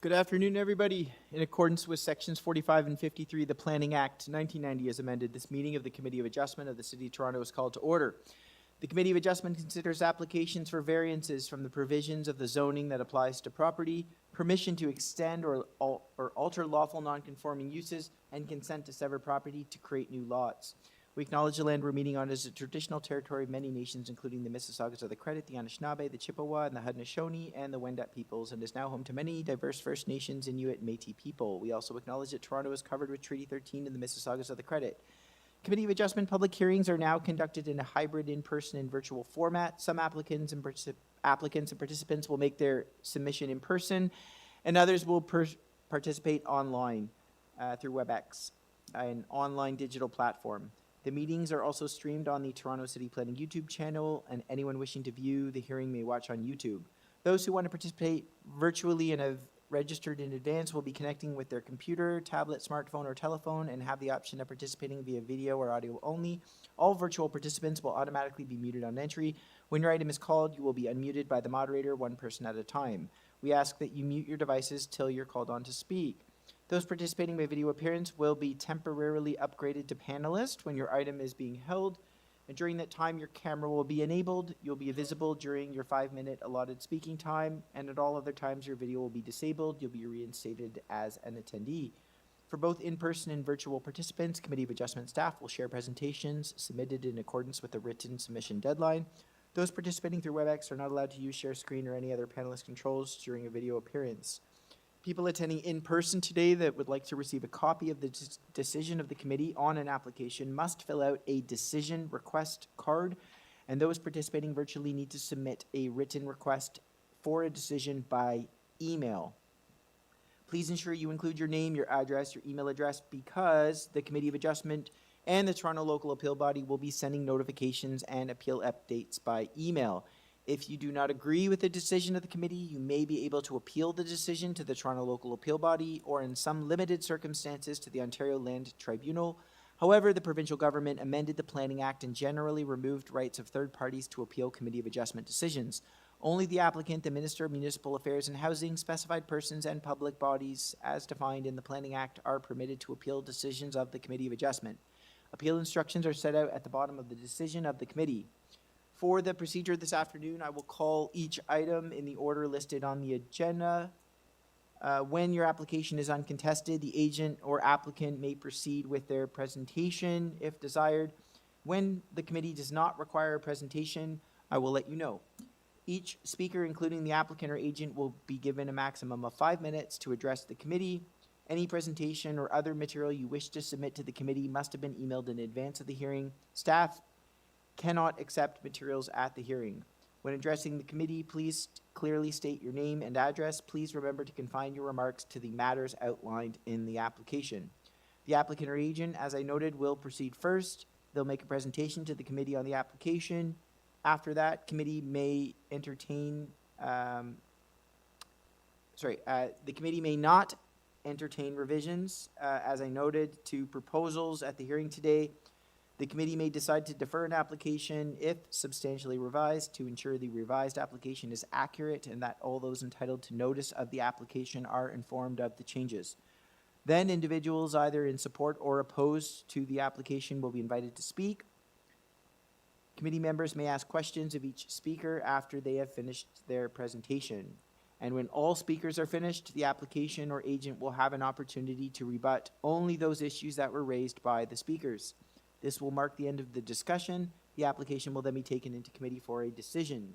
Good afternoon, everybody. In accordance with Sections 45 and 53 of the Planning Act 1990 as amended, this meeting of the Committee of Adjustment of the City of Toronto is called to order. The Committee of Adjustment considers applications for variances from the provisions of the zoning that applies to property, permission to extend or alter lawful non-conforming uses, and consent to sever property to create new lots. We acknowledge the land we're meeting on is a traditional territory of many nations, including the Mississaugas of the Credit, the Anishinaabe, the Chippewa, and the Haudenosaunee, and the Wendat peoples, and is now home to many diverse First Nations, Inuit, and Métis people. We also acknowledge that Toronto is covered with Treaty 13 and the Mississaugas of the Credit. Committee of Adjustment public hearings are now conducted in a hybrid in-person and virtual format. Some applicants and participants will make their submission in person, and others will participate online through WebEx, an online digital platform. The meetings are also streamed on the Toronto City Planning YouTube channel, and anyone wishing to view the hearing may watch on YouTube. Those who want to participate virtually and have registered in advance will be connecting with their computer, tablet, smartphone, or telephone and have the option of participating via video or audio only. All virtual participants will automatically be muted on entry. When your item is called, you will be unmuted by the moderator, one person at a time. We ask that you mute your devices till you're called on to speak. Those participating by video appearance will be temporarily upgraded to panelist when your item is being held. And during that time, your camera will be enabled. You'll be visible during your 5-minute allotted speaking time. And at all other times, your video will be disabled. You'll be reinstated as an attendee. For both in-person and virtual participants, Committee of Adjustment staff will share presentations submitted in accordance with the written submission deadline. Those participating through WebEx are not allowed to use share screen or any other panelist controls during a video appearance. People attending in person today that would like to receive a copy of the decision of the committee on an application must fill out a decision request card, and those participating virtually need to submit a written request for a decision by email. Please ensure you include your name, your address, your email address, because the Committee of Adjustment and the Toronto Local Appeal Body will be sending notifications and appeal updates by email. If you do not agree with the decision of the committee, you may be able to appeal the decision to the Toronto Local Appeal Body or in some limited circumstances to the Ontario Land Tribunal. However, the provincial government amended the Planning Act and generally removed rights of third parties to appeal Committee of Adjustment decisions. Only the applicant, the Minister of Municipal Affairs and Housing, specified persons and public bodies as defined in the Planning Act are permitted to appeal decisions of the Committee of Adjustment. Appeal instructions are set out at the bottom of the decision of the committee. For the procedure this afternoon, I will call each item in the order listed on the agenda. When your application is uncontested, the agent or applicant may proceed with their presentation if desired. When the committee does not require a presentation, I will let you know. Each speaker, including the applicant or agent, will be given a maximum of 5 minutes to address the committee. Any presentation or other material you wish to submit to the committee must have been emailed in advance of the hearing. Staff cannot accept materials at the hearing. When addressing the committee, please clearly state your name and address. Please remember to confine your remarks to the matters outlined in the application. The applicant or agent, as I noted, will proceed first. They'll make a presentation to the committee on the application. After that, committee may entertain, the committee may not entertain revisions, as I noted, to proposals at the hearing today. The committee may decide to defer an application if substantially revised to ensure the revised application is accurate and that all those entitled to notice of the application are informed of the changes. Then individuals either in support or opposed to the application will be invited to speak. Committee members may ask questions of each speaker after they have finished their presentation. And when all speakers are finished, the application or agent will have an opportunity to rebut only those issues that were raised by the speakers. This will mark the end of the discussion. The application will then be taken into committee for a decision.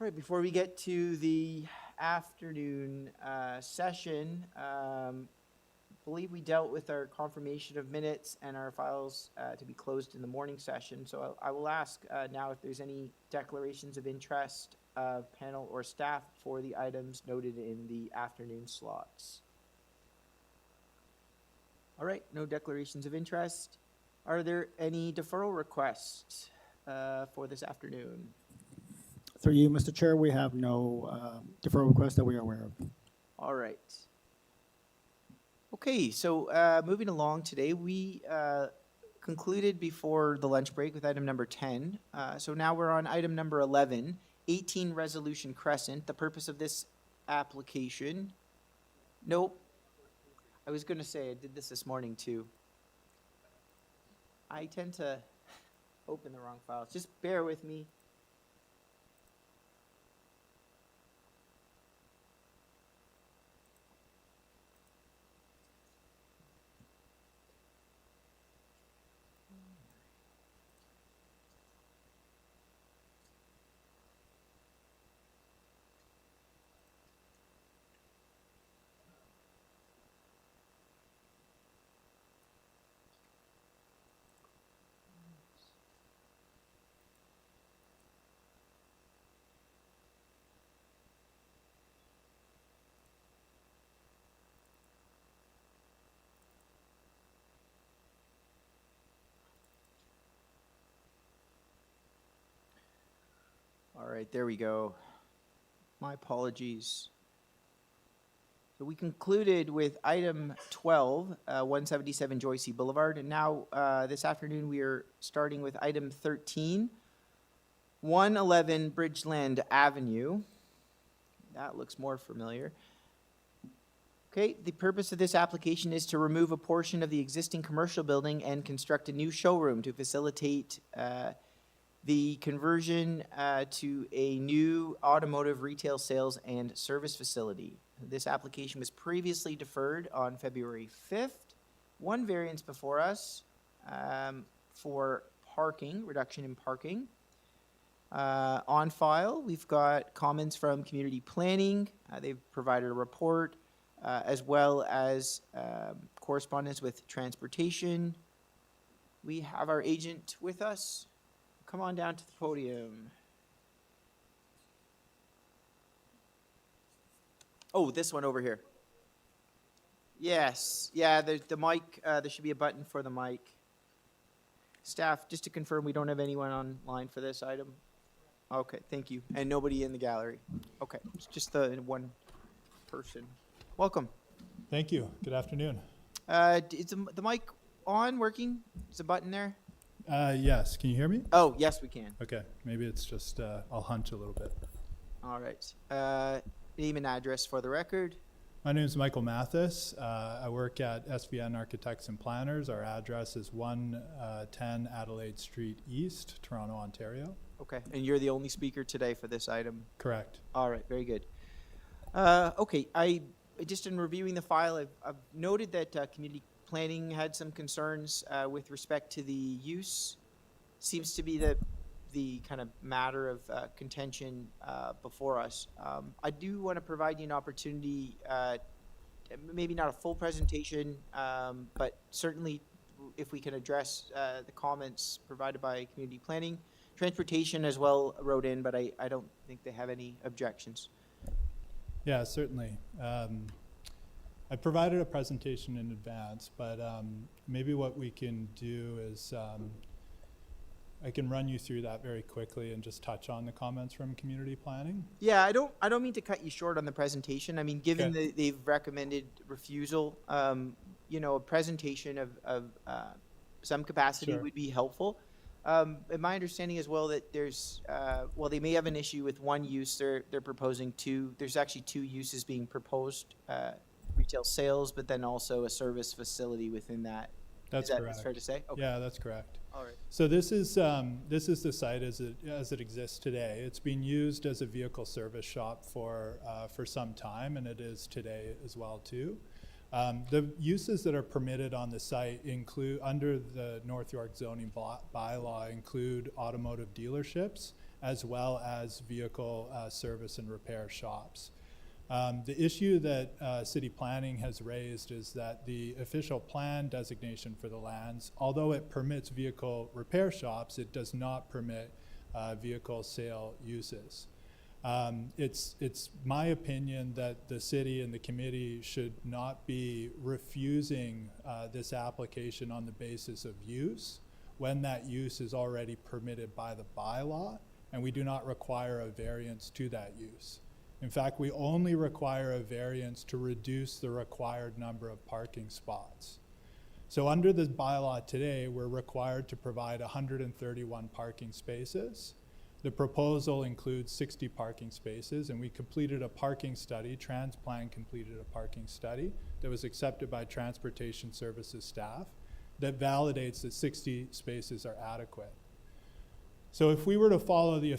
All right, before we get to the afternoon session, I believe we dealt with our confirmation of minutes and our files to be closed in the morning session. So I will ask now if there's any declarations of interest of panel or staff for the items noted in the afternoon slots. All right, no declarations of interest. Are there any deferral requests for this afternoon? Through you, Mr. Chair, we have no deferral requests that we are aware of. All right. Okay, so moving along today, we concluded before the lunch break with item number 10. So now we're on item number 11, 18 Resolution Crescent. The purpose of this application. Nope. I was gonna say, I did this morning too. I tend to open the wrong files. Just bear with me. All right, there we go. My apologies. So we concluded with item 12, 177 Joyce C. Boulevard, and now this afternoon we are starting with item 13, 111 Bridgeland Avenue. That looks more familiar. Okay, the purpose of this application is to remove a portion of the existing commercial building and construct a new showroom to facilitate the conversion to a new automotive retail sales and service facility. This application was previously deferred on February 5th. One variance before us for parking, reduction in parking. On file, we've got comments from community planning. They've provided a report, as well as correspondence with transportation. We have our agent with us. Come on down to the podium. Oh, this one over here. Yes, yeah, the mic, there should be a button for the mic. Staff, just to confirm, we don't have anyone online for this item? Okay, thank you. And nobody in the gallery? Okay, it's just the one person. Welcome. Thank you. Good afternoon. Is the mic on, working? Is the button there? Yes. Can you hear me? Oh, yes, we can. Okay. Maybe it's just I'll hunch a little bit. All right. Name and address for the record. My name is Michael Mathis. I work at SVN Architects and Planners. Our address is 110 Adelaide Street East, Toronto, Ontario. Okay, and you're the only speaker today for this item? Correct. All right, very good. Okay, I just in reviewing the file, I've noted that community planning had some concerns with respect to the use. Seems to be the kind of matter of contention before us. I do want to provide you an opportunity, maybe not a full presentation, but certainly if we can address the comments provided by community planning. Transportation as well wrote in, but I don't think they have any objections. Yeah, certainly. I provided a presentation in advance, but maybe what we can do is I can run you through that very quickly and just touch on the comments from community planning. Yeah, I don't mean to cut you short on the presentation. I mean, given Okay. they've recommended refusal, a presentation of some capacity Sure. would be helpful. And my understanding as well that there's, they may have an issue with one use. They're proposing two. There's actually two uses being proposed, retail sales, but then also a service facility within that. That's Is that correct. fair to say? Okay. Yeah, that's correct. All right. So this is the site as it exists today. It's been used as a vehicle service shop for some time, and it is today as well too. The uses that are permitted on the site include, under the North York zoning bylaw, include automotive dealerships as well as vehicle service and repair shops. The issue that city planning has raised is that the official plan designation for the lands, although it permits vehicle repair shops, it does not permit vehicle sale uses. It's my opinion that the city and the committee should not be refusing this application on the basis of use when that use is already permitted by the bylaw, and we do not require a variance to that use. In fact, we only require a variance to reduce the required number of parking spots. So under the bylaw today, we're required to provide 131 parking spaces. The proposal includes 60 parking spaces, and we completed a parking study, Transplan completed a parking study that was accepted by Transportation Services staff that validates that 60 spaces are adequate. So if we were to follow the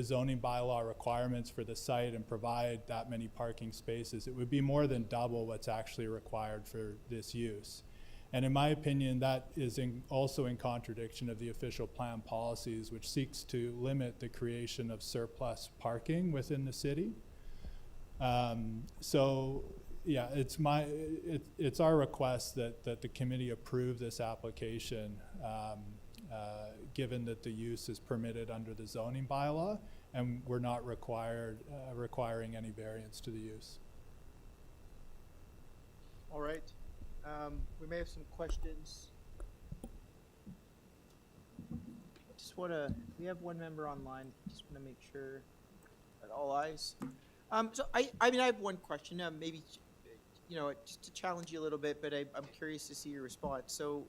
zoning bylaw requirements for the site and provide that many parking spaces, it would be more than double what's actually required for this use. And in my opinion, that is also in contradiction of the official plan policies, which seeks to limit the creation of surplus parking within the city. So yeah, it's our request that the committee approve this application, given that the use is permitted under the zoning bylaw, and we're not requiring any variance to the use. All right. We may have some questions. We have one member online. Just want to make sure that all eyes. So I mean, I have one question. Maybe, just to challenge you a little bit, but I'm curious to see your response. So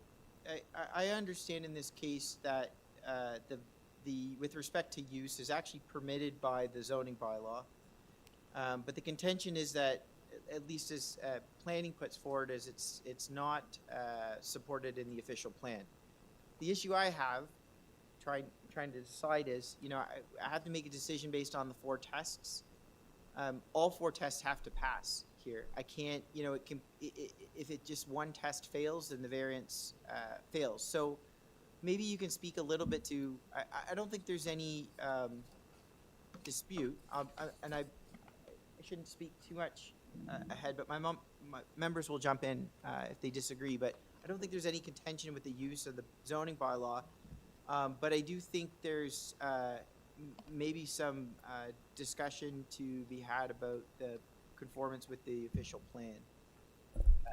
I understand in this case that with respect to use is actually permitted by the zoning bylaw, but the contention is that, at least as planning puts forward, is it's not supported in the official plan. The issue I have trying to decide is, I have to make a decision based on the 4 tests. All 4 tests have to pass here. I can't, if it just one test fails, then the variance fails. So maybe you can speak a little bit to, I don't think there's any dispute, and I shouldn't speak too much ahead, but my members will jump in if they disagree, but I don't think there's any contention with the use of the zoning bylaw, but I do think there's maybe some discussion to be had about the conformance with the official plan.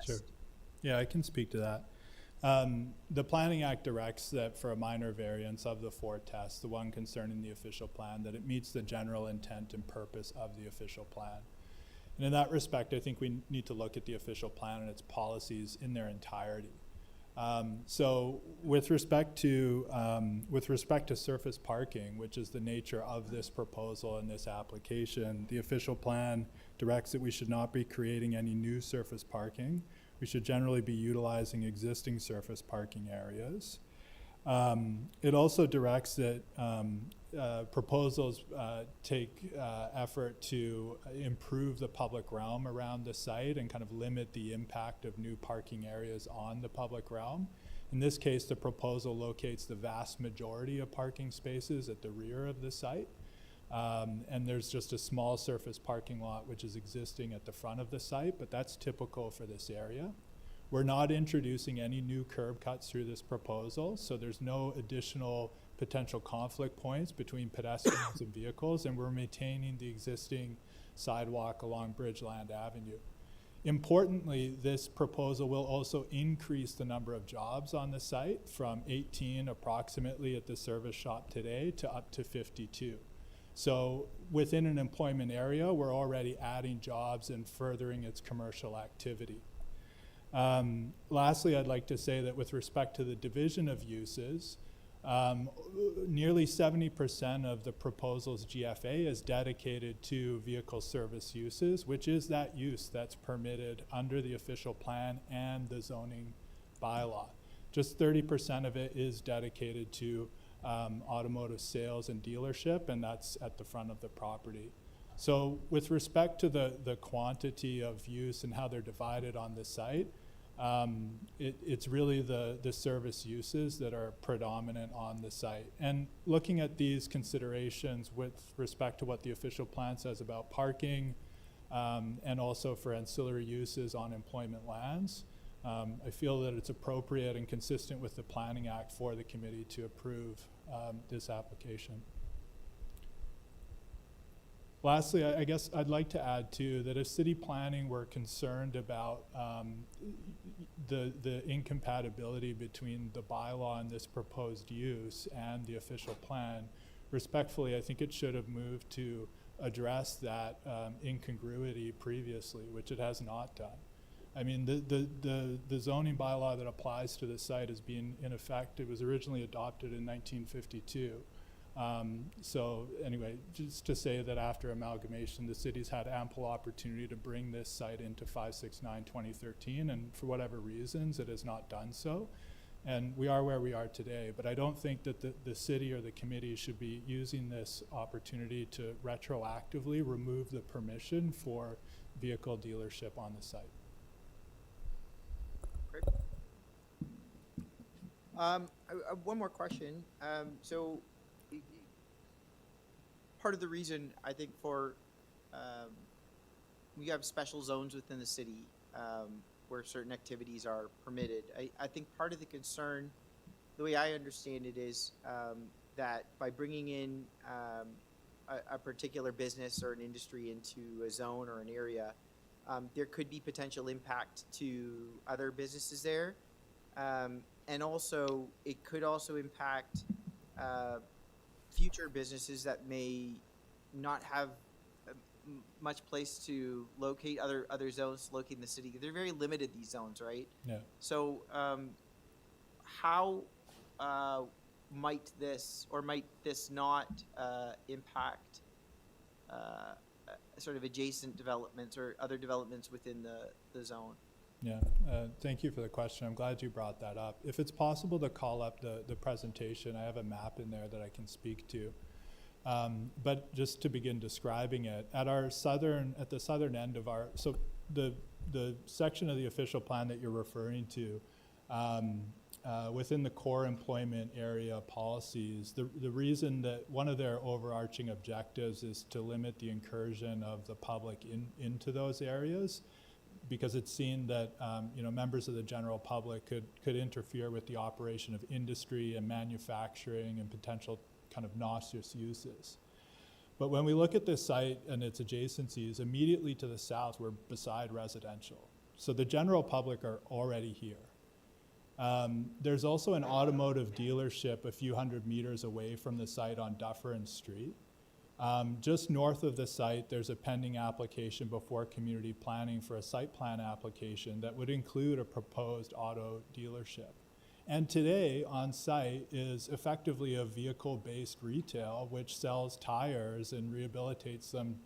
Sure. Yeah, I can speak to that. The Planning Act directs that for a minor variance of the 4 tests, the one concerning the official plan, that it meets the general intent and purpose of the official plan. And in that respect, I think we need to look at the official plan and its policies in their entirety. So with respect to surface parking, which is the nature of this proposal and this application, the official plan directs that we should not be creating any new surface parking. We should generally be utilizing existing surface parking areas. It also directs that proposals take effort to improve the parking realm around the site and kind of limit the impact of new parking areas on the public realm. In this case, the proposal locates the vast majority of parking spaces at the rear of the site. And there's just a small surface parking lot which is existing at the front of the site, but that's typical for this area. We're not introducing any new curb cuts through this proposal, so there's no additional potential conflict points between pedestrians and vehicles, and we're maintaining the existing sidewalk along Bridgeland Avenue. Importantly, this proposal will also increase the number of jobs on the site from 18 approximately at the service shop today to up to 52. So within an employment area, we're already adding jobs and furthering its commercial activity. Lastly, I'd like to say that with respect to the division of uses, nearly 70% of the proposal's GFA is dedicated to vehicle service uses, which is that use that's permitted under the official plan and the zoning bylaw. Just 30% of it is dedicated to automotive sales and dealership, and that's at the front of the property. So with respect to the quantity of use and how they're divided on the site, it's really the service uses that are predominant on the site. And looking at these considerations with respect to what the official plan says about parking, and also for ancillary uses on employment lands, I feel that it's appropriate and consistent with the Planning Act for the committee to approve this application. Lastly, I guess I'd like to add too that if city planning were concerned about the incompatibility between the bylaw and this proposed use and the official plan, respectfully, I think it should have moved to address that incongruity previously, which it has not done. I mean, the zoning bylaw that applies to this site is being in effect. It was originally adopted in 1952. So anyway, just to say that after amalgamation, the city's had ample opportunity to bring this site into 569/2013, and for whatever reasons, it has not done so. And we are where we are today, but I don't think that the city or the committee should be using this opportunity to retroactively remove the permission for vehicle dealership on the site. Great. One more question. So part of the reason I think for we have special zones within the city where certain activities are permitted. I think part of the concern, the way I understand it, is that by bringing in a particular business or an industry into a zone or an area, there could be potential impact to other businesses there. And also, it could also impact future businesses that may not have much place to locate, other zones to locate in the city. They're very limited, these zones, right? Yeah. So how might this not impact sort of adjacent developments or other developments within the zone? Yeah, thank you for the question. I'm glad you brought that up. If it's possible to call up the presentation, I have a map in there that I can speak to. But just to begin describing it, at the southern end of our, so the section of the official plan that you're referring to, within the core employment area policies, the reason that one of their overarching objectives is to limit the incursion of the public into those areas, because it's seen that members of the general public could interfere with the operation of industry and manufacturing and potential kind of noxious uses. But when we look at this site and its adjacencies, immediately to the south, we're beside residential. So the general public are already here. There's also an automotive dealership a few hundred meters away from the site on Dufferin Street. Just north of the site, there's a pending application before community planning for a site plan application that would include a proposed auto dealership. And today on site is effectively a vehicle-based retail which sells tires and rehabilitates them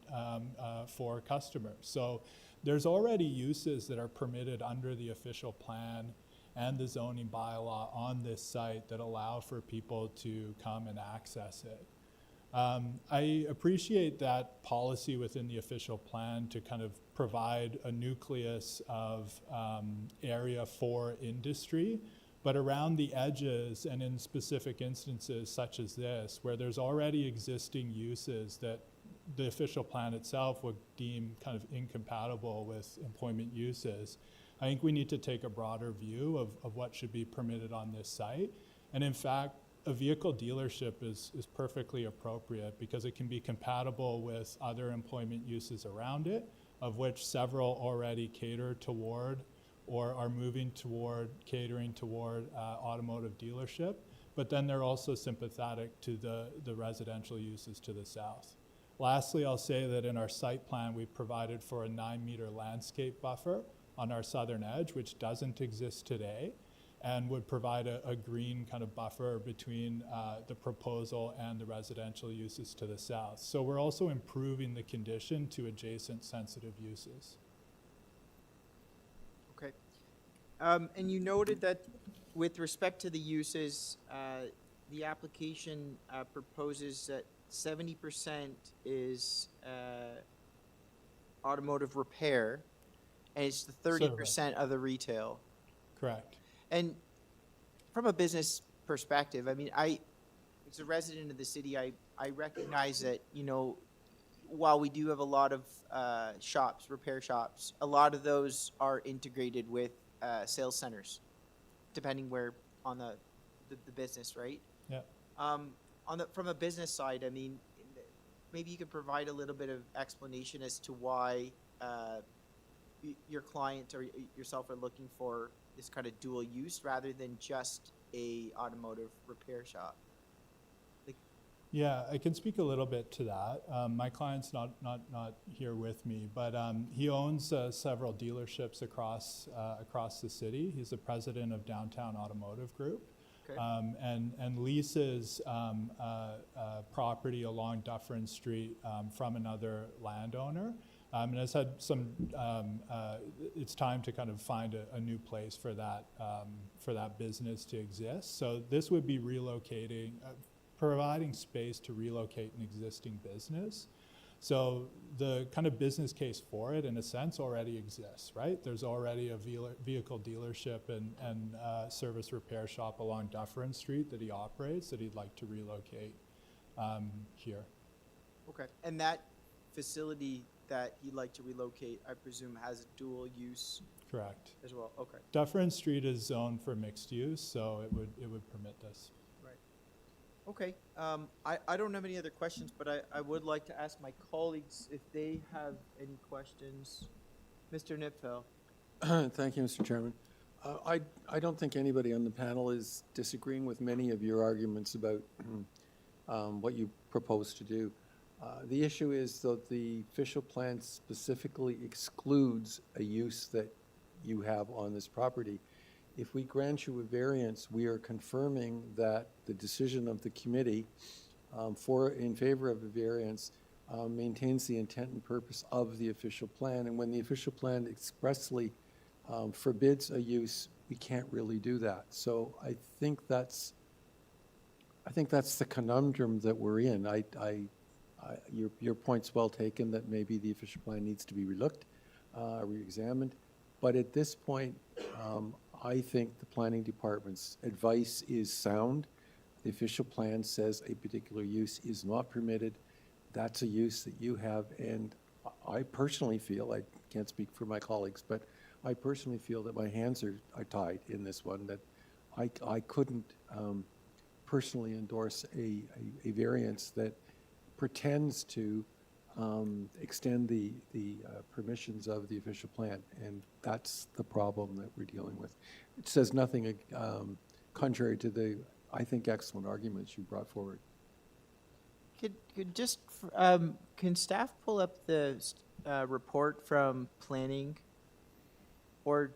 for customers. So there's already uses that are permitted under the official plan and the zoning bylaw on this site that allow for people to come and access it. I appreciate that policy within the official plan to kind of provide a nucleus of area for industry, but around the edges and in specific instances such as this, where there's already existing uses that the official plan itself would deem kind of incompatible with employment uses, I think we need to take a broader view of what should be permitted on this site. And in fact, a vehicle dealership is perfectly appropriate because it can be compatible with other employment uses around it, of which several already cater toward or are moving toward catering toward automotive dealership, but then they're also sympathetic to the residential uses to the south. Lastly, I'll say that in our site plan, we've provided for a 9-meter landscape buffer on our southern edge, which doesn't exist today, and would provide a green kind of buffer between the proposal and the residential uses to the south. So we're also improving the condition to adjacent sensitive uses. Okay. And you noted that with respect to the uses, the application proposes that 70% is automotive repair, and it's the 30% of the retail. Correct. And from a business perspective, I mean, as a resident of the city, I recognize that, while we do have a lot of repair shops, a lot of those are integrated with sales centers, depending where on the business, right? Yeah. From a business side, I mean, maybe you could provide a little bit of explanation as to why your client or yourself are looking for this kind of dual use rather than just a automotive repair shop. Yeah, I can speak a little bit to that. My client's not here with me, but he owns several dealerships across the city. He's the president of Downtown Automotive Group, Okay. and leases property along Dufferin Street from another landowner. And has had some. It's time to kind of find a new place for that business to exist. So this would be relocating. Providing space to relocate an existing business. So the kind of business case for it, in a sense, already exists, right? There's already a vehicle dealership and service repair shop along Dufferin Street that he operates that he'd like to relocate here. Okay. And that facility that you'd like to relocate, I presume, has a dual use Correct. as well? Okay. Dufferin Street is zoned for mixed use, so it would permit this. Okay, I don't have any other questions, but I would like to ask my colleagues if they have any questions. Mr. Nipfel. Thank you, Mr. Chairman. I don't think anybody on the panel is disagreeing with many of your arguments about what you propose to do. The issue is that the official plan specifically excludes a use that you have on this property. If we grant you a variance, we are confirming that the decision of the committee in favor of a variance maintains the intent and purpose of the official plan. And when the official plan expressly forbids a use, we can't really do that. So I think that's the conundrum that we're in. Your point's well taken that maybe the official plan needs to be relooked, re-examined. But at this point, I think the planning department's advice is sound. The official plan says a particular use is not permitted. That's a use that you have, and I personally feel, I can't speak for my colleagues, but I personally feel that my hands are tied in this one, that I couldn't personally endorse a variance that pretends to extend the permissions of the official plan, and that's the problem that we're dealing with. It says nothing contrary to the, I think, excellent arguments you brought forward. Can staff pull up the report from planning? Or,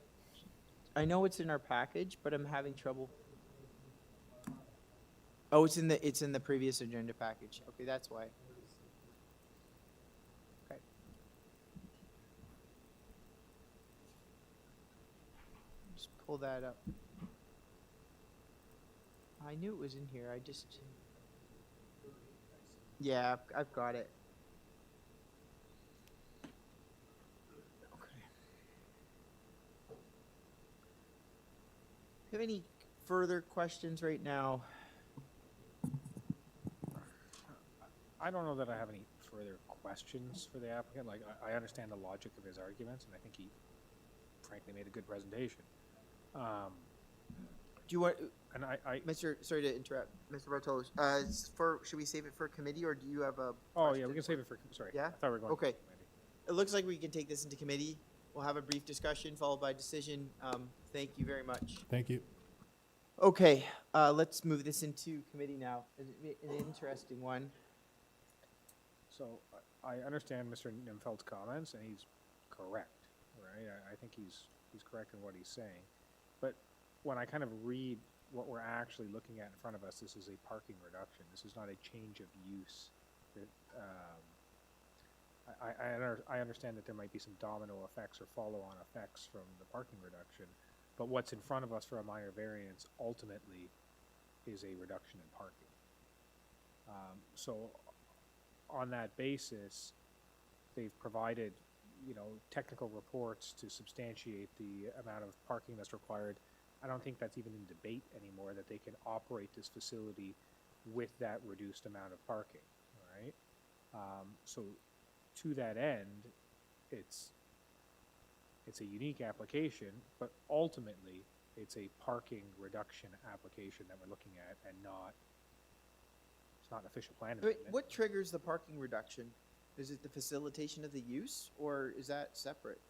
I know it's in our package, but I'm having trouble. Oh, it's in the previous agenda package. Okay, that's why. Okay. Just pull that up. I knew it was in here. I just. Yeah, I've got it. Okay. Do you have any further questions right now? I don't know that I have any further questions for the applicant. Like, I understand the logic of his arguments, and I think he, frankly, made a good presentation. Do you want, And I sorry to interrupt, Mr. Bartolo, should we save it for committee, or do you have a? oh yeah, we question? can save it for, sorry. Yeah? I thought we were going. Okay. To committee. It looks like we can take this into committee. We'll have a brief discussion followed by decision. Thank you very much. Thank you. Okay, let's move this into committee now. An interesting one. So I understand Mr. Nimfeld's comments, and he's correct, right? I think he's correct in what he's saying. But when I kind of read what we're actually looking at in front of us, this is a parking reduction. This is not a change of use. That, I understand that there might be some domino effects or follow-on effects from the parking reduction, but what's in front of us for a minor variance ultimately is a reduction in parking. So on that basis, they've provided, technical reports to substantiate the amount of parking that's required. I don't think that's even in debate anymore, that they can operate this facility with that reduced amount of parking, all right? So to that end, it's a unique application, but ultimately it's a parking reduction application that we're looking at, and it's not an official plan Wait, amendment. what triggers the parking reduction? Is it the facilitation of the use, or is that separate?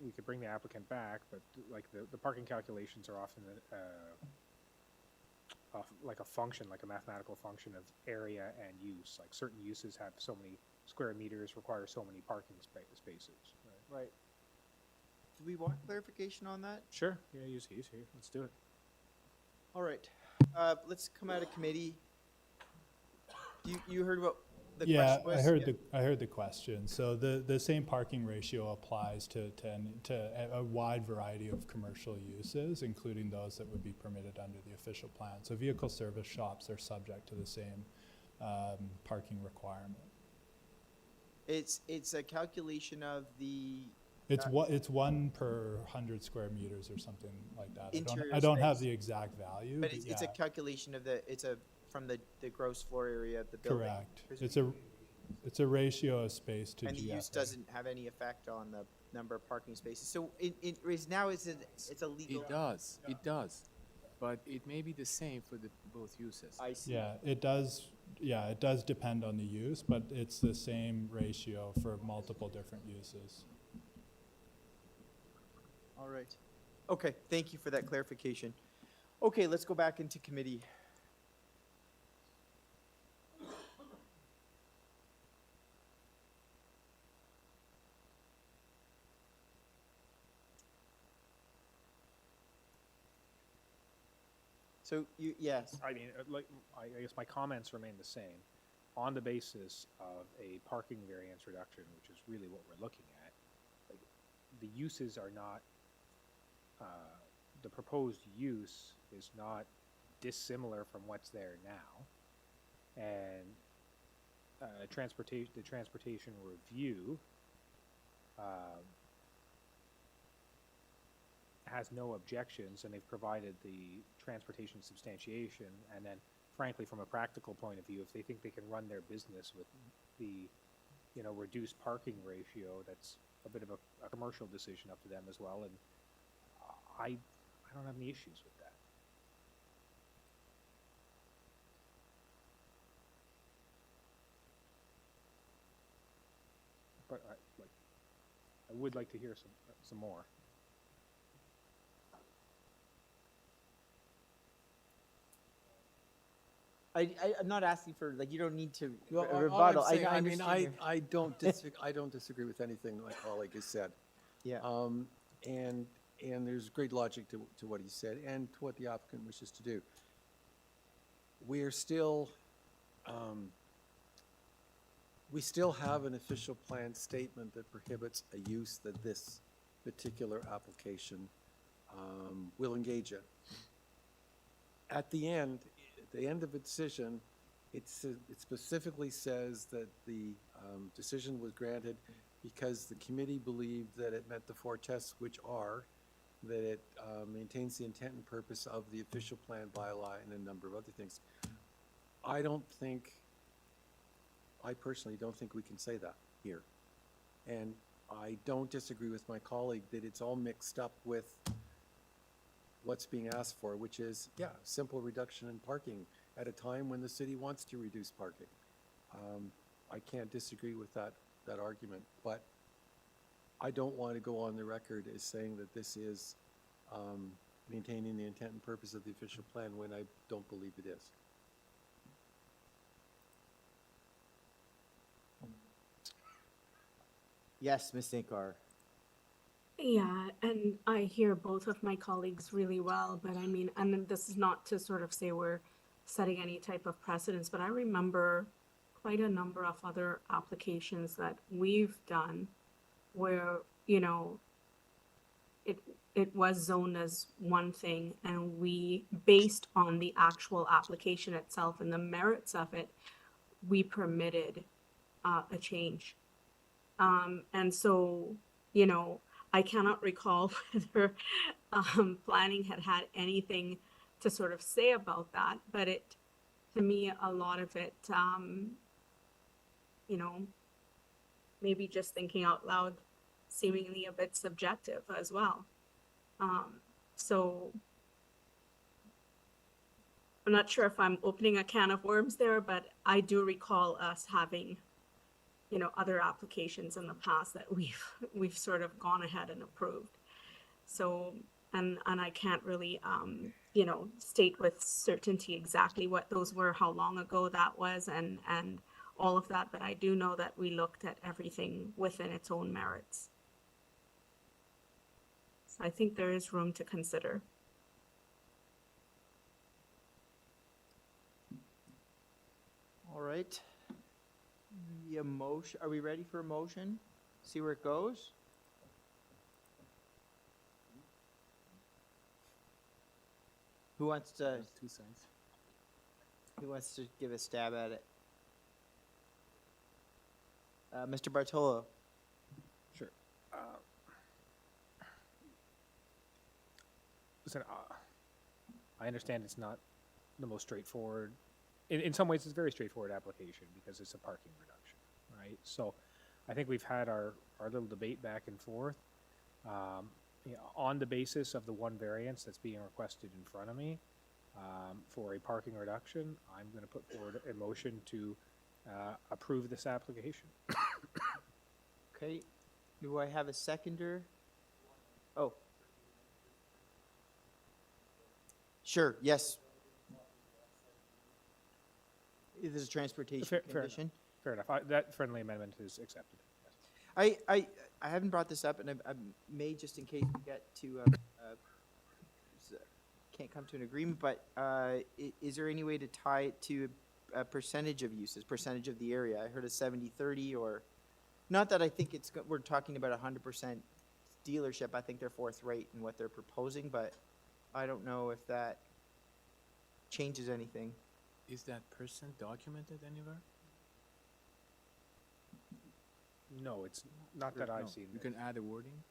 We could bring the applicant back, but like the parking calculations are often like a function, like a mathematical function of area and use. Like certain uses have so many square meters, require so many parking spaces. Right? Right. Do we want clarification on that? Sure. Yeah, use here. Let's do it. All right. Let's come out of committee. You heard what the Yeah, question was? I heard the question. So the same parking ratio applies to a wide variety of commercial uses, including those that would be permitted under the official plan. So vehicle service shops are subject to the same parking requirement. It's a calculation of the It's one per 100 square meters or something like that. Interior I don't have space. the exact value. but it's a yeah, calculation of from the gross floor area of the building. correct. It's a ratio of space to And the use GFA. doesn't have any effect on the number of parking spaces. So it's a legal. It does, but it may be the same for the both uses. I see. Yeah, it does. Yeah, it does depend on the use, but it's the same ratio for multiple different uses. All right. Okay, thank you for that clarification. Okay, let's go back into committee. So yes, I mean, I guess my comments remain the same. On the basis of a parking variance reduction, which is really what we're looking at, like, the uses are not, the proposed use is not dissimilar from what's there now. And the transportation review has no objections, and they've provided the transportation substantiation. And then, frankly, from a practical point of view, if they think they can run their business with the, reduced parking ratio, that's a bit of a commercial decision up to them as well. And I don't have any issues with that. But I would like to hear some more. I'm not asking for, you don't need to Well, all I'm rebuttal. saying, I I mean, understand your- I don't disagree with anything my colleague has said. Yeah. And there's great logic to what he said and to what the applicant wishes to do. We are still, we still have an official plan statement that prohibits a use that this particular application will engage in. At the end of the decision, it specifically says that the decision was granted because the committee believed that it met the four tests, which are that it maintains the intent and purpose of the official plan bylaw and a number of other things. I personally don't think we can say that here. And I don't disagree with my colleague that it's all mixed up with what's being asked for, which is, simple reduction in parking at a time when the city wants to reduce parking. I can't disagree with that argument, but I don't want to go on the record as saying that this is maintaining the intent and purpose of the official plan when I don't believe it is. Yes, Ms. Sinkar. Yeah, and I hear both of my colleagues really well, but I mean, and then this is not to sort of say we're setting any type of precedence, but I remember quite a number of other applications that we've done where, it was zoned as one thing, and we, based on the actual application itself and the merits of it, we permitted a change. And so, I cannot recall whether planning had anything to sort of say about that, but to me, a lot of it, maybe just thinking out loud, seemingly a bit subjective as well. So I'm not sure if I'm opening a can of worms there, but I do recall us having, other applications in the past that we've sort of gone ahead and approved. So And I can't really, state with certainty exactly what those were, how long ago that was, and all of that, but I do know that we looked at everything within its own merits. So I think there is room to consider. All right. The emotion, are we ready for a motion? See where it goes? Who wants to, There's two sides. who wants to give a stab at it? Mr. Bartolo? Sure. Listen, I understand it's not the most straightforward. In some ways, it's a very straightforward application because it's a parking reduction, right? So I think we've had our little debate back and forth. On the basis of the one variance that's being requested in front of me for a parking reduction, I'm going to put forward a motion to approve this application. Okay, do I have a seconder? Oh. Sure, yes. It is a transportation Fair enough. condition. Fair enough. That friendly amendment is accepted. Yes. I haven't brought this up, and I may, just in case we get to, can't come to an agreement, but is there any way to tie it to a percentage of uses, percentage of the area? I heard a 70-30, or, not that I think we're talking about 100% dealership. I think they're forthright in what they're proposing, but I don't know if that changes anything. Is that percent documented anywhere? No, it's not that I've No. seen. You can add a wording?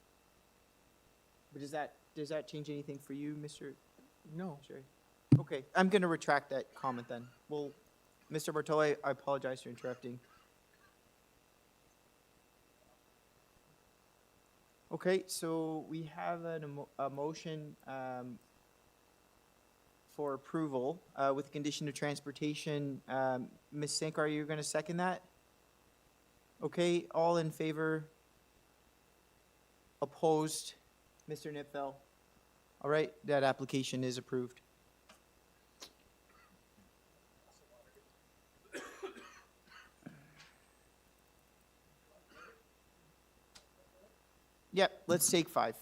But does that change anything for you, Mr. No. Sherry? Okay, I'm gonna retract that comment then. Well, Mr. Bartolo, I apologize for interrupting. Okay, so we have a motion for approval with condition of transportation. Ms. Sankar, you're gonna second that? Okay, all in favor? Opposed? Mr. Nipfel? All right, that application is approved. Yep, let's take 5.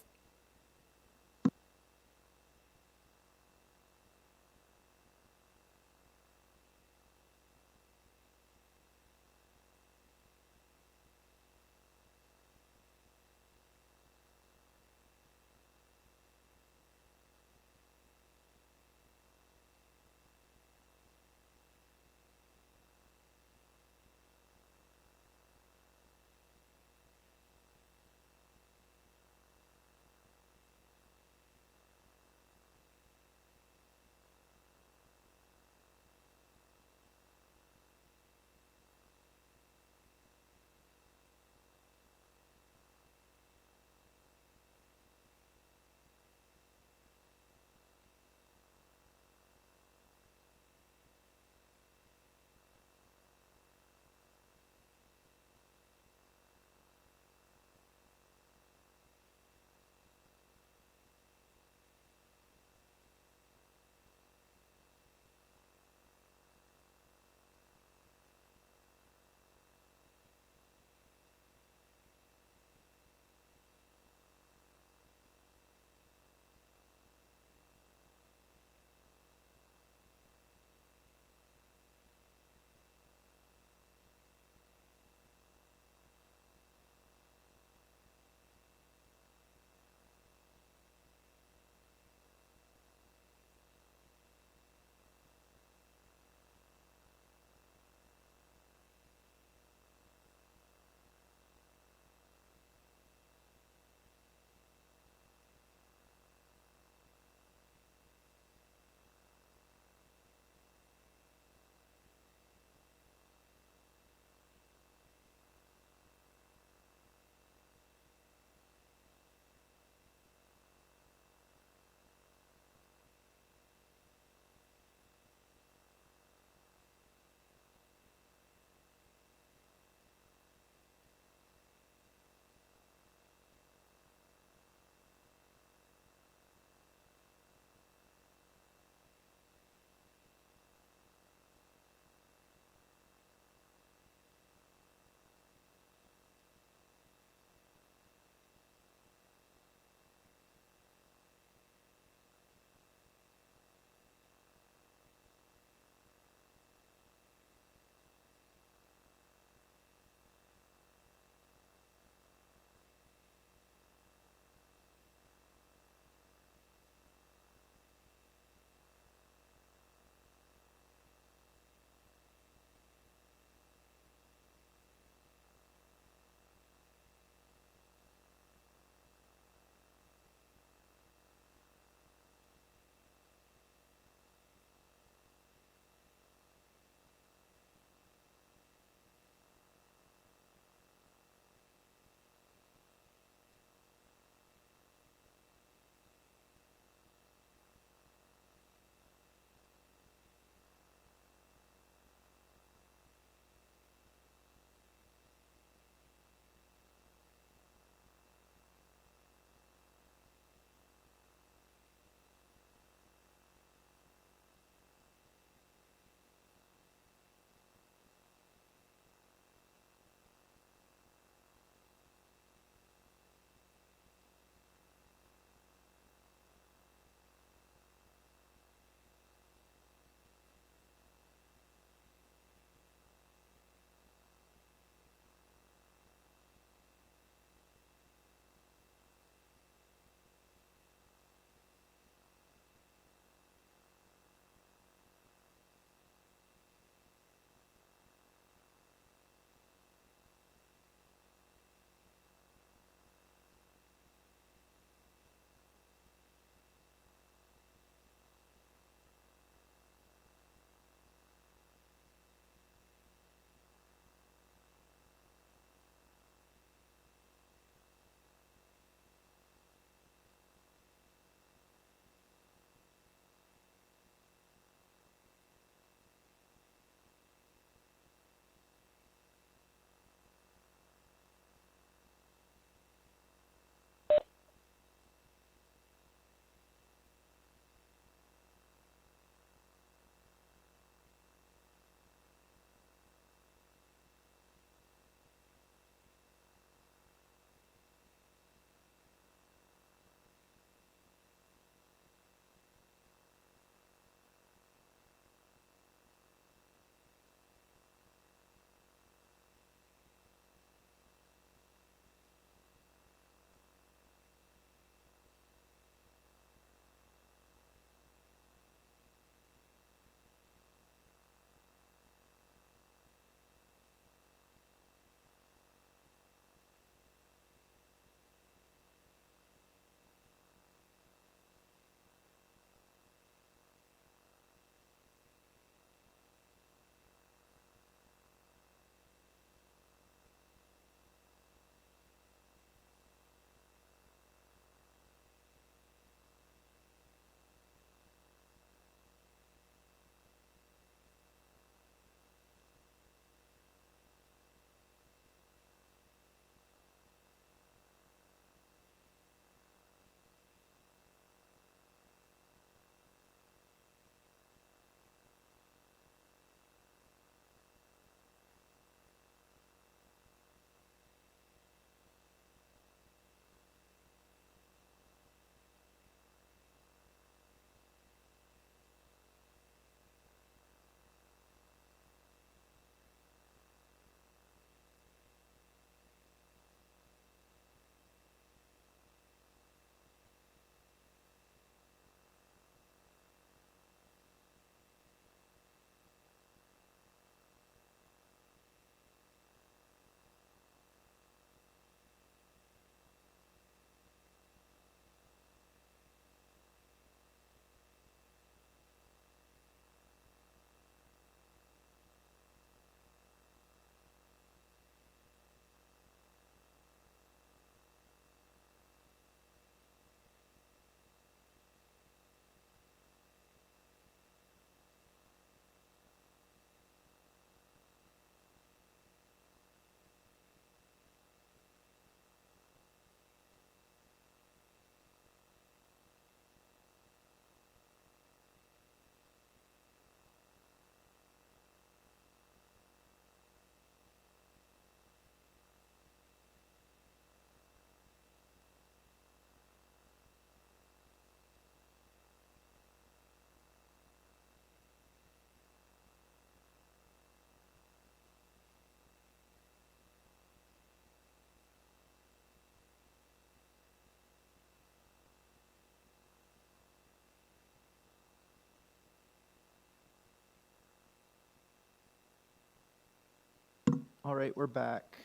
All right, we're back.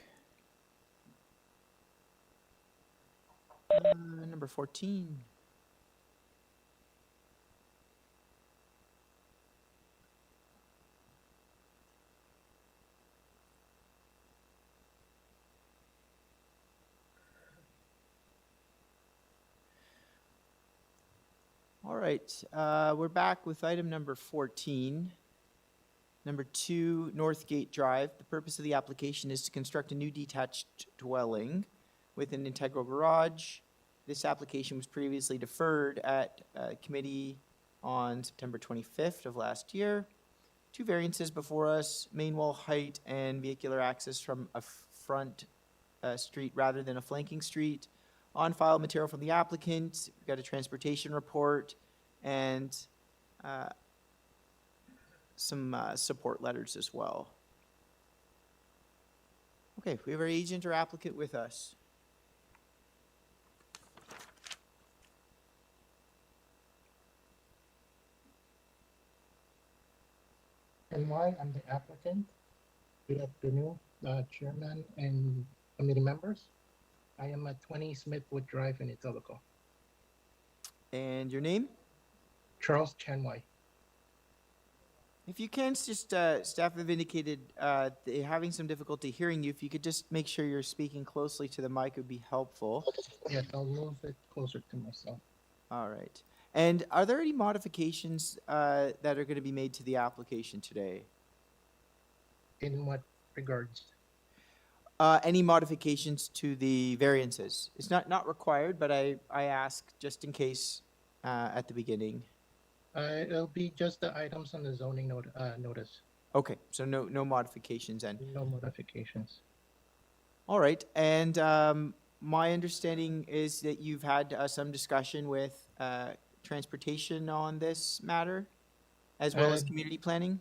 Number 14. All right, we're back with item number 14. Number 2, Northgate Drive. The purpose of the application is to construct a new detached dwelling with an integral garage. This application was previously deferred at committee on September 25th of last year. 2 variances before us, main wall height and vehicular access from a front street rather than a flanking street. On file material from the applicant, we've got a transportation report and some support letters as well. Okay, we have our agent or applicant with us. NY, I'm the applicant. Good afternoon, Chairman and committee members. I am at 20 Smithwood Drive in Etobicoke. And your name? Charles Chanwai. If you can, just staff have indicated they're having some difficulty hearing you. If you could just make sure you're speaking closely to the mic, it would be helpful. Yes, I'll move it closer to myself. All right. And are there any modifications that are going to be made to the application today? In what regards? Any modifications to the variances? It's not required, but I ask just in case at the beginning. It'll be just the items on the zoning notice. Okay, so no modifications then. No modifications. All right, and my understanding is that you've had some discussion with transportation on this matter, as well as community planning?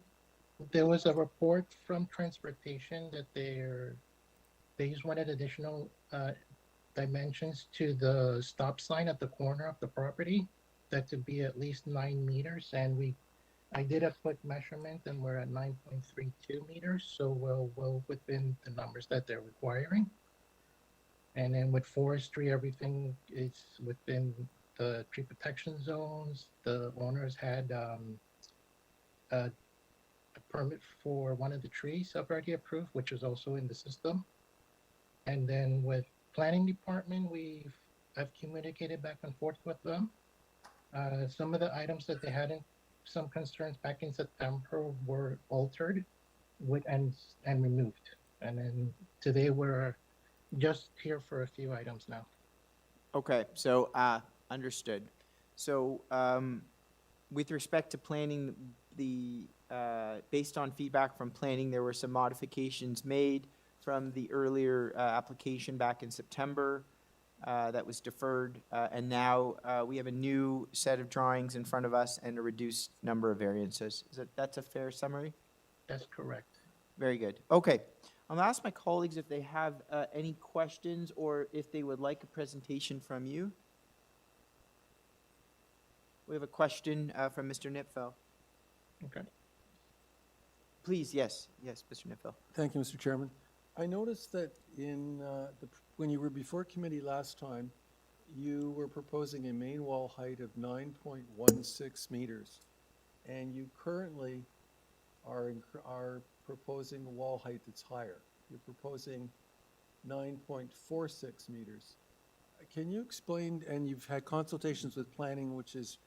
There was a report from transportation that they just wanted additional dimensions to the stop sign at the corner of the property that to be at least 9 meters, and I did a quick measurement and we're at 9.32 meters, so we're well within the numbers that they're requiring. And then with forestry, everything is within the tree protection zones. The owners had a permit for one of the trees already approved, which is also in the system. And then with planning department, I've communicated back and forth with them. Some of the items that they had some concerns back in September were altered and removed. And then today we're just here for a few items now. Okay, so understood. So with respect to planning, based on feedback from planning, there were some modifications made from the earlier application back in September that was deferred, and now we have a new set of drawings in front of us and a reduced number of variances. That's a fair summary? That's correct. Very good. Okay. I'm going to ask my colleagues if they have any questions or if they would like a presentation from you. We have a question from Mr. Nipfel. Okay. Please, yes, Mr. Nipfel. Thank you, Mr. Chairman. I noticed that when you were before committee last time, you were proposing a main wall height of 9.16 meters, and you currently are proposing a wall height that's higher. You're proposing 9.46 meters. Can you explain, and you've had consultations with planning, which has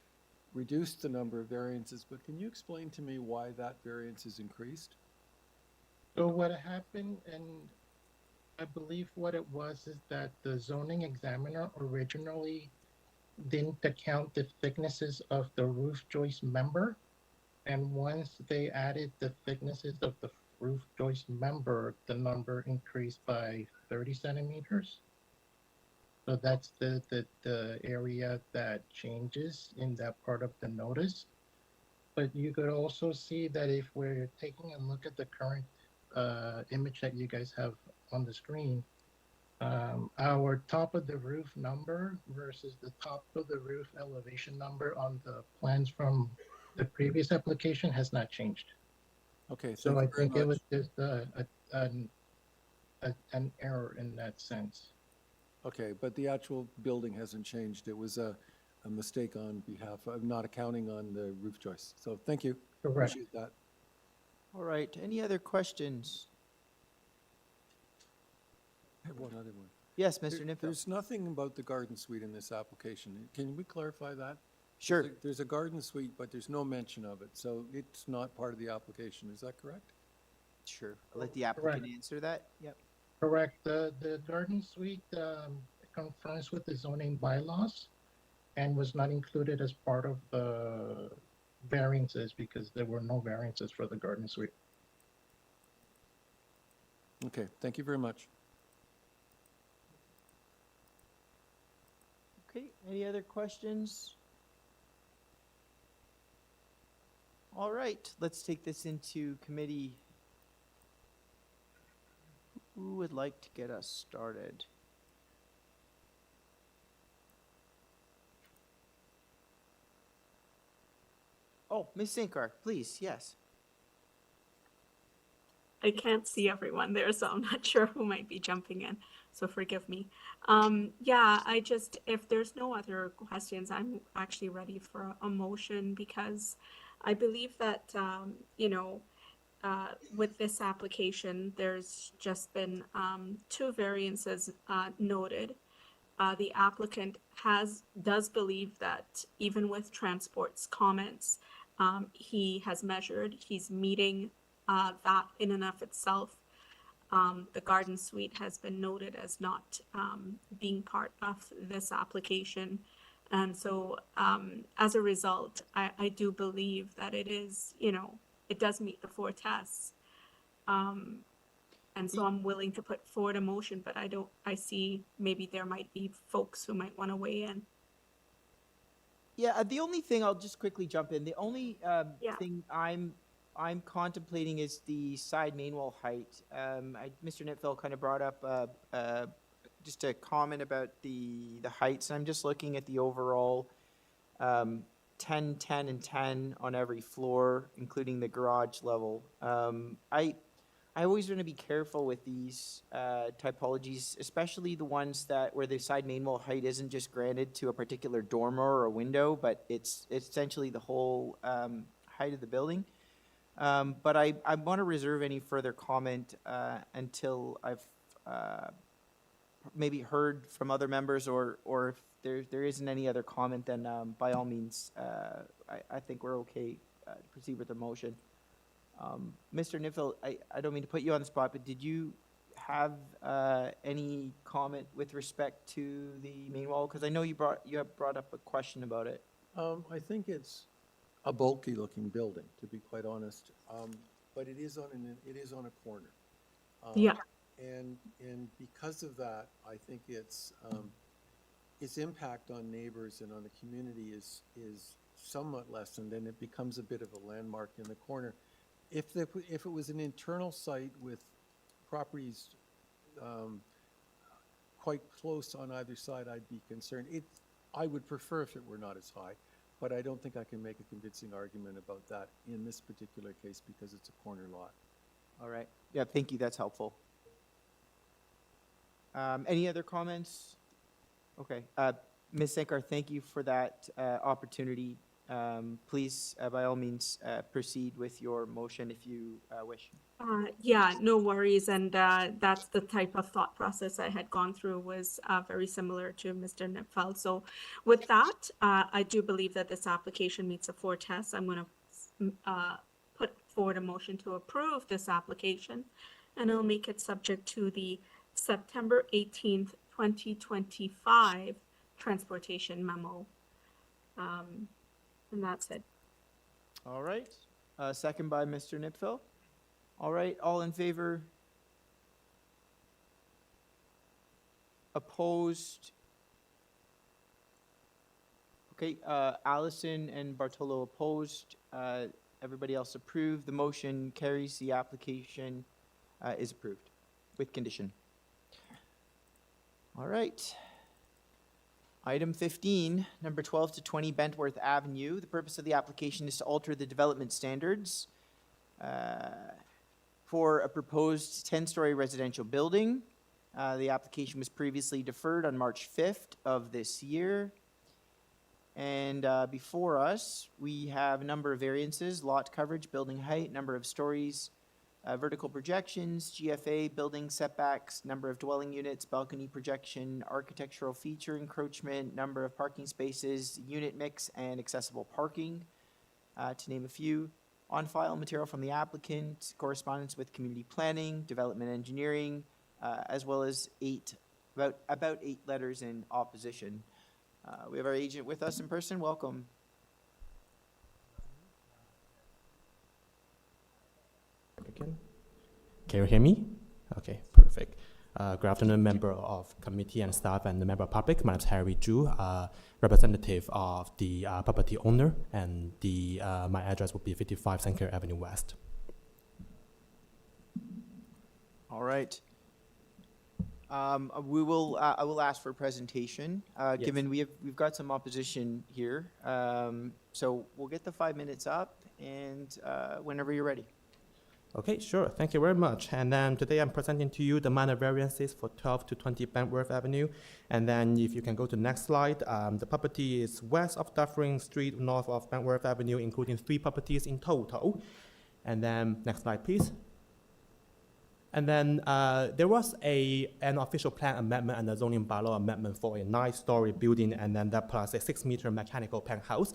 reduced the number of variances, but can you explain to me why that variance is increased? So what happened, and I believe what it was, is that the zoning examiner originally didn't account the thicknesses of the roof joist member. And once they added the thicknesses of the roof joist member, the number increased by 30 centimeters. So that's the area that changes in that part of the notice. But you could also see that if we're taking a look at the current image that you guys have on the screen, our top of the roof number versus the top of the roof elevation number on the plans from the previous application has not changed. Okay, So I thank you very think it much. was just an error in that sense. Okay, but the actual building hasn't changed. It was a mistake on behalf of not accounting on the roof joist. So thank you. Correct. Appreciate that. All right, any other questions? I have one other one. Yes, Mr. Nipfel? There's nothing about the garden suite in this application. Can we clarify that? Sure. There's a garden suite, but there's no mention of it, so it's not part of the application. Is that correct? Sure. I'll let the applicant answer that. Yep. Correct. The garden suite conforms with the zoning bylaws and was not included as part of the variances because there were no variances for the garden suite. Okay, thank you very much. Okay, any other questions? All right, let's take this into committee. Who would like to get us started? Oh, Ms. Sinkar, please, yes. I can't see everyone there, so I'm not sure who might be jumping in, so forgive me. Yeah, if there's no other questions, I'm actually ready for a motion because I believe that, with this application, there's just been 2 variances noted. The applicant does believe that even with transport's comments, he has measured, he's meeting that in and of itself. The garden suite has been noted as not being part of this application. And so as a result, I do believe that it is, it does meet the 4 tests. And so I'm willing to put forward a motion, but I see maybe there might be folks who might want to weigh in. Yeah, the only thing, I'll just quickly jump in. The only Yeah. thing I'm contemplating is the side main wall height. Mr. Nipfel kind of brought up just a comment about the heights. I'm just looking at the overall 10, 10, and 10 on every floor, including the garage level. I always want to be careful with these typologies, especially the ones where the side main wall height isn't just granted to a particular dormer or a window, but it's essentially the whole height of the building. But I want to reserve any further comment until I've maybe heard from other members, or if there isn't any other comment, then by all means, I think we're okay to proceed with the motion. Mr. Nipfel, I don't mean to put you on the spot, but did you have any comment with respect to the main wall? Because I know you have brought up a question about it. I think it's a bulky looking building, to be quite honest. But it is on a corner. Yeah. And because of that, I think its impact on neighbors and on the community is somewhat lessened, and it becomes a bit of a landmark in the corner. If it was an internal site with properties quite close on either side, I'd be concerned. I would prefer if it were not as high, but I don't think I can make a convincing argument about that in this particular case because it's a corner lot. All right. Yeah, thank you. That's helpful. Any other comments? Okay. Ms. Sinkar, thank you for that opportunity. Please, by all means, proceed with your motion if you wish. Yeah, no worries. And that's the type of thought process I had gone through, was very similar to Mr. Nipfel. So with that, I do believe that this application meets the 4 tests. I'm going to put forward a motion to approve this application, and I'll make it subject to the September 18th, 2025 transportation memo. And that's it. All right. Second by Mr. Nipfel. All right. All in favor? Opposed? Okay. Allison and Bartolo opposed. Everybody else approved. The motion carries. The application is approved with condition. All right. Item 15, number 12 to 20 Bentworth Avenue. The purpose of the application is to alter the development standards for a proposed 10-story residential building. The application was previously deferred on March 5th of this year. And before us, we have a number of variances: lot coverage, building height, number of stories, vertical projections, GFA, building setbacks, number of dwelling units, balcony projection, architectural feature encroachment, number of parking spaces, unit mix, and accessible parking, to name a few. On file material from the applicant, correspondence with community planning, development engineering, as well as about 8 letters in opposition. We have our agent with us in person. Welcome. Can you hear me? Okay, perfect. Good afternoon, member of committee and staff and the member of public. My name is Harry Zhu, representative of the property owner, and my address will be 55 St. Clair Avenue West. All right. I will ask for a presentation, given we've got some opposition here. So we'll get the 5 minutes up, and whenever you're ready. Okay, sure. Thank you very much. And then today I'm presenting to you the minor variances for 12 to 20 Bentworth Avenue. And then if you can go to the next slide, the property is west of Dufferin Street, north of Bentworth Avenue, including 3 properties in total. And then next slide, please. And then there was an official plan amendment and a zoning bylaw amendment for a 9-story building, and then that plus a 6-meter mechanical penthouse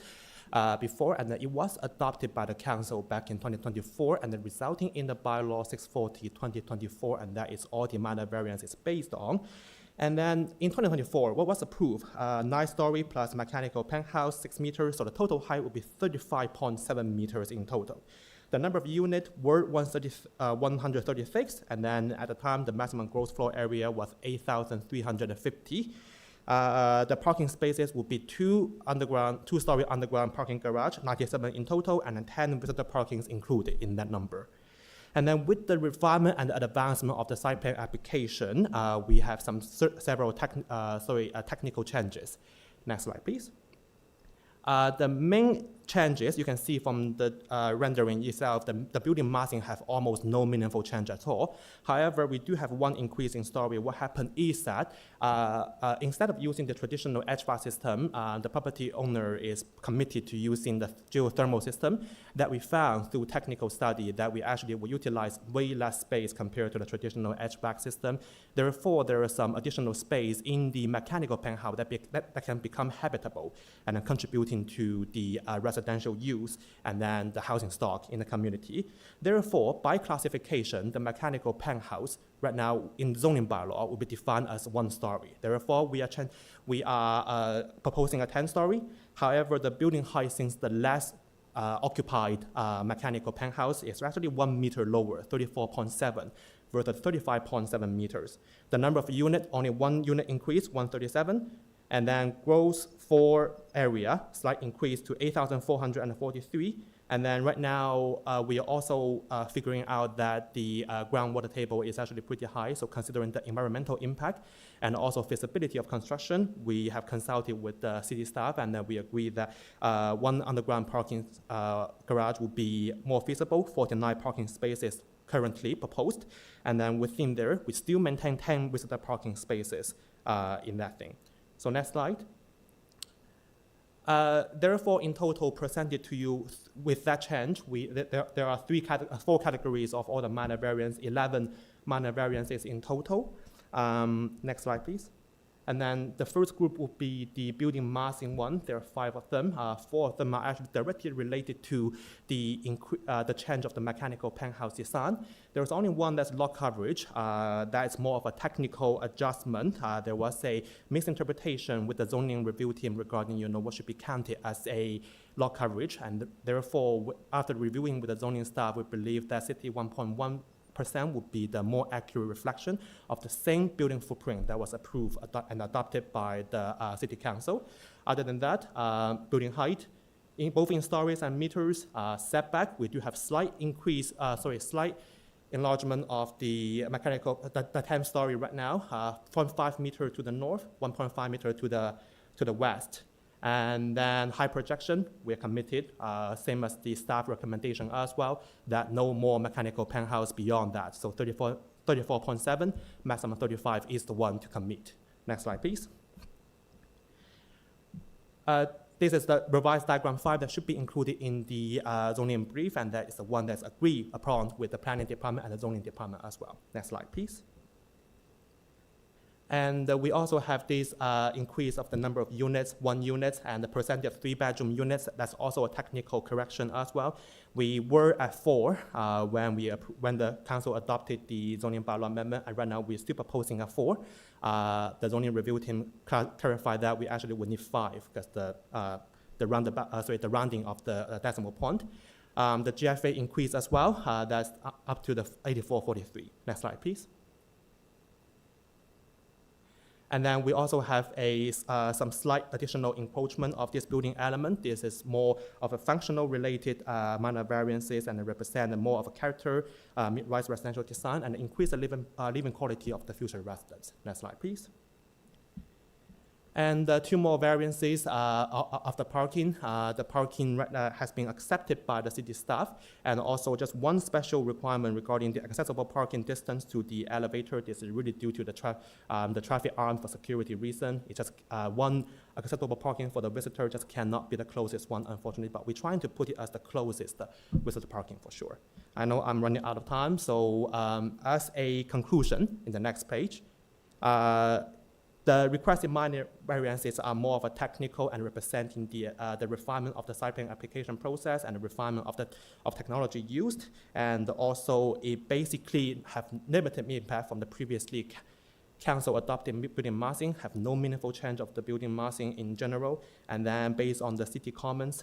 before, and then it was adopted by the council back in 2024, and then resulting in the bylaw 640/2024, and that is all the minor variance is based on. And then in 2024, what was approved? 9-story plus mechanical penthouse, 6 meters, so the total height would be 35.7 meters in total. The number of units were 136, and then at the time, the maximum gross floor area was 8,350. The parking spaces would be 2-story underground parking garage, 97 in total, and then 10 visitor parkings included in that number. And then with the refinement and advancement of the site plan application, we have several technical changes. Next slide, please. The main changes you can see from the rendering itself, the building massing have almost no meaningful change at all. However, we do have one increase in story. What happened is that instead of using the traditional HVAC system, the property owner is committed to using the geothermal system that we found through technical study that we actually will utilize way less space compared to the traditional HVAC system. Therefore, there is some additional space in the mechanical penthouse that can become habitable and contributing to the residential use and then the housing stock in the community. Therefore, by classification, the mechanical penthouse right now in zoning bylaw will be defined as 1-story. Therefore, we are proposing a 10-story. However, the building height since the less occupied mechanical penthouse is actually 1 meter lower, 34.7 versus 35.7 meters. The number of units, only 1 unit increase, 137. And then gross floor area, slight increase to 8,443. And then right now, we are also figuring out that the groundwater table is actually pretty high. So considering the environmental impact and also feasibility of construction, we have consulted with the city staff, and then we agree that 1 underground parking garage would be more feasible, 49 parking spaces currently proposed. And then within there, we still maintain 10 visitor parking spaces in that thing. So next slide. Therefore, in total, presented to you with that change, there are 4 categories of all the minor variants, 11 minor variances in total. Next slide, please. And then the first group will be the building massing one. There are 5 of them. 4 of them are actually directly related to the change of the mechanical penthouse design. There's only one that's lot coverage. That is more of a technical adjustment. There was a misinterpretation with the zoning review team regarding what should be counted as a lot coverage. And therefore, after reviewing with the zoning staff, we believe that city 1.1% would be the more accurate reflection of the same building footprint that was approved and adopted by the city council. Other than that, building height, both in stories and meters, setback, we do have slight enlargement of the mechanical, the 10-story right now, 0.5 meter to the north, 1.5 meter to the west. And then high projection, we're committed, same as the staff recommendation as well, that no more mechanical penthouse beyond that. So 34.7, maximum 35 is the one to commit. Next slide, please. This is the revised diagram 5 that should be included in the zoning brief, and that is the one that's agreed upon with the planning department and the zoning department as well. Next slide, please. And we also have this increase of the number of units, 1 unit, and the percentage of 3-bedroom units. That's also a technical correction as well. We were at 4 when the council adopted the zoning bylaw amendment, and right now we're still proposing at 4. The zoning review team clarified that we actually would need 5 because the rounding of the decimal point. The GFA increase as well. That's up to the 8443. Next slide, please. And then we also have some slight additional encroachment of this building element. This is more of a functional related minor variances and represent more of a character, mid-rise residential design, and increase the living quality of the future residents. Next slide, please. And 2 more variances of the parking. The parking has been accepted by the city staff, and also just 1 special requirement regarding the accessible parking distance to the elevator. This is really due to the traffic arm for security reason. It's just 1 acceptable parking for the visitor, just cannot be the closest one, unfortunately, but we're trying to put it as the closest visitor parking for sure. I know I'm running out of time, so as a conclusion in the next page, the requested minor variances are more of a technical and representing the refinement of the site plan application process and the refinement of technology used, and also it basically have limited impact from the previously council adopted building massing, have no meaningful change of the building massing in general, and then based on the city comments,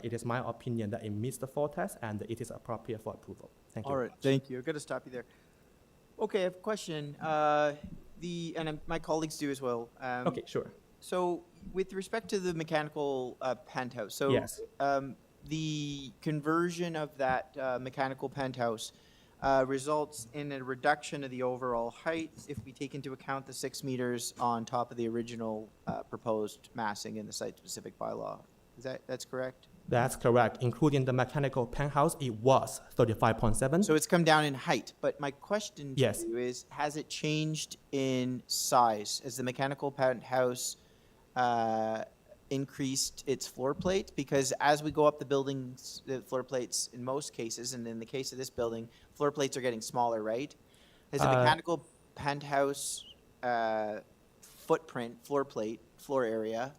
it is my opinion that it meets the 4 tests and it is appropriate for approval. Thank you. All right, thank you. I've got to stop you there. Okay, I have a question. My colleagues do as well. Okay, sure. So with respect to the mechanical penthouse, so Yes. The conversion of that mechanical penthouse results in a reduction of the overall height if we take into account the 6 meters on top of the original proposed massing in the site-specific bylaw. That's correct? That's correct. Including the mechanical penthouse, it was 35.7. So it's come down in height, but my question to Yes. you is, has it changed in size? Has the mechanical penthouse increased its floor plate? Because as we go up the buildings, the floor plates in most cases, and in the case of this building, floor plates are getting smaller, right? Has the mechanical penthouse floor area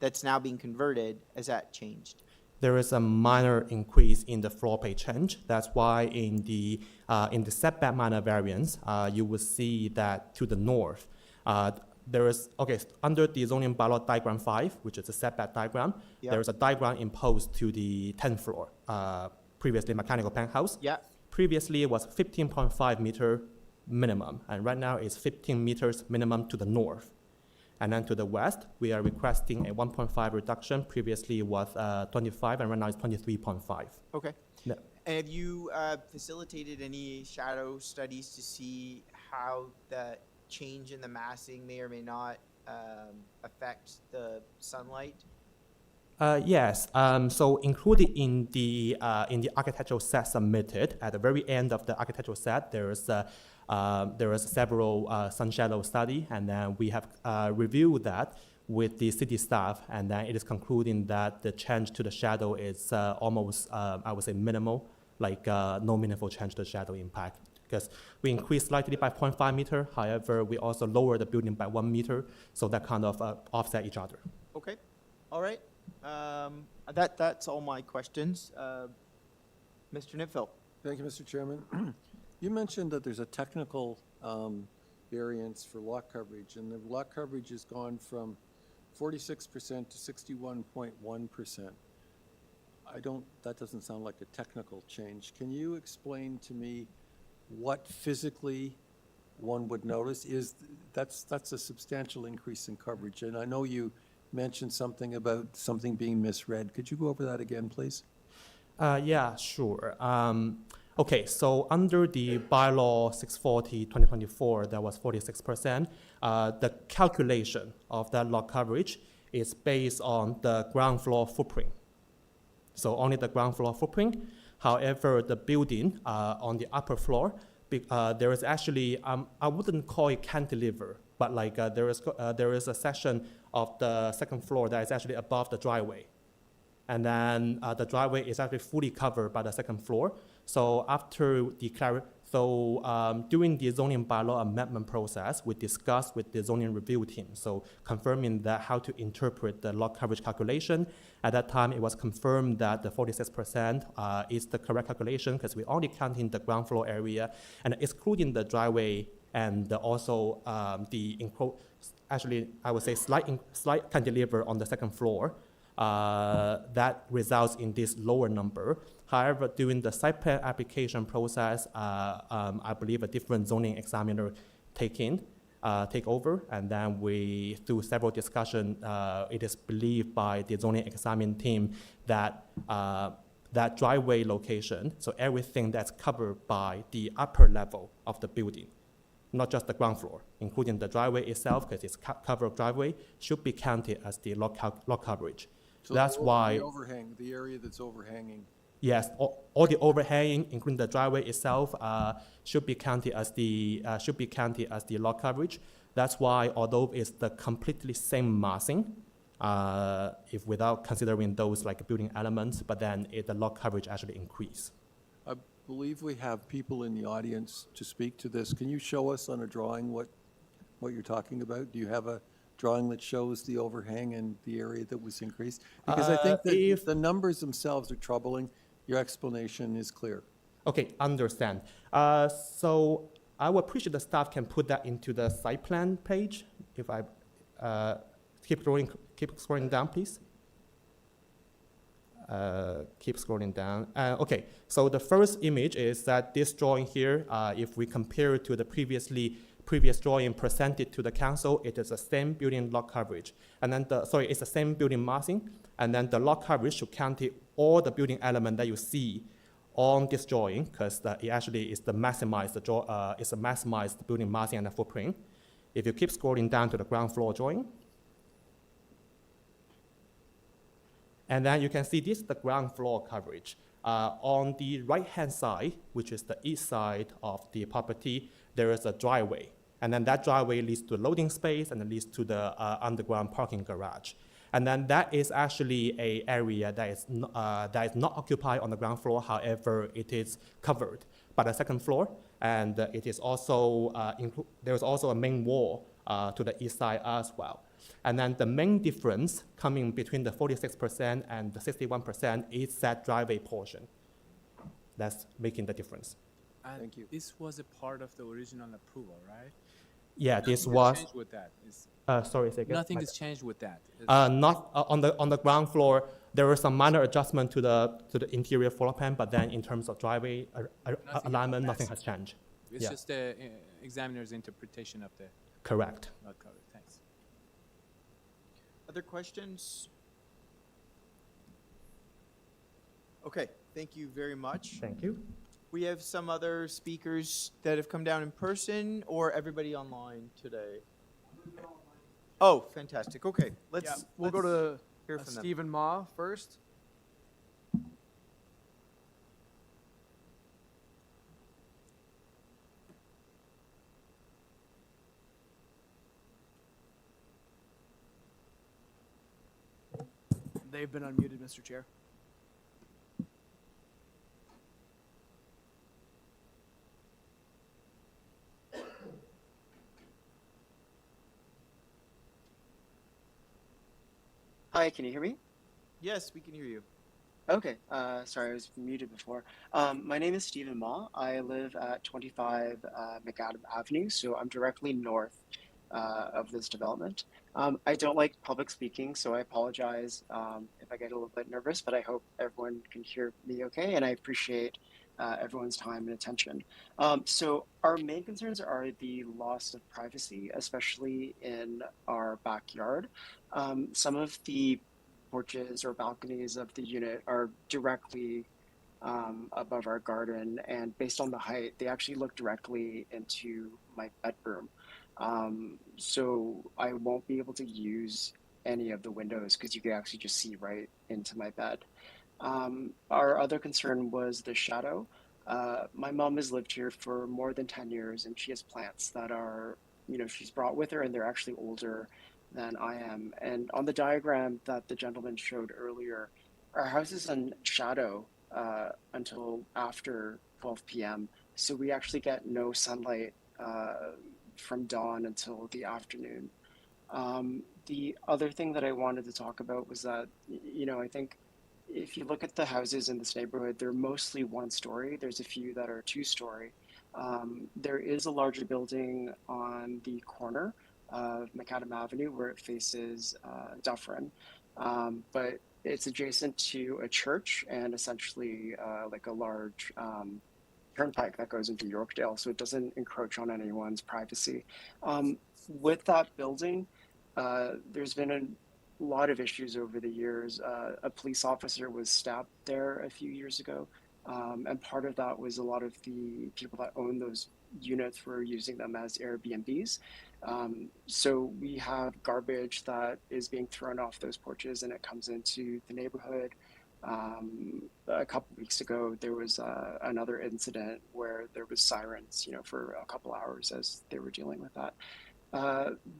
that's now being converted, has that changed? There is a minor increase in the floor plate change. That's why in the setback minor variance, you will see that to the north, there is, under the zoning bylaw diagram 5, which is a setback diagram, Yeah. there is a diagram imposed to the 10th floor, previously mechanical penthouse. Yeah. Previously it was 15.5 meter minimum, and right now it's 15 meters minimum to the north. And then to the west, we are requesting a 1.5 reduction. Previously it was 25, and right now it's 23.5. Okay. Yeah. And have you facilitated any shadow studies to see how the change in the massing may or may not affect the sunlight? Yes. So included in the architectural set submitted, at the very end of the architectural set, there is several sun shadow study, and then we have reviewed that with the city staff, and then it is concluding that the change to the shadow is almost, I would say, minimal, like no meaningful change to the shadow impact. Because we increased slightly by 0.5 meter, however, we also lower the building by 1 meter, so that kind of offset each other. Okay. All right. That's all my questions. Mr. Nipfel. Thank you, Mr. Chairman. You mentioned that there's a technical variance for lot coverage, and the lot coverage has gone from 46% to 61.1%. That doesn't sound like a technical change. Can you explain to me what physically one would notice? That's a substantial increase in coverage, and I know you mentioned something about something being misread. Could you go over that again, please? Yeah, sure. Okay, so under the bylaw 640/2024, that was 46%. The calculation of that lot coverage is based on the ground floor footprint. So only the ground floor footprint. However, the building on the upper floor, there is actually, I wouldn't call it cantilever, but like there is a section of the second floor that is actually above the driveway. And then the driveway is actually fully covered by the second floor. So after during the zoning bylaw amendment process, we discussed with the zoning review team, so confirming that how to interpret the lot coverage calculation. At that time, it was confirmed that the 46% is the correct calculation because we're only counting the ground floor area and excluding the driveway and also actually, I would say slight cantilever on the second floor. That results in this lower number. However, during the site plan application process, I believe a different zoning examiner take over, and then through several discussions, it is believed by the zoning examining team that that driveway location, so everything that's covered by the upper level of the building, not just the ground floor, including the driveway itself, because it's covered driveway, should be counted as the lot coverage. So that's why the overhang, the area that's overhanging. Yes, all the overhanging, including the driveway itself, should be counted as the lot coverage. That's why, although it's the completely same massing, if without considering those like building elements, but then the lot coverage actually increase. I believe we have people in the audience to speak to this. Can you show us on a drawing what you're talking about? Do you have a drawing that shows the overhang and the area that was increased? Because I think that if the numbers themselves are troubling, your explanation is clear. Okay, understand. So I would appreciate the staff can put that into the site plan page. If I keep scrolling down, please. Keep scrolling down. Okay, so the first image is that this drawing here, if we compare it to the previous drawing presented to the council, it is the same building lot coverage. And then it's the same building massing, and then the lot coverage should count all the building element that you see on this drawing, because it actually is the maximized building massing and the footprint. If you keep scrolling down to the ground floor drawing, and then you can see this is the ground floor coverage. On the right-hand side, which is the east side of the property, there is a driveway. And then that driveway leads to a loading space and it leads to the underground parking garage. And then that is actually an area that is not occupied on the ground floor. However, it is covered by the second floor. And it is also, there's also a main wall to the east side as well. And then the main difference coming between the 46% and the 61% is that driveway portion. That's making the difference. Thank you. This was a part of the original approval, right? Yeah, this Nothing was. has changed with that. Sorry, say again. Nothing has changed with that. Not on the ground floor. There was some minor adjustment to the interior floor plan, but then in terms of driveway alignment, nothing has changed. It's just the examiner's interpretation of the Correct. lot coverage. Thanks. Other questions? Okay, thank you very much. Thank you. We have some other speakers that have come down in person, or everybody online today? Oh, fantastic. Okay, We'll go to hear from them. Stephen Ma first. They've been unmuted, Mr. Chair. Hi, can you hear me? Yes, we can hear you. Okay, sorry, I was muted before. My name is Stephen Ma. I live at 25 McAdam Avenue, so I'm directly north of this development. I don't like public speaking, so I apologize if I get a little bit nervous, but I hope everyone can hear me okay, and I appreciate everyone's time and attention. So our main concerns are the loss of privacy, especially in our backyard. Some of the porches or balconies of the unit are directly above our garden, and based on the height, they actually look directly into my bedroom. So I won't be able to use any of the windows because you could actually just see right into my bed. Our other concern was the shadow. My mom has lived here for more than 10 years and she has plants that are, she's brought with her and they're actually older than I am. And on the diagram that the gentleman showed earlier, our house is in shadow until after 12 p.m. So we actually get no sunlight from dawn until the afternoon. The other thing that I wanted to talk about was that, I think if you look at the houses in this neighborhood, they're mostly one story. There's a few that are two-story. There is a larger building on the corner of Macadam Avenue where it faces Dufferin, but it's adjacent to a church and essentially like a large turnpike that goes into Yorkdale, so it doesn't encroach on anyone's privacy. With that building, there's been a lot of issues over the years. A police officer was stabbed there a few years ago, and part of that was a lot of the people that own those units were using them as Airbnbs. So we have garbage that is being thrown off those porches and it comes into the neighborhood. A couple weeks ago, there was another incident where there was sirens, for a couple hours as they were dealing with that.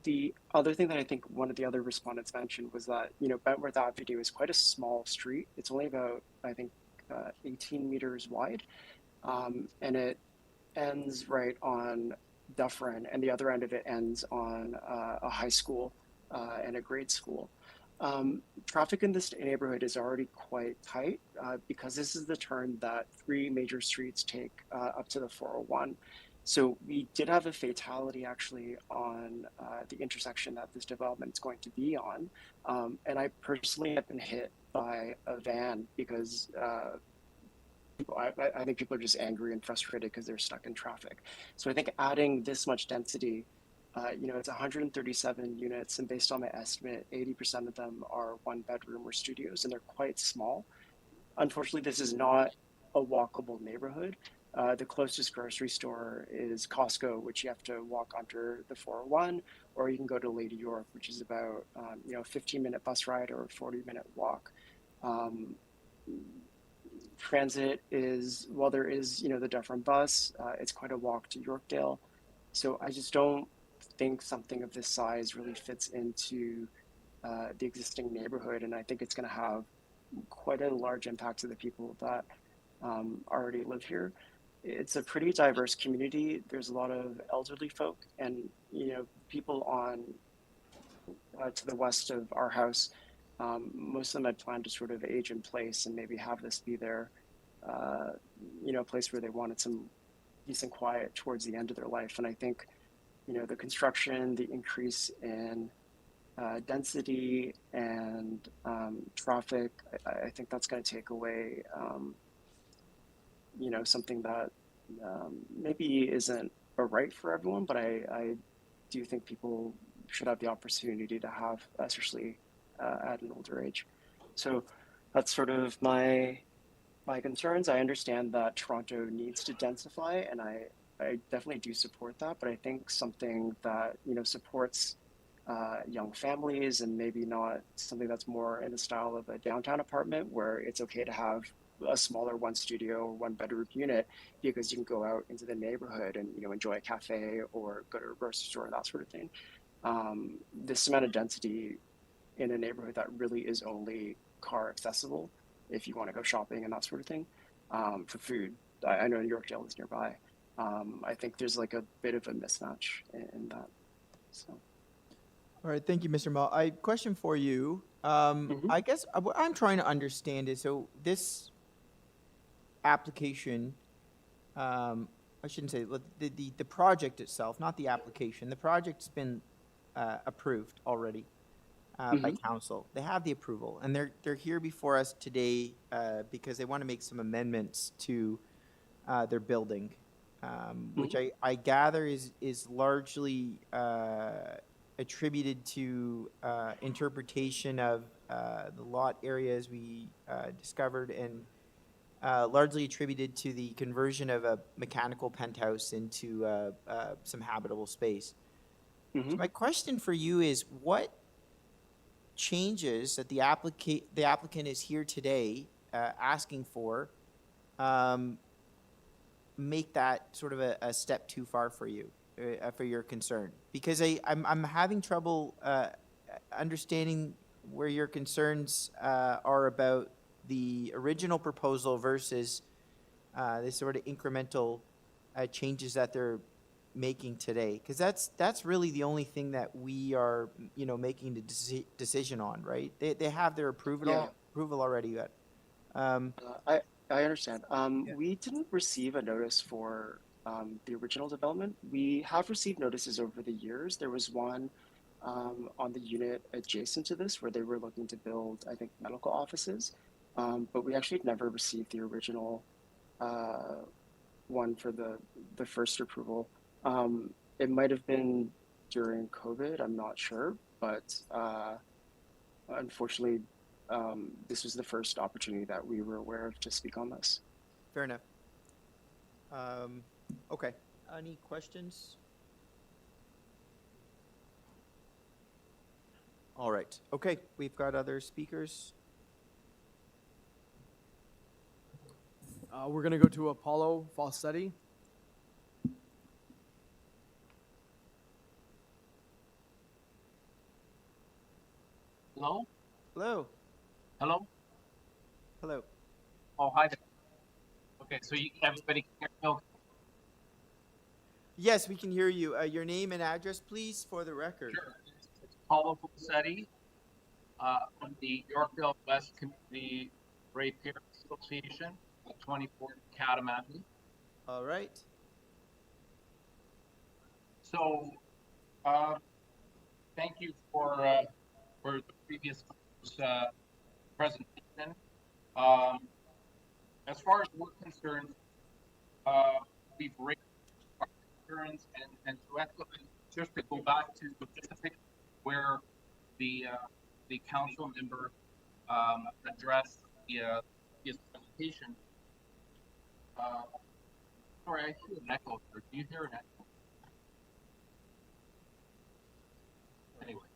The other thing that I think one of the other respondents mentioned was that, Bentworth Avenue is quite a small street. It's only about, I think, 18 meters wide. And it ends right on Dufferin, and the other end of it ends on a high school and a grade school. Traffic in this neighborhood is already quite tight because this is the turn that 3 major streets take up to the 401. So we did have a fatality actually on the intersection that this development is going to be on. And I personally have been hit by a van because I think people are just angry and frustrated because they're stuck in traffic. So I think adding this much density, it's 137 units, and based on my estimate, 80% of them are 1-bedroom or studios, and they're quite small. Unfortunately, this is not a walkable neighborhood. The closest grocery store is Costco, which you have to walk under the 401, or you can go to Lady York, which is about a 15-minute bus ride or a 40-minute walk. Transit is, while there is, the Dufferin bus, it's quite a walk to Yorkdale. So I just don't think something of this size really fits into the existing neighborhood, and I think it's going to have quite a large impact to the people that already live here. It's a pretty diverse community. There's a lot of elderly folk, and people on to the west of our house. Most of them had planned to sort of age in place and maybe have this be their, place where they wanted some decent quiet towards the end of their life. And I think, the construction, the increase in density and traffic, I think that's going to take away, something that maybe isn't a right for everyone, but I do think people should have the opportunity to have, especially at an older age. So that's sort of my concerns. I understand that Toronto needs to densify, and I definitely do support that, but I think something that, supports young families and maybe not something that's more in the style of a downtown apartment where it's okay to have a smaller 1-studio or 1-bedroom unit because you can go out into the neighborhood and, enjoy a cafe or go to a grocery store, that sort of thing. This amount of density in a neighborhood that really is only car accessible if you want to go shopping and that sort of thing, for food. I know Yorkdale is nearby. I think there's like a bit of a mismatch in that. So. All right, thank you, Mr. Mall. Question for you. I guess what I'm trying to understand is, so this application, I shouldn't say, the project itself, not the application, the project's been approved already by council. They have the approval, and they're here before us today because they want to make some amendments to their building, which I gather is largely attributed to interpretation of the lot areas we discovered, and largely attributed to the conversion of a mechanical penthouse into some habitable space. So my question for you is, what changes that the applicant is here today asking for make that sort of a step too far for you, for your concern? Because I'm having trouble understanding where your concerns are about the original proposal versus this sort of incremental changes that they're making today, because that's really the only thing that we are, you know, making the decision on, right? They have their approval already. But I understand. We didn't receive a notice for the original development. We have received notices over the years. There was one on the unit adjacent to this where they were looking to build, I think, medical offices. But we actually never received the original one for the first approval. It might have been during COVID, I'm not sure, but unfortunately, this was the first opportunity that we were aware of to speak on this. fair enough. Okay. Any questions? All right. Okay. We've got other speakers. We're gonna go to Apollo Falsetti. Hello? Hello. Hello? Hello. Oh, hi there. Okay, so everybody can hear me okay? Yes, we can hear you. Your name and address, please, for the record. Sure. It's Paulo Falsetti from the Yorkville West Community Rapier Association at 24 Katamati. All right. So, thank you for the previous presentation. As far as we're concerned, we've raised our concerns and to echo, just to go back to just where the council member addressed his presentation. Sorry, I hear an echo. Do you hear an echo? Anyway,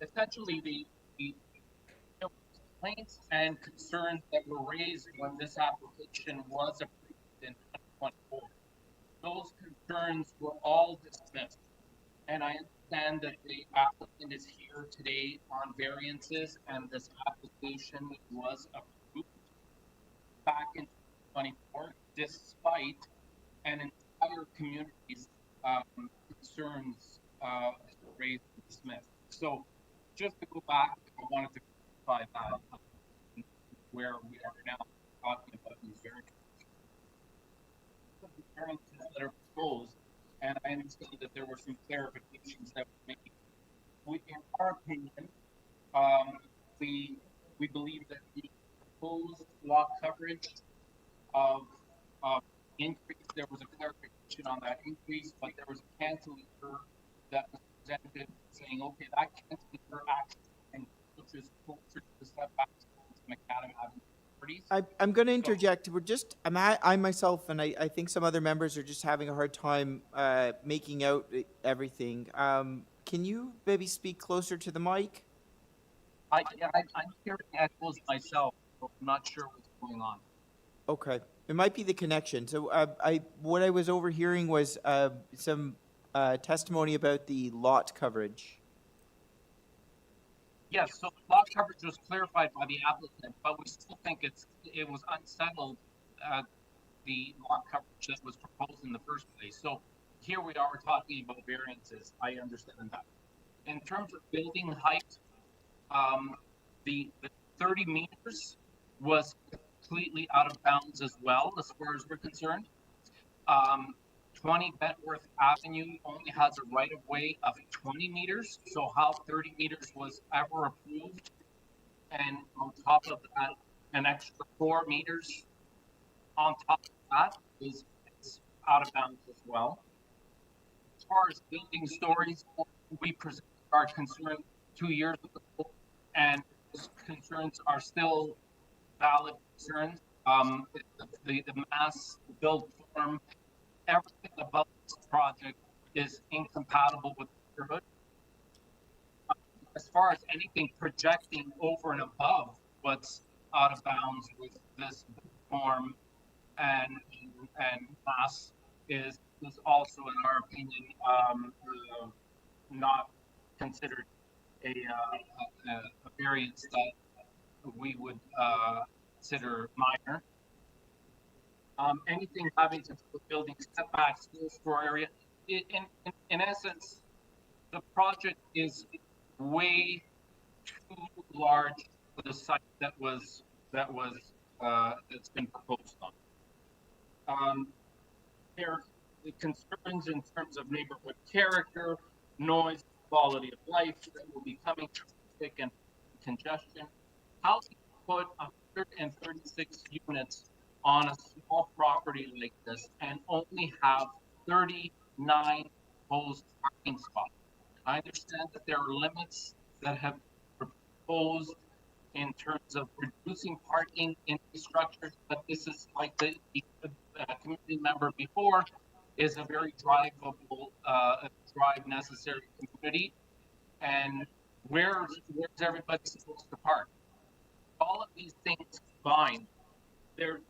essentially the complaints and concerns that were raised when this application was approved in 2024, those concerns were all dismissed. And I understand that the applicant is here today on variances, and this application was approved back in 2024, despite an entire community's concerns raised and dismissed. So just to go back, I wanted to clarify that where we are now talking about these variances. The variances that are proposed, and I understand that there were some clarifications that were made. In our opinion, we believe that the proposed lot coverage of increase, there was a clarification on that increase, but there was a cantilever that was presented saying, okay, that cantilever actually pushes closer to the setbacks to Macadam Avenue properties. I'm going to interject. I myself, and I think some other members are just having a hard time making out everything. Can you maybe speak closer to the mic? I'm hearing echoes myself, but I'm not sure what's going on. Okay. It might be the connection. So what I was overhearing was some testimony about the lot coverage. Yes, so lot coverage was clarified by the applicant, but we still think it was unsettled, the lot coverage that was proposed in the first place. So here we are talking about variances. I understand that. In terms of building height, the 30 meters was completely out of bounds as well, as far as we're concerned. 20 Bentworth Avenue only has a right-of-way of 20 meters, so how 30 meters was ever approved, and on top of that, an extra 4 meters on top of that is out of bounds as well. As far as building stories, we presented our concern 2 years ago, and those concerns are still valid concerns. The mass build form, everything about this project is incompatible with the neighborhood. as far as anything projecting over and above what's out of bounds with this form and mass is also, in our opinion, not considered a variance that we would consider minor. Anything having to do with building setbacks, store area, in essence, the project is way too large for the site that's been proposed on. There are concerns in terms of neighborhood character, noise, quality of life that will be coming from traffic and congestion. How do you put 136 units on a small property like this and only have 39 proposed parking spots? I understand that there are limits that have proposed in terms of reducing parking infrastructure, but this is like the community member before is a very drivable, drive necessary community. And where's everybody supposed to park? All of these things combined, there's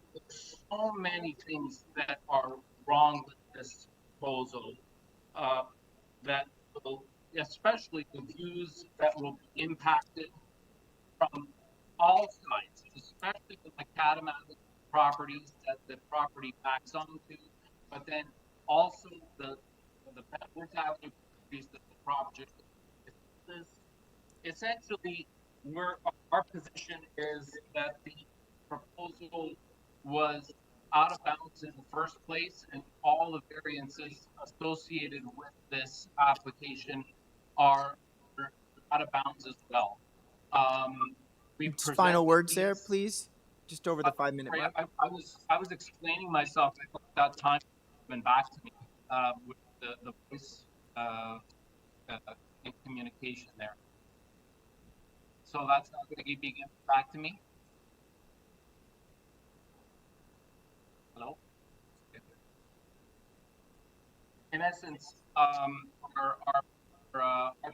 so many things that are wrong with this proposal that will, especially the views that will be impacted from all sides, especially the macadam properties that the property backs onto, but then also the Bentworth Avenue properties that the project is. Essentially, our position is that the proposal was out of bounds in the first place, and all the variances associated with this application are out of bounds as well. Final words there, please. Just over the 5-minute mark. I was explaining myself. I thought that time went back to me with the voice in communication there. So that's not going to be given back to me. Hello. In essence, our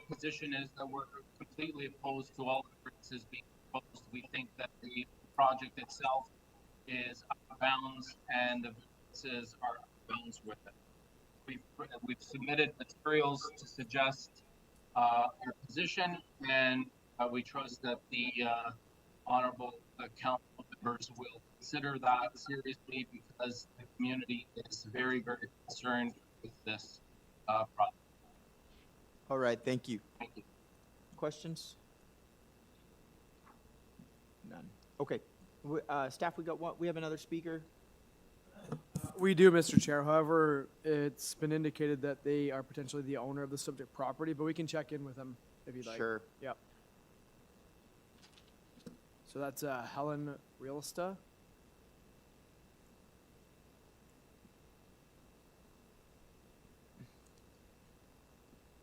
position is that we're completely opposed to all the variances being proposed. We think that the project itself is out of bounds, and the variances are out of bounds with it. We've submitted materials to suggest our position, and we trust that the honorable council members will consider that seriously, because the community is very, very concerned with this project. All right, thank you. Thank you. Questions? None. Okay. Staff, we have another speaker. We do, Mr. Chair. However, it's been indicated that they are potentially the owner of the subject property, but we can check in with them if you'd like. Sure. Yep. So that's Helen Realista.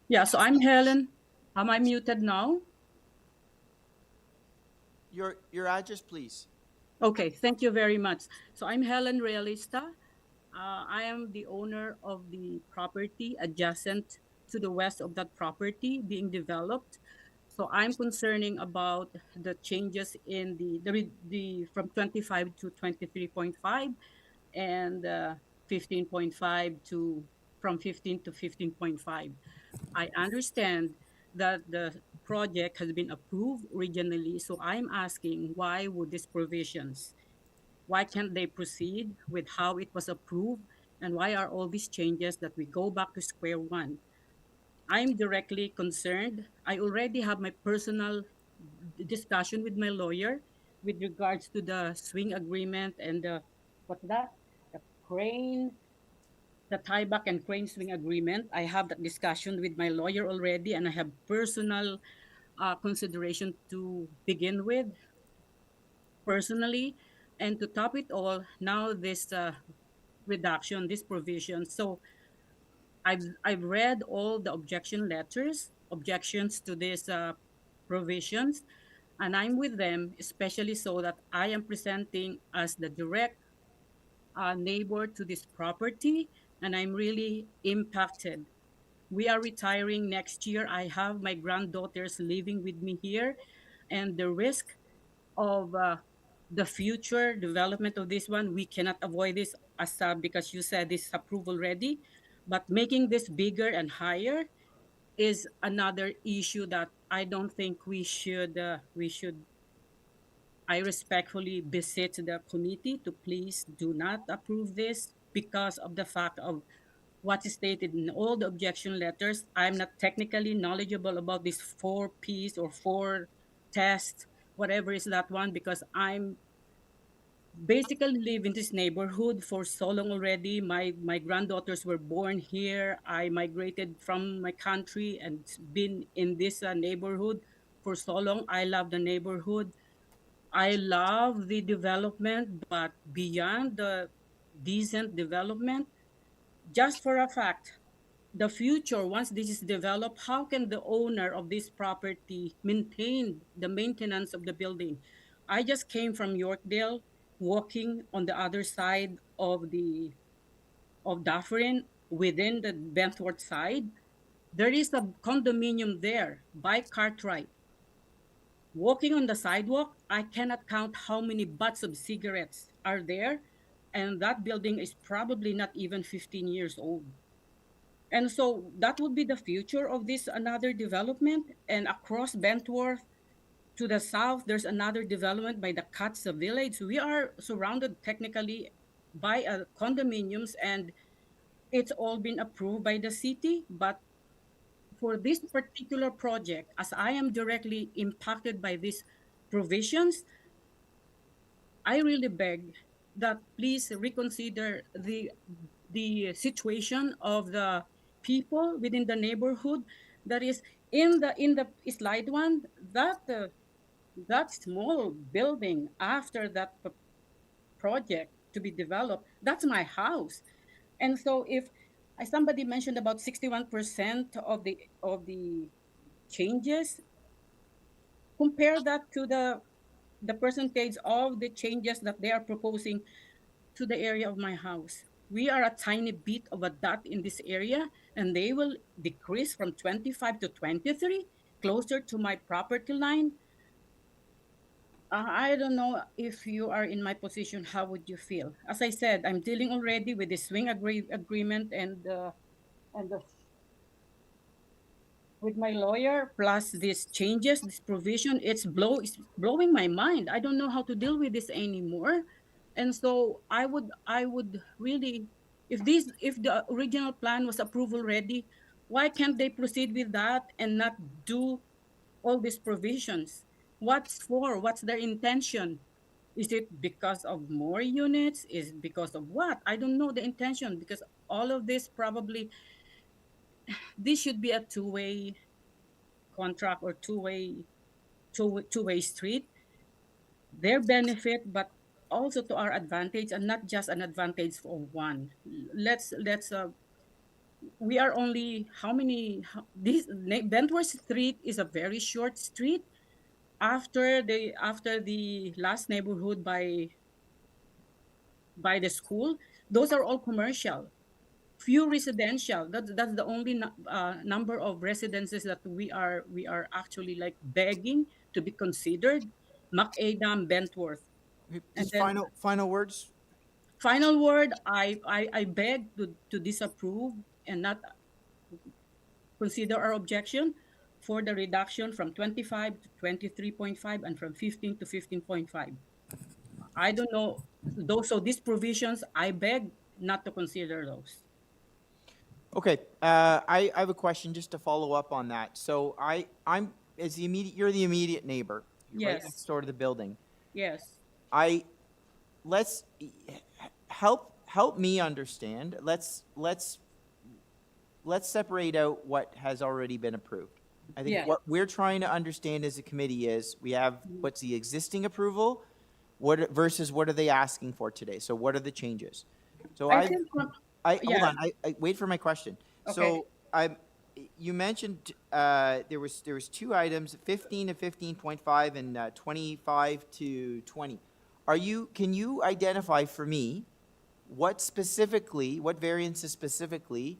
Yeah, so I'm Helen. Am I muted now? Your address, please. Okay, thank you very much. So I'm Helen Realista. I am the owner of the property adjacent to the west of that property being developed. So I'm concerning about the changes in the from 25 to 23.5 and 15.5 to from 15 to 15.5. I understand that the project has been approved originally, so I'm asking why would these provisions, why can't they proceed with how it was approved, and why are all these changes that we go back to square one? I'm directly concerned. I already have my personal discussion with my lawyer with regards to the swing agreement and the crane, the tieback and crane swing agreement. I have that discussion with my lawyer already, and I have personal consideration to begin with personally. And to top it all, now this reduction, this provision. So I've read all the objection letters, objections to these provisions, and I'm with them, especially so that I am presenting as the direct neighbor to this property, and I'm really impacted We are retiring next year. I have my granddaughters living with me here, and the risk of the future development of this one, we cannot avoid this as because you said this is approved already, but making this bigger and higher is another issue that I don't think we should. I respectfully beseech the committee to please do not approve this because of the fact of what is stated in all the objection letters. I'm not technically knowledgeable about this 4 Ps or 4 tests, whatever is that one, because I'm basically live in this neighborhood for so long already. My granddaughters were born here. I migrated from my country and been in this neighborhood for so long. I love the neighborhood. I love the development, but beyond the decent development, just for a fact, the future, once this is developed, how can the owner of this property maintain the maintenance of the building? I just came from Yorkdale, walking on the other side of Dufferin within the Bentworth side. There is a condominium there by Cartwright. Walking on the sidewalk, I cannot count how many butts of cigarettes are there, and that building is probably not even 15 years old. And so that would be the future of this another development. And across Bentworth to the south, there's another development by the Katsa village. We are surrounded technically by condominiums, and it's all been approved by the city. But for this particular project, as I am directly impacted by these provisions, I really beg that please reconsider the situation of the people within the neighborhood. That is in the slide one, that small building after that project to be developed, that's my house. And so if somebody mentioned about 61% of the changes, compare that to the percentage of the changes that they are proposing to the area of my house. We are a tiny bit of a dot in this area, and they will decrease from 25 to 23, closer to my property line. I don't know if you are in my position, how would you feel? As I said, I'm dealing already with the swing agreement and the with my lawyer, plus these changes, this provision, it's blowing my mind. I don't know how to deal with this anymore. And so I would really, if the original plan was approved already, why can't they proceed with that and not do all these provisions? What's for? What's their intention? Is it because of more units? Is it because of what? I don't know the intention, because all of this probably, this should be a two-way contract or two-way street. Their benefit, but also to our advantage, and not just an advantage for one. Let's we are only how many this Bentworth Street is a very short street after the last neighborhood by the school. Those are all commercial, few residential. That's the only number of residences that we are actually like begging to be considered. McAdam, Bentworth. Just And then final words? final word, I beg to disapprove and not consider our objection for the reduction from 25 to 23.5 and from 15 to 15.5. I don't know those, so these provisions, I beg not to consider those. Okay, I have a question just to follow up on that. So I'm you're the immediate neighbor. You're right Yes. next door to the building. Yes. Let's help me understand. Let's separate out what has already been approved. I think Yeah. what we're trying to understand as a committee is we have what's the existing approval, versus what are they asking for today? So what are the changes? So I think hold yeah. on. I wait for my question. Okay. So you mentioned there was 2 items, 15 to 15.5 and 25 to 20. Can you identify for me what variances specifically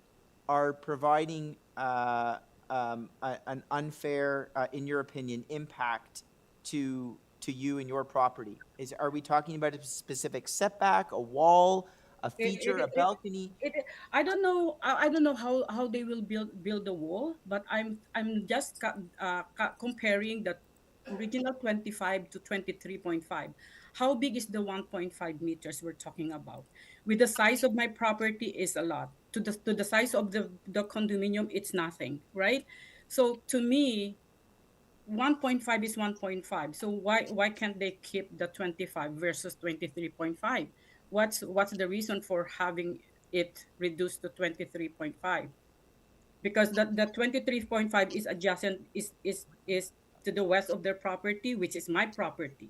are providing an unfair, in your opinion, impact to you and your property? Are we talking about a specific setback, a wall, a feature, a balcony? I don't know. I don't know how they will build the wall, but I'm just comparing the original 25 to 23.5. How big is the 1.5 meters we're talking about? With the size of my property is a lot. To the size of the condominium, it's nothing, right? So to me, 1.5 is 1.5. So why can't they keep the 25 versus 23.5? What's the reason for having it reduced to 23.5? Because the 23.5 is adjacent is to the west of their property, which is my property.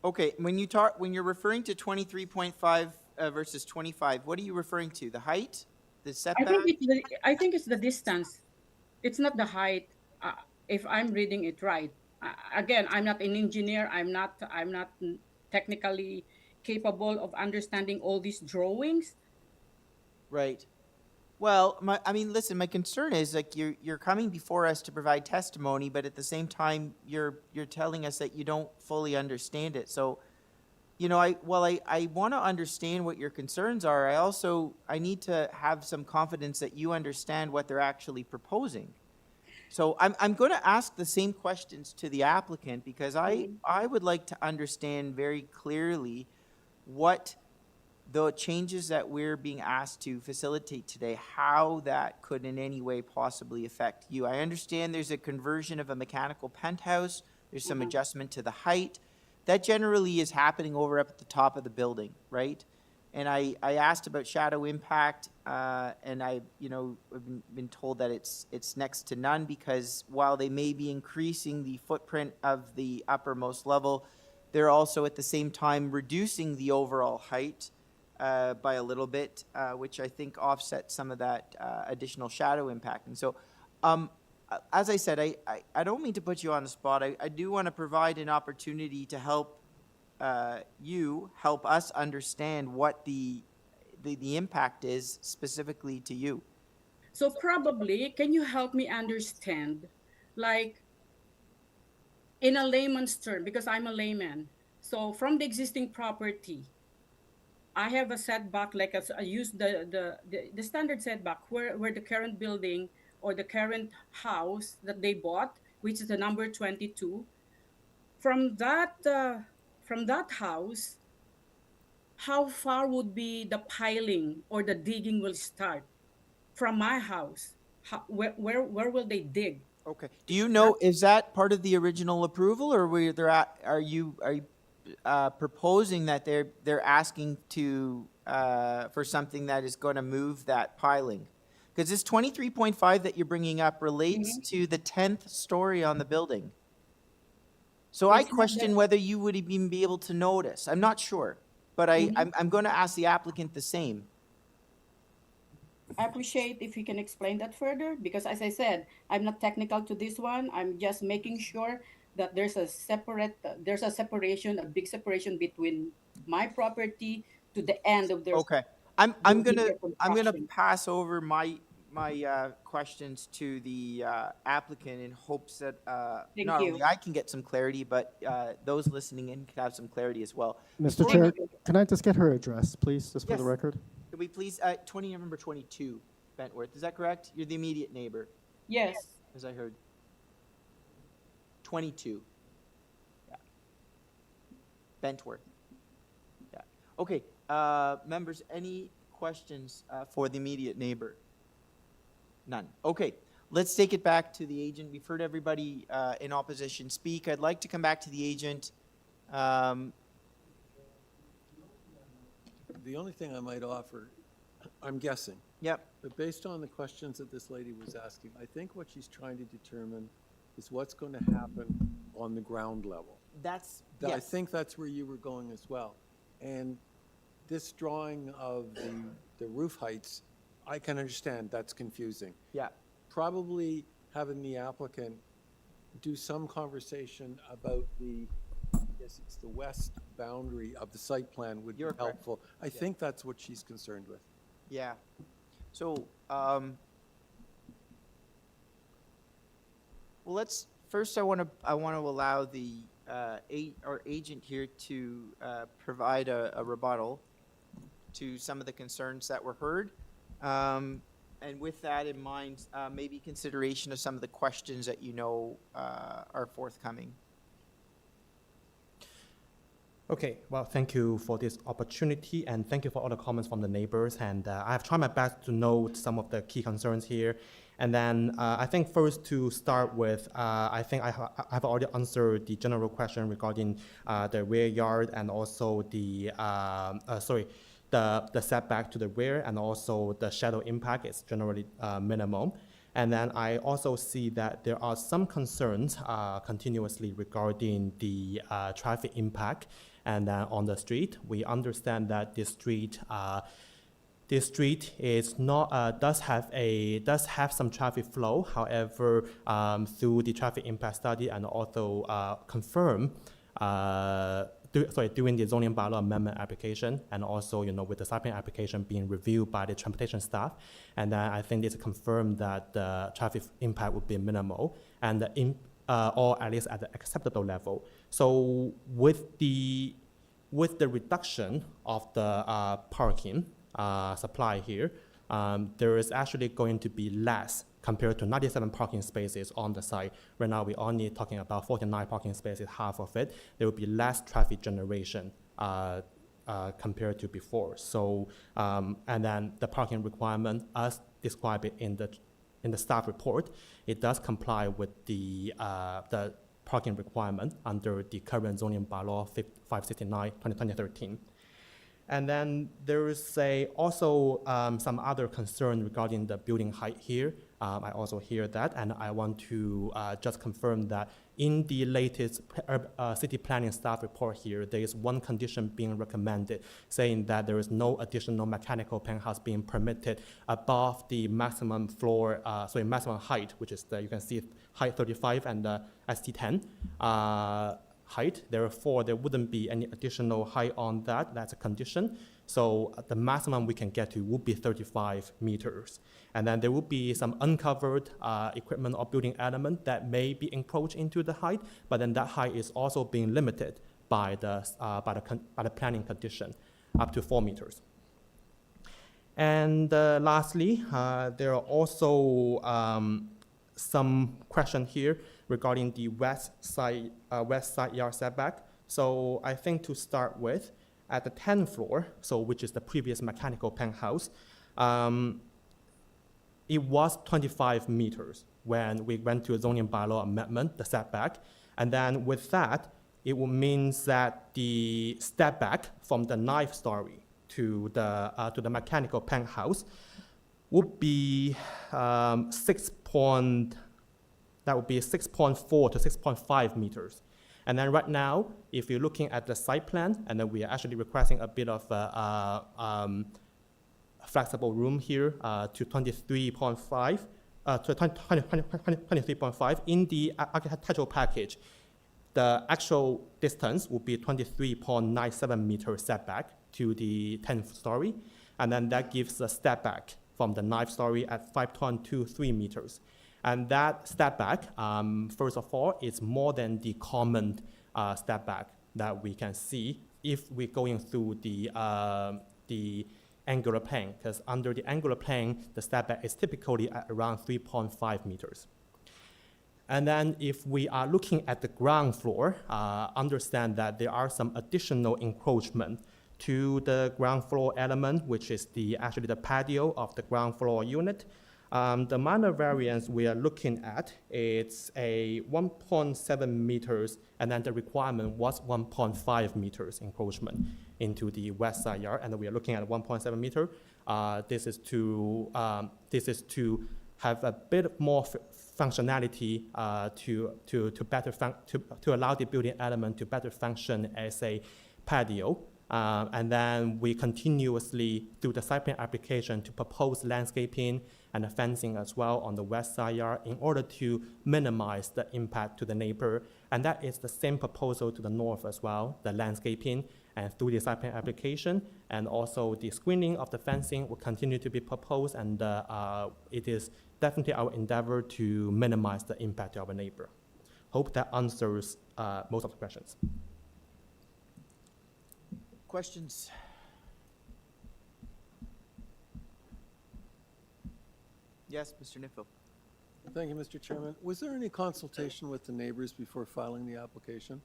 Okay, when you're referring to 23.5 versus 25, what are you referring to? The height, the setback? I think it's the distance. It's not the height. If I'm reading it right. Again, I'm not an engineer. I'm not technically capable of understanding all these drawings. Right. Well, listen, my concern is like you're coming before us to provide testimony, but at the same time you're telling us that you don't fully understand it. So, I want to understand what your concerns are. I need to have some confidence that you understand what they're actually proposing. So I'm going to ask the same questions to the applicant because I would like to understand very clearly what the changes that we're being asked to facilitate today, how that could in any way possibly affect you. I understand there's a conversion of a mechanical penthouse. There's some adjustment to the height. That generally is happening over up at the top of the building, right? And I asked about shadow impact, and I've been told that it's next to none because while they may be increasing the footprint of the uppermost level, they're also at the same time reducing the overall height by a little bit, which I think offsets some of that additional shadow impact. And so, as I said, I don't mean to put you on the spot. I do want to provide an opportunity to help help us understand what the impact is specifically to you. So probably, can you help me understand, like, in a layman's term, because I'm a layman. So from the existing property, I have a setback, like I use the standard setback where the current building or the current house that they bought, which is the number 22. From that house, how far would be the piling or the digging will start from my house? Where will they dig? Okay. Do you know, is that part of the original approval, or are you proposing that they're asking to for something that is going to move that piling? Because this 23.5 that you're bringing up relates to the 10th story on the building. So I question whether you would even be able to notice. I'm not sure, but I'm going to ask the applicant the same. I appreciate if you can explain that further, because as I said, I'm not technical to this one. I'm just making sure that there's a separation, a big separation between my property to the end of their. Okay. I'm gonna pass over my questions to the applicant in hopes that not only I can get some clarity, but those listening in can have some clarity as well. Mr. Chair, can I just get her address, please, just for the record? Could we please, number 22, Bentworth, is that correct? You're the immediate neighbor, Yes. as I heard. 22. Yeah. Bentworth. Yeah. Okay, members, any questions for the immediate neighbor? None. Okay, let's take it back to the agent. We've heard everybody in opposition speak. I'd like to come back to the agent. The only thing I might offer, I'm guessing. Yep. But based on the questions that this lady was asking, I think what she's trying to determine is what's going to happen on the ground level. I think that's where you were going as well. And this drawing of the roof heights, I can understand that's confusing. Yeah. Probably having the applicant do some conversation about it's the west boundary of the site plan would be helpful. I think that's what she's concerned with. Yeah. So Well, first I want to allow the our agent here to provide a rebuttal to some of the concerns that were heard. And with that in mind, maybe consideration of some of the questions that are forthcoming. Okay, well, thank you for this opportunity, and thank you for all the comments from the neighbors. And I have tried my best to note some of the key concerns here. And then I think first to start with, I think I've already answered the general question regarding the rear yard and also the setback to the rear, and also the shadow impact is generally minimum. And then I also see that there are some concerns continuously regarding the traffic impact. And on the street, we understand that this street is not does have some traffic flow. However, through the traffic impact study and also during the zoning bylaw amendment application, and also with the site plan application being reviewed by the transportation staff, and then I think it's confirmed that the traffic impact would be minimal, and or at least at the acceptable level. So with the reduction of the parking supply here, there is actually going to be less compared to 97 parking spaces on the site. Right now, we're only talking about 49 parking spaces, half of it. There will be less traffic generation compared to before. So, and then the parking requirement, as described in the staff report, it does comply with the parking requirement under the current zoning bylaw 569, 2013. And then there is also some other concern regarding the building height here. I also hear that, and I want to just confirm that in the latest city planning staff report here, there is one condition being recommended, saying that there is no additional mechanical penthouse being permitted above the maximum maximum height, which is you can see height 35 and ST10 height. Therefore, there wouldn't be any additional height on that. That's a condition. So the maximum we can get to would be 35 meters. And then there will be some uncovered equipment or building element that may be encroached into the height, but then that height is also being limited by the planning condition up to 4 meters. And lastly, there are also some question here regarding the west side yard setback. So I think to start with, at the 10th floor, which is the previous mechanical penthouse, it was 25 meters when we went to a zoning bylaw amendment, the setback. And then with that, it would mean that the step back from the 9th story to the mechanical penthouse would be 6.4 to 6.5 meters. And then right now, if you're looking at the site plan, and then we are actually requesting a bit of flexible room here to 23.5 in the architectural package. The actual distance will be 23.97 meter setback to the 10th story, and then that gives a step back from the 9th story at 5.23 meters. And that step back, first of all, is more than the common step back that we can see if we're going through the angular plane, because under the angular plane, the step back is typically at around 3.5 meters. And then if we are looking at the ground floor, understand that there are some additional encroachment to the ground floor element, which is actually the patio of the ground floor unit. The minor variance we are looking at, it's a 1.7 meters, and then the requirement was 1.5 meters encroachment into the west side yard, and we are looking at 1.7 meter. This is to have a bit more functionality to allow the building element to better function as a patio. And then we continuously, through the site plan application, to propose landscaping and fencing as well on the west side yard in order to minimize the impact to the neighbor. And that is the same proposal to the north as well, the landscaping. and through the site plan application, and also the screening of the fencing will continue to be proposed, and it is definitely our endeavor to minimize the impact to our neighbor. Hope that answers most of the questions. Questions? Yes, Mr. Nifo. Thank you, Mr. Chairman. Was there any consultation with the neighbors before filing the application?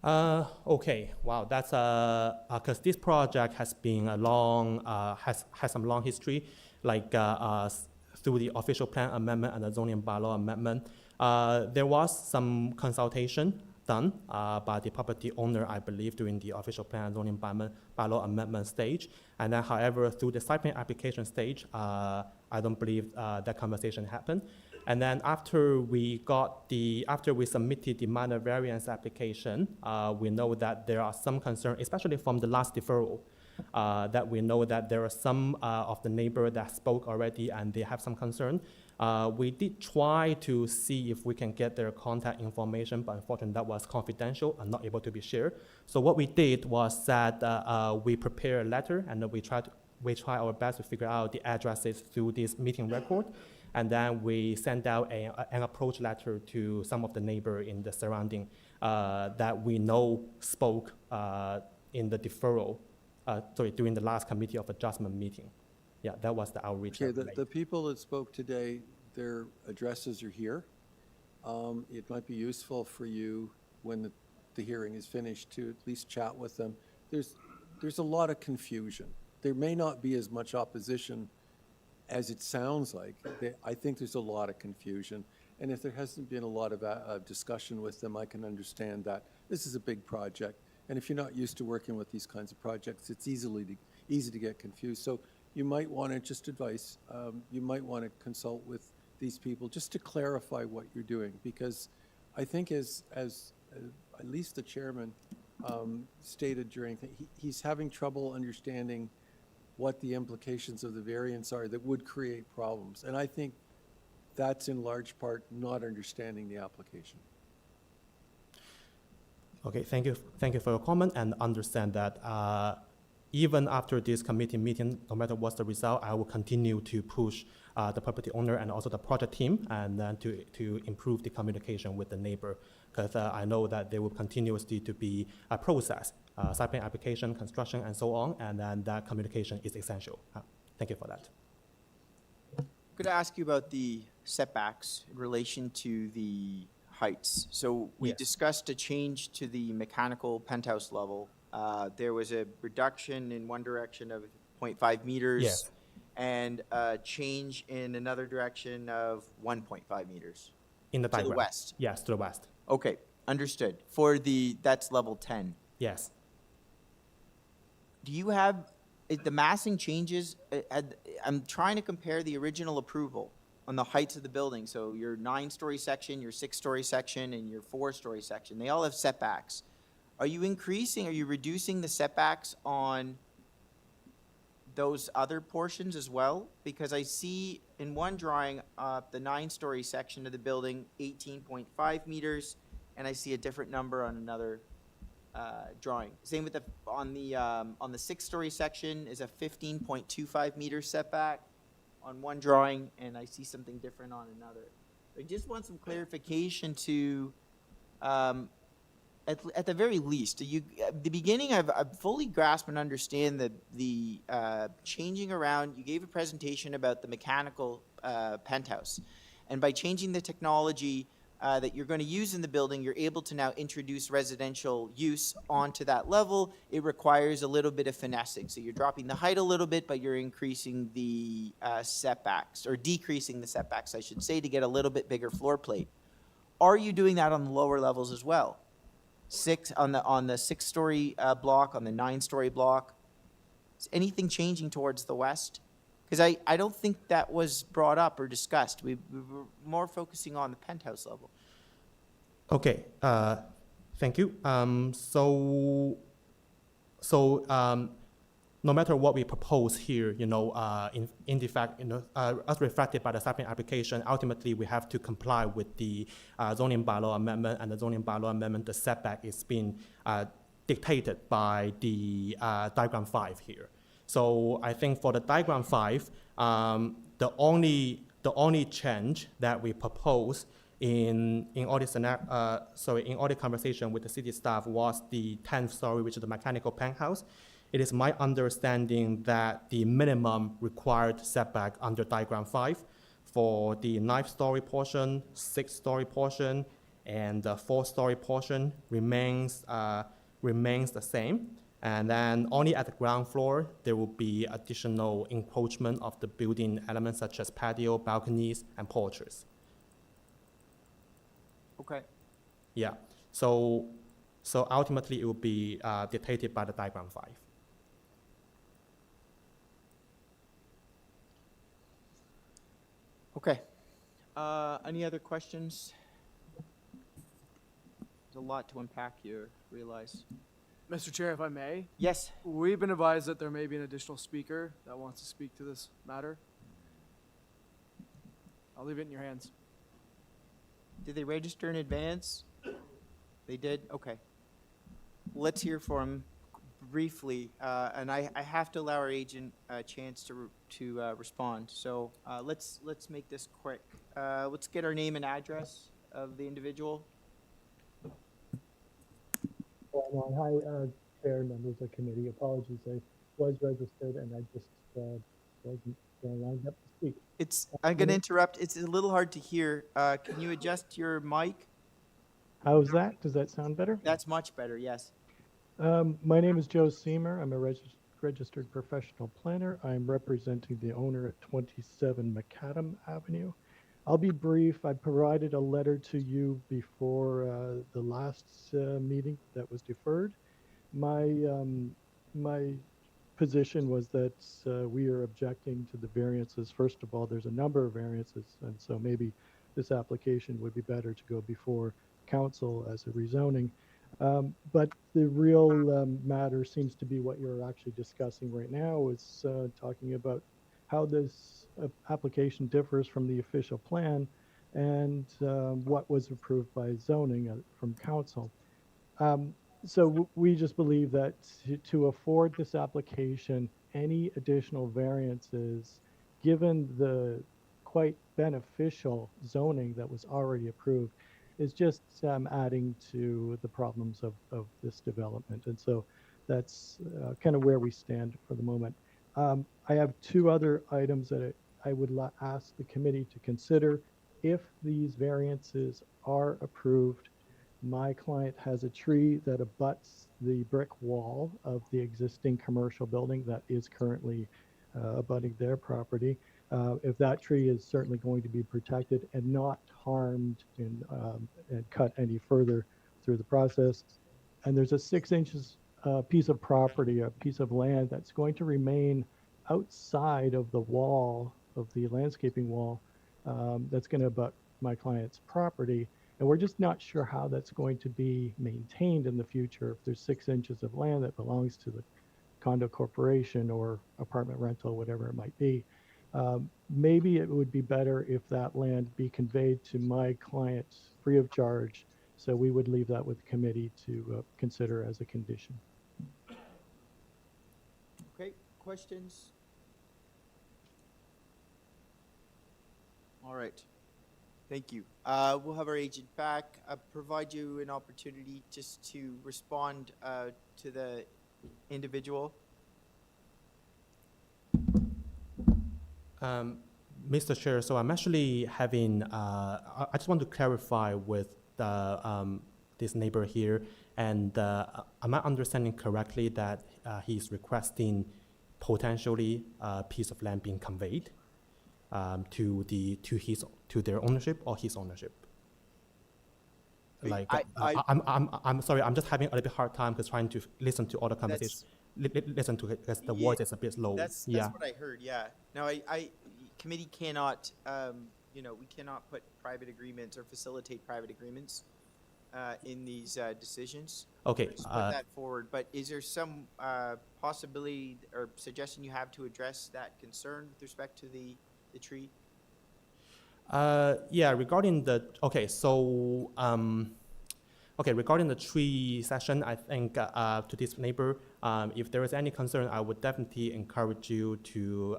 Okay, wow, that's because this project has been a long, has some long history, like through the official plan amendment and the zoning bylaw amendment. There was some consultation done by the property owner, I believe, during the official plan and zoning bylaw amendment stage. And then, however, through the site plan application stage, I don't believe that conversation happened. And then after we submitted the minor variance application, we know that there are some concerns, especially from the last deferral, that we know that there are some of the neighbors that spoke already and they have some concern. We did try to see if we can get their contact information, but unfortunately that was confidential and not able to be shared. So what we did was that we prepared a letter, and then we try our best to figure out the addresses through this meeting record. And then we sent out an approach letter to some of the neighbors in the surrounding that we know spoke in the deferral, during the last committee of adjustment meeting. Yeah, that was the outreach. Okay, the people that spoke today, their addresses are here. It might be useful for you when the hearing is finished to at least chat with them. There's a lot of confusion. There may not be as much opposition as it sounds like. I think there's a lot of confusion. And if there hasn't been a lot of discussion with them, I can understand that. This is a big project. And if you're not used to working with these kinds of projects, it's easy to get confused. So you might want to, just advice, you might want to consult with these people just to clarify what you're doing. Because I think as at least the chairman stated during, he's having trouble understanding what the implications of the variance are that would create problems. And I think that's in large part not understanding the application. Okay, thank you for your comment, and understand that even after this committee meeting, no matter what's the result, I will continue to push the property owner and also the project team, and then to improve the communication with the neighbor, because I know that there will continuously to be a process, site plan application, construction, and so on, and then that communication is essential. Thank you for that. I'm going to ask you about the setbacks in relation to the heights. So we Yes. discussed a change to the mechanical penthouse level. There was a reduction in one direction of 0.5 meters. Yes. And a change in another direction of 1.5 meters. In the To the diagram. west. Yes, to the west. Okay, understood. That's level 10. Yes. Do you have, the massing changes, I'm trying to compare the original approval on the heights of the building. So your 9-story section, your 6-story section, and your 4-story section, they all have setbacks. Are you reducing the setbacks on those other portions as well? Because I see in one drawing, the 9-story section of the building, 18.5 meters, and I see a different number on another drawing. Same with on the 6-story section is a 15.25 meter setback on one drawing, and I see something different on another. I just want some clarification to, at the very least, at the beginning, I've fully grasped and understand the changing around. You gave a presentation about the mechanical penthouse, and by changing the technology that you're going to use in the building, you're able to now introduce residential use onto that level. It requires a little bit of finessing. So you're dropping the height a little bit, but you're increasing the setbacks, or decreasing the setbacks, I should say, to get a little bit bigger floor plate. Are you doing that on the lower levels as well? On the 6-story block, on the 9-story block? Is anything changing towards the west? Because I don't think that was brought up or discussed. We were more focusing on the penthouse level. Okay, thank you. No matter what we propose here, in the fact, as reflected by the site plan application, ultimately we have to comply with the zoning bylaw amendment, and the zoning bylaw amendment, the setback is being dictated by the diagram 5 here. So I think for the diagram 5, the only change that we propose in all this in all the conversation with the city staff was the 10th story, which is the mechanical penthouse. It is my understanding that the minimum required setback under diagram 5 for the 9th story portion, 6th story portion, and the 4th story portion remains the same. And then only at the ground floor, there will be additional encroachment of the building elements such as patio, balconies, and porches. Okay. Yeah, so ultimately it will be dictated by the diagram 5. Okay. Any other questions? There's a lot to unpack here, realize. Mr. Chair, if I may, Yes. we've been advised that there may be an additional speaker that wants to speak to this matter. I'll leave it in your hands. Did they register in advance? They did? Okay. Let's hear from briefly, and I have to allow our agent a chance to respond. So let's make this quick. Let's get our name and address of the individual. Hi, Chair, members of the committee. Apologies, I was registered and I just wasn't lined up to speak. I'm going to interrupt. It's a little hard to hear. Can you adjust your mic? How's that? Does that sound better? That's much better, yes. My name is Joe Seamer. I'm a registered professional planner. I'm representing the owner at 27 Macadam Avenue. I'll be brief. I provided a letter to you before the last meeting that was deferred. My position was that we are objecting to the variances. First of all, there's a number of variances, and so maybe this application would be better to go before council as a rezoning. But the real matter seems to be what you're actually discussing right now, is talking about how this application differs from the official plan and what was approved by zoning from council. So we just believe that to afford this application, any additional variances, given the quite beneficial zoning that was already approved, is just adding to the problems of this development. And so that's kind of where we stand for the moment. I have two other items that I would ask the committee to consider. If these variances are approved, my client has a tree that abuts the brick wall of the existing commercial building that is currently abutting their property. If that tree is certainly going to be protected and not harmed and cut any further through the process. And there's a 6 inches piece of property, a piece of land that's going to remain outside of the wall, of the landscaping wall, that's going to abut my client's property. And we're just not sure how that's going to be maintained in the future if there's 6 inches of land that belongs to the condo corporation or apartment rental, whatever it might be. Maybe it would be better if that land be conveyed to my client free of charge. So we would leave that with the committee to consider as a condition. Okay, questions? All right. Thank you. We'll have our agent back. Provide you an opportunity just to respond to the individual. Mr. Chair, so I'm actually having, I just want to clarify with the, this neighbor here, and am I understanding correctly that he's requesting potentially a piece of land being conveyed to their ownership or his ownership? Like, I'm sorry, I'm just having a little bit hard time because trying to listen to all the conversations. Listen to it because the voice is a bit low. That's what I heard. Yeah. Now, committee cannot, we cannot put private agreements or facilitate private agreements in these decisions. Okay. Just put that forward. But is there some possibility or suggestion you have to address that concern with respect to the tree? Yeah, regarding the, okay, so Okay, regarding the tree session, I think to this neighbor, if there is any concern, I would definitely encourage you to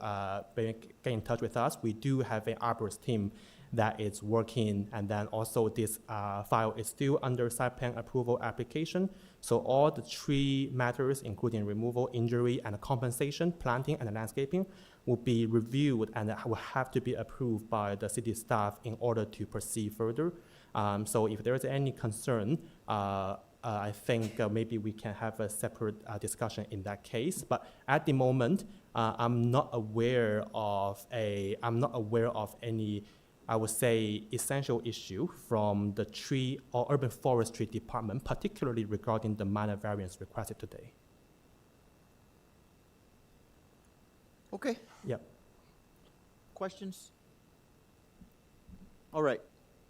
get in touch with us. We do have an arborist team that is working, and then also this file is still under site plan approval application. So all the tree matters, including removal, injury, and compensation, planting, and landscaping, will be reviewed and will have to be approved by the city staff in order to proceed further. So if there is any concern, I think maybe we can have a separate discussion in that case. But at the moment, I'm not aware of any, I would say, essential issue from the tree or urban forestry department, particularly regarding the minor variance requested today. Okay. Yep. Questions? All right.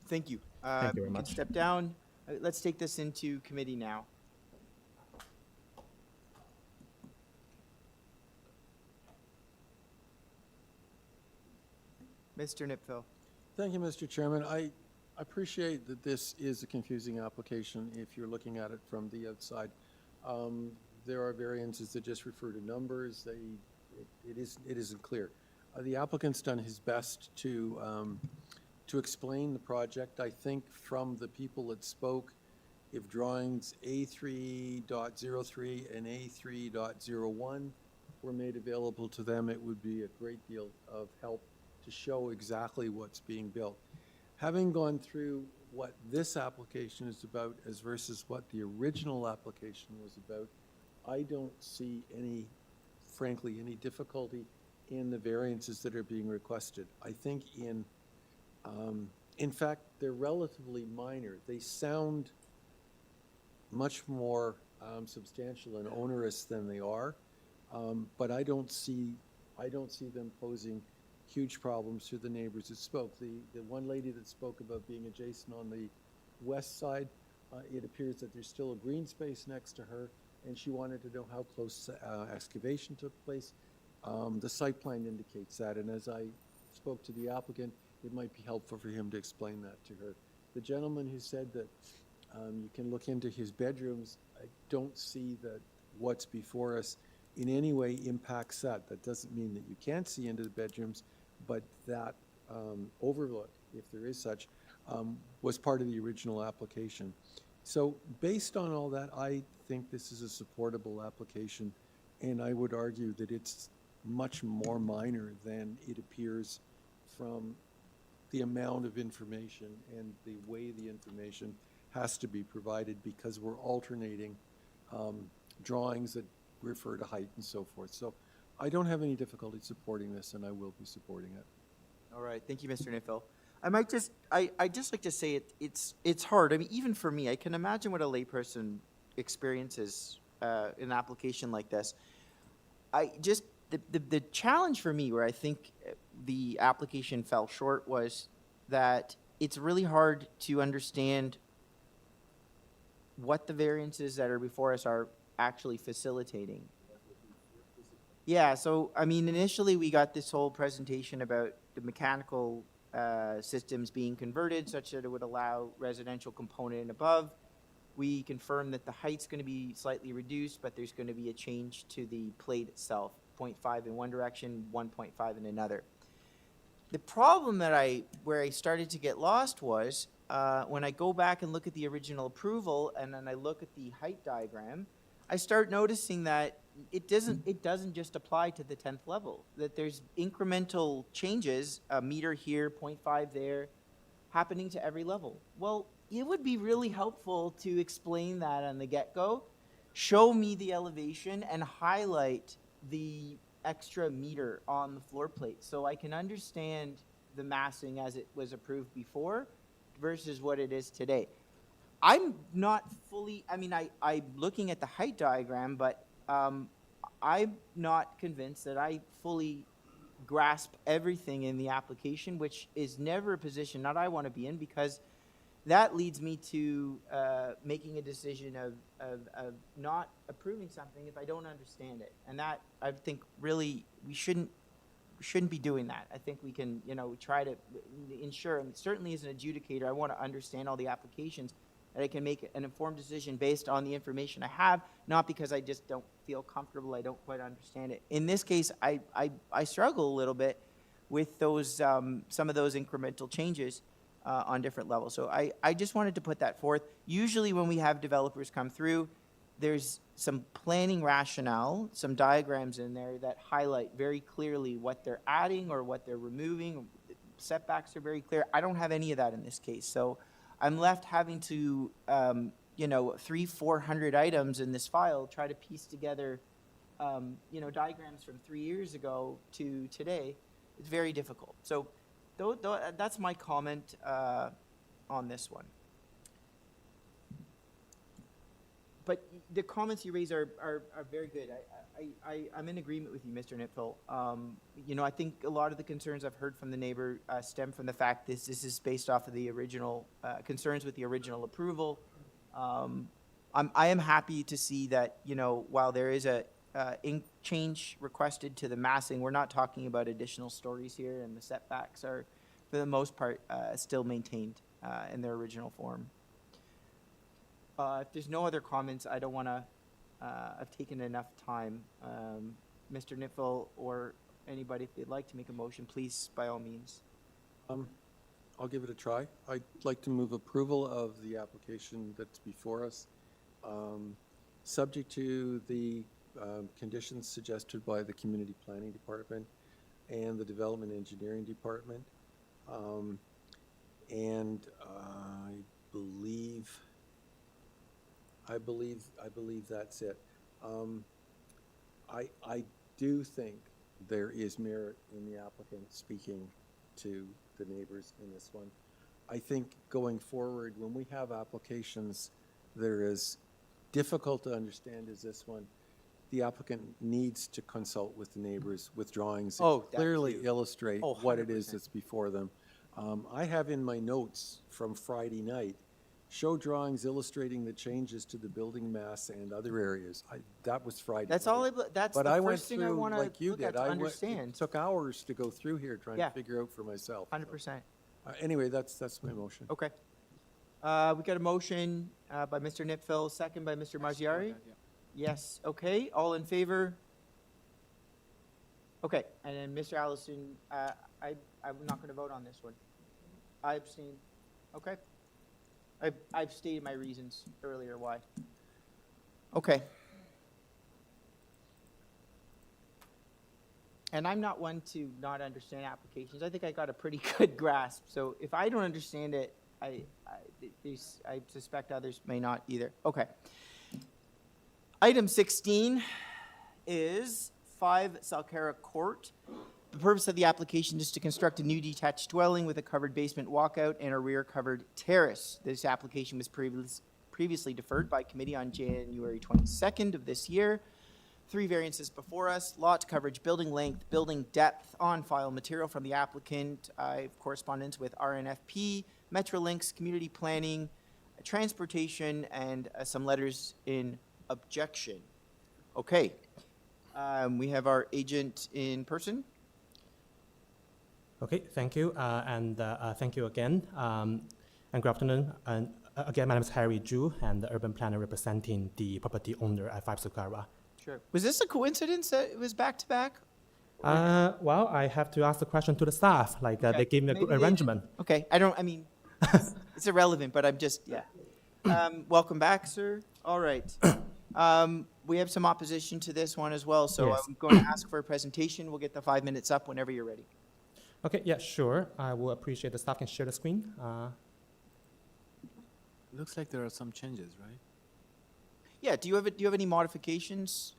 Thank you. Thank you very can much. Step down. Let's take this into committee now. Mr. Nipfel. Thank you, Mr. Chairman. I appreciate that this is a confusing application if you're looking at it from the outside. There are variances that just refer to numbers. It isn't clear. The applicant's done his best to explain the project. I think from the people that spoke, if drawings A3.03 and A3.01 were made available to them, it would be a great deal of help to show exactly what's being built. Having gone through what this application is about as versus what the original application was about, I don't see frankly, any difficulty in the variances that are being requested. I think in fact, they're relatively minor. They sound much more substantial and onerous than they are, but I don't see them posing huge problems to the neighbors that spoke. The one lady that spoke about being adjacent on the west side, it appears that there's still a green space next to her, and she wanted to know how close excavation took place. The site plan indicates that, and as I spoke to the applicant, it might be helpful for him to explain that to her. The gentleman who said that you can look into his bedrooms, I don't see that what's before us in any way impacts that. That doesn't mean that you can't see into the bedrooms, but that overlook, if there is such, was part of the original application. So based on all that, I think this is a supportable application, and I would argue that it's much more minor than it appears from the amount of information and the way the information has to be provided, because we're alternating drawings that refer to height and so forth. So I don't have any difficulty supporting this, and I will be supporting it. All right. Thank you, Mr. Nipfel. I'd just like to say it's hard. I mean, even for me, I can imagine what a layperson experiences in an application like this. The challenge for me, where I think the application fell short, was that it's really hard to understand what the variances that are before us are actually facilitating. Yeah, so, I mean, initially we got this whole presentation about the mechanical systems being converted such that it would allow residential component and above. We confirmed that the height's going to be slightly reduced, but there's going to be a change to the plate itself, 0.5 in one direction, 1.5 in another. The problem where I started to get lost was when I go back and look at the original approval and then I look at the height diagram, I start noticing that it doesn't just apply to the 10th level, that there's incremental changes, a meter here, 0.5 there, happening to every level. Well, it would be really helpful to explain that on the get-go, show me the elevation, and highlight the extra meter on the floor plate so I can understand the massing as it was approved before versus what it is today. I'm not fully, I mean, I'm looking at the height diagram, but I'm not convinced that I fully grasp everything in the application, which is never a position that I want to be in, because that leads me to making a decision of not approving something if I don't understand it. And that, I think, really, we shouldn't be doing that. I think we can, try to ensure, and certainly as an adjudicator, I want to understand all the applications that I can make an informed decision based on the information I have, not because I just don't feel comfortable, I don't quite understand it. In this case, I struggle a little bit with those, some of those incremental changes on different levels. So I just wanted to put that forth. Usually when we have developers come through, there's some planning rationale, some diagrams in there that highlight very clearly what they're adding or what they're removing. Setbacks are very clear. I don't have any of that in this case. So I'm left having to, 300-400 items in this file, try to piece together, diagrams from 3 years ago to today. It's very difficult. So that's my comment on this one. But the comments you raise are very good. I'm in agreement with you, Mr. Nipfel. I think a lot of the concerns I've heard from the neighbor stem from the fact this is based off of the original concerns with the original approval. I am happy to see that, while there is a change requested to the massing, we're not talking about additional stories here, and the setbacks are, for the most part, still maintained in their original form. If there's no other comments, I don't want to, I've taken enough time. Mr. Nipfel or anybody, if they'd like to make a motion, please, by all means. I'll give it a try. I'd like to move approval of the application that's before us, subject to the conditions suggested by the Community Planning Department and the Development Engineering Department. I believe that's it. I do think there is merit in the applicant speaking to the neighbors in this one. I think going forward, when we have applications that are as difficult to understand as this one, the applicant needs to consult with the neighbors with drawings that clearly illustrate what it is that's before them. I have in my notes from Friday night, show drawings illustrating the changes to the building mass and other areas. That was Friday. That's night. all. That's But the I first went thing I through want to like you look at did. to understand. It took hours to go through here trying Yeah. to figure out for myself. 100%. Anyway, that's my motion. Okay. We got a motion by Mr. Nipfel, second by Mr. Maggiari. Yes. Okay. All in favor? Okay. And then Mr. Allison, I'm not going to vote on this one. I abstain. Okay. I've stated my reasons earlier why. Okay. And I'm not one to not understand applications. I think I got a pretty good grasp. So if I don't understand it, I suspect others may not either. Okay. Item 16 is 5 SULKARA Court. The purpose of the application is to construct a new detached dwelling with a covered basement walkout and a rear covered terrace. This application was previously deferred by committee on January 22nd of this year. 3 variances before us: lot coverage, building length, building depth, on file material from the applicant. I have correspondence with RNFP, Metrolinx, community planning, transportation, and some letters in objection. Okay. We have our agent in person. Okay, thank you, and thank you again, and good afternoon. And again, my name is Harry Zhu, and the urban planner representing the property owner at 5 SULKARA. Sure. Was this a coincidence that it was back to back? Well, I have to ask the question to the staff. Like they gave me a good arrangement. Okay, it's irrelevant, but I'm just, yeah. Welcome back, sir. All right. We have some opposition to this one as well, so Yes. I'm going to ask for a presentation. We'll get the 5 minutes up whenever you're ready. Okay, yeah, sure. I will appreciate the staff can share the screen. Looks like there are some changes, right? Yeah, do you have any modifications?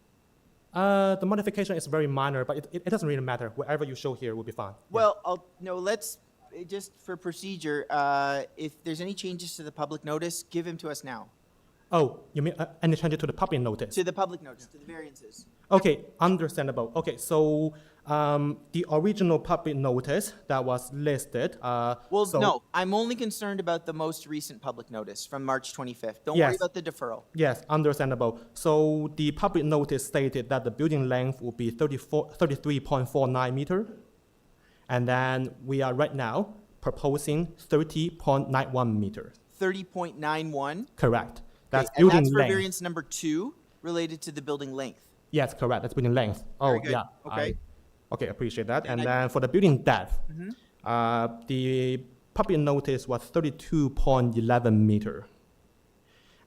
The modification is very minor, but it doesn't really matter. Whatever you show here will be fine. Well, let's, just for procedure, if there's any changes to the public notice, give them to us now. Oh, you mean any changes to the public notice? To the public notice, to the variances. Okay, understandable. Okay, so the original public notice that was listed. No, I'm only concerned about the most recent public notice from March 25th. Don't worry about the deferral. Yes, understandable. So the public notice stated that the building length will be 33.49 meter. And then we are right now proposing 30.91 meters. 30.91. Correct. That's Okay, building and that's for length. variance number 2 related to the building length. Yes, correct. That's building length. Oh, Very good. yeah. Okay. Okay, appreciate that. And And I- then for the building depth, Mhm. the public notice was 32.11 meter.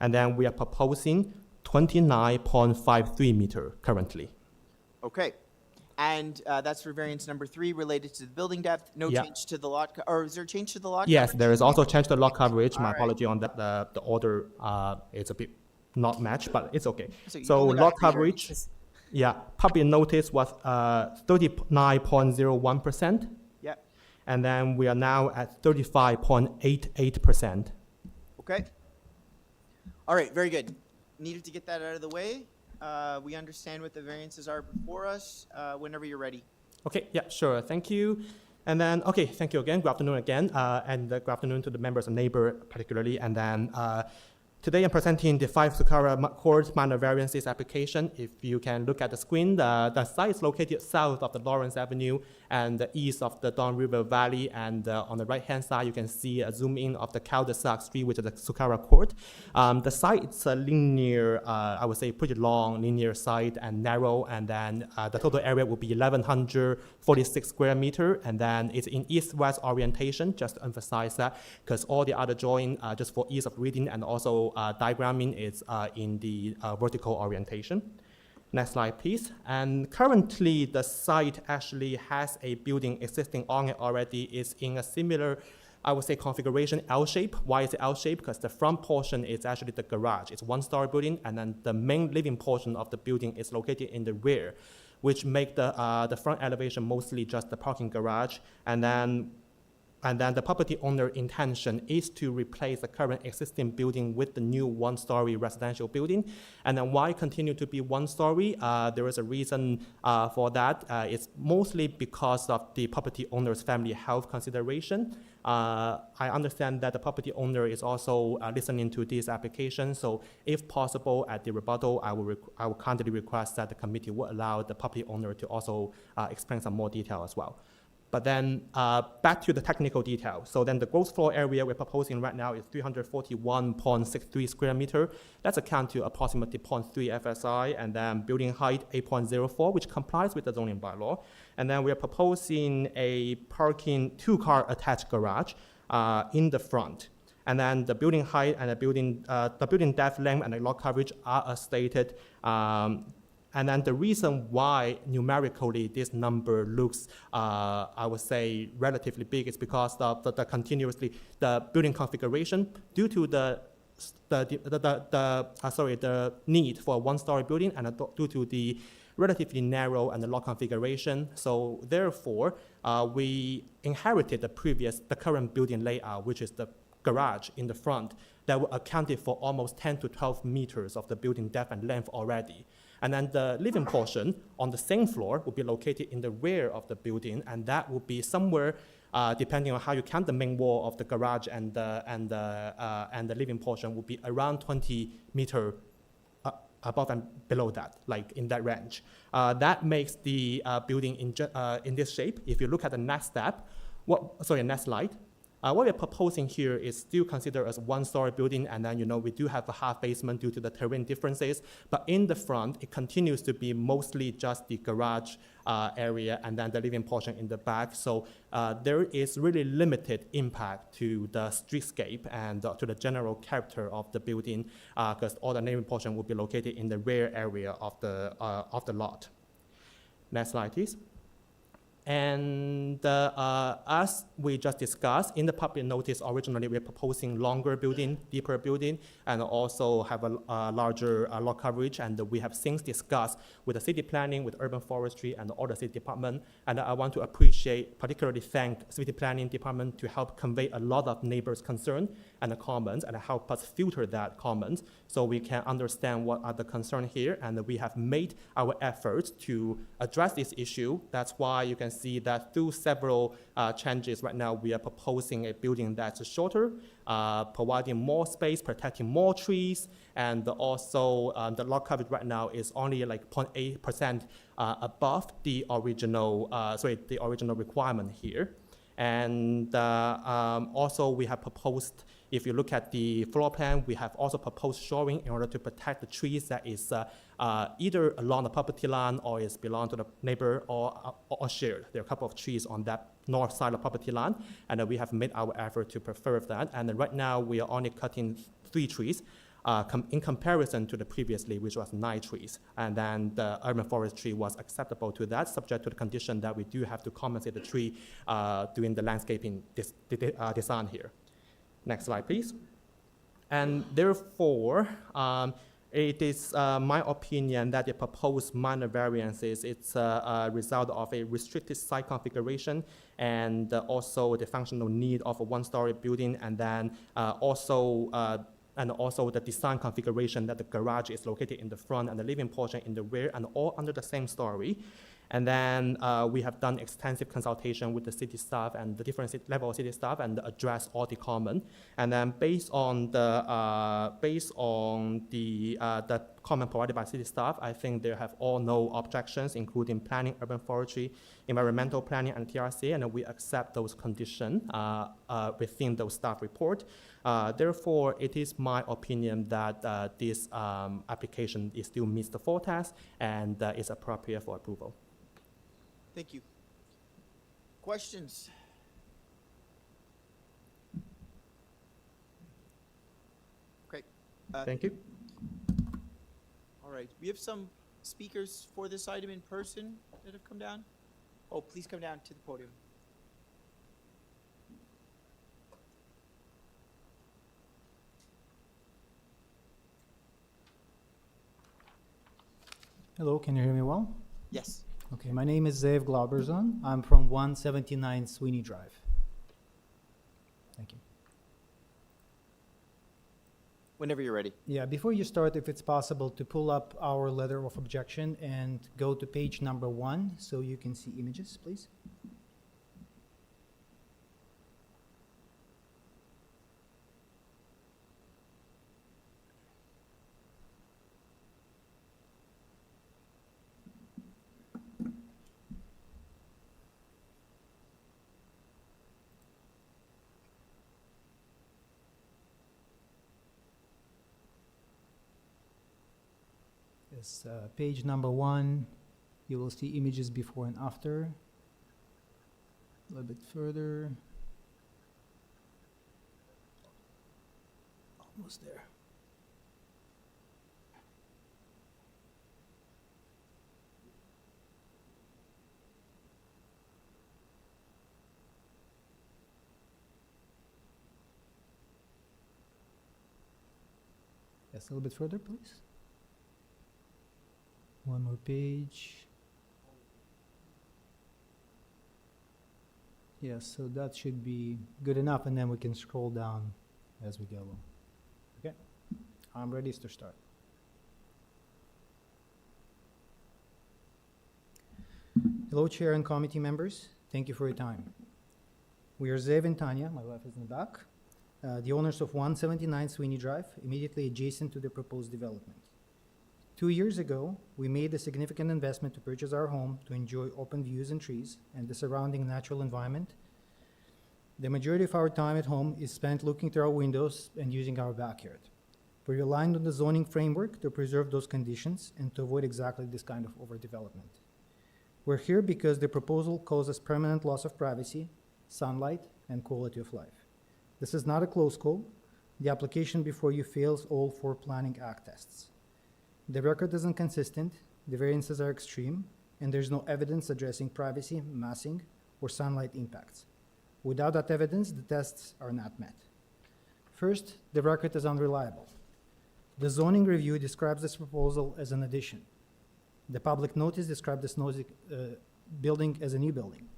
And then we are proposing 29.53 meter currently. Okay. And that's for variance number 3 related to the building depth. No Yeah. change to the lot, or is there a change to the lot? Yes, coverage? there is also change to lot coverage. My All right. apology on that. The order is a bit not matched, but it's okay. So you So only got lot 3 coverage, variances. yeah, public notice was 39.01%. Yeah. And then we are now at 35.88%. Okay. All right, very good. Needed to get that out of the way. We understand what the variances are before us. Whenever you're ready. Okay, yeah, sure, thank you. And then, okay, thank you again, good afternoon again, and good afternoon to the members and neighbor particularly. And then today I'm presenting the 5 SULKARA Court minor variances application. If you can look at the screen, the site is located south of the Lawrence Avenue and the east of the Don River Valley. And on the right-hand side, you can see a zoom in of the cul-de-sac street, which is the SULKARA Court. The site is a linear, I would say pretty long linear site and narrow. And then the total area will be 1,146 square meter. And then it's in east-west orientation, just to emphasize that, because all the other drawing, just for ease of reading and also diagramming, is in the vertical orientation. Next slide, please. And currently, the site actually has a building existing on it already. It's in a similar, I would say, configuration, L-shape. Why is it L-shape? Because the front portion is actually the garage. It's one-story building, and then the main living portion of the building is located in the rear, which make the front elevation mostly just the parking garage. And then the property owner intention is to replace the current existing building with the new one-story residential building. And then why continue to be one-story? There is a reason for that. It's mostly because of the property owner's family health consideration. I understand that the property owner is also listening to this application. So if possible, at the rebuttal, I will kindly request that the committee will allow the property owner to also explain some more detail as well. But then back to the technical detail. So then the gross floor area we're proposing right now is 341.63 square meter. That's account to approximately 0.3 FSI, and then building height 8.04, which complies with the zoning bylaw. And then we are proposing a parking 2-car attached garage in the front. And then the building height and the building depth, length, and the lot coverage are as stated. And then the reason why numerically this number looks, I would say, relatively big is because of the building configuration due to the need for a one-story building and due to the relatively narrow and the lot configuration. So therefore, we inherited the current building layout, which is the garage in the front, that accounted for almost 10 to 12 meters of the building depth and length already. And then the living portion on the same floor will be located in the rear of the building, and that will be somewhere, depending on how you count the main wall of the garage and the living portion, will be around 20 meter above and below that, like in that range. That makes the building in this shape. If you look at the next step, next slide. What we're proposing here is still considered as a one-story building, and then, we do have a half basement due to the terrain differences, but in the front, it continues to be mostly just the garage area and then the living portion in the back. So there is really limited impact to the streetscape and to the general character of the building, because all the living portion will be located in the rear area of the lot. Next slide, please. And as we just discussed, in the public notice, originally we're proposing longer building, deeper building, and also have a larger lot coverage. And we have since discussed with the city planning, with urban forestry, and all the city department. And I want to particularly thank city planning department to help convey a lot of neighbors' concern and the comments, and help us filter that comments so we can understand what are the concerns here. And we have made our efforts to address this issue. That's why you can see that through several changes right now, we are proposing a building that's shorter, providing more space, protecting more trees, and also the lot coverage right now is only like 0.8% above the original requirement here. And also we have proposed if you look at the floor plan, we have also proposed shoring in order to protect the trees that is either along the property line or is belong to the neighbor or shared. There are a couple of trees on that north side of property line, and we have made our effort to preserve that. And right now, we are only cutting 3 trees. In comparison to the previously, which was 9 trees. And then the urban forestry was acceptable to that, subject to the condition that we do have to compensate the tree during the landscaping design here. Next slide, please. And therefore, it is my opinion that the proposed minor variances, it's a result of a restricted site configuration and also the functional need of a 1-story building, and then also the design configuration that the garage is located in the front and the living portion in the rear, and all under the same story. And then we have done extensive consultation with the city staff and the different level of city staff and address all the comment. And then based on the comment provided by city staff, I think they have all no objections, including planning, urban forestry, environmental planning, and TRC, and we accept those conditions within those staff report. Therefore, it is my opinion that this application is still meets the 4 tests and is appropriate for approval. Thank you. Questions? Great. Thank you. All right. We have some speakers for this item in person that have come down. Oh, please come down to the podium. Hello, can you hear me well? Yes. Okay, my name is Zeev Glauberzon. I'm from 179 Sweeney Drive. Thank you. Whenever you're ready. Yeah, before you start, if it's possible to pull up our letter of objection and go to page number 1 so you can see images, please. Yes, page number 1, you will see images before and after. A little bit further. Almost there. Yes, a little bit further, please. One more page. Yes, so that should be good enough, and then we can scroll down as we go along. Okay, I'm ready to start. Hello, Chair and committee members. Thank you for your time. We are Zeev and Tanya, my wife is in the back, the owners of 179 Sweeney Drive, immediately adjacent to the proposed development. 2 years ago, we made a significant investment to purchase our home to enjoy open views and trees and the surrounding natural environment. The majority of our time at home is spent looking through our windows and using our backyard. We relied on the zoning framework to preserve those conditions and to avoid exactly this kind of overdevelopment. We're here because the proposal causes permanent loss of privacy, sunlight, and quality of life. This is not a close call. The application before you fails all 4 Planning Act tests. The record is inconsistent, the variances are extreme, and there's no evidence addressing privacy, massing, or sunlight impacts. Without that evidence, the tests are not met. First, the record is unreliable. The zoning review describes this proposal as an addition. The public notice described this building as a new building.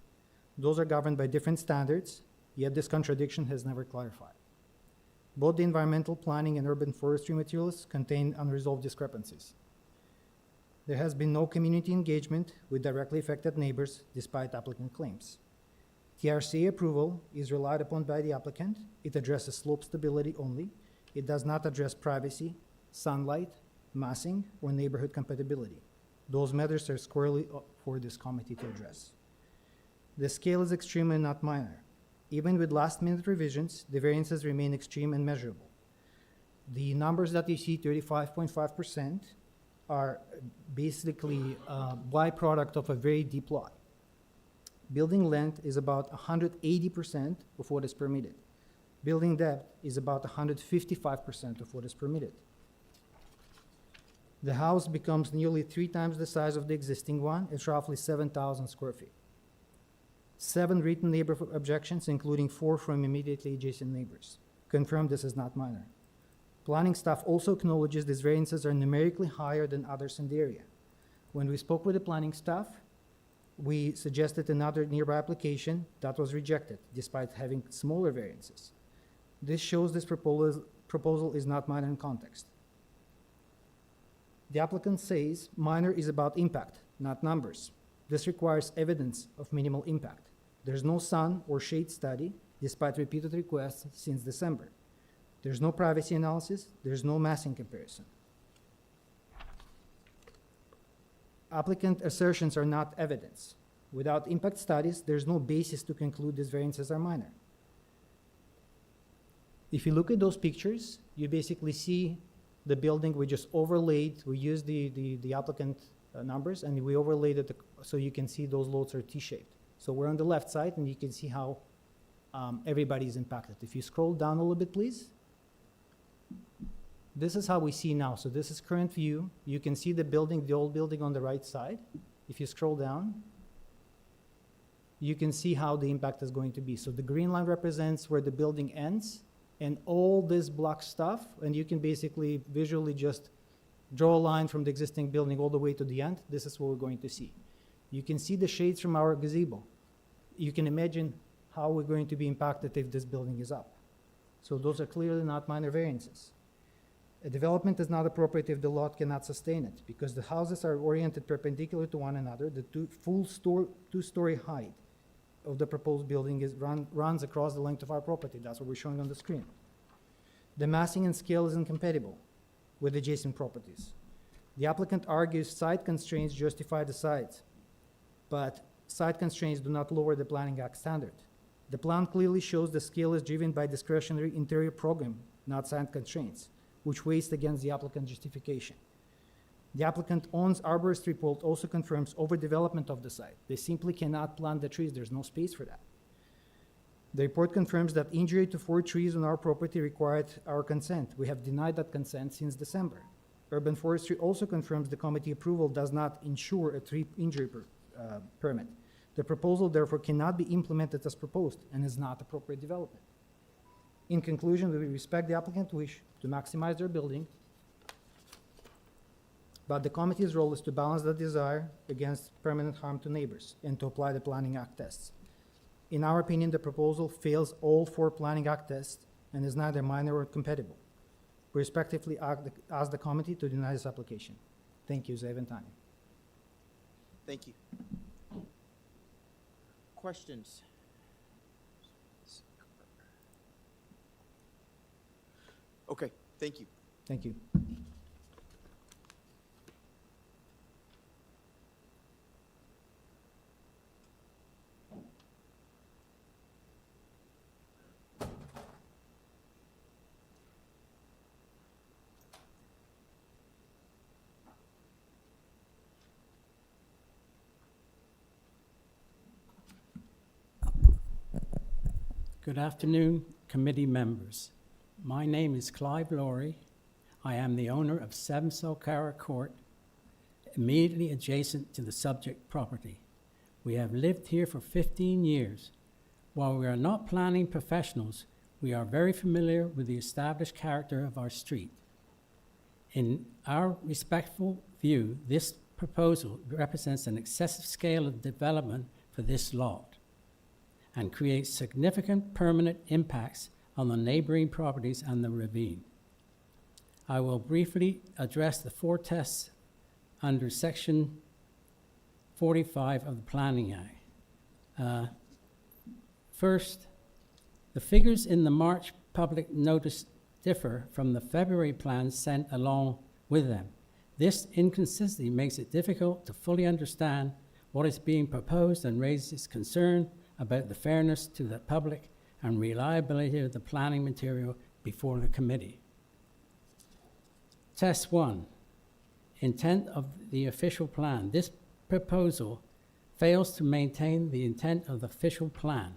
Those are governed by different standards, yet this contradiction has never clarified. Both the environmental planning and urban forestry materials contain unresolved discrepancies. There has been no community engagement with directly affected neighbors despite applicant claims. TRC approval is relied upon by the applicant. It addresses slope stability only. It does not address privacy, sunlight, massing, or neighborhood compatibility. Those matters are squarely for this committee to address. The scale is extreme and not minor. Even with last-minute revisions, the variances remain extreme and measurable. The numbers that you see, 35.5%, are basically a byproduct of a very deep lot. Building length is about 180% of what is permitted. Building depth is about 155% of what is permitted. The house becomes nearly 3 times the size of the existing one. It's roughly 7,000 square feet. 7 written neighbor objections, including 4 from immediately adjacent neighbors, confirm this is not minor. Planning staff also acknowledges these variances are numerically higher than others in the area. When we spoke with the planning staff, we suggested another nearby application that was rejected, despite having smaller variances. This shows this proposal is not minor in context. The applicant says minor is about impact, not numbers. This requires evidence of minimal impact. There's no sun or shade study, despite repeated requests since December. There's no privacy analysis, there's no massing comparison. Applicant assertions are not evidence. Without impact studies, there's no basis to conclude these variances are minor. If you look at those pictures, you basically see the building we just overlaid. We used the applicant numbers, and we overlaid it so you can see those loads are T-shaped. So we're on the left side, and you can see how everybody is impacted. If you scroll down a little bit, please. This is how we see now. So this is current view. You can see the building, the old building on the right side. If you scroll down, you can see how the impact is going to be. So the green line represents where the building ends, and all this black stuff, and you can basically visually just draw a line from the existing building all the way to the end. This is what we're going to see. You can see the shades from our gazebo. You can imagine how we're going to be impacted if this building is up. So those are clearly not minor variances. A development is not appropriate if the lot cannot sustain it, because the houses are oriented perpendicular to one another. The two-story height of the proposed building runs across the length of our property. That's what we're showing on the screen. The massing and scale is incompatible with adjacent properties. The applicant argues site constraints justify the site, but site constraints do not lower the Planning Act standard. The plan clearly shows the scale is driven by discretionary interior program, not site constraints, which weighs against the applicant's justification. The applicant owns arborist report also confirms overdevelopment of the site. They simply cannot plant the trees. There's no space for that. The report confirms that injury to 4 trees on our property required our consent. We have denied that consent since December. Urban Forestry also confirms the committee approval does not ensure a tree injury permit. The proposal therefore cannot be implemented as proposed and is not appropriate development. In conclusion, we respect the applicant's wish to maximize their building, but the committee's role is to balance the desire against permanent harm to neighbors and to apply the Planning Act tests. In our opinion, the proposal fails all 4 Planning Act tests and is neither minor or compatible. We respectively ask the committee to deny this application. Thank you, Zev and Tanya. Thank you. Questions? Okay, thank you. Thank you. Good afternoon, committee members. My name is Clive Laurie. I am the owner of 7 SULKARA Court, immediately adjacent to the subject property. We have lived here for 15 years. While we are not planning professionals, we are very familiar with the established character of our street. In our respectful view, this proposal represents an excessive scale of development for this lot and creates significant permanent impacts on the neighboring properties and the ravine. I will briefly address the 4 tests under Section 45 of the Planning Act. First, the figures in the March public notice differ from the February plans sent along with them. This inconsistency makes it difficult to fully understand what is being proposed and raises concern about the fairness to the public and reliability of the planning material before the committee. Test 1. Intent of the official plan. This proposal fails to maintain the intent of the official plan.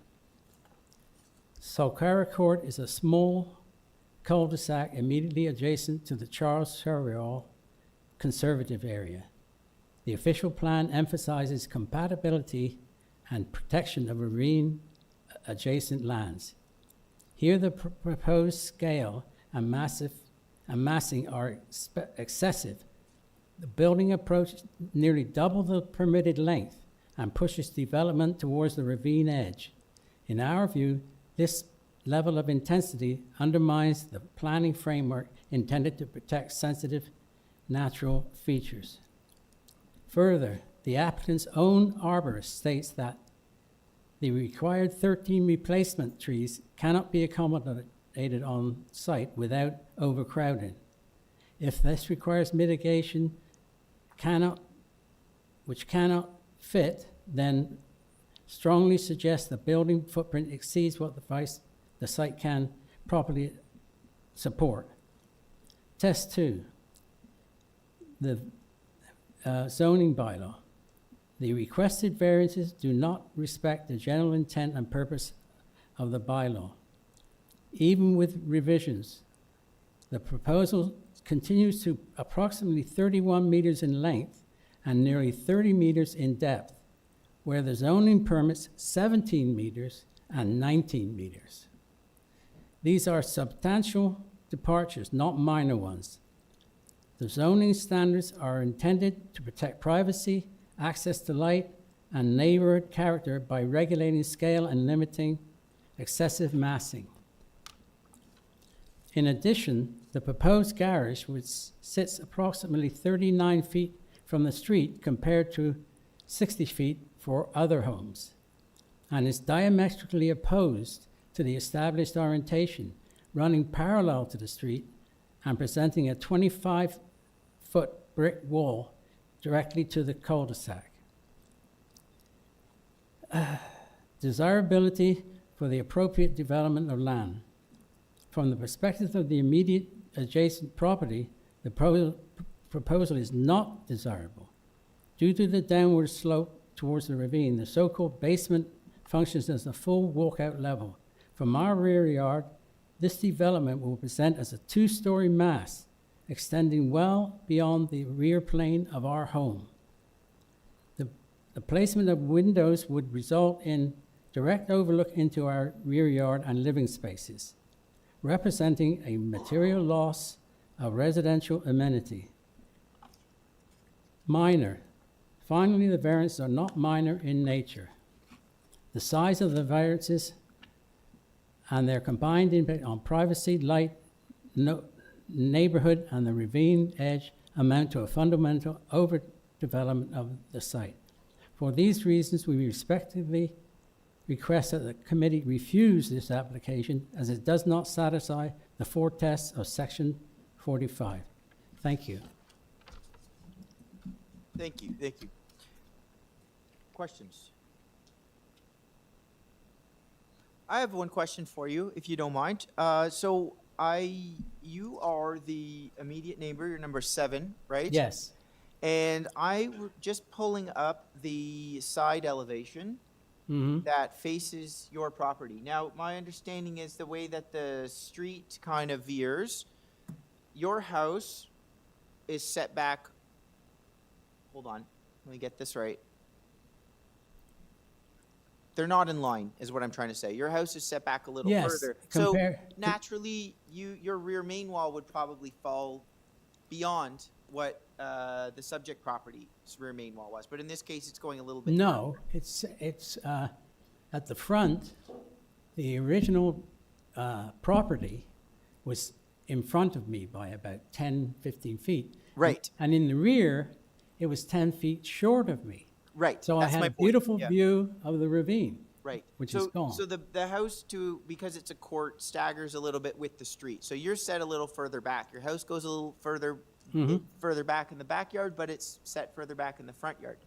SULKARA Court is a small cul-de-sac immediately adjacent to the Charles Sherrill conservative area. The official plan emphasizes compatibility and protection of marine adjacent lands. Here the proposed scale and massing are excessive. The building approaches nearly double the permitted length and pushes development towards the ravine edge. In our view, this level of intensity undermines the planning framework intended to protect sensitive natural features. Further, the applicant's own arborist states that the required 13 replacement trees cannot be accommodated on site without overcrowding. If this requires mitigation which cannot fit, then strongly suggest the building footprint exceeds what the site can properly support. Test 2. The zoning bylaw. The requested variances do not respect the general intent and purpose of the bylaw. Even with revisions, the proposal continues to approximately 31 meters in length and nearly 30 meters in depth, where the zoning permits 17 meters and 19 meters. These are substantial departures, not minor ones. The zoning standards are intended to protect privacy, access to light, and neighborhood character by regulating scale and limiting excessive massing. In addition, the proposed garage, which sits approximately 39 feet from the street compared to 60 feet for other homes, and is diametrically opposed to the established orientation, running parallel to the street and presenting a 25-foot brick wall directly to the cul-de-sac. Desirability for the appropriate development of land. From the perspective of the immediate adjacent property, the proposal is not desirable. Due to the downward slope towards the ravine, the so-called basement functions as a full walkout level. From our rear yard, this development will present as a 2-story mass extending well beyond the rear plane of our home. The placement of windows would result in direct overlook into our rear yard and living spaces, representing a material loss of residential amenity. Minor. Finally, the variances are not minor in nature. The size of the variances and their combined impact on privacy, light, neighborhood, and the ravine edge amount to a fundamental overdevelopment of the site. For these reasons, we respectively request that the committee refuse this application as it does not satisfy the 4 tests of Section 45. Thank you. Thank you, thank you. Questions? I have one question for you, if you don't mind. You are the immediate neighbor, you're number 7, right? Yes. And I was just pulling up the side elevation that faces your property. Now, my understanding is the way that the street kind of veers, your house is set back. Hold on, let me get this right. They're not in line, is what I'm trying to say. Your house is set back a little further. So naturally, your rear main wall would probably fall beyond what the subject property's rear main wall was. But in this case, it's going a little bit No, it's at the front. The original property was in front of me by about 10, 15 feet. Right. And in the rear, it was 10 feet short of me. Right. So I had a beautiful view of the ravine. Right. Which is gone. So the house, because it's a court, staggers a little bit with the street. So you're set a little further back. Your house goes a little further back in the backyard, but it's set further back in the front yard.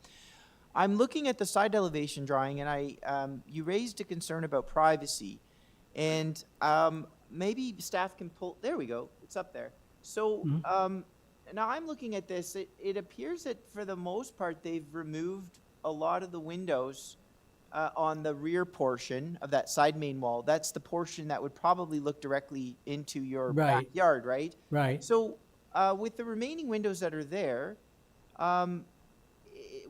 I'm looking at the side elevation drawing, and you raised a concern about privacy. And maybe staff can pull, there we go, it's up there. So now I'm looking at this, it appears that for the most part, they've removed a lot of the windows on the rear portion of that side main wall. That's the portion that would probably look directly into your Right. backyard, right? Right. So with the remaining windows that are there,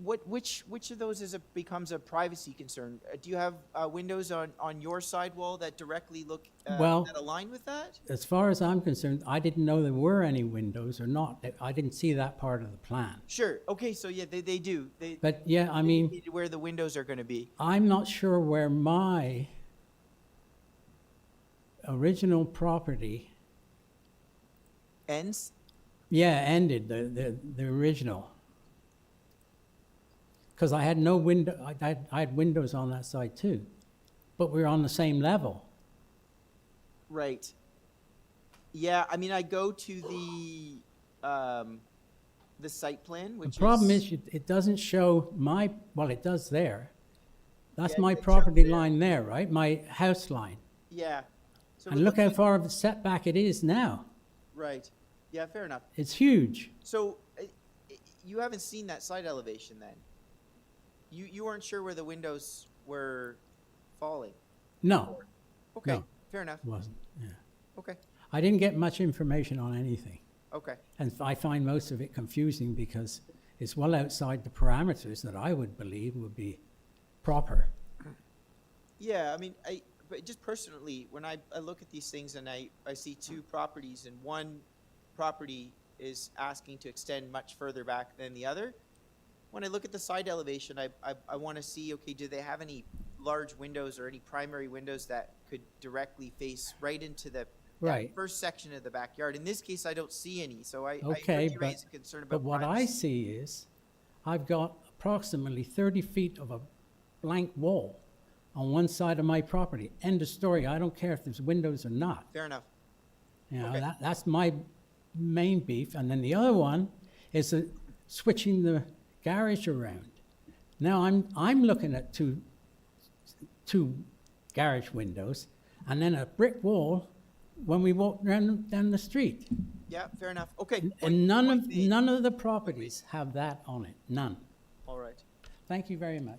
which of those becomes a privacy concern? Do you have windows on your side wall that directly look Well, that align with that? As far as I'm concerned, I didn't know there were any windows or not. I didn't see that part of the plan. Sure. Okay. So yeah, they do. But yeah, I mean, indicated where the windows are going to be. I'm not sure where my original property Ends. ended, the original. Because I had no window, I had windows on that side too, but we were on the same level. Right. Yeah. I mean, I go to the site plan, which The problem is it doesn't show my, well, it does there. That's Yeah, my it does show property there. line there, right? My house line. Yeah. So And look how far of a setback it is now. Right. Yeah. Fair enough. It's huge. So you haven't seen that side elevation then? You weren't sure where the windows were falling? No. Okay. No. Fair enough. It wasn't, yeah. Okay. I didn't get much information on anything. Okay. And I find most of it confusing because it's well outside the parameters that I would believe would be proper. Yeah, I mean, but just personally, when I look at these things and I see two properties and one property is asking to extend much further back than the other, when I look at the side elevation, I want to see, okay, do they have any large windows or any primary windows that could directly face right into that Right. first section of the backyard? In this case, I don't see any, so I Okay, really raise a concern about but what I privacy. see is I've got approximately 30 feet of a blank wall on one side of my property. End of story. I don't care if there's windows or not. Fair enough. You know, Okay. that's my main beef. And then the other one is switching the garage around. Now I'm looking at two garage windows and then a brick wall when we walk down the street. Yeah, fair enough. Okay. And none of the properties have that on it. None. All right. Thank you very much.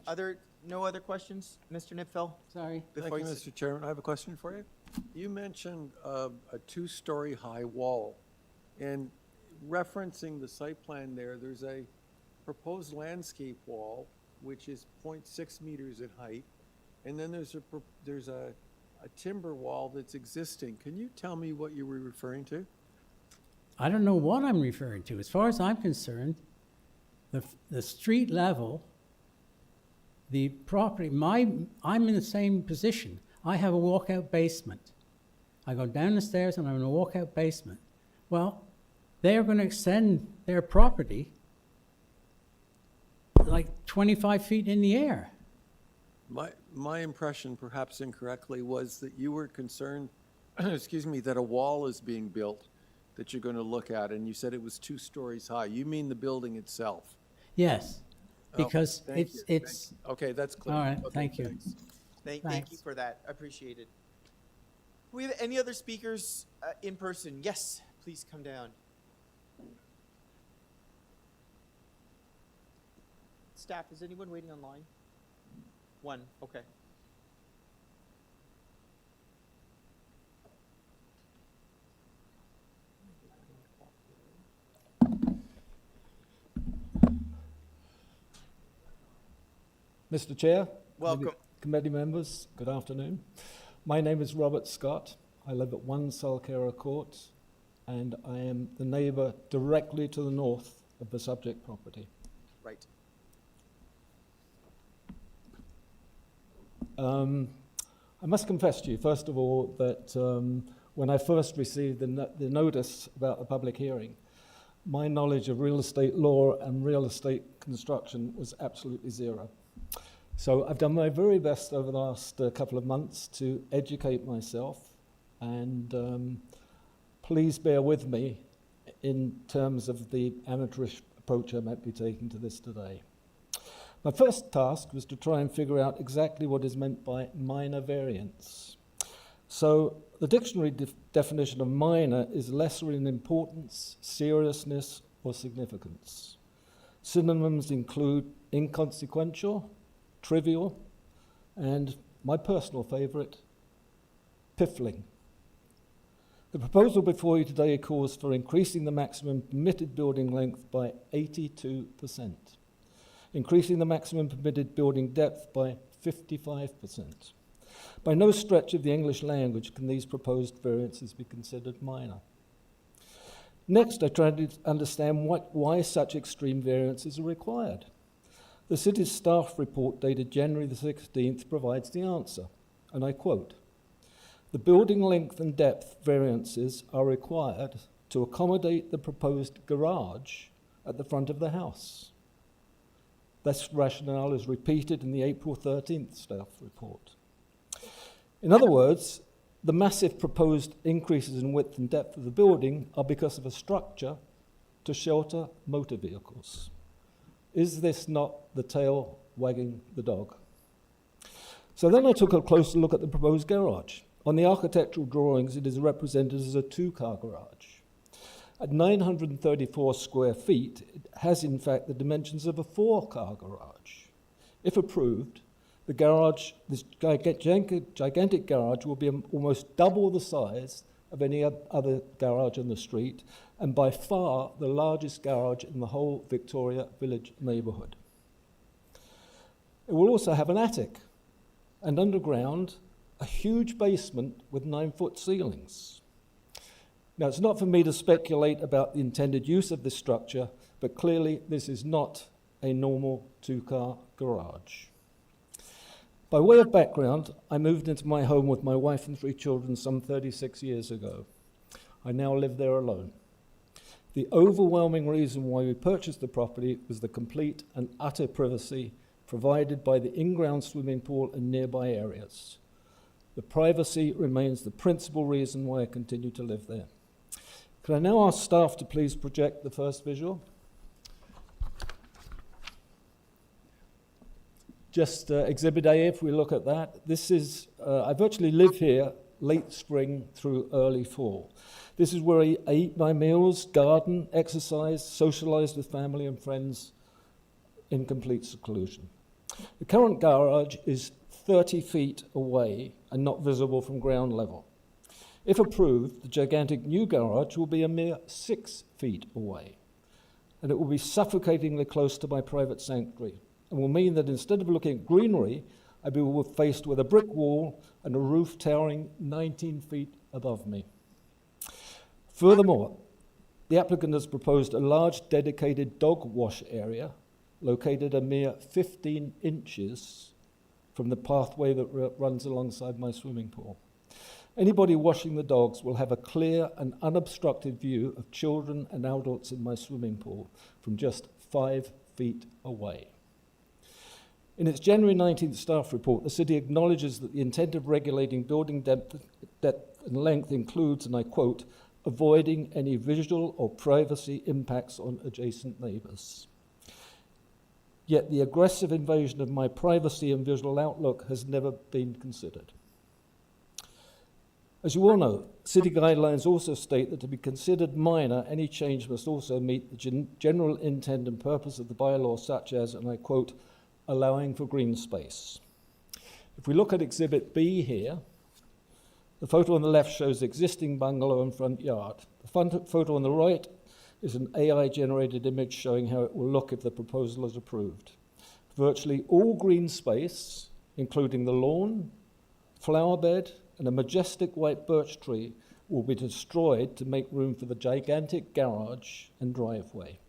No other questions, Mr. Nipfel? Sorry. Thank you, Mr. Chairman. I have a question for you. You mentioned a two-story high wall, and referencing the site plan there's a proposed landscape wall, which is 0.6 meters in height, and then there's a timber wall that's existing. Can you tell me what you were referring to? I don't know what I'm referring to. As far as I'm concerned, the street level, the property, I'm in the same position. I have a walkout basement. I go down the stairs and I'm in a walkout basement. Well, they're going to extend their property like 25 feet in the air. My impression, perhaps incorrectly, was that you were concerned, excuse me, that a wall is being built that you're going to look at, and you said it was 2 stories high. You mean the building itself? Yes, because Okay, thank you, it's. thank you. Okay, that's clear. All right, Okay, thank you. thanks. Thank Thanks. you for that. Appreciate it. Do we have any other speakers in person? Yes, please come down. Staff, is anyone waiting online? One, okay. Mr. Chair, Welcome. committee members, good afternoon. My name is Robert Scott. I live at 1 SULKARA Court, and I am the neighbour directly to the north of the subject property. Right. I must confess to you, first of all, that when I first received the notice about the public hearing, my knowledge of real estate law and real estate construction was absolutely zero. So I've done my very best over the last couple of months to educate myself, and please bear with me in terms of the amateurish approach I might be taking to this today. My first task was to try and figure out exactly what is meant by minor variance. So the dictionary definition of minor is lesser in importance, seriousness, or significance. Synonyms include inconsequential, trivial, and my personal favourite, piffling. The proposal before you today calls for increasing the maximum permitted building length by 82%, increasing the maximum permitted building depth by 55%. By no stretch of the English language can these proposed variances be considered minor. Next, I tried to understand why such extreme variances are required. The city's staff report dated January the 16th provides the answer, and I quote, "The building length and depth variances are required to accommodate the proposed garage at the front of the house." This rationale is repeated in the April 13th staff report. In other words, the massive proposed increases in width and depth of the building are because of a structure to shelter motor vehicles. Is this not the tail wagging the dog? So then I took a closer look at the proposed garage. On the architectural drawings, it is represented as a two-car garage. At 934 square feet, it has in fact the dimensions of a four-car garage. If approved, the garage, this gigantic garage, will be almost double the size of any other garage on the street, and by far the largest garage in the whole Victoria Village neighbourhood. It will also have an attic, and underground, a huge basement with 9-foot ceilings. Now, it's not for me to speculate about the intended use of this structure, but clearly this is not a normal two-car garage. By way of background, I moved into my home with my wife and 3 children some 36 years ago. I now live there alone. The overwhelming reason why we purchased the property was the complete and utter privacy provided by the in-ground swimming pool and nearby areas. The privacy remains the principal reason why I continue to live there. Can I now ask staff to please project the first visual? Just Exhibit A, if we look at that. This is, I virtually live here late spring through early fall. This is where I eat my meals, garden, exercise, socialize with family and friends in complete seclusion. The current garage is 30 feet away and not visible from ground level. If approved, the gigantic new garage will be a mere 6 feet away, and it will be suffocatingly close to my private sanctuary, and will mean that instead of looking at greenery, I'll be faced with a brick wall and a roof towering 19 feet above me. Furthermore, the applicant has proposed a large dedicated dog wash area located a mere 15 inches from the pathway that runs alongside my swimming pool. Anybody washing the dogs will have a clear and unobstructed view of children and adults in my swimming pool from just 5 feet away. In its January 19th staff report, the city acknowledges that the intent of regulating building depth and length includes, and I quote, avoiding any visual or privacy impacts on adjacent neighbours. Yet the aggressive invasion of my privacy and visual outlook has never been considered. As you all know, city guidelines also state that to be considered minor, any change must also meet the general intent and purpose of the bylaw, such as, and I quote, allowing for green space. If we look at Exhibit B here, the photo on the left shows the existing bungalow and front yard. The photo on the right is an AI-generated image showing how it will look if the proposal is approved. Virtually all green space, including the lawn, flower bed, and a majestic white birch tree, will be destroyed to make room for the gigantic garage and driveway.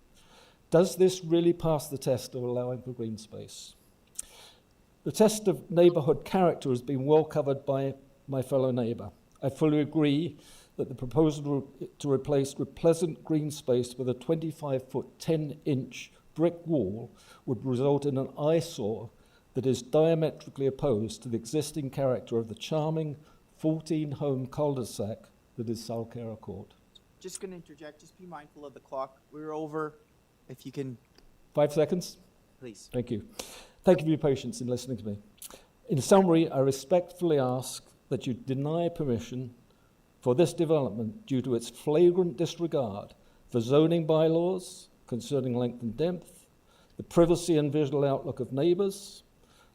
Does this really pass the test of allowing for green space? The test of neighbourhood character has been well covered by my fellow neighbour. I fully agree that the proposal to replace pleasant green space with a 25-foot, 10-inch brick wall would result in an eyesore that is diametrically opposed to the existing character of the charming 14-home cul-de-sac that is SULKARA Court. Just going to interject, just be mindful of the clock. We're over. If you can... 5 seconds? Please. Thank you. Thank you for your patience in listening to me. In summary, I respectfully ask that you deny permission for this development due to its flagrant disregard for zoning bylaws concerning length and depth, the privacy and visual outlook of neighbours,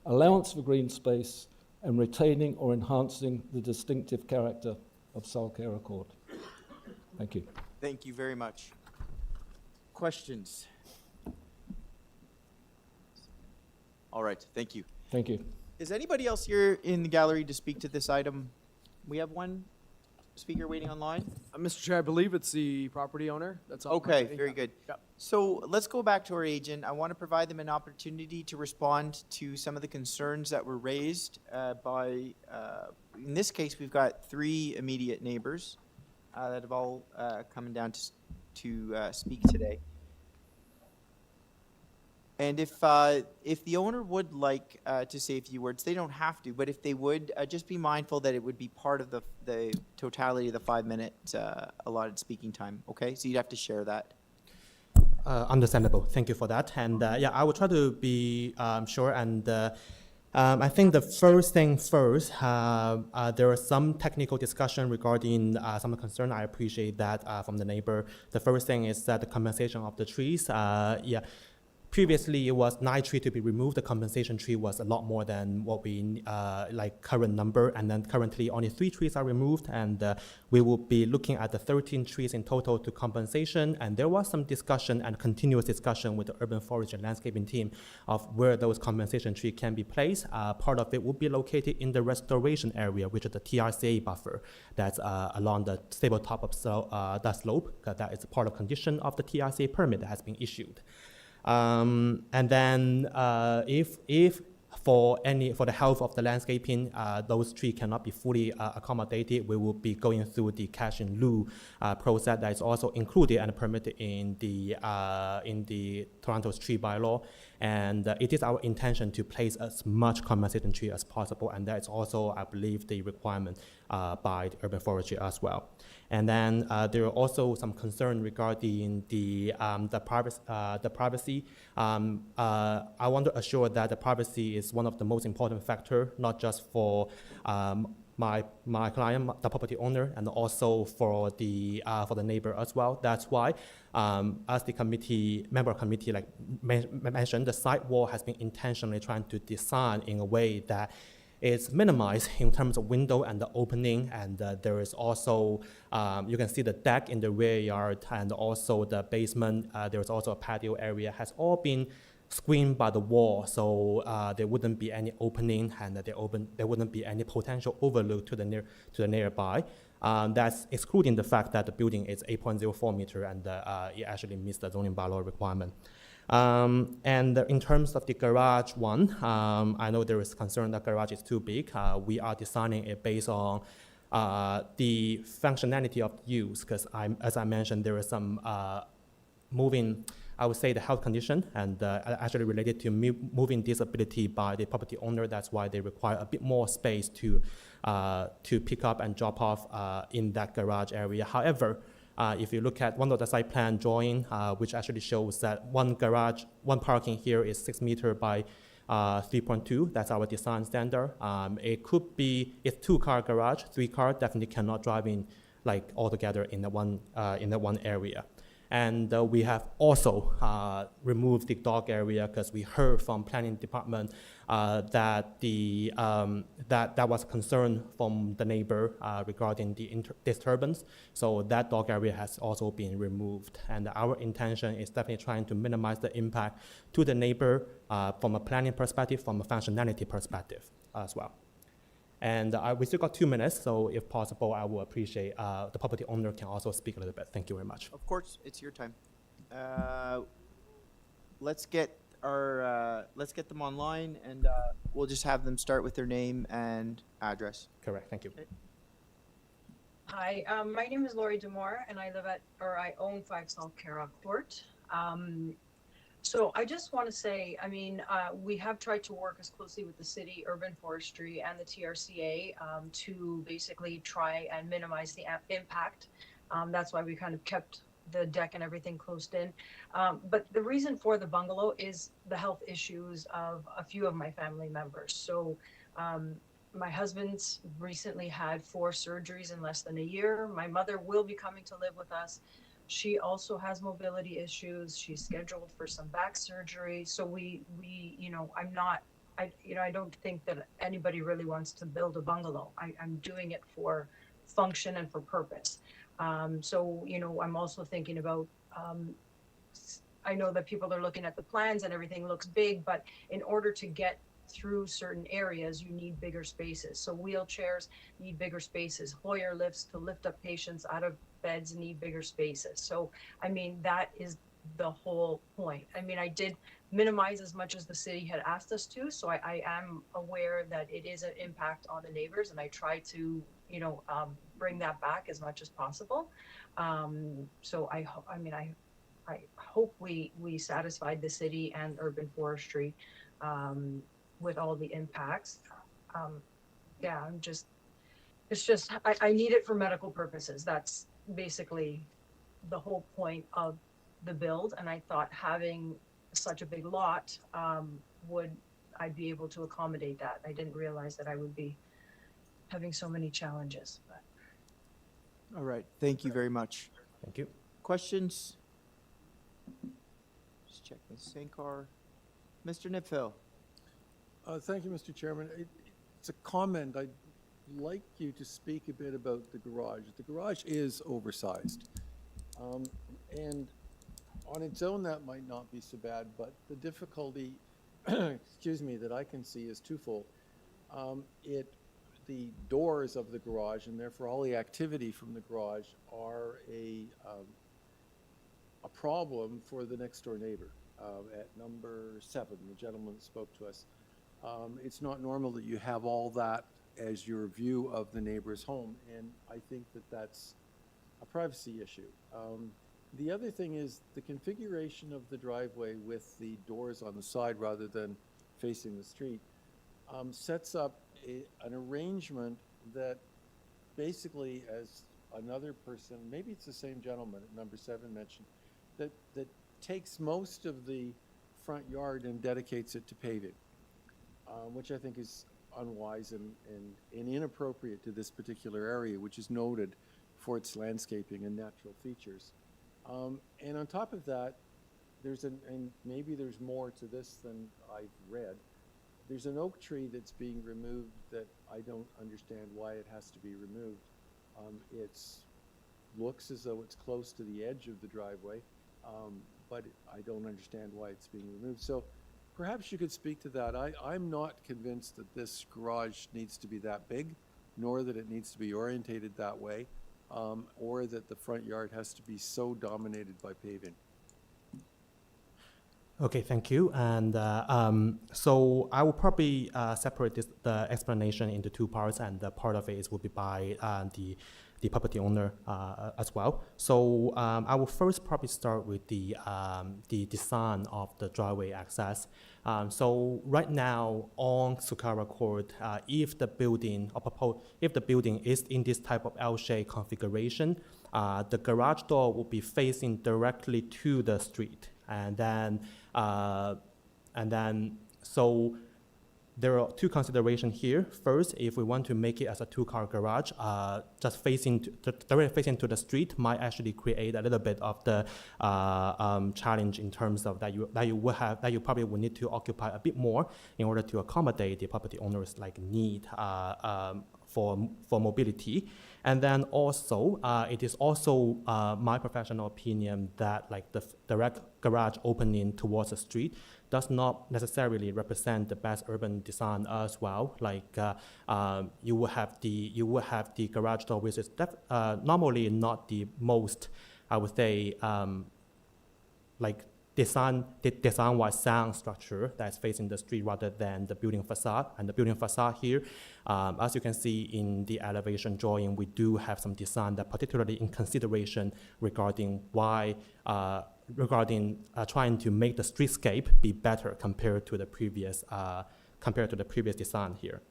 allowance for green space, and retaining or enhancing the distinctive character of SULKARA Court. Thank you. Thank you very much. Questions? All right, thank you. Thank you. Is anybody else here in the gallery to speak to this item? We have one speaker waiting online. Mr. Chair, I believe it's the property owner. That's all. Okay, very good. So let's go back to our agent. I want to provide them an opportunity to respond to some of the concerns that were raised in this case, we've got 3 immediate neighbors that have all come down to speak today. And if the owner would like to say a few words, they don't have to, but if they would, just be mindful that it would be part of the totality of the 5-minute allotted speaking time, okay? So you'd have to share that. Understandable. Thank you for that. And yeah, I will try to be sure. And I think the first thing first, there was some technical discussion regarding some concern. I appreciate that from the neighbor. The first thing is that the compensation of the trees. Yeah. Previously, it was 9 trees to be removed. The compensation tree was a lot more than what we current number, and then currently only 3 trees are removed, and we will be looking at the 13 trees in total to compensation. And there was some discussion and continuous discussion with the urban forestry and landscaping team of where those compensation trees can be placed. Part of it will be located in the restoration area, which is the TRCA buffer that's along the stable top of that slope. That is a part of condition of the TRCA permit that has been issued. And then if for the health of the landscaping, those trees cannot be fully accommodated, we will be going through the cash in lieu process that is also included and permitted in the Toronto's tree bylaw. And it is our intention to place as much compensation tree as possible, and that is also, I believe, the requirement by the urban forestry as well. And then there are also some concern regarding the privacy. I want to assure that the privacy is one of the most important factor, not just for my client, the property owner, and also for the neighbor as well. That's why, as the member committee mentioned, the side wall has been intentionally trying to design in a way that is minimized in terms of window and the opening, and there is also, you can see the deck in the rear yard and also the basement. There is also a patio area, has all been screened by the wall, so there wouldn't be any opening, and there wouldn't be any potential overlook to the nearby. That's excluding the fact that the building is 8.04 meter and it actually meets the zoning bylaw requirement. And in terms of the garage one, I know there is concern that garage is too big. We are designing it based on the functionality of use, because as I mentioned, there is some I would say the health condition, and actually related to moving disability by the property owner. That's why they require a bit more space to pick up and drop off in that garage area. However, if you look at one of the site plan drawing, which actually shows that one parking here is 6 meter by 3.2. That's our design standard. It could be, it's 2-car garage, 3-car definitely cannot drive in all together in the one area. And we have also removed the dog area because we heard from planning department that that was concern from the neighbor regarding the disturbance. So that dog area has also been removed. And our intention is definitely trying to minimize the impact to the neighbor from a planning perspective, from a functionality perspective as well. And we still got 2 minutes, so if possible, I will appreciate the property owner can also speak a little bit. Thank you very much. Of course, it's your time. Let's get them online, and we'll just have them start with their name and address. Correct. Thank you. Okay. Hi, my name is Lori Demore, and I own 5 SULKARA Court. So I just want to say, I mean, we have tried to work as closely with the city, urban forestry, and the TRCA to basically try and minimize the impact. That's why we kind of kept the deck and everything closed in. But the reason for the bungalow is the health issues of a few of my family members. So my husband's recently had 4 surgeries in less than a year. My mother will be coming to live with us. She also has mobility issues. She's scheduled for some back surgery. So we, you know, I don't think that anybody really wants to build a bungalow. I'm doing it for function and for purpose. So, you know, I'm also thinking about, I know that people are looking at the plans and everything looks big, but in order to get through certain areas, you need bigger spaces. So wheelchairs need bigger spaces. Hoyer lifts to lift up patients out of beds need bigger spaces. So, I mean, that is the whole point. I mean, I did minimize as much as the city had asked us to. So I am aware that it is an impact on the neighbors, and I try to, you know, bring that back as much as possible. So I hope we satisfied the city and urban forestry with all the impacts. Yeah, I need it for medical purposes. That's basically the whole point of the build. And I thought having such a big lot, I'd be able to accommodate that. I didn't realize that I would be having so many challenges. But. All right, thank you very much. Thank you. Questions? Just check Ms. Sankar. Mr. Nipfel. Thank you, Mr. Chairman. It's a comment. I'd like you to speak a bit about the garage. The garage is oversized. And on its own, that might not be so bad, but the difficulty, excuse me, that I can see is twofold. The doors of the garage, and therefore all the activity from the garage, are a problem for the next door neighbor. At number 7, the gentleman that spoke to us. It's not normal that you have all that as your view of the neighbor's home, and I think that that's a privacy issue. The other thing is the configuration of the driveway with the doors on the side rather than facing the street sets up an arrangement that basically, as another person, maybe it's the same gentleman at number 7 mentioned, that takes most of the front yard and dedicates it to paving, which I think is unwise and inappropriate to this particular area, which is noted for its landscaping and natural features. And on top of that, and maybe there's more to this than I've read, there's an oak tree that's being removed that I don't understand why it has to be removed. It looks as though it's close to the edge of the driveway, but I don't understand why it's being removed. So perhaps you could speak to that. I'm not convinced that this garage needs to be that big, nor that it needs to be orientated that way, or that the front yard has to be so dominated by paving. Okay, thank you. And so I will probably separate the explanation into 2 parts, and the part of it will be by the property owner as well. So I will first probably start with the design of the driveway access. So right now on SULKARA Court, if the building is in this type of L-shaped configuration, the garage door will be facing directly to the street. And then so there are 2 considerations here. First, if we want to make it as a 2-car garage, just directly facing to the street might actually create a little bit of the challenge in terms of that you probably will need to occupy a bit more in order to accommodate the property owner's need for mobility. And then also, it is also my professional opinion that the direct garage opening towards the street does not necessarily represent the best urban design as well. You will have the garage door, which is normally not the most, I would say, design-wise sound structure that's facing the street rather than the building facade. And the building facade here, as you can see in the elevation drawing, we do have some design that particularly in consideration regarding trying to make the streetscape be better compared to the previous design here.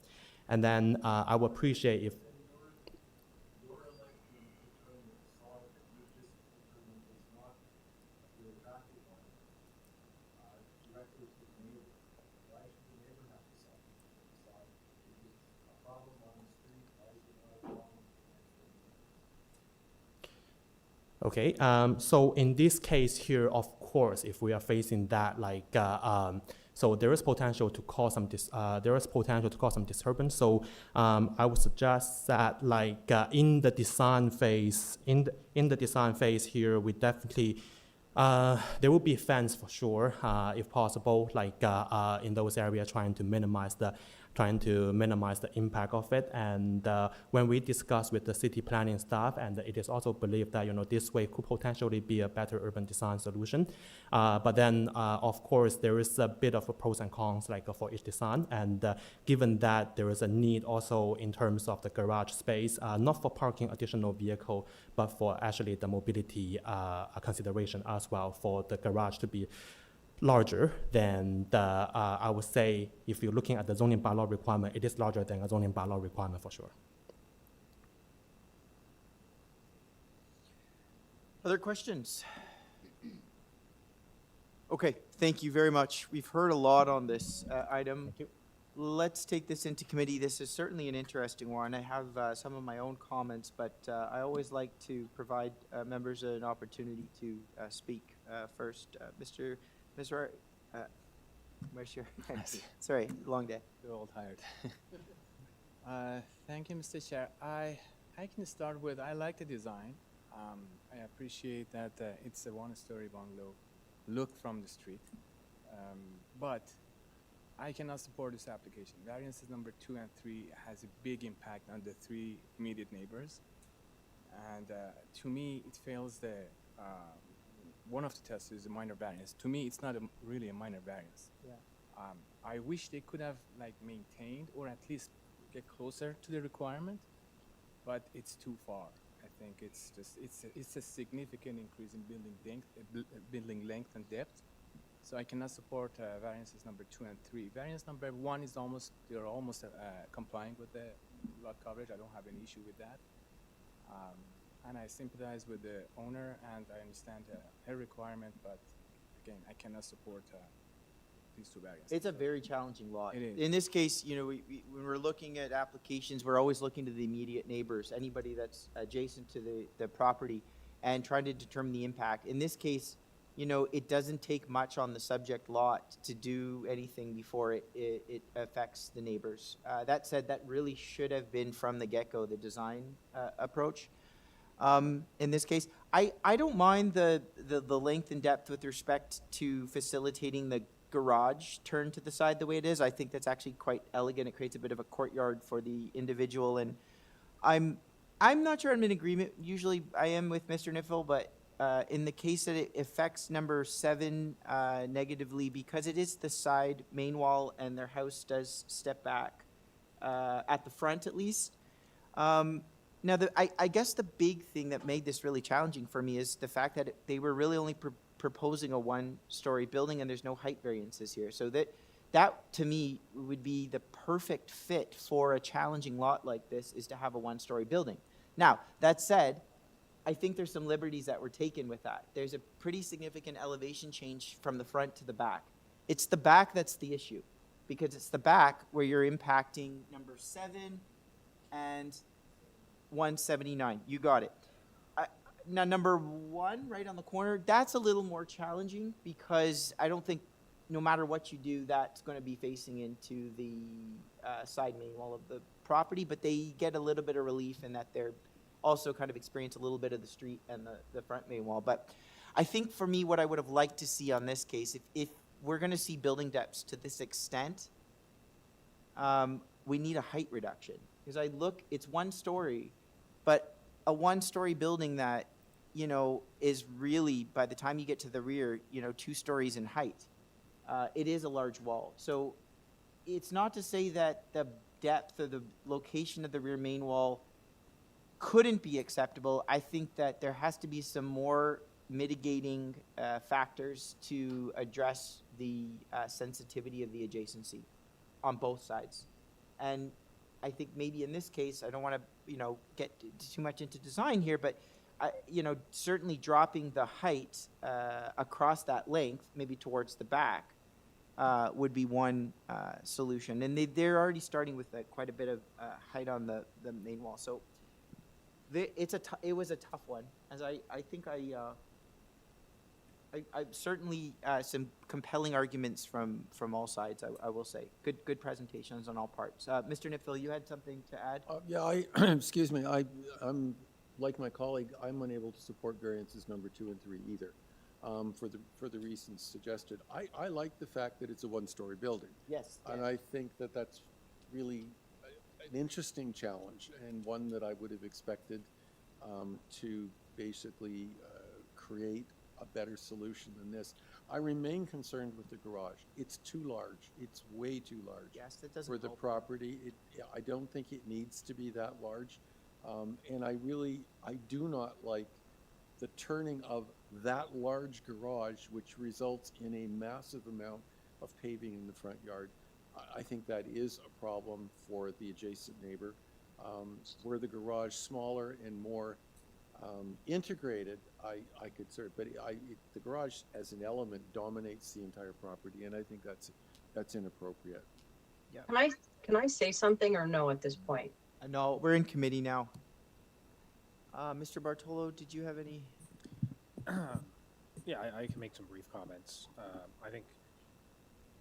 And then I would appreciate if Okay, so in this case here, of course, if we are facing that, so there is potential to cause some disturbance. So I would suggest that, in the design phase, in the design phase here, we definitely there will be fence for sure, if possible, in those areas, trying to minimize the impact of it. And when we discuss with the city planning staff, and it is also believed that this way could potentially be a better urban design solution. But then, of course, there is a bit of a pros and cons for each design. And given that there is a need also in terms of the garage space, not for parking additional vehicle, but for actually the mobility consideration as well, for the garage to be larger than the, I would say, if you're looking at the zoning bylaw requirement, it is larger than a zoning bylaw requirement for sure. Other questions? Okay, thank you very much. We've heard a lot on this item. Thank you. Let's take this into committee. This is certainly an interesting one. I have some of my own comments, but I always like to provide members an opportunity to speak first. Mr. Sorry, long day. We're all tired. Thank you, Mr. Chair. I can start with, I like the design. I appreciate that it's a one-story bungalow look from the street. But I cannot support this application. Variances number 2 and 3 has a big impact on the 3 immediate neighbors. And to me, it fails the one of the tests is a minor variance. To me, it's not really a minor variance. Yeah. I wish they could have maintained or at least get closer to the requirement, but it's too far. I think it's a significant increase in building length and depth. So I cannot support variances number 2 and 3. Variance number 1 is they're almost complying with the lot coverage. I don't have any issue with that. And I sympathize with the owner, and I understand her requirement, but again, I cannot support these 2 variants. It's a very challenging lot. It is. In this case, when we're looking at applications, we're always looking to the immediate neighbors, anybody that's adjacent to the property, and trying to determine the impact. In this case, it doesn't take much on the subject lot to do anything before it affects the neighbors. That said, that really should have been from the get-go, the design approach. In this case, I don't mind the length and depth with respect to facilitating the garage turn to the side the way it is. I think that's actually quite elegant. It creates a bit of a courtyard for the individual, and I'm not sure I'm in agreement. Usually I am with Mr. Niffel, but in the case that it affects number 7 negatively, because it is the side main wall and their house does step back at the front at least. Now, I guess the big thing that made this really challenging for me is the fact that they were really only proposing a 1-story building, and there's no height variances here. So that to me would be the perfect fit for a challenging lot like this, is to have a 1-story building. Now, that said, I think there's some liberties that were taken with that. There's a pretty significant elevation change from the front to the back. It's the back that's the issue, because it's the back where you're impacting number 7 and 179. You got it. Now, number 1, right on the corner, that's a little more challenging, because I don't think, no matter what you do, that's going to be facing into the side main wall of the property, but they get a little bit of relief in that they're also kind of experience a little bit of the street and the front main wall. But I think for me, what I would have liked to see on this case, if we're going to see building depths to this extent, we need a height reduction. Because it's 1-story, but a 1-story building that, is really, by the time you get to the rear, 2 stories in height. It is a large wall. So it's not to say that the depth or the location of the rear main wall couldn't be acceptable. I think that there has to be some more mitigating factors to address the sensitivity of the adjacency on both sides. And I think maybe in this case, I don't want to, get too much into design here, but, certainly dropping the height across that length, maybe towards the back, would be one solution. And they're already starting with quite a bit of height on the main wall. So It was a tough one, as I think I certainly some compelling arguments from all sides. I will say good presentations on all parts. Mr. Nipfil, you had something to add? Yeah, excuse me, I'm, like my colleague, I'm unable to support variances number 2 and 3 either, for the reasons suggested. I like the fact that it's a one-story building. Yes. And I think that that's really an interesting challenge, and one that I would have expected to basically create a better solution than this. I remain concerned with the garage. It's too large. It's way too large. Yes, that doesn't for the help. property. I don't think it needs to be that large. And I do not like the turning of that large garage, which results in a massive amount of paving in the front yard. I think that is a problem for the adjacent neighbor. Were the garage smaller and more integrated, I could serve, but the garage as an element dominates the entire property, and I think that's inappropriate. Yeah. Can I say something or no at this point? No, we're in committee now. Mr. Bartolo, did you have any? Yeah, I can make some brief comments. I think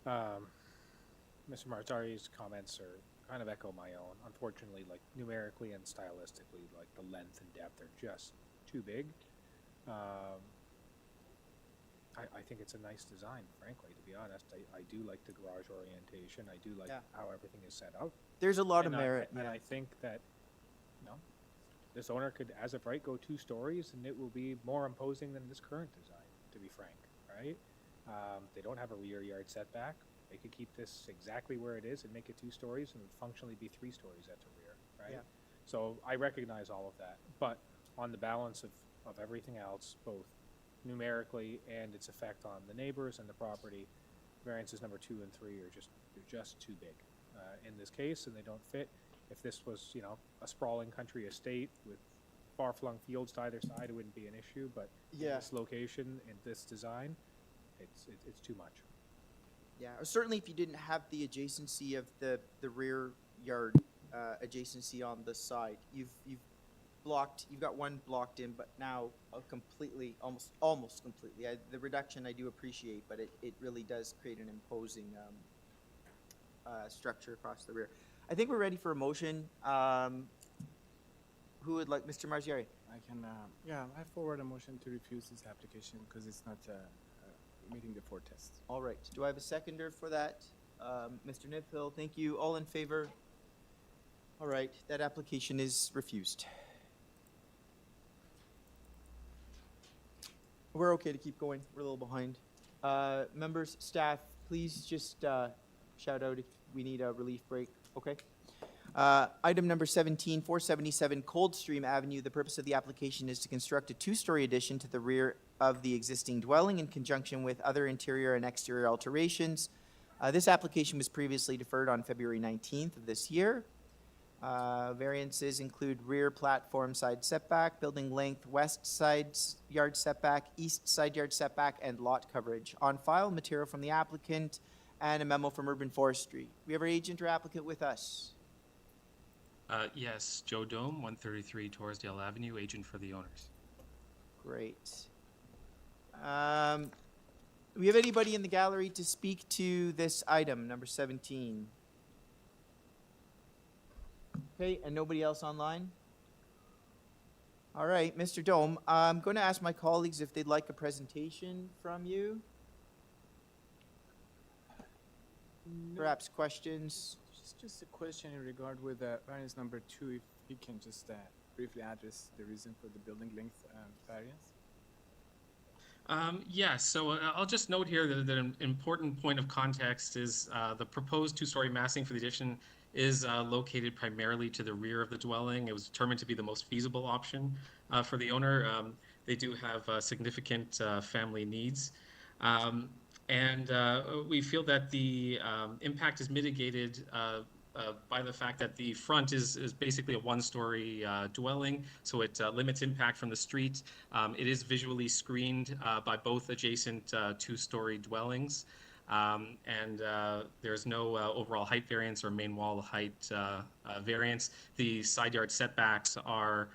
Mr. Marzari's comments are kind of echo my own. Unfortunately, like numerically and stylistically, like the length and depth are just too big. I think it's a nice design, frankly, to be honest. I do like the garage orientation. I do like how everything is set up. There's a lot of merit. And I think that, you know, this owner could, as of right, go 2 stories, and it will be more imposing than this current design, to be frank, right? They don't have a rear yard setback. They could keep this exactly where it is and make it 2 stories, and it would functionally be 3 stories at the rear, right? Yeah. So I recognize all of that, but on the balance of everything else, both numerically and its effect on the neighbors and the property, variances number 2 and 3 are just too big in this case, and they don't fit. If this was, you know, a sprawling country estate with far-flung fields to either side, it wouldn't be an issue. But in this location, in this design, it's too much. Yeah, certainly if you didn't have the adjacency of the rear yard adjacency on the side, you've got one blocked in, but now completely, almost completely. The reduction I do appreciate, but it really does create an imposing structure across the rear. I think we're ready for a motion. Who would like, Mr. Marzieri? I can, I forward a motion to refuse this application because it's not meeting the 4 tests. All right. Do I have a seconder for that? Mr. Niphill, thank you. All in favor? All right. That application is refused. We're okay to keep going. We're a little behind. Members, staff, please just shout out if we need a relief break. Okay. Item number 17, 477 Coldstream Avenue. The purpose of the application is to construct a 2-story addition to the rear of the existing dwelling in conjunction with other interior and exterior alterations. This application was previously deferred on February 19th of this year. Variances include rear platform side setback, building length, west side yard setback, east side yard setback, and lot coverage. On file, material from the applicant and a memo from Urban Forestry. We have our agent or applicant with us. Yes, Joe Dome, 133 Torresdale Avenue, agent for the owners. Great. We have anybody in the gallery to speak to this item, number 17? Okay, and nobody else online? All right, Mr. Dome, I'm going to ask my colleagues if they'd like a presentation from you. Perhaps questions? Just a question in regard with variance number 2, if you can just briefly address the reason for the building length variance. Yeah, so I'll just note here that an important point of context is the proposed 2-story massing for the addition is located primarily to the rear of the dwelling. It was determined to be the most feasible option for the owner. They do have significant family needs. And we feel that the impact is mitigated by the fact that the front is basically a 1-story dwelling, so it limits impact from the street. It is visually screened by both adjacent 2-story dwellings, and there's no overall height variance or main wall height variance. The side yard setbacks are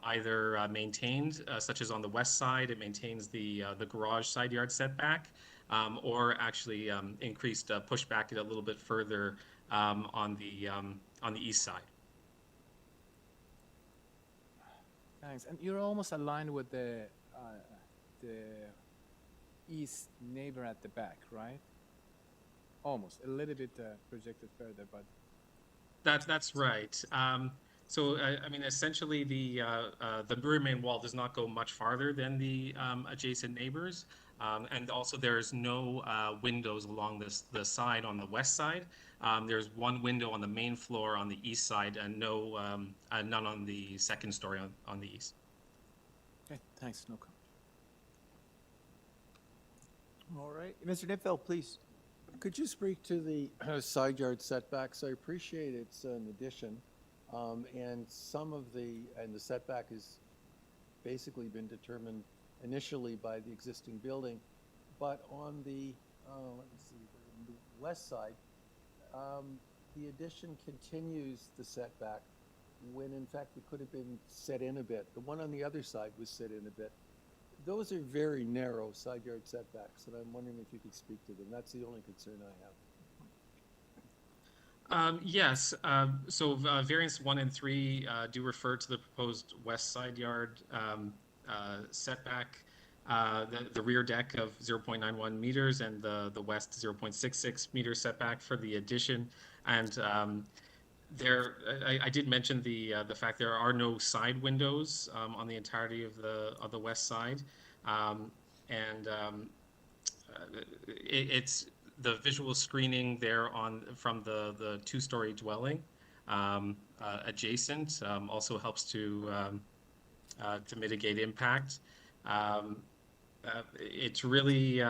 either maintained, such as on the west side, it maintains the garage side yard setback, or actually increased, pushed back it a little bit further on the east side. Thanks. And you're almost aligned with the east neighbor at the back, right? Almost. A little bit projected further, but... That's right. So, I mean, essentially, the rear main wall does not go much farther than the adjacent neighbors. And also, there's no windows along the side on the west side. There's one window on the main floor on the east side, and none on the second story on the east. Okay, thanks. No comment. All right, Mr. Nipfeld, please. Could you speak to the side yard setbacks? I appreciate it's an addition, and the setback has basically been determined initially by the existing building, but on the let me see, the west side, the addition continues the setback when in fact it could have been set in a bit. The one on the other side was set in a bit. Those are very narrow side yard setbacks, and I'm wondering if you could speak to them. That's the only concern I have. Yes. So variants 1 and 3 do refer to the proposed west side yard setback, the rear deck of 0.91 meters and the west 0.66 meter setback for the addition. And I did mention the fact there are no side windows on the entirety of the west side, it's the visual screening there from the two-story dwelling adjacent also helps to mitigate impact. It's really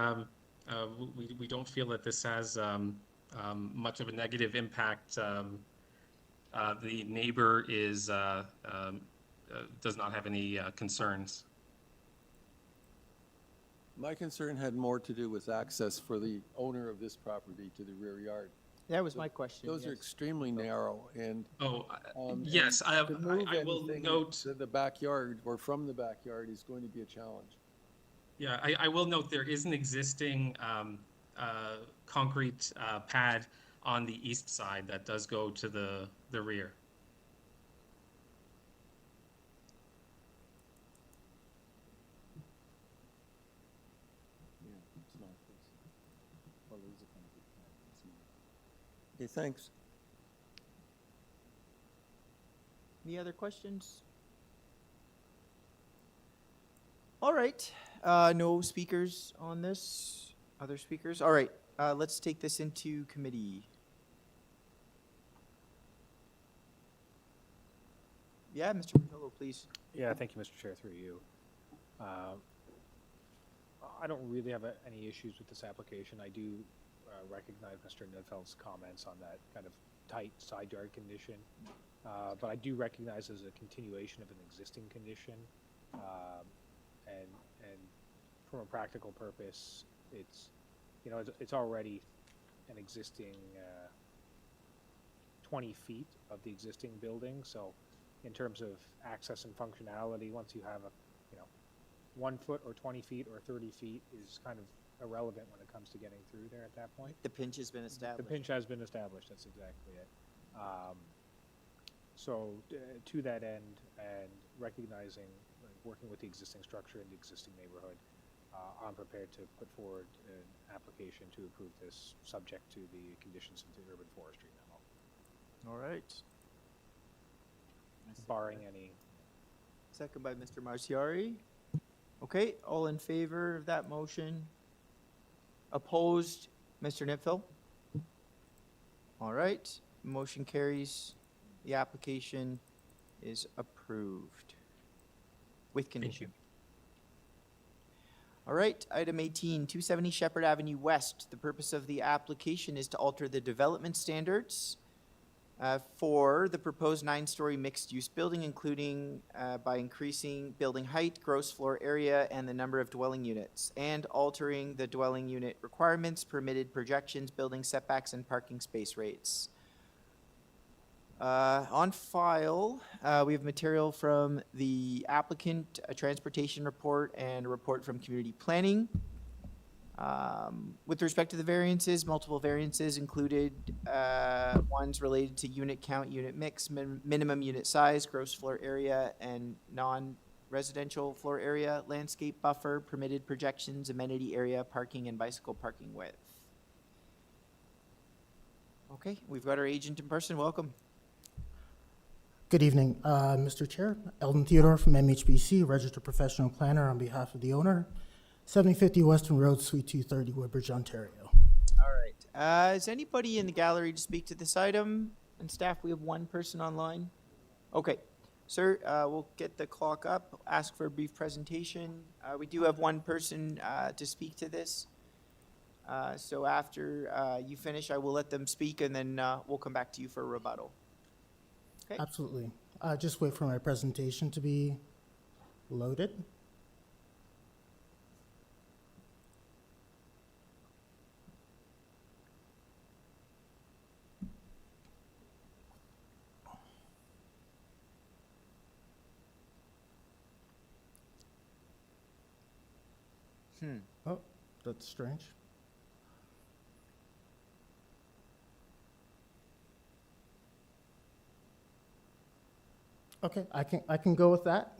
we don't feel that this has much of a negative impact. The neighbor does not have any concerns. My concern had more to do with access for the owner of this property to the rear yard. That was my question. Those are yes. extremely narrow, and yes, I will note to the backyard or from the backyard is going to be a challenge. Yeah, I will note there is an existing concrete pad on the east side that does go to the rear. Okay, thanks. Any other questions? All right, no speakers on this. Other speakers? All right, let's take this into committee. Yeah, Mr. Patillo, please. Yeah, thank you, Mr. Chair, through you. I don't really have any issues with this application. I do recognize Mr. Nidfeld's comments on that kind of tight side yard condition, but I do recognize as a continuation of an existing condition, and from a practical purpose, it's already an existing 20 feet of the existing building. So, in terms of access and functionality, once you have 1 foot or 20 feet or 30 feet is kind of irrelevant when it comes to getting through there at that point. The pinch has been established. The pinch has been established, that's exactly it. So to that end, and recognizing, working with the existing structure in the existing neighborhood, I'm prepared to put forward an application to approve this, subject to the conditions of the urban forestry memo. All right. Barring any. Second by Mr. Marciari. Okay, all in favor of that motion? Opposed, Mr. Nipfel? All right, motion carries. The application is approved with condition. All right, item 18, 270 Sheppard Avenue West. The purpose of the application is to alter the development standards for the proposed 9-story mixed-use building, including by increasing building height, gross floor area, and the number of dwelling units, and altering the dwelling unit requirements, permitted projections, building setbacks, and parking space rates. On file, we have material from the applicant, a transportation report, and a report from community planning. With respect to the variances, multiple variances included ones related to unit count, unit mix, minimum unit size, gross floor area, and non-residential floor area, landscape buffer, permitted projections, amenity area, parking, and bicycle parking width. Okay, we've got our agent in person. Welcome. Good evening, Mr. Chair. Eldon Theodore from MHBC, Registered Professional Planner on behalf of the owner, 7050 Western Road, Suite 230, Woodbridge, Ontario. All right. Is anybody in the gallery to speak to this item? And staff, we have one person online. Okay. Sir, we'll get the clock up, ask for a brief presentation. We do have one person to speak to this. So after you finish, I will let them speak, and then we'll come back to you for a rebuttal. Okay. Absolutely. Just wait for my presentation to be loaded. Oh, that's strange. Okay, I can go with that.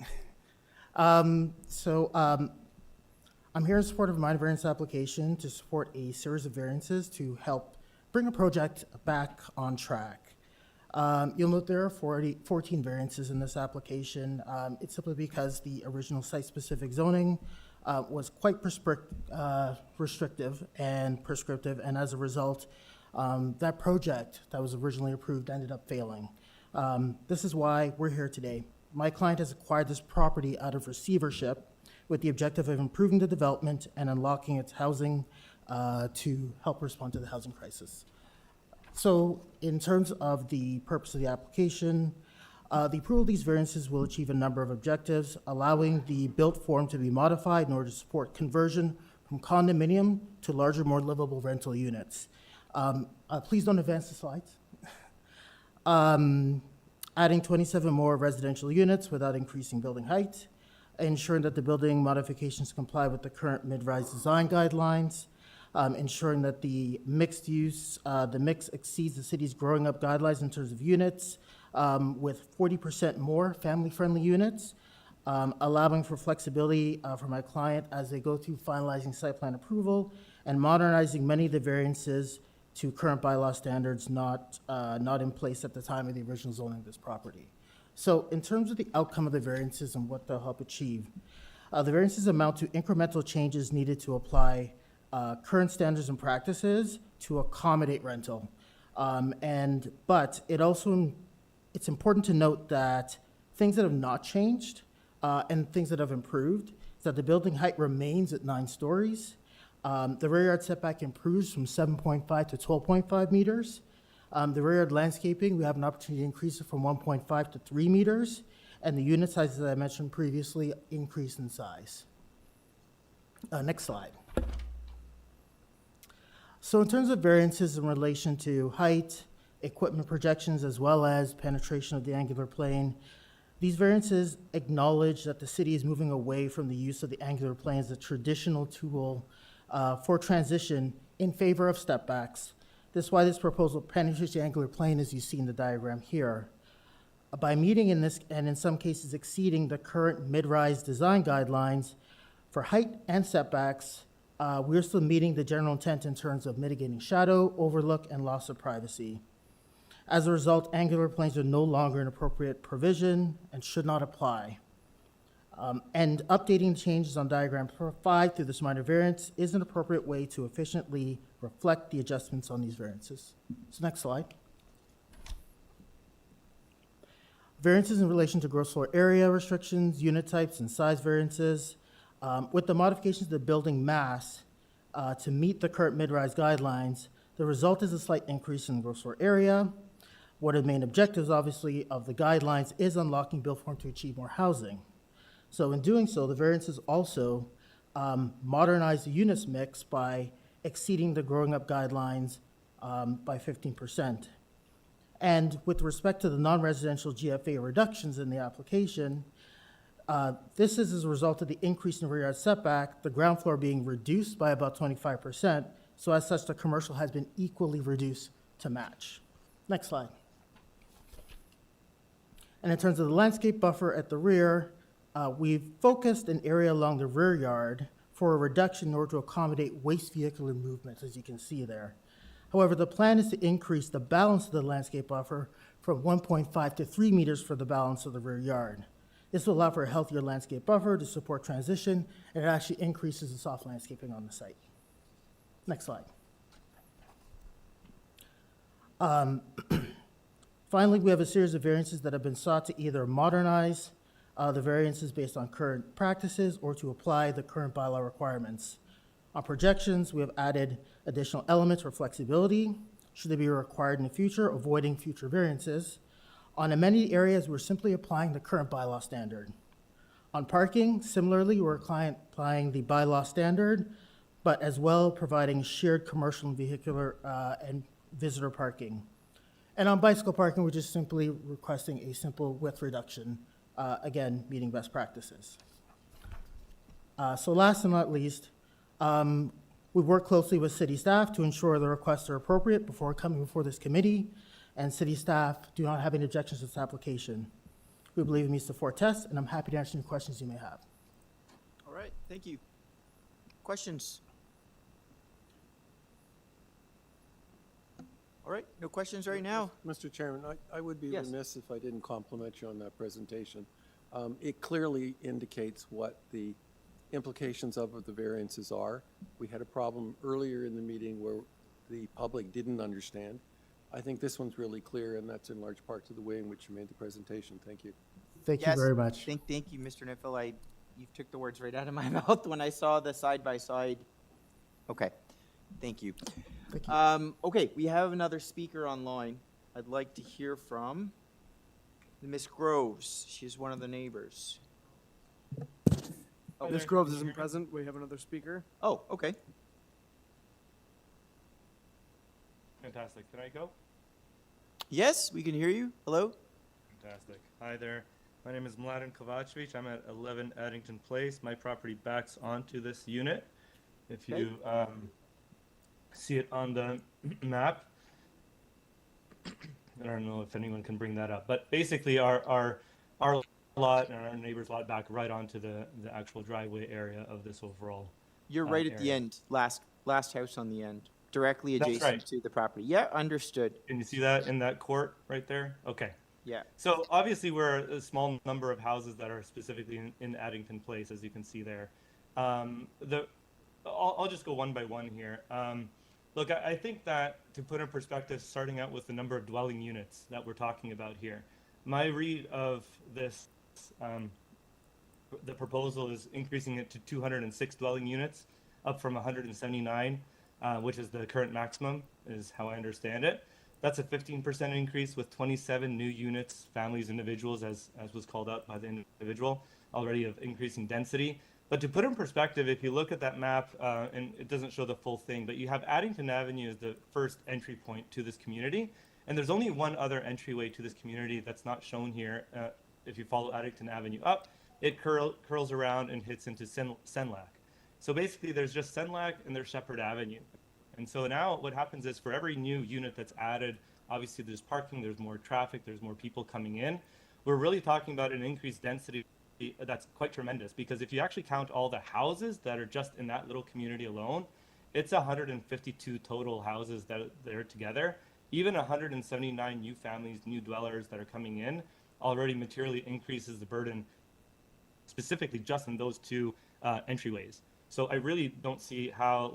I'm here in support of a minor variance application to support a series of variances to help bring a project back on track. You'll note there are 14 variances in this application. It's simply because the original site-specific zoning was quite restrictive and prescriptive, and as a result, that project that was originally approved ended up failing. This is why we're here today. My client has acquired this property out of receivership with the objective of improving the development and unlocking its housing to help respond to the housing crisis. So in terms of the purpose of the application, the approval of these variances will achieve a number of objectives, allowing the built form to be modified in order to support conversion from condominium to larger, more livable rental units. Please don't advance the slides. Adding 27 more residential units without increasing building height, ensuring that the building modifications comply with the current mid-rise design guidelines, ensuring that the mixed use, the mix exceeds the city's growing up guidelines in terms of units, with 40% more family-friendly units, allowing for flexibility for my client as they go through finalizing site plan approval, and modernizing many of the variances to current bylaw standards not in place at the time of the original zoning of this property. So in terms of the outcome of the variances and what they'll help achieve, the variances amount to incremental changes needed to apply current standards and practices to accommodate rental. But it's important to note that things that have not changed and things that have improved is that the building height remains at 9 stories. The rear yard setback improves from 7.5 to 12.5 meters. The rear yard landscaping, we have an opportunity to increase it from 1.5 to 3 meters. And the unit sizes that I mentioned previously increase in size. Next slide. So in terms of variances in relation to height, equipment projections, as well as penetration of the angular plane, these variances acknowledge that the city is moving away from the use of the angular plane as a traditional tool for transition in favor of step backs. This is why this proposal penetrates the angular plane, as you see in the diagram here. By meeting in this, and in some cases exceeding, the current mid-rise design guidelines for height and setbacks, we're still meeting the general intent in terms of mitigating shadow, overlook, and loss of privacy. As a result, angular planes are no longer an appropriate provision and should not apply. And updating changes on diagram 5 through this minor variance is an appropriate way to efficiently reflect the adjustments on these variances. So next slide. Variances in relation to gross floor area restrictions, unit types, and size variances. With the modifications to the building mass to meet the current mid-rise guidelines, the result is a slight increase in gross floor area. One of the main objectives, obviously, of the guidelines is unlocking built form to achieve more housing. So in doing so, the variances also modernize the units mix by exceeding the growing up guidelines by 15%. And with respect to the non-residential GFA reductions in the application, this is as a result of the increase in rear yard setback, the ground floor being reduced by about 25%. So as such, the commercial has been equally reduced to match. Next slide. And in terms of the landscape buffer at the rear, we've focused an area along the rear yard for a reduction in order to accommodate waste vehicular movements, as you can see there. However, the plan is to increase the balance of the landscape buffer from 1.5 to 3 meters for the balance of the rear yard. This will allow for a healthier landscape buffer to support transition, and it actually increases the soft landscaping on the site. Next slide. Finally, we have a series of variances that have been sought to either modernize the variances based on current practices or to apply the current bylaw requirements. On projections, we have added additional elements for flexibility, should they be required in the future, avoiding future variances. On amenity areas, we're simply applying the current bylaw standard. On parking, similarly, we're applying the bylaw standard, but as well providing shared commercial and vehicular and visitor parking. And on bicycle parking, we're just simply requesting a simple width reduction, again, meeting best practices. So last and not least, we work closely with city staff to ensure the requests are appropriate before coming before this committee, and city staff do not have any objections to this application. We believe it meets the 4 tests, and I'm happy to answer any questions you may have. All right, thank you. Questions? All right, no questions right now. Mr. Chairman, I would be Yes. remiss if I didn't compliment you on that presentation. It clearly indicates what the implications of the variances are. We had a problem earlier in the meeting where the public didn't understand. I think this one's really clear, and that's in large part to the way in which you made the presentation. Thank you. Thank you very much. Thank you, Mr. Niffel. You took the words right out of my mouth when I saw the side-by-side. Okay, thank you. Thank you. Okay, we have another speaker online. I'd like to hear from Miss Groves. She's one of the neighbors. Ms. Groves isn't present. We have another speaker. Oh, okay. Fantastic. Can I go? Yes, we can hear you. Hello? Fantastic. Hi there. My name is Mladen Kovacevic. I'm at 11 Addington Place. My property backs onto this unit. If you see it on the map. I don't know if anyone can bring that up. But basically our lot and our neighbor's lot back right onto the actual driveway area of this overall. You're right at the area. end, last house on the end, directly That's adjacent right. to the property. Yeah, understood. Can you see that in that court right there? Okay. Yeah. So obviously we're a small number of houses that are specifically in Addington Place, as you can see there. I'll just go one by one here. Look, I think that to put in perspective, starting out with the number of dwelling units that we're talking about here, my read of this, the proposal is increasing it to 206 dwelling units, up from 179, which is the current maximum, is how I understand it. That's a 15% increase with 27 new units, families, individuals, as was called out by the individual, already of increasing density. But to put in perspective, if you look at that map, and it doesn't show the full thing, but you have Addington Avenue as the first entry point to this community. And there's only one other entryway to this community that's not shown here. If you follow Addington Avenue up, it curls around and hits into Senlac. So basically there's just Senlac and there's Sheppard Avenue. And so now what happens is for every new unit that's added, obviously there's parking, there's more traffic, there's more people coming in. We're really talking about an increased density that's quite tremendous, because if you actually count all the houses that are just in that little community alone, it's 152 total houses that are together. Even 179 new families, new dwellers that are coming in already materially increases the burden, specifically just in those two entryways. So I really don't see how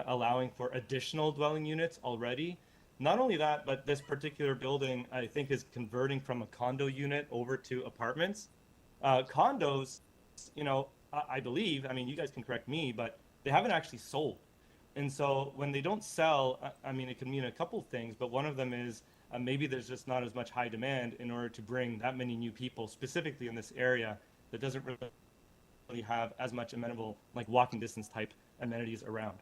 allowing for additional dwelling units already. Not only that, but this particular building, I think, is converting from a condo unit over to apartments. Condos, I believe, I mean, you guys can correct me, but they haven't actually sold. And so when they don't sell, I mean, it can mean a couple things, but one of them is maybe there's just not as much high demand in order to bring that many new people, specifically in this area that doesn't really have as much amenable, like walking distance type amenities around.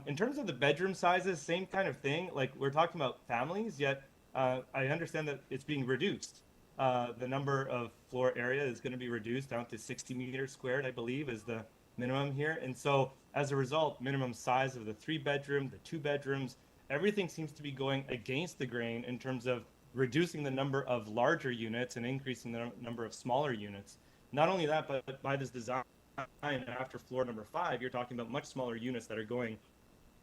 In terms of the bedroom sizes, same kind of thing. Like we're talking about families, yet I understand that it's being reduced. The number of floor area is going to be reduced down to 60 meters squared, I believe, is the minimum here. And so as a result, minimum size of the 3-bedroom, the 2 bedrooms, everything seems to be going against the grain in terms of reducing the number of larger units and increasing the number of smaller units. Not only that, but by this design, after floor number 5, you're talking about much smaller units that are going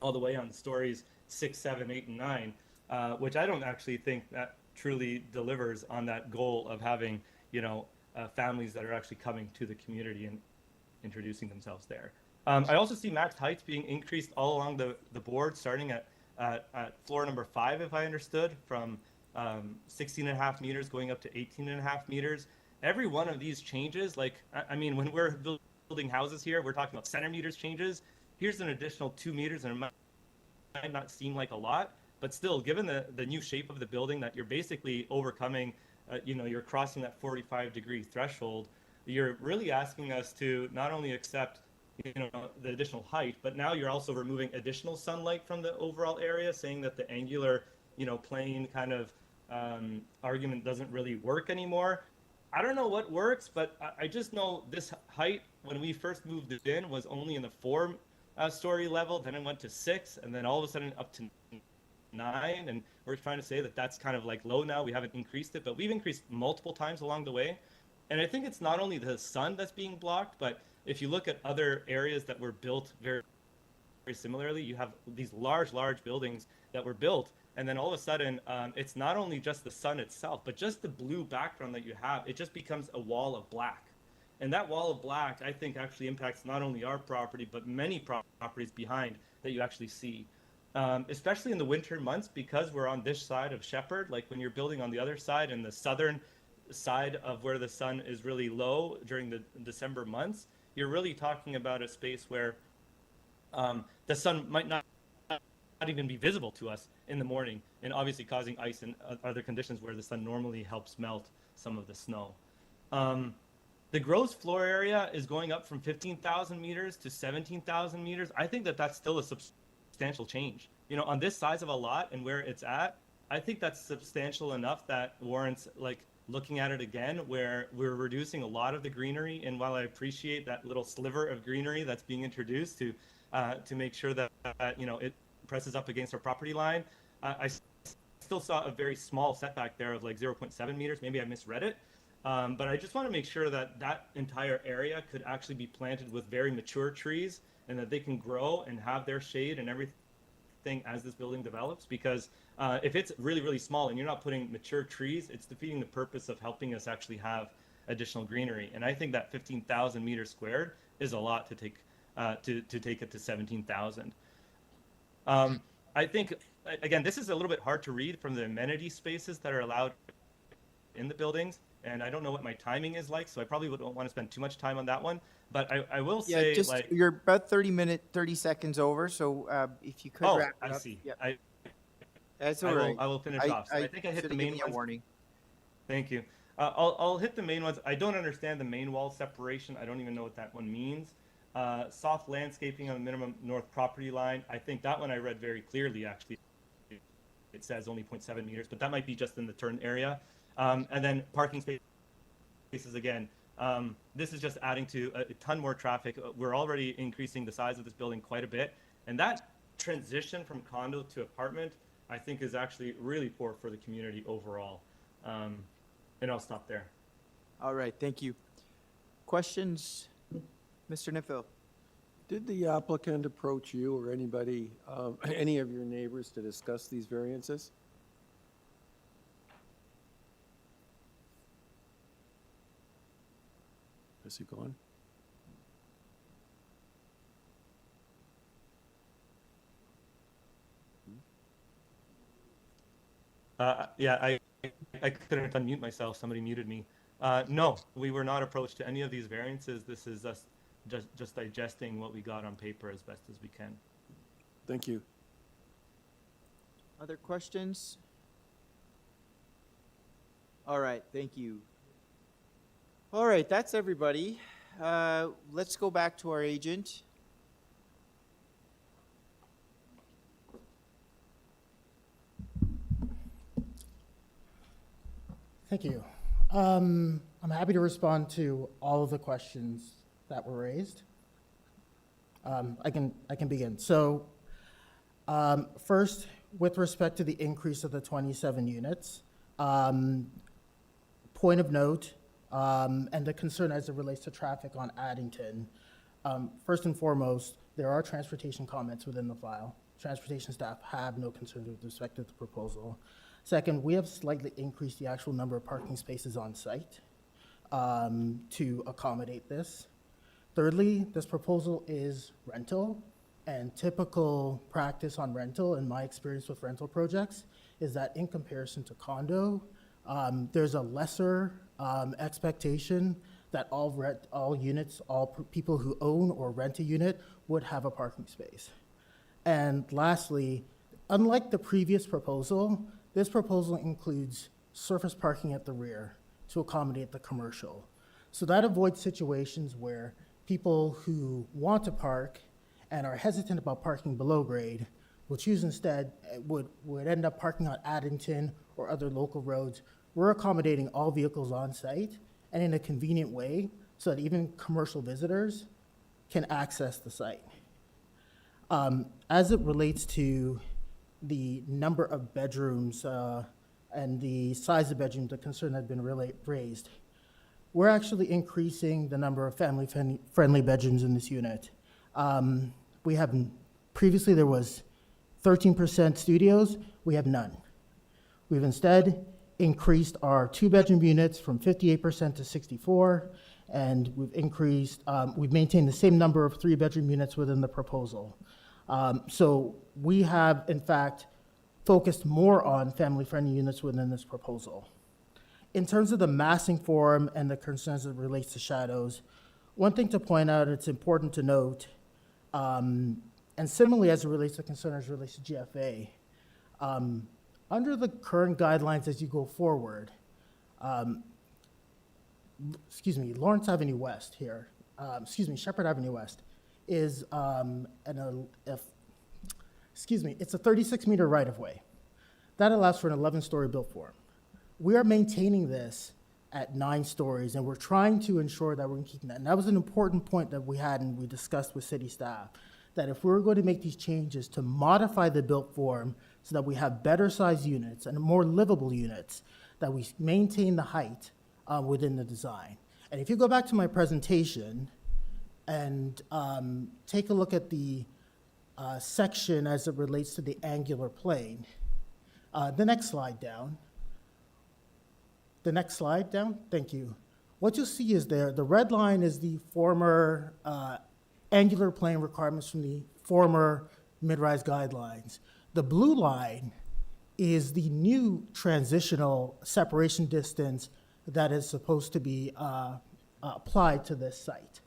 all the way on stories 6, 7, 8, and 9, which I don't actually think that truly delivers on that goal of having, families that are actually coming to the community and introducing themselves there. I also see max heights being increased all along the board, starting at floor number 5, if I understood, from 16.5 meters going up to 18.5 meters. Every one of these changes, when we're building houses here, we're talking about centimeters changes. Here's an additional 2 meters, and it might not seem like a lot, but still, given the new shape of the building, that you're basically overcoming, you're crossing that 45-degree threshold, you're really asking us to not only accept, the additional height, but now you're also removing additional sunlight from the overall area, saying that the angular, plane kind of argument doesn't really work anymore. I don't know what works, but I just know this height, when we first moved it in, was only in the 4-story level, then it went to 6, and then all of a sudden up to 9, and we're trying to say that that's kind of like low now. We haven't increased it, but we've increased multiple times along the way. And I think it's not only the sun that's being blocked, but if you look at other areas that were built very, very similarly, you have these large buildings that were built, and then all of a sudden, it's not only just the sun itself, but just the blue background that you have, it just becomes a wall of black. And that wall of black, I think, actually impacts not only our property, but many properties behind that you actually see. Especially in the winter months, because we're on this side of Sheppard, like when you're building on the other side, in the southern side of where the sun is really low during the December months, you're really talking about a space where the sun might not even be visible to us in the morning, and obviously causing ice and other conditions where the sun normally helps melt some of the snow. The gross floor area is going up from 15,000 meters to 17,000 meters. I think that that's still a substantial change. On this size of a lot and where it's at, I think that's substantial enough that warrants looking at it again, where we're reducing a lot of the greenery. And while I appreciate that little sliver of greenery that's being introduced to make sure that it presses up against our property line, I still saw a very small setback there of 0.7 meters. Maybe I misread it. But I just want to make sure that that entire area could actually be planted with very mature trees, and that they can grow and have their shade and everything as this building develops. Because if it's really, really small and you're not putting mature trees, it's defeating the purpose of helping us actually have additional greenery. And I think that 15,000 meters squared is a lot to take it to 17,000. I think, again, this is a little bit hard to read from the amenity spaces that are allowed in the buildings. And I don't know what my timing is like, so I probably don't want to spend too much time on that one. But I will say, you're about 30 seconds over, so if you could wrap it up. I see. Yep. That's all right. I will finish off. So I think I hit the main ones. Warning. Thank you. I'll hit the main ones. I don't understand the main wall separation. I don't even know what that one means. Soft landscaping on the minimum north property line. I think that one I read very clearly, actually. It says only 0.7 meters, but that might be just in the turn area. And then parking spaces again. This is just adding to a ton more traffic. We're already increasing the size of this building quite a bit. And that transition from condo to apartment, I think, is actually really poor for the community overall. And I'll stop there. All right, thank you. Questions, Mr. Nifil? Did the applicant approach you or anybody, any of your neighbors, to discuss these variances? Is he gone? Yeah, I couldn't unmute myself. Somebody muted me. No, we were not approached to any of these variances. This is us just digesting what we got on paper as best as we can. Thank you. Other questions? All right, thank you. All right, that's everybody. Let's go back to our agent. Thank you. I'm happy to respond to all of the questions that were raised. I can begin. So, first, with respect to the increase of the 27 units, point of note, and the concern as it relates to traffic on Addington. First and foremost, there are transportation comments within the file. Transportation staff have no concerns with respect to the proposal. Second, we have slightly increased the actual number of parking spaces on site to accommodate this. Thirdly, this proposal is rental, and typical practice on rental, in my experience with rental projects, is that in comparison to condo, there's a lesser expectation that all units, people who own or rent a unit would have a parking space. And lastly, unlike the previous proposal, this proposal includes surface parking at the rear to accommodate the commercial. So that avoids situations where people who want to park and are hesitant about parking below grade will choose instead, would end up parking on Addington or other local roads. We're accommodating all vehicles on site and in a convenient way so that even commercial visitors can access the site. As it relates to the number of bedrooms and the size of bedrooms, the concern that had been raised, we're actually increasing the number of family-friendly bedrooms in this unit. We have, previously there was 13% studios, we have none. We've instead increased our 2-bedroom units from 58% to 64%, and we've maintained the same number of 3-bedroom units within the proposal. So we have, in fact, focused more on family-friendly units within this proposal. In terms of the massing form and the concerns that relates to shadows, one thing to point out, it's important to note, and similarly as it relates to concerns relates to GFA, under the current guidelines as you go forward, Lawrence Avenue West here, Sheppard Avenue West is it's a 36-meter right-of-way. That allows for an 11-story built form. We are maintaining this at 9 stories, and we're trying to ensure that we're keeping that. And that was an important point that we had and we discussed with city staff, that if we're going to make these changes to modify the built form so that we have better sized units and more livable units, that we maintain the height within the design. And if you go back to my presentation and take a look at the section as it relates to the angular plane, the next slide down. The next slide down, thank you. What you'll see is the red line is the former angular plane requirements from the former mid-rise guidelines. The blue line is the new transitional separation distance that is supposed to be applied to this site.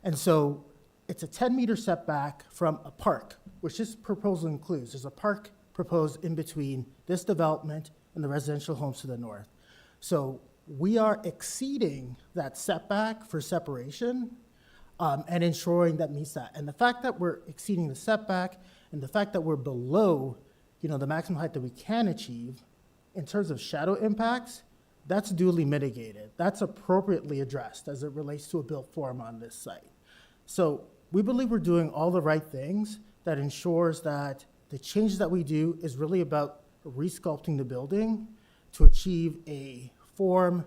And so it's a 10-meter setback from a park, which this proposal includes. There's a park proposed in between this development and the residential homes to the north. So we are exceeding that setback for separation and ensuring that meets that. And the fact that we're exceeding the setback and the fact that we're below, the maximum height that we can achieve in terms of shadow impacts, that's duly mitigated. That's appropriately addressed as it relates to a built form on this site. So we believe we're doing all the right things that ensures that the changes that we do is really about resculpting the building to achieve a form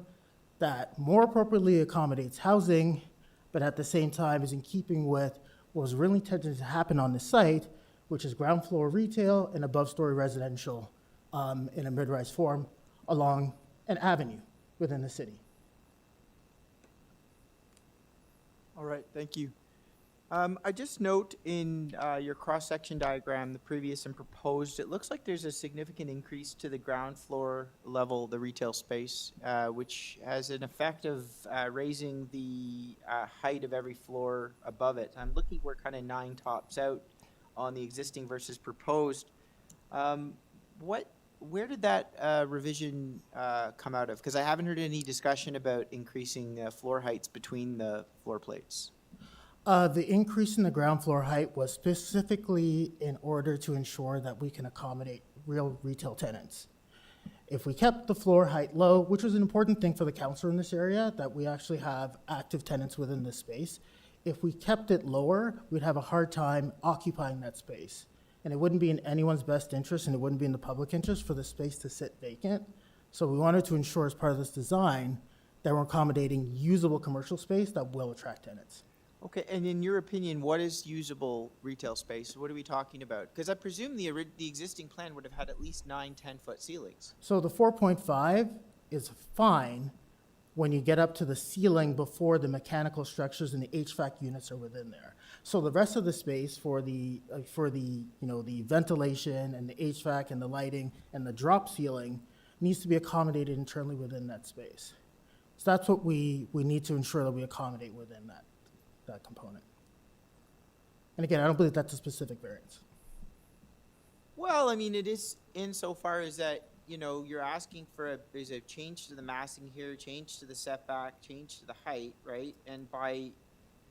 that more appropriately accommodates housing, but at the same time is in keeping with what was really intended to happen on the site, which is ground floor retail and above-story residential in a mid-rise form along an avenue within the city. All right, thank you. I just note in your cross-section diagram, the previous and proposed, it looks like there's a significant increase to the ground floor level, the retail space, which has an effect of raising the height of every floor above it. I'm looking where kind of 9 tops out on the existing versus proposed. Where did that revision come out of? Because I haven't heard any discussion about increasing floor heights between the floor plates. The increase in the ground floor height was specifically in order to ensure that we can accommodate real retail tenants. If we kept the floor height low, which was an important thing for the council in this area, that we actually have active tenants within this space, if we kept it lower, we'd have a hard time occupying that space. And it wouldn't be in anyone's best interest, and it wouldn't be in the public interest for the space to sit vacant. So we wanted to ensure as part of this design that we're accommodating usable commercial space that will attract tenants. Okay, and in your opinion, what is usable retail space? What are we talking about? Because I presume the existing plan would have had at least 9, 10-foot ceilings. So the 4.5 is fine when you get up to the ceiling before the mechanical structures and the HVAC units are within there. So the rest of the space for the the ventilation and the HVAC and the lighting and the drop ceiling needs to be accommodated internally within that space. So that's what we need to ensure that we accommodate within that component. And again, I don't believe that's a specific variance. Well, I mean, it is insofar as that, you're asking for there's a change to the massing here, change to the setback, change to the height, right? And by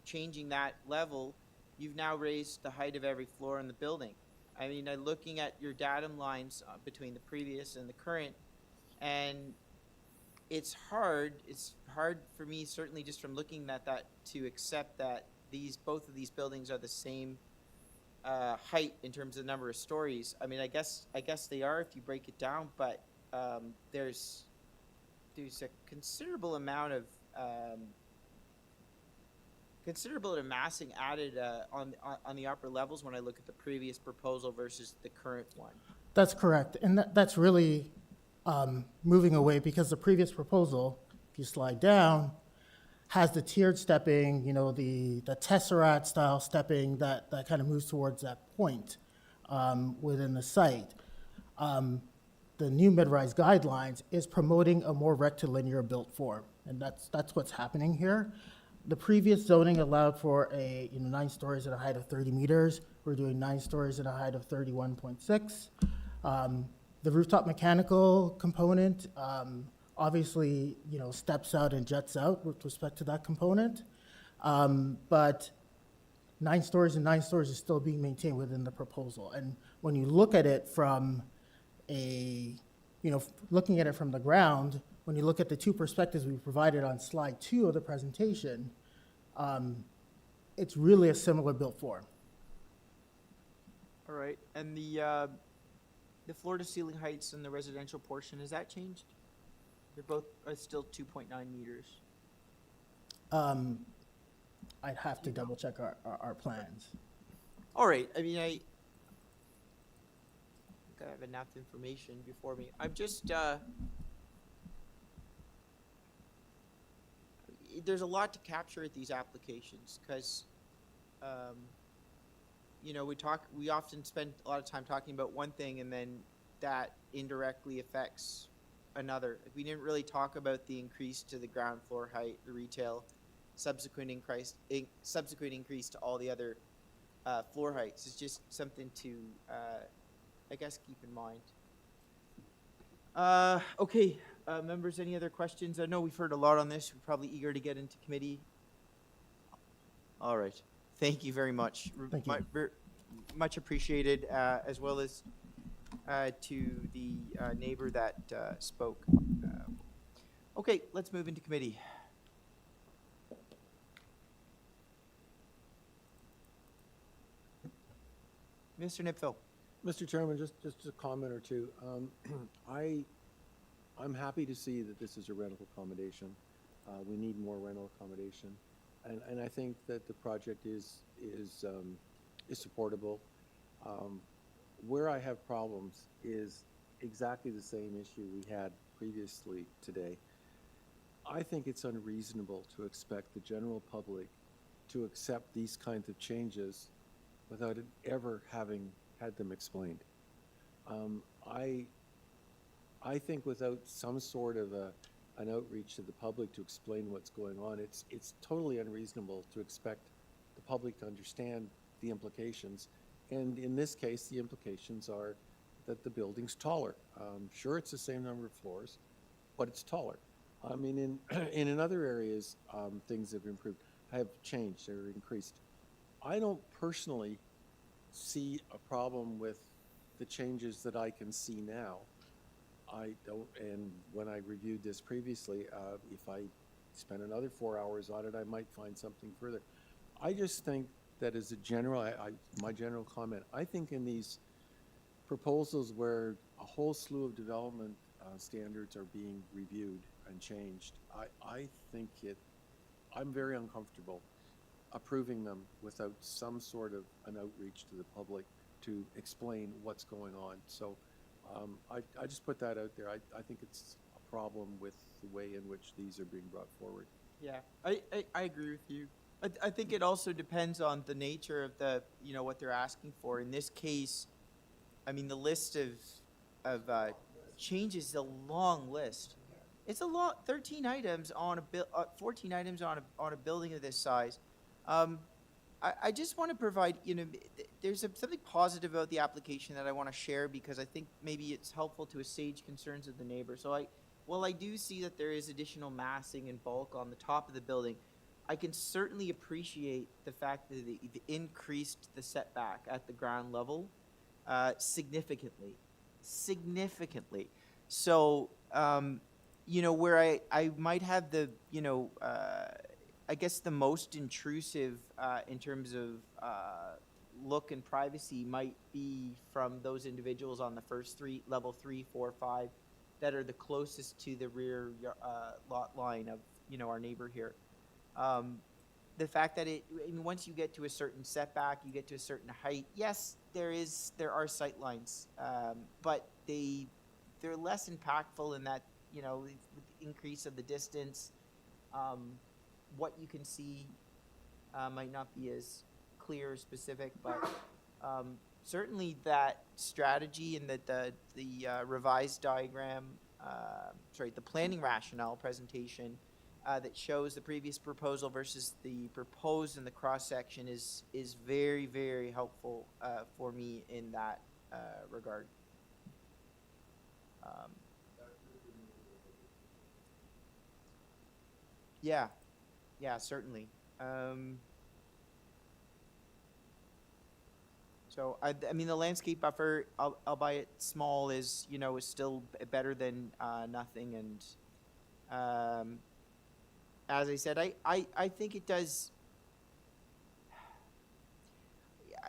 changing that level, you've now raised the height of every floor in the building. I mean, looking at your datum lines between the previous and the current, and it's hard for me, certainly just from looking at that, to accept that both of these buildings are the same height in terms of the number of stories. I mean, I guess they are if you break it down, but there's a considerable amount of massing added on the upper levels when I look at the previous proposal versus the current one. That's correct, and that's really moving away, because the previous proposal, if you slide down, has the tiered stepping, the tesseract style stepping that kind of moves towards that point within the site. The new mid-rise guidelines is promoting a more rectilinear built form, and that's what's happening here. The previous zoning allowed for 9 stories at a height of 30 meters. We're doing 9 stories at a height of 31.6. The rooftop mechanical component obviously, steps out and jets out with respect to that component. But 9 stories and 9 stories is still being maintained within the proposal. And when you look at it from looking at it from the ground, when you look at the 2 perspectives we provided on slide 2 of the presentation, it's really a similar built form. All right, and the floor to ceiling heights in the residential portion, has that changed? They're both still 2.9 meters. I'd have to double check our plans. All right, I mean, I think I have enough information before me. I'm just, there's a lot to capture at these applications, because, we often spend a lot of time talking about one thing, and then that indirectly affects another. We didn't really talk about the increase to the ground floor height, the retail, subsequent increase to all the other floor heights. It's just something to, I guess, keep in mind. Okay, members, any other questions? I know we've heard a lot on this. We're probably eager to get into committee. All right. Thank you very much. Thank you. Much appreciated, as well as to the neighbor that spoke. Okay, let's move into committee. Mr. Nipfel. Mr. Chairman, just a comment or two. I'm happy to see that this is a rental accommodation. We need more rental accommodation, and I think that the project is supportable. Where I have problems is exactly the same issue we had previously today. I think it's unreasonable to expect the general public to accept these kinds of changes without it ever having had them explained. I think without some sort of an outreach to the public to explain what's going on, it's totally unreasonable to expect the public to understand the implications. And in this case, the implications are that the building's taller. Sure, it's the same number of floors, but it's taller. I mean, in other areas, things have improved, have changed, or increased. I don't personally see a problem with the changes that I can see now. I don't, and when I reviewed this previously, if I spent another 4 hours on it, I might find something further. I just think that as a general, my general comment, I think in these proposals where a whole slew of development standards are being reviewed and changed, I think I'm very uncomfortable approving them without some sort of an outreach to the public to explain what's going on. So I just put that out there. I think it's a problem with the way in which these are being brought forward. Yeah, I agree with you. I think it also depends on the nature of the, you know, what they're asking for. In this case, I mean, the list of changes is a long list. It's a lot, 13 items on a 14 items on a building of this size. I just want to provide, you know, there's something positive about the application that I want to share because I think maybe it's helpful to assuage concerns of the neighbor. So while I do see that there is additional massing and bulk on the top of the building, I can certainly appreciate the fact that they increased the setback at the ground level significantly. So, you know, where I might have the, you know, I guess the most intrusive in terms of look and privacy might be from those individuals on the first level 3, 4, 5, that are the closest to the rear lot line of, you know, our neighbor here. The fact that I mean, once you get to a certain setback, you get to a certain height. Yes, there are sight lines, but they're less impactful in that, you know, with the increase of the distance, what you can see might not be as clear or specific, but certainly that strategy and the revised diagram, the planning rationale presentation that shows the previous proposal versus the proposed in the cross-section is very, very helpful for me in that regard. Yeah, certainly. So I mean, the landscape buffer, albeit small, is, you know, is still better than nothing. And as I said, I think it does.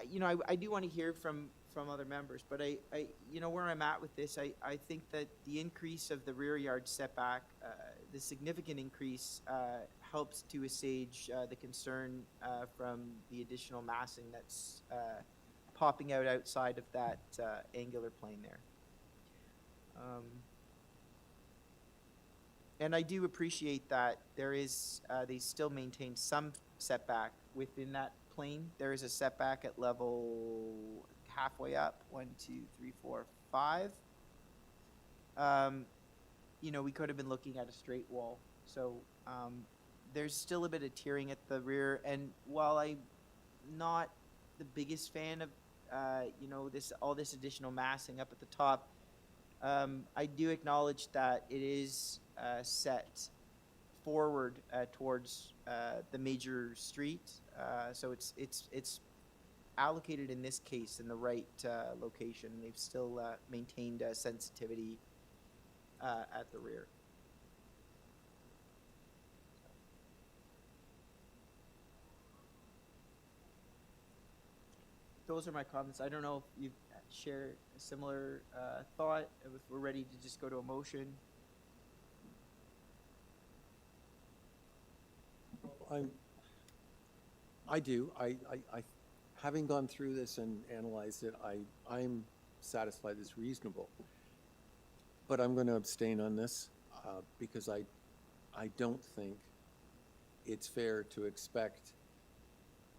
You know, I do want to hear from other members, but I you know, where I'm at with this, I think that the increase of the rear yard setback, the significant increase, helps to assuage the concern from the additional massing that's popping out outside of that angular plane there. And I do appreciate that there is, they still maintain some setback within that plane. There is a setback at level halfway up, 1, 2, 3, 4, 5. You know, we could have been looking at a straight wall. So there's still a bit of tiering at the rear. And while I'm not the biggest fan of, you know, all this additional massing up at the top, I do acknowledge that it is set forward towards the major street, so it's allocated in this case in the right location. They've still maintained sensitivity at the rear. Those are my comments. I don't know if you share a similar thought, if we're ready to just go to a motion. I do. I having gone through this and analyzed it, I'm satisfied it's reasonable. But I'm going to abstain on this because I don't think it's fair to expect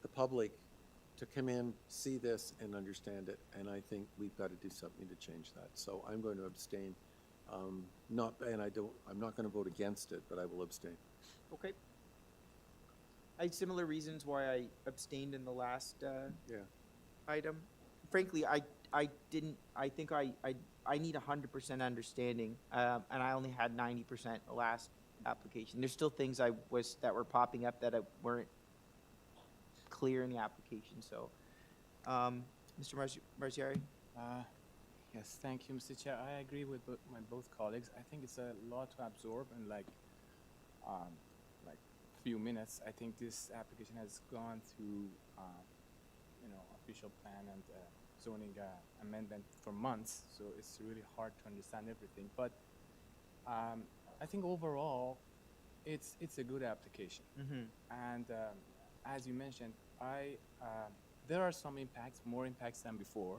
the public to come in, see this, and understand it. And I think we've got to do something to change that. So I'm going to abstain. I'm not going to vote against it, but I will abstain. Okay. I had similar reasons why I abstained in the last item. Frankly, I think I need 100% understanding, and I only had 90% the last application. There's still things that were popping up that weren't clear in the application. So, Mr. Marziari? Yes, thank you, Mr. Chair. I agree with my both colleagues. I think it's a lot to absorb in like few minutes. I think this application has gone through, official plan and zoning amendment for months, so it's really hard to understand everything. But I think overall, it's a good application. And as you mentioned, there are some impacts, more impacts than before,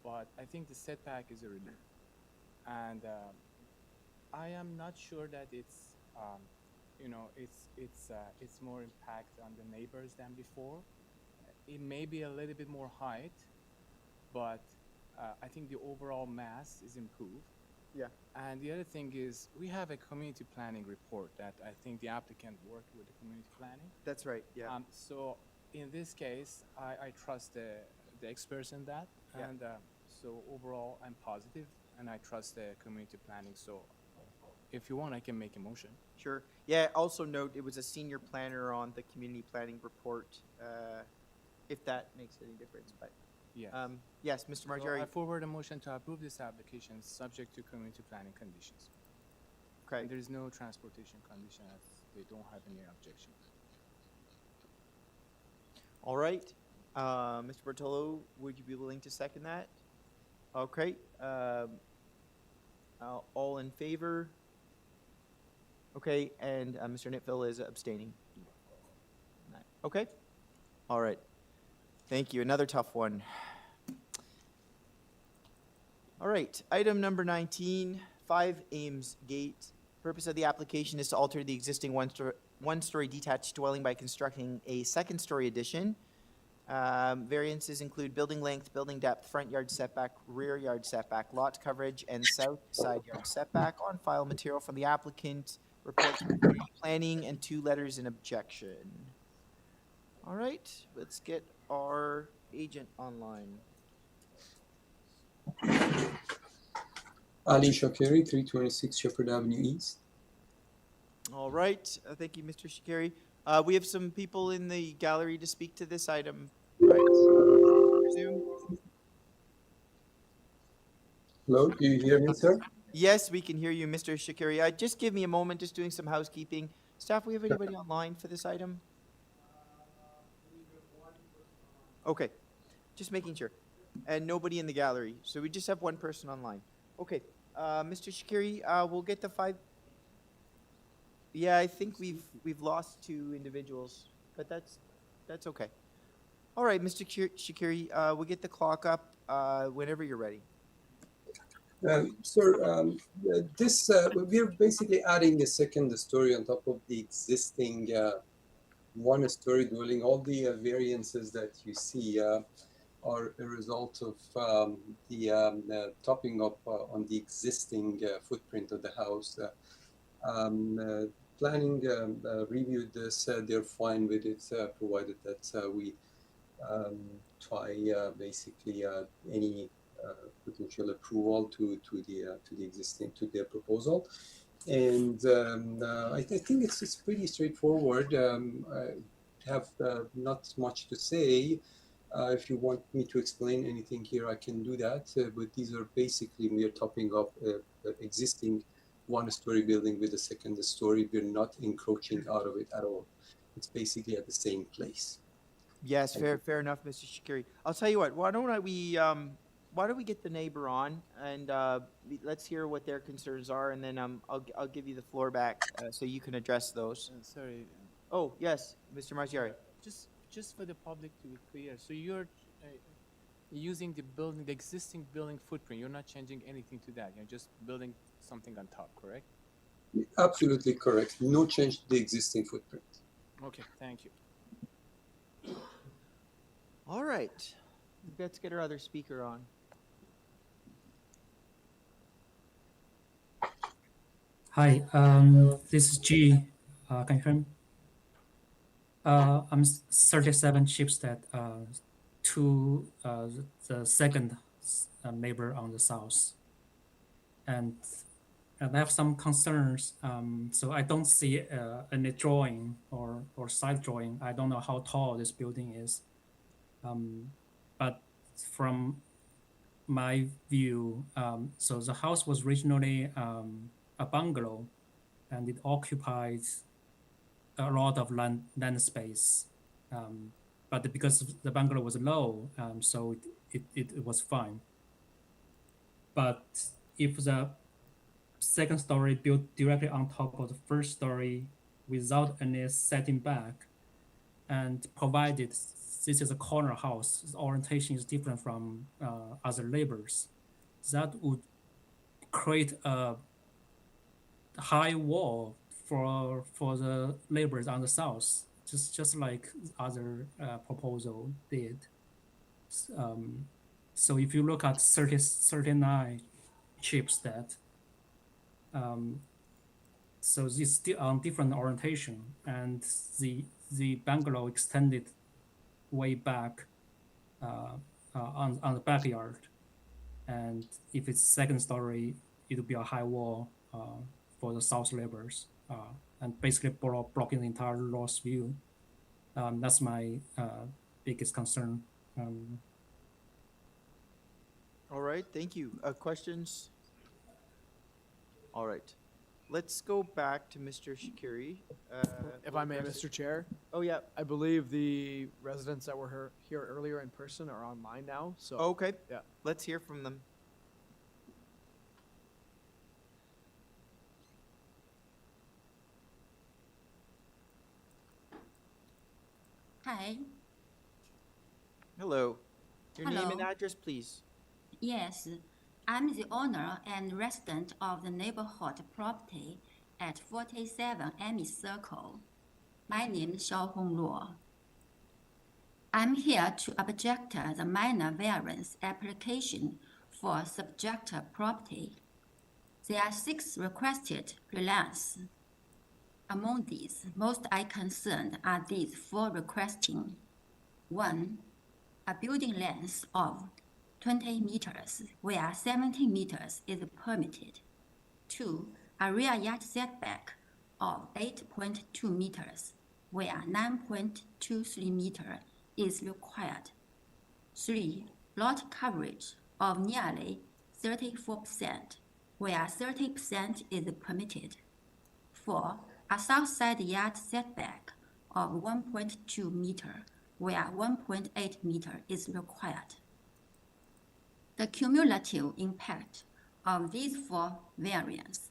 but I think the setback is a relief. And I am not sure that it's more impact on the neighbors than before. It may be a little bit more height, but I think the overall mass is improved. Yeah. And the other thing is we have a community planning report that I think the applicant worked with the community planning. That's right, yeah. So in this case, I trust the experts in that. Yeah. And so overall, I'm positive and I trust the community planning. So if you want, I can make a motion. Sure. Yeah, also note it was a senior planner on the community planning report, if that makes any difference, but. Yes. Yes, Mr. So Margeri. I forward a motion to approve this application subject to community planning conditions. Okay. And there is no transportation condition as they don't have any objection. All right. Mr. Bartolo, would you be willing to second that? Okay. All in favor? Okay, and Mr. Nitfill is abstaining. Okay. All right. Thank you. Another tough one. All right. Item number 19, 5 Ames Gate. Purpose of the application is to alter the existing one-story detached dwelling by constructing a second-story addition. Variances include building length, building depth, front yard setback, rear yard setback, lot coverage, and south side yard setback. On file material from the applicant, reports from planning, and 2 letters in objection. All right, let's get our agent online. Ali Shakiri, 326 Shepherd Avenue East. All right, thank you, Mr. Shakiri. We have some people in the gallery to speak to this item, right? Resume. Hello, do you hear me, sir? Yes, we can hear you, Mr. Shakiri. Just give me a moment, just doing some housekeeping. Staff, we have anybody online for this item? Okay, just making sure. And nobody in the gallery, so we just have one person online. Okay, Mr. Shakiri, we'll get the 5. Yeah, I think we've lost 2 individuals, but that's okay. All right, Mr. Shakiri, we'll get the clock up whenever you're ready. Sir, we're basically adding a second story on top of the existing one-story dwelling. All the variances that you see are a result of the topping up on the existing footprint of the house. Planning reviewed this, they're fine with it, provided that we try basically any potential approval to the existing, to their proposal. And I think it's pretty straightforward. I have not much to say. If you want me to explain anything here, I can do that. But these are basically, we are topping up existing one-story building with a second story. We're not encroaching out of it at all. It's basically at the same place. Yes, fair enough, Mr. Shakiri. I'll tell you what. Why don't we get the neighbor on and let's hear what their concerns are, and then I'll give you the floor back so you can address those. Sorry. Oh yes, Mr. Margiari. Just for the public to be clear, so you're using the existing building footprint. You're not changing anything to that. You're just building something on top, correct? Absolutely correct. No change to the existing footprint. Okay, thank you. All right, let's get our other speaker on. Hi, this is G. Can you hear me? I'm 37 Shipstead, to the second neighbor on the south. And I have some concerns. So I don't see any drawing or side drawing. I don't know how tall this building is. But from my view, so the house was originally a bungalow, and it occupies a lot of land space. But because the bungalow was low, so it was fine. But if the second story built directly on top of the first story without any setting back, and provided this is a corner house, the orientation is different from other neighbors, that would create a high wall for the neighbors on the south, just like other proposal did. So if you look at 39 chipset, so it's still on different orientation, and the bungalow extended way back on the backyard, and if it's second story, it will be a high wall for the south neighbors, and basically blocking the entire north view. That's my biggest concern. All right, thank you. Questions? All right. Let's go back to Mr. Shakiri. If I may, Mr. Chair? Oh, yeah. I believe the residents that were here earlier in person are online now, so. Okay. Yeah. Let's hear from them. Hi. Hello. Your name and Hello. address, please. Yes, I'm the owner and resident of the neighborhood property at 47 AMES Circle. My name is Xiaohong Luo. I'm here to object the minor variance application for subject property. There are 6 requested reliance. Among these, most I concerned are these 4 requesting. 1, a building length of 20 meters, where 17 meters is permitted. 2, a rear yard setback of 8.2 meters, where 9.23 meters is required. 3, lot coverage of nearly 34%, where 30% is permitted. 4, a south side yard setback of 1.2 meter, where 1.8 meter is required. The cumulative impact of these 4 variants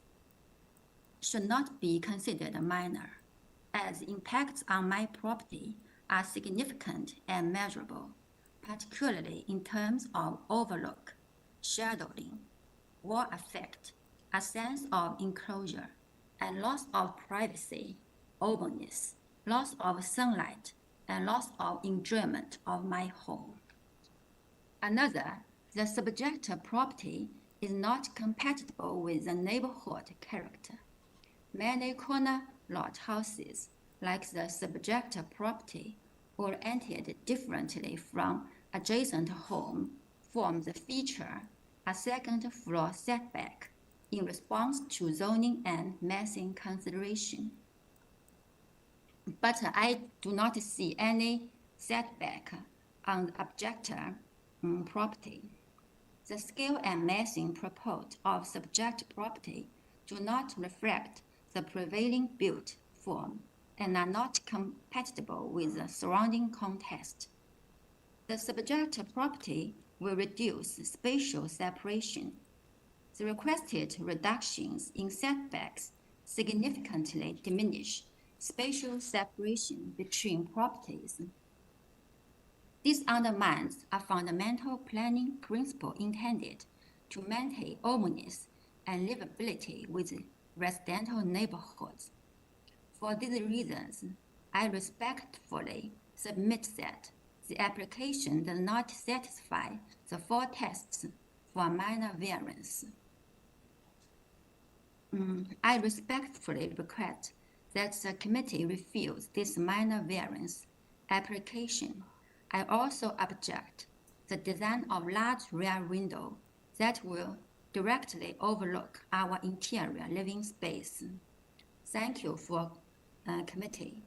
should not be considered minor, as impacts on my property are significant and measurable, particularly in terms of overlook, shadowing, wall effect, a sense of enclosure, and loss of privacy, openness, loss of sunlight, and loss of enjoyment of my home. Another, the subject property is not compatible with the neighborhood character. Many corner lot houses, like the subject property, oriented differently from adjacent home, form the feature a second floor setback in response to zoning and massing consideration. But I do not see any setback on the objector property. The scale and massing proposed of subject property do not reflect the prevailing built form and are not compatible with the surrounding context. The subject property will reduce spatial separation. The requested reductions in setbacks significantly diminish spatial separation between properties. This undermines a fundamental planning principle intended to maintain openness and livability with residential neighborhoods. For these reasons, I respectfully submit that the application does not satisfy the 4 tests for minor variance. I respectfully request that the committee refuse this minor variance application. I also object the design of large rear window that will directly overlook our interior living space. Thank you for committee.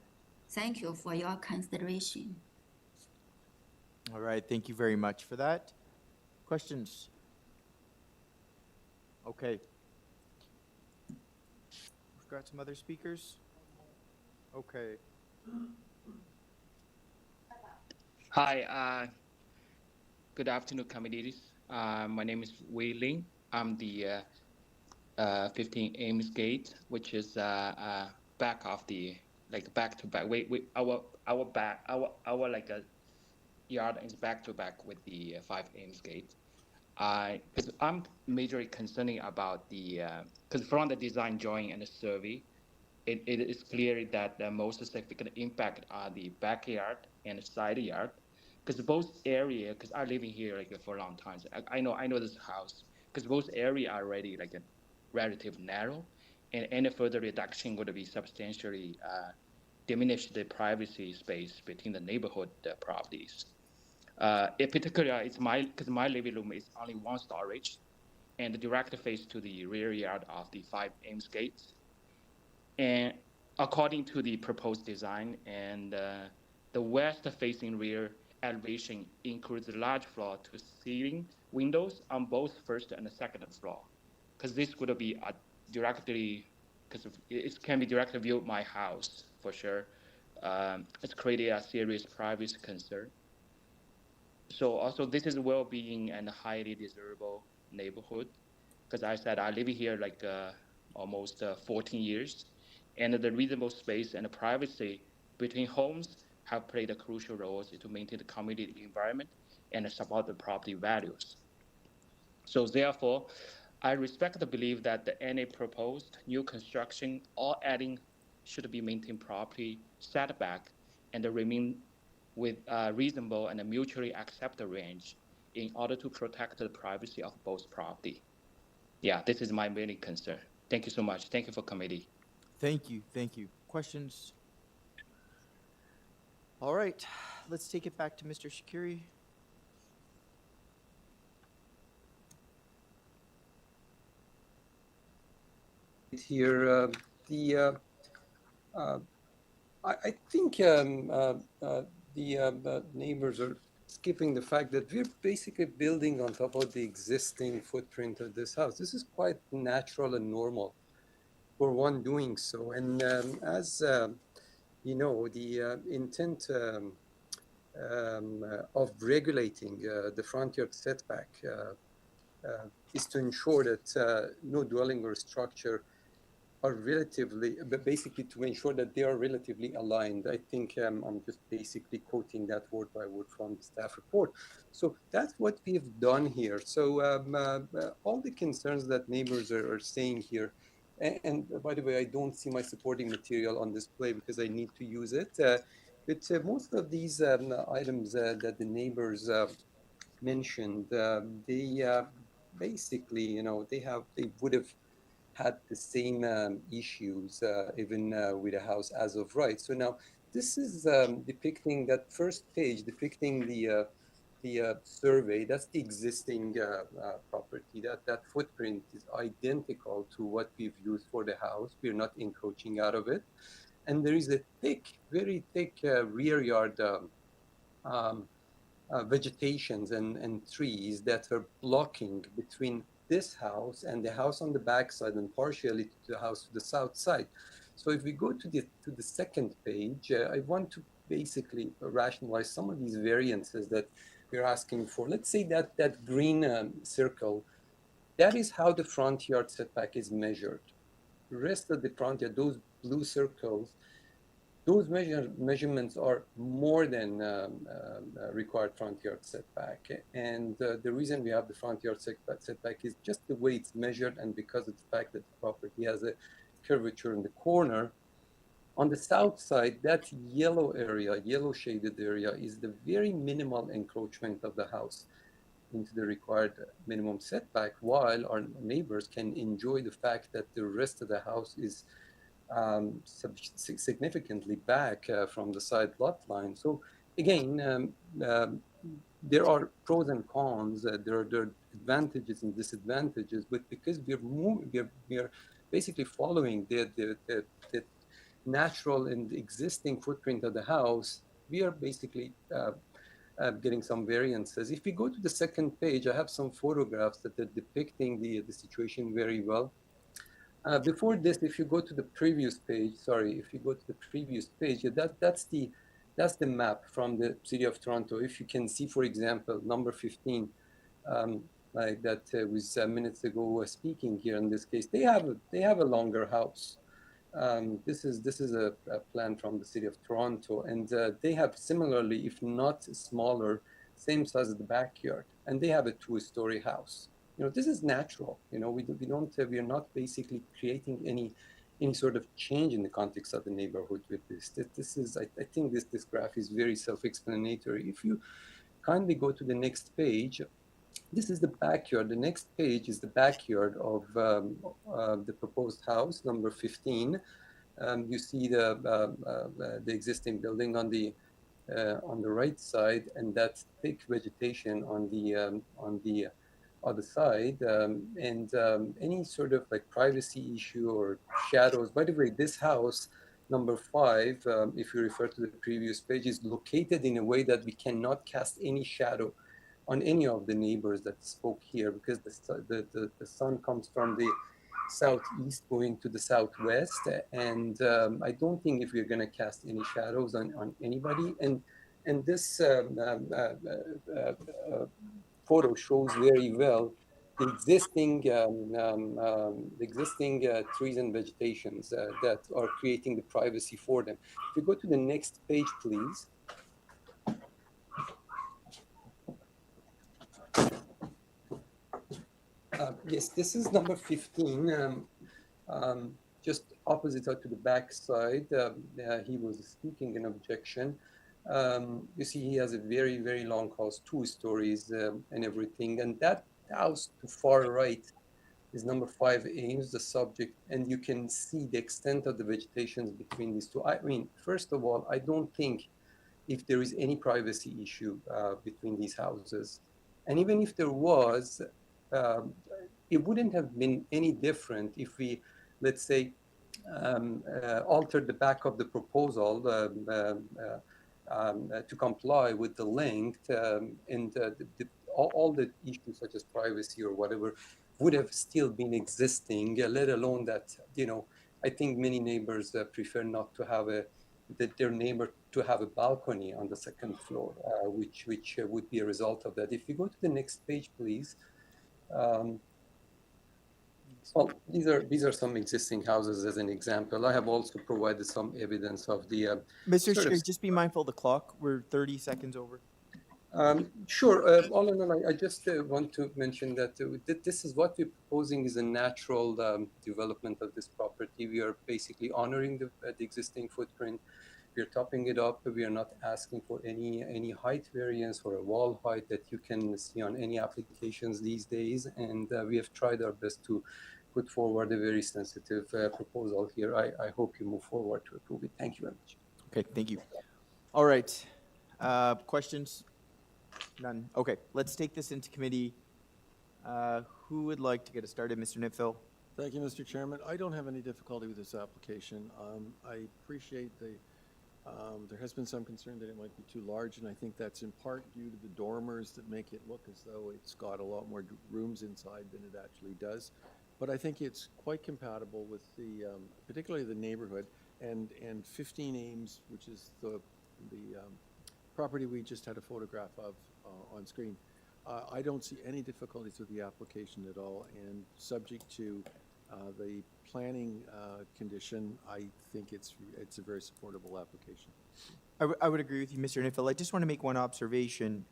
Thank you for your consideration. All right, thank you very much for that. Questions? Okay. We've got some other speakers. Okay. Hi, good afternoon, committees. My name is Wei Ling. I'm the 15 Ames Gate, which is back of the back to back. Our like a yard is back to back with the 5 Ames Gate. Because I'm majorly concerning about the because from the design drawing and the survey, it is clear that the most significant impact are the backyard and the side yard. Because both area, because I live in here like for a long time, so I know this house. Because both area are already like a relative narrow, and any further reduction would be substantially diminish the privacy space between the neighborhood properties. In particular, it's because my living room is only one storage, and the direct face to the rear yard of the 5 Ames Gate. And according to the proposed design, and the west-facing rear elevation includes large floor-to-ceiling windows on both first and second floor, because this would be directly, because it can be directly viewed my house for sure. It's created a serious privacy concern. So also this is well-being and highly desirable neighborhood, because I said I live here like almost 14 years, and the reasonable space and the privacy between homes have played a crucial role to maintain the community environment and support the property values. So therefore, I respect the belief that any proposed new construction or adding should be maintained property setback and remain with a reasonable and a mutually acceptable range in order to protect the privacy of both property. Yeah, this is my main concern. Thank you so much. Thank you for committee. Thank you. Thank you. Questions? All right. Let's take it back to Mr. Shakiri. Here, I think the neighbors are skipping the fact that we're basically building on top of the existing footprint of this house. This is quite natural and normal for one doing so. And as you know, the intent of regulating the front yard setback is to ensure that no dwelling or structure are relatively, but basically to ensure that they are relatively aligned. I think I'm just basically quoting that word by word from the staff report. So that's what we've done here. So all the concerns that neighbors are saying here, and by the way, I don't see my supporting material on display because I need to use it. But most of these items that the neighbors mentioned, they basically, you know, they would have had the same issues even with a house as of right. So now this is depicting that first page, depicting the survey. That's the existing property. That footprint is identical to what we've used for the house. We're not encroaching out of it. And there is a thick, very thick rear yard vegetations and trees that are blocking between this house and the house on the back side and partially to the house to the south side. So if we go to the second page, I want to basically rationalize some of these variances that we're asking for. Let's say that that green circle, that is how the front yard setback is measured. The rest of the front yard, those blue circles, those measurements are more than required front yard setback. And the reason we have the front yard setback is just the way it's measured and because of the fact that the property has a curvature in the corner. On the south side, that yellow area, yellow shaded area, is the very minimal encroachment of the house into the required minimum setback, while our neighbors can enjoy the fact that the rest of the house is significantly back from the side lot line. So again, there are pros and cons, there are advantages and disadvantages, but because we're basically following the natural and existing footprint of the house, we are basically getting some variances. If we go to the second page, I have some photographs that are depicting the situation very well. Before this, if you go to the previous page, if you go to the previous page, that's the map from the City of Toronto. If you can see, for example, number 15, like that was minutes ago speaking here in this case, they have a longer house. This is a plan from the City of Toronto, and they have similarly, if not smaller, same size as the backyard, and they have a 2-story house. This is natural. We are not basically creating any sort of change in the context of the neighborhood with this. This is, I think this graph is very self-explanatory. If you kindly go to the next page, this is the backyard. The next page is the backyard of the proposed house, number 15. You see the existing building on the right side, and that thick vegetation on the other side, and any sort of like privacy issue or shadows. By the way, this house, number 5, if you refer to the previous page, is located in a way that we cannot cast any shadow on any of the neighbors that spoke here, because the sun comes from the southeast going to the southwest, and I don't think if we're going to cast any shadows on anybody. And this photo shows very well the existing trees and vegetations that are creating the privacy for them. If you go to the next page, please. Yes, this is number 15, just opposite to the back side. He was speaking an objection. You see, he has a very, very long house, 2 stories and everything. And that house to far right is number 5 AMES, the subject. And you can see the extent of the vegetation between these two. I mean, first of all, I don't think if there is any privacy issue between these houses. And even if there was, it wouldn't have been any different if we, let's say, altered the back of the proposal to comply with the length, and all the issues such as privacy or whatever would have still been existing, let alone that, I think many neighbors prefer not to have their neighbor to have a balcony on the second floor, which would be a result of that. If you go to the next page, please. Well, these are some existing houses as an example. I have also provided some evidence of the. Mr. Chair, just be mindful of the clock. We're 30 seconds over. Sure. All in all, I just want to mention that this is what we're proposing is a natural development of this property. We are basically honoring the existing footprint. We are topping it up. We are not asking for any height variance or a wall height that you can see on any applications these days. And we have tried our best to put forward a very sensitive proposal here. I hope you move forward to approve it. Thank you very much. Okay, thank you. All right. Questions? None. Okay, let's take this into committee. Who would like to get us started? Mr. Nipfil? Thank you, Mr. Chairman. I don't have any difficulty with this application. I appreciate there has been some concern that it might be too large, and I think that's in part due to the dormers that make it look as though it's got a lot more rooms inside than it actually does. But I think it's quite compatible with the, particularly the neighborhood, and 15 AMES, which is the property we just had a photograph of on screen. I don't see any difficulties with the application at all, and subject to the planning condition, I think it's a very supportable application. I would agree with you, Mr. Nipfil. I just want to make one observation.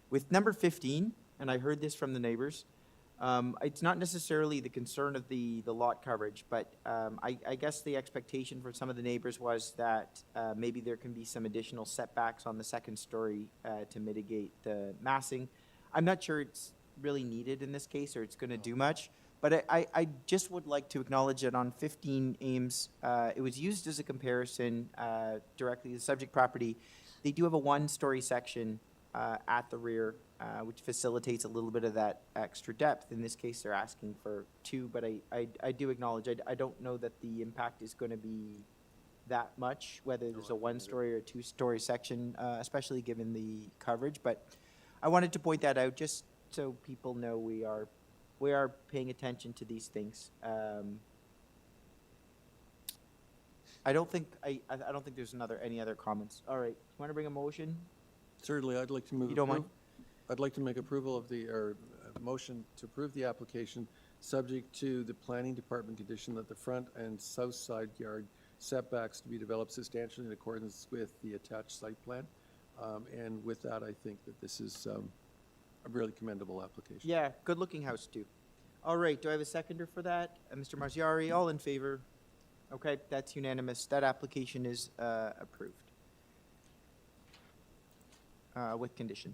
With number 15, and I heard this from the neighbors, it's not necessarily the concern of the lot coverage, but I guess the expectation for some of the neighbors was that maybe there can be some additional setbacks on the second story to mitigate the massing. I'm not sure it's really needed in this case, or it's going to do much, but I just would like to acknowledge that on 15 AMES, it was used as a comparison directly to the subject property. They do have a 1-story section at the rear, which facilitates a little bit of that extra depth. In this case, they're asking for 2, but I do acknowledge, I don't know that the impact is going to be that much, whether there's a one-story or a two-story section, especially given the coverage. But I wanted to point that out just so people know we are paying attention to these things. I don't think there's any other comments. All right, want to bring a motion? Certainly, I'd like to move. You don't mind? I'd like to make approval of motion to approve the application, subject to the planning department condition that the front and south side yard setbacks to be developed substantially in accordance with the attached site plan. And with that, I think that this is a really commendable application. Yeah, good-looking house too. All right, do I have a seconder for that? Mr. Marziari, all in favor? Okay, that's unanimous. That application is approved with condition.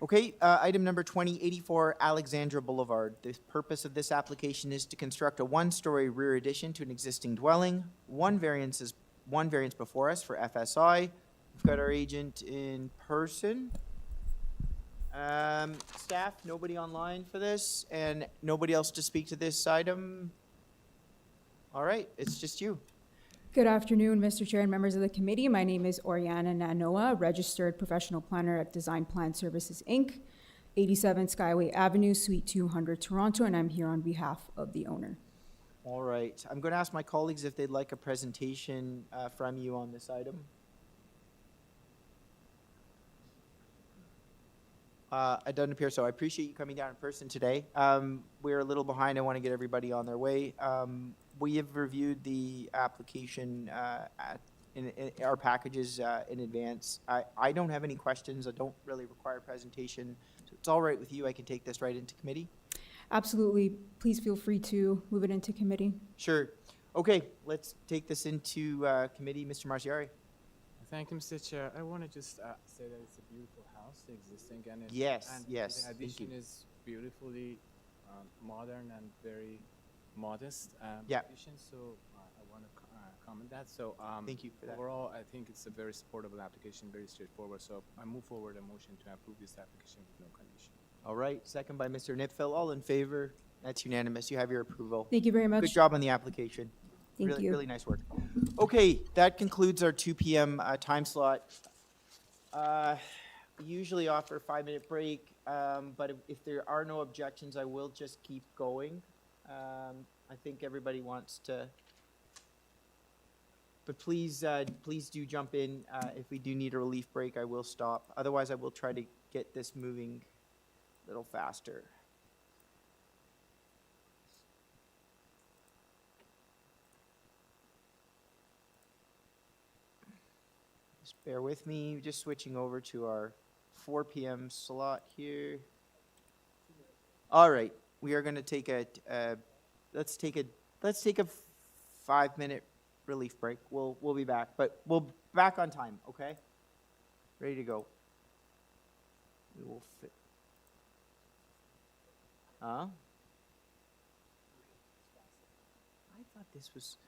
Okay, item number 2084, Alexandra Boulevard. The purpose of this application is to construct a one-story rear addition to an existing dwelling. One variance before us for FSI. We've got our agent in person. Staff, nobody online for this, and nobody else to speak to this item. All right, it's just you. Good afternoon, Mr. Chair and members of the committee. My name is Oriana Nanoa, registered professional planner at Design Plan Services, Inc., 87 Skyway Avenue, Suite 200, Toronto, and I'm here on behalf of the owner. All right, I'm going to ask my colleagues if they'd like a presentation from you on this item. It doesn't appear so. I appreciate you coming down in person today. We're a little behind. I want to get everybody on their way. We have reviewed the application in our packages in advance. I don't have any questions. I don't really require a presentation. So it's all right with you. I can take this right into committee. Absolutely. Please feel free to move it into committee. Sure. Okay, let's take this into committee. Mr. Marziari. Thank you, Mr. Chair. I want to just say that it's a beautiful house, existing, and Yes. the addition is beautifully modern and very modest addition. So I want to comment that. So thank you for that. Overall, I think it's a very supportable application, very straightforward. So I move forward a motion to approve this application with no condition. All right, second by Mr. Nipfel. All in favor? That's unanimous. You have your approval. Thank you very much. Good job on the application. Thank you. Really nice work. Okay, that concludes our 2 p.m. Time slot. We usually offer a 5-minute break, but if there are no objections, I will just keep going. I think everybody wants to, but please do jump in. If we do need a relief break, I will stop. Otherwise, I will try to get this moving a little faster. Just bear with me, just switching over to our 4 p.m. slot here. All right, we are going to take let's take a 5-minute relief break. We'll be back, but we'll back on time, okay? Ready to go. We will fit. I thought this was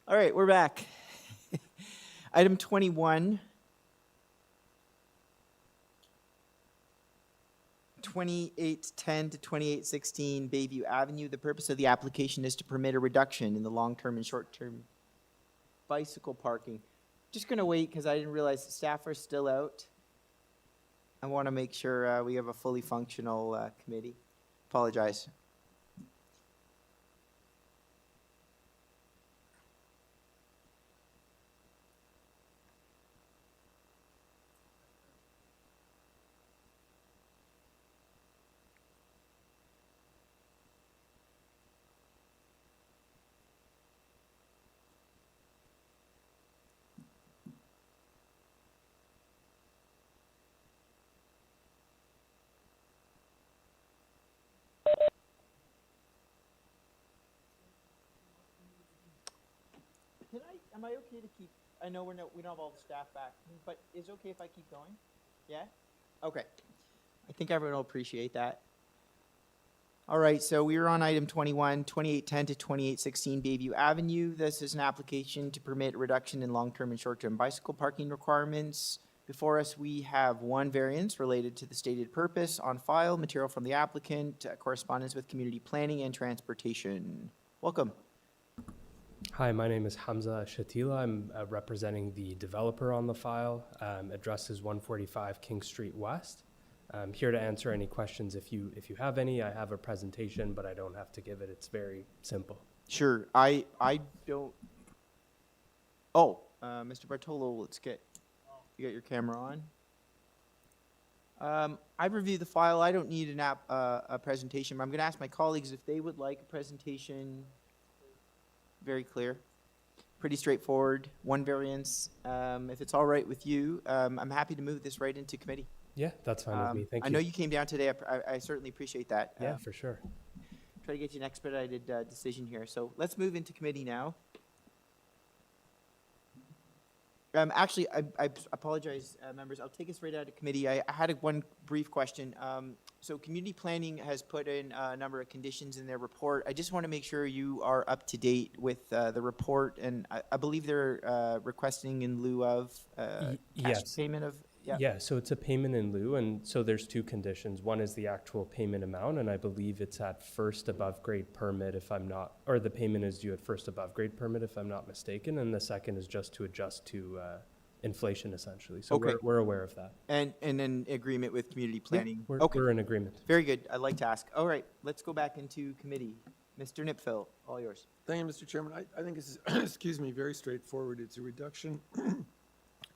All right, we're back. Item 21. 2810 to 2816 Bayview Avenue. The purpose of the application is to permit a reduction in the long-term and short-term bicycle parking. Just going to wait because I didn't realize the staff are still out. I want to make sure we have a fully functional committee. Apologize. Am I okay to keep, I know we don't have all the staff back, but is it okay if I keep going? Yeah? Okay. I think everyone will appreciate that. All right, so we are on item 21, 2810 to 2816 Bayview Avenue. This is an application to permit reduction in long-term and short-term bicycle parking requirements. Before us, we have one variance related to the stated purpose on file, material from the applicant, correspondence with community planning and transportation. Welcome. Hi, my name is Hamza Shatila. I'm representing the developer on the file. Address is 145 King Street West. I'm here to answer any questions if you have any. I have a presentation, but I don't have to give it. It's very simple. Sure. I don't. Oh, Mr. Bartolo, let's get. You got your camera on. I've reviewed the file. I don't need a presentation. But I'm going to ask my colleagues if they would like a presentation. Very clear. Pretty straightforward. One variance. If it's all right with you, I'm happy to move this right into committee. Yeah, that's fine with me. Thank you. I know you came down today. I certainly appreciate that. Yeah, for sure. Try to get you an expedited decision here. So let's move into committee now. Actually, I apologize, members. I'll take us right out of committee. I had one brief question. So community planning has put in a number of conditions in their report. I just want to make sure you are up to date with the report, and I believe they're requesting in lieu of cash yes. payment of. Yeah, so it's a payment in lieu, and so there's two conditions. One is the actual payment amount, and I believe it's at first above grade permit if I'm not, or the payment is due at first above grade permit if I'm not mistaken, and the second is just to adjust to inflation essentially. So Okay. we're aware of that. And in agreement with community planning. Yeah, we're in agreement. Very good. I'd like to ask. All right, let's go back into committee. Mr. Nipfel, all yours. Thank you, Mr. Chairman. I think this is, excuse me, very straightforward. It's a reduction,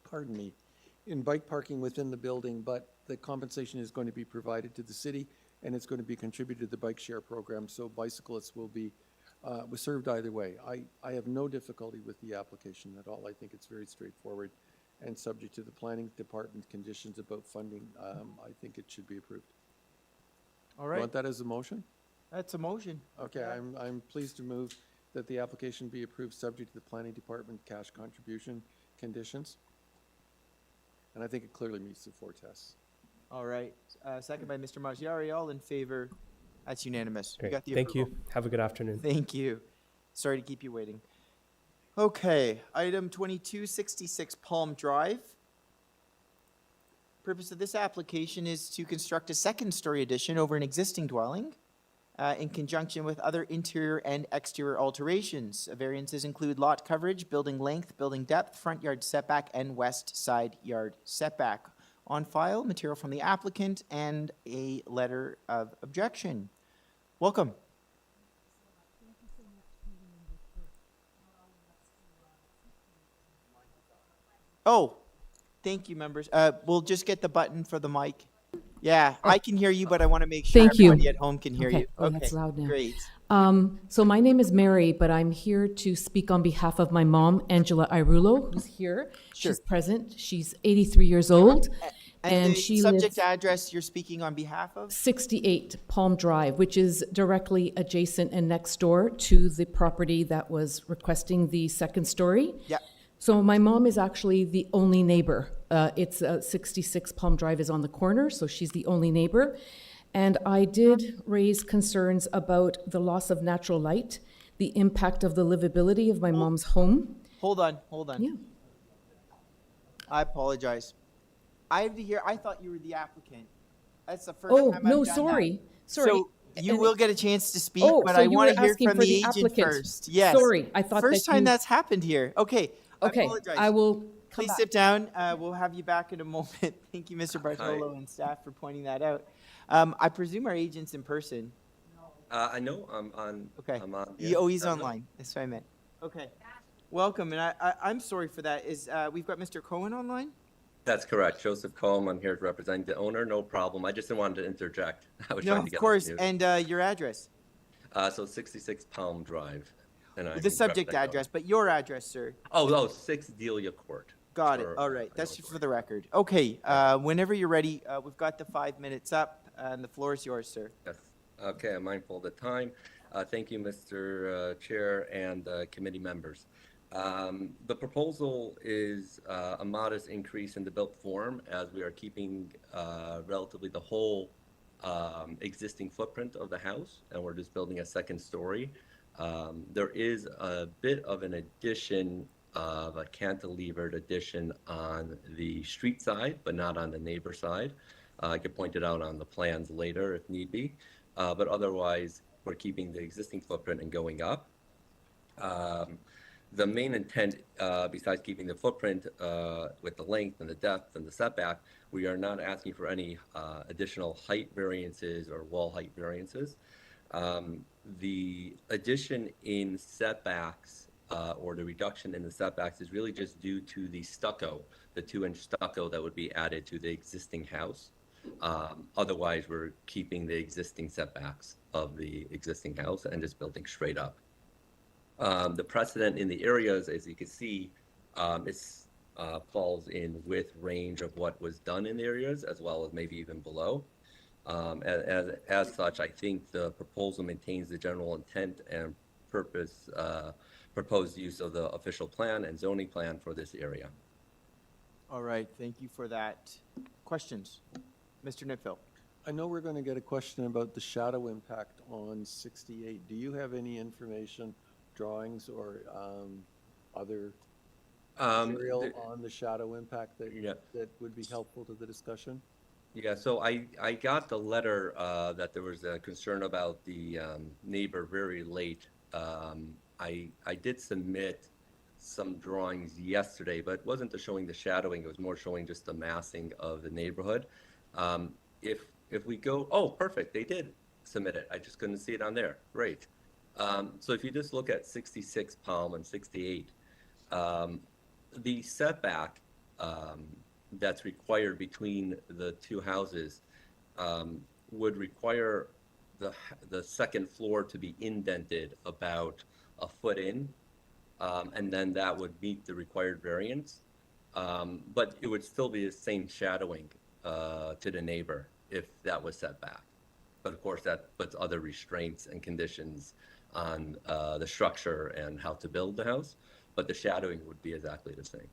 pardon me, in bike parking within the building, but the compensation is going to be provided to the city, and it's going to be contributed to the bike share program, so bicyclists will be served either way. I have no difficulty with the application at all. I think it's very straightforward and subject to the planning department conditions about funding. I think it should be approved. All You right. want that as a motion? That's a motion. Okay, Yeah. I'm pleased to move that the application be approved subject to the planning department cash contribution conditions. And I think it clearly meets the four tests. All right. Second by Mr. Maggiari. All in favor? That's unanimous. We Great. got the Thank approval. you. Have a good afternoon. Thank you. Sorry to keep you waiting. Okay, item 2266 Palm Drive. Purpose of this application is to construct a second-story addition over an existing dwelling in conjunction with other interior and exterior alterations. Variances include lot coverage, building length, building depth, front yard setback, and west side yard setback. On file, material from the applicant and a letter of objection. Welcome. Oh, thank you, members. We'll just get the button for the mic. Yeah, I can hear you, but I want to make sure Thank you. everybody at home can hear you. Oh, that's loud now. Great. So my name is Mary, but I'm here to speak on behalf of my mom, Angela Irulo, who's here. Sure. She's present. She's 83 years old. And the she subject lives address you're speaking on behalf of? 68 Palm Drive, which is directly adjacent and next door to the property that was requesting the second story. Yeah. So my mom is actually the only neighbor. It's 66 Palm Drive is on the corner, so she's the only neighbor. And I did raise concerns about the loss of natural light. the impact of the livability of my mom's home. Hold on. Yeah. I apologize. I thought you were the applicant. That's the first Oh, time no, I've done sorry. that. Sorry. So you And- will get a chance to speak, Oh, but so I you want were to hear asking from for the the agent applicant. first. Yes. Sorry, I thought First that time you- that's happened here. Okay. Okay, I apologize. I will come Please back. sit down. We'll have you back in a moment. Thank you, Mr. Bartolo and staff, for pointing that out. I presume our agent's in person. I know I'm on. Okay. I'm on. He's online. That's what I meant. Okay. Welcome, and I'm sorry for that. We've got Mr. Cohen online? That's correct. Joseph Combe. I'm here to represent the owner. No problem. I just wanted to interject. I was No, trying to of get course. on mute. And your address? So 66 Palm Drive. And I The subject address, but your address, sir. Oh, 6 Delia Court. Got it. All right. That's just for the record. Okay. Whenever you're ready, we've got the 5 minutes up, and the floor is yours, sir. Yes. Okay. I'm mindful of the time. Thank you, Mr. Chair and committee members. The proposal is a modest increase in the built form, as we are keeping relatively the whole existing footprint of the house, and we're just building a second story. There is a bit of an addition of a cantilevered addition on the street side, but not on the neighbor side. I could point it out on the plans later if need be, but otherwise we're keeping the existing footprint and going up. The main intent, besides keeping the footprint with the length and the depth and the setback, we are not asking for any additional height variances or wall height variances. The addition in setbacks or the reduction in the setbacks is really just due to the stucco, the 2-inch stucco that would be added to the existing house. Otherwise, we're keeping the existing setbacks of the existing house and just building straight up. The precedent in the areas, as you can see, falls in with range of what was done in the areas, as well as maybe even below. As such, I think the proposal maintains the general intent and purpose, proposed use of the official plan and zoning plan for this area. All right. Thank you for that. Questions? Mr. Nipfel. I know we're going to get a question about the shadow impact on 68. Do you have any information, drawings, or other material on the shadow impact that would be helpful to the discussion? Yeah, so I got the letter that there was a concern about the neighbor very late. I did submit some drawings yesterday, but it wasn't showing the shadowing. It was more showing just the massing of the neighborhood. If we go, oh, perfect, they did submit it. I just couldn't see it on there. Great. So if you just look at 66 Palm and 68, the setback that's required between the two houses would require the second floor to be indented about a foot in, and then that would meet the required variance. But it would still be the same shadowing to the neighbor if that was set back. But of course, that puts other restraints and conditions on the structure and how to build the house, but the shadowing would be exactly the same.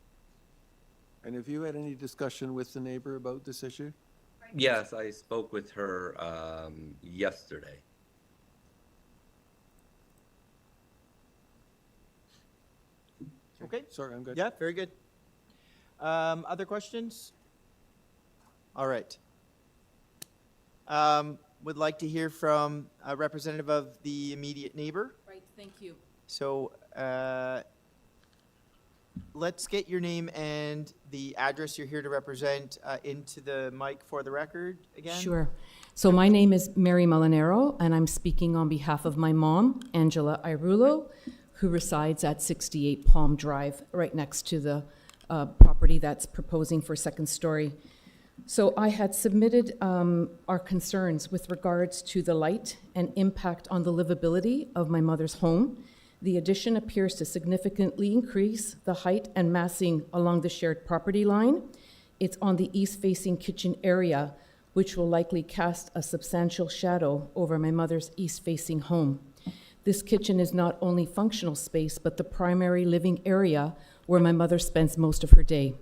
And have you had any discussion with the neighbor about this issue? Yes, I spoke with her yesterday. Okay. Sorry, I'm good. Yeah, very good. Other questions? All right. Would like to hear from a representative of the immediate neighbor. Right, thank you. So let's get your name and the address you're here to represent into the mic for the record again. Sure. So my name is Mary Molinaro, and I'm speaking on behalf of my mom, Angela Irulo, who resides at 68 Palm Drive, right next to the property that's proposing for second story. So I had submitted our concerns with regards to the light and impact on the livability of my mother's home. The addition appears to significantly increase the height and massing along the shared property line. It's on the east-facing kitchen area, which will likely cast a substantial shadow over my mother's east-facing home. This kitchen is not only functional space, but the primary living area where my mother spends most of her day.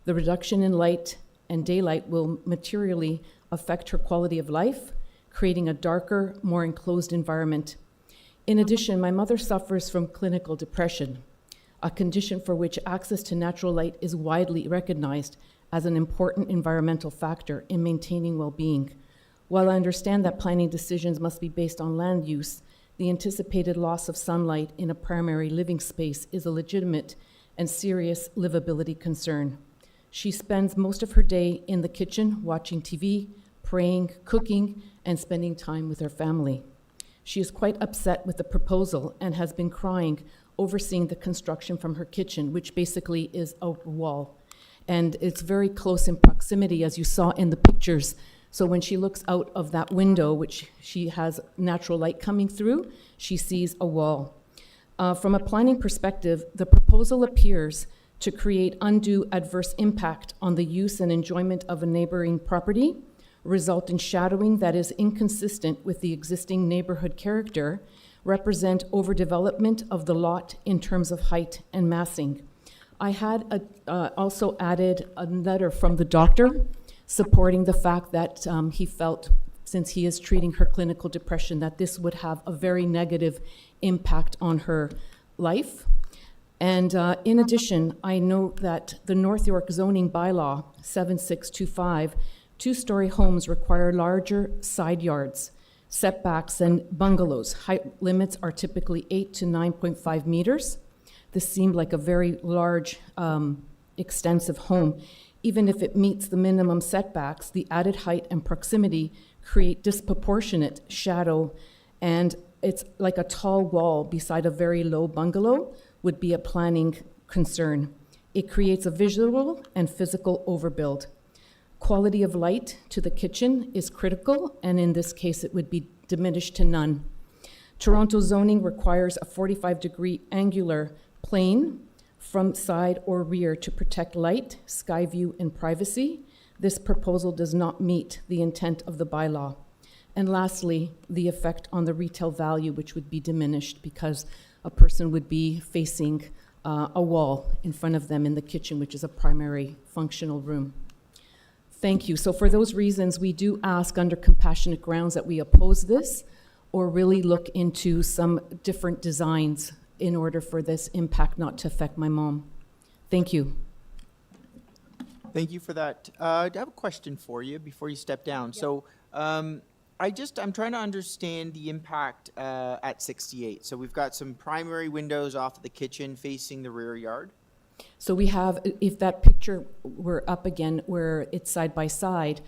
The reduction in light and daylight will materially affect her quality of life, creating a darker, more enclosed environment. In addition, my mother suffers from clinical depression, a condition for which access to natural light is widely recognized as an important environmental factor in maintaining well-being. While I understand that planning decisions must be based on land use, the anticipated loss of sunlight in a primary living space is a legitimate and serious livability concern. She spends most of her day in the kitchen watching TV, praying, cooking, and spending time with her family. She is quite upset with the proposal and has been crying overseeing the construction from her kitchen, which basically is a wall. And it's very close in proximity, as you saw in the pictures. So when she looks out of that window, which she has natural light coming through, she sees a wall. From a planning perspective, the proposal appears to create undue adverse impact on the use and enjoyment of a neighboring property, result in shadowing that is inconsistent with the existing neighborhood character, represent overdevelopment of the lot in terms of height and massing. I had also added a letter from the doctor supporting the fact that he felt, since he is treating her clinical depression, that this would have a very negative impact on her life. And in addition, I note that the North York zoning bylaw 7625, two-story homes require larger side yards, setbacks, and bungalows. Height limits are typically 8 to 9.5 meters. This seemed like a very large, extensive home. Even if it meets the minimum setbacks, the added height and proximity create disproportionate shadow, and it's like a tall wall beside a very low bungalow would be a planning concern. It creates a visual and physical overbuild. Quality of light to the kitchen is critical, and in this case, it would be diminished to none. Toronto zoning requires a 45-degree angular plane from side or rear to protect light, sky view, and privacy. This proposal does not meet the intent of the bylaw. And lastly, the effect on the retail value, which would be diminished because a person would be facing a wall in front of them in the kitchen, which is a primary functional room. Thank you. So for those reasons, we do ask under compassionate grounds that we oppose this or really look into some different designs in order for this impact not to affect my mom. Thank you. Thank you for that. I have a question for you before you step down. Yeah. So I'm trying to understand the impact at 68. So we've got some primary windows off of the kitchen facing the rear yard. So we have, if that picture were up again, where it's side by side,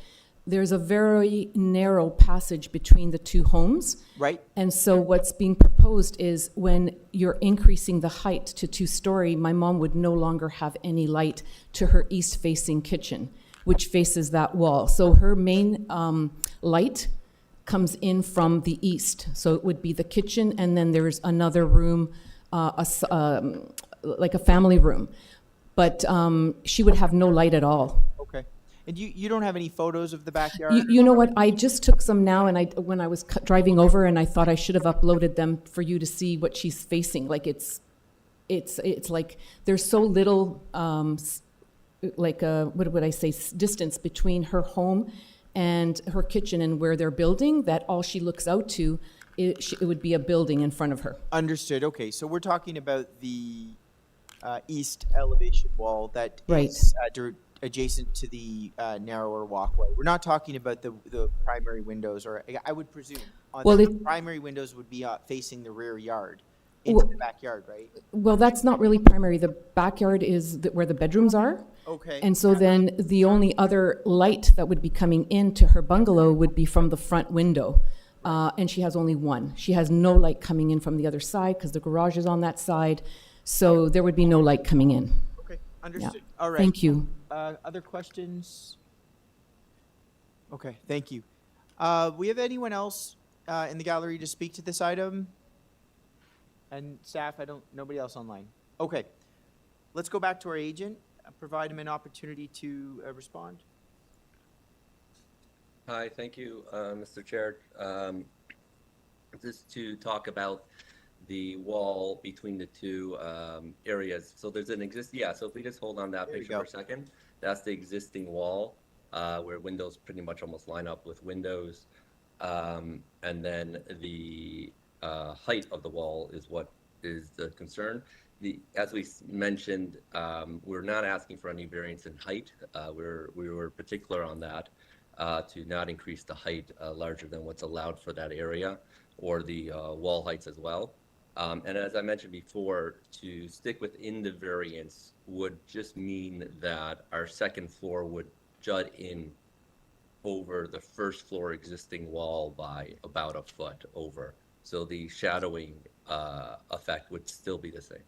there's a very narrow passage between the two homes. Right. And so what's being proposed is when you're increasing the height to two-story, my mom would no longer have any light to her east-facing kitchen, which faces that wall. So her main light comes in from the east. So it would be the kitchen, and then there's another room, like a family room. But she would have no light at all. Okay. And you don't have any photos of the backyard? You know what? I just took some now, and when I was driving over, and I thought I should have uploaded them for you to see what she's facing. Like it's like there's so little, what would I say, distance between her home and her kitchen and where they're building, that all she looks out to, it would be a building in front of her. Understood. Okay, so we're talking about the east elevation wall that right. is adjacent to the narrower walkway. We're not talking about the primary windows, or I would presume the primary windows would be facing the rear yard into the backyard, right? Well, that's not really primary. The backyard is where the bedrooms are. Okay. And so then the only other light that would be coming into her bungalow would be from the front window. And she has only one. She has no light coming in from the other side because the garage is on that side. So there would be no light coming in. Okay, understood. Yeah. All right. Thank you. Other questions? Okay, thank you. We have anyone else in the gallery to speak to this item? And staff, nobody else online. Okay, let's go back to our agent, provide him an opportunity to respond. Hi, thank you, Mr. Chair. Just to talk about the wall between the two areas. So there's an so if we just hold on that picture for a second, that's the existing wall where windows pretty much almost line up with windows. And then the height of the wall is what is the concern. As we mentioned, we're not asking for any variance in height. We were particular on that to not increase the height larger than what's allowed for that area, or the wall heights as well. And as I mentioned before, to stick within the variance would just mean that our second floor would jut in over the first floor existing wall by about a foot over. So the shadowing effect would still be the same.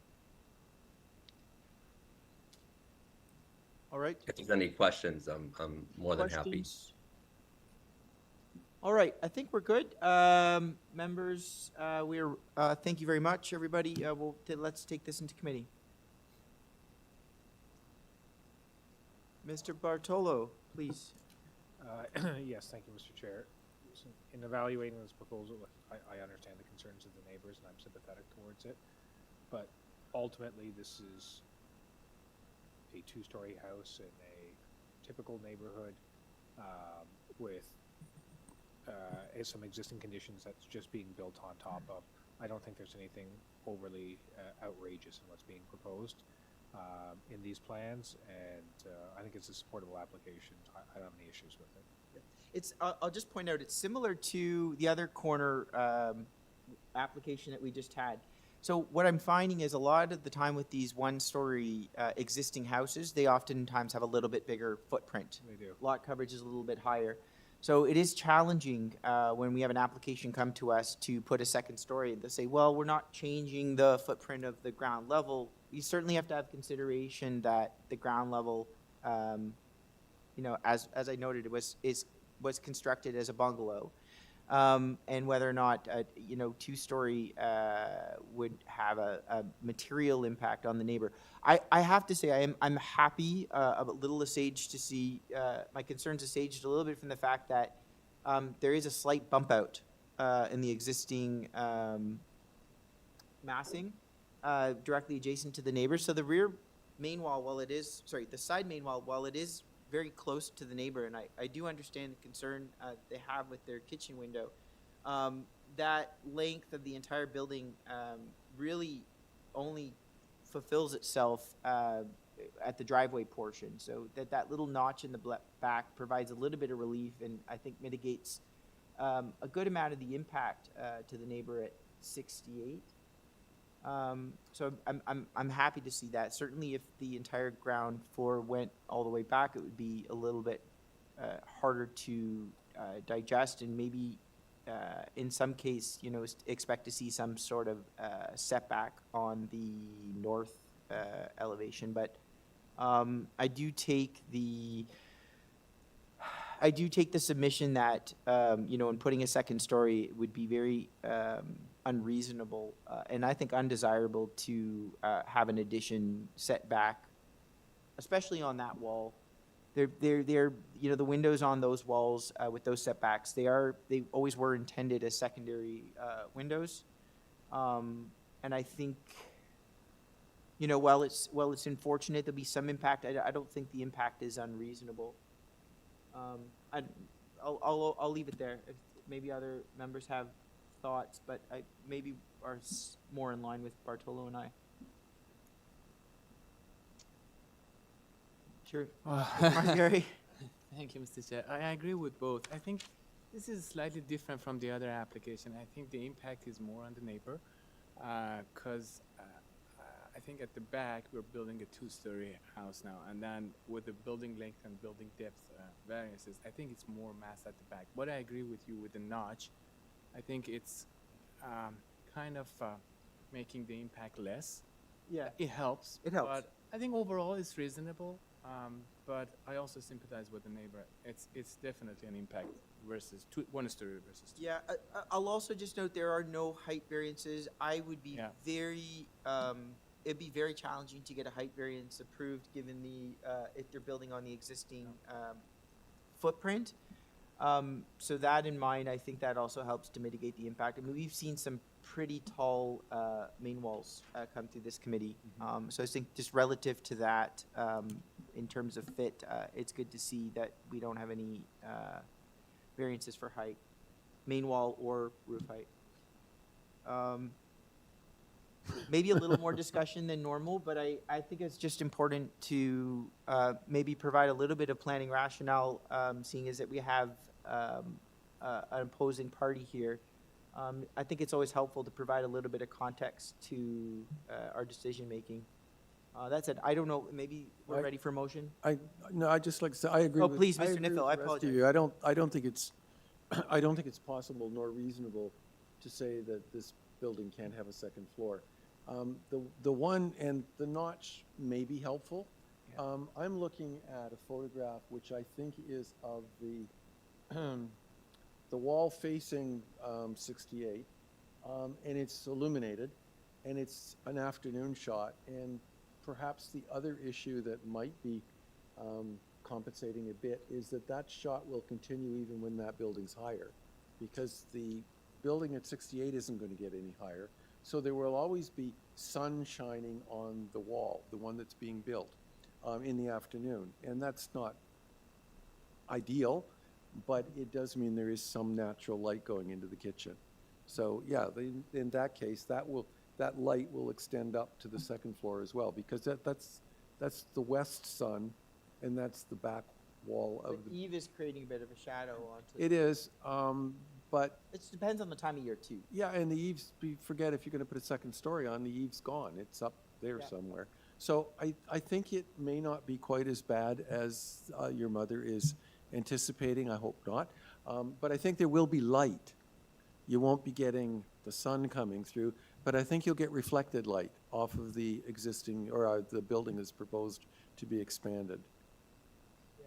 All right. If there's any questions, I'm more than happy. Questions? All right, I think we're good. Members, thank you very much, everybody. Let's take this into committee. Mr. Bartolo, please. Yes, thank you, Mr. Chair. So in evaluating this proposal, I understand the concerns of the neighbors and I'm sympathetic towards it, but ultimately this is a two-story house in a typical neighborhood with some existing conditions that's just being built on top of. I don't think there's anything overly outrageous in what's being proposed in these plans, and I think it's a supportable application. I don't have any issues with it. I'll just point out, it's similar to the other corner application that we just had. So what I'm finding is a lot of the time with these one-story existing houses, they oftentimes have a little bit bigger footprint. They do. Lot coverage is a little bit higher. So it is challenging when we have an application come to us to put a second story and to say, well, we're not changing the footprint of the ground level. You certainly have to have consideration that the ground level, as I noted, it was constructed as a bungalow. And whether or not, two-story would have a material impact on the neighbor. I have to say, I'm happy, a little assuaged to see, my concerns assuaged a little bit from the fact that there is a slight bump out in the existing massing directly adjacent to the neighbor. So the rear main wall, the side main wall, while it is very close to the neighbor, and I do understand the concern they have with their kitchen window. That length of the entire building really only fulfills itself at the driveway portion. So that little notch in the back provides a little bit of relief, and I think mitigates a good amount of the impact to the neighbor at 68. So I'm happy to see that. Certainly, if the entire ground floor went all the way back, it would be a little bit harder to digest, and maybe in some case, expect to see some sort of setback on the north elevation. But I do take the submission that in putting a second story, it would be very unreasonable and I think undesirable to have an addition set back, especially on that wall. They're the windows on those walls with those setbacks, they always were intended as secondary windows, and I think while it's unfortunate there'll be some impact, I don't think the impact is unreasonable. I'll leave it there. If maybe other members have thoughts, but I maybe are more in line with Bartolo and I. Sure. Gary? Thank you, Mr. Chair. I agree with both. I think this is slightly different from the other application. I think the impact is more on the neighbor, because I think at the back we're building a two-story house now, and then with the building length and building depth variances, I think it's more mass at the back. But I agree with you with the notch. I think it's kind of making the impact less. Yeah. It helps. It helps. But I think overall it's reasonable. But I also sympathize with the neighbor. It's definitely an impact versus one story versus two. Yeah, I'll also just note there are no height variances. I would be it'd be very challenging to get a height variance approved given if they're building on the existing footprint. So that in mind, I think that also helps to mitigate the impact. I mean, we've seen some pretty tall main walls come through this committee. So I think just relative to that, in terms of fit, it's good to see that we don't have any variances for height, main wall or roof height. Maybe a little more discussion than normal, but I think it's just important to maybe provide a little bit of planning rationale, seeing as that we have an opposing party here. I think it's always helpful to provide a little bit of context to our decision-making. That said, I don't know, maybe we're ready for a motion? No, I just like to say, I agree Oh, with. please, I Mr. agree with Nifel, the I rest of apologize. you. I don't think it's, I don't think it's possible nor reasonable to say that this building can't have a second floor. The one and the notch may be helpful. I'm looking at a photograph which I think is of the the wall facing 68, and it's illuminated, and it's an afternoon shot. And perhaps the other issue that might be compensating a bit is that that shot will continue even when that building's higher, because the building at 68 isn't going to get any higher. So there will always be sun shining on the wall, the one that's being built, in the afternoon. And that's not ideal, but it does mean there is some natural light going into the kitchen. So yeah, in that case, that light will extend up to the second floor as well, because that's the west sun, and that's the back wall of But the. Eve is creating a bit of a shadow onto. It is, but. It depends on the time of year too. Yeah, and the eaves, forget if you're going to put a second story on, the eave's gone. It's up there Yeah. somewhere. So I think it may not be quite as bad as your mother is anticipating. I hope not. But I think there will be light. You won't be getting the sun coming through, but I think you'll get reflected light off of the existing, or the building that's proposed to be expanded.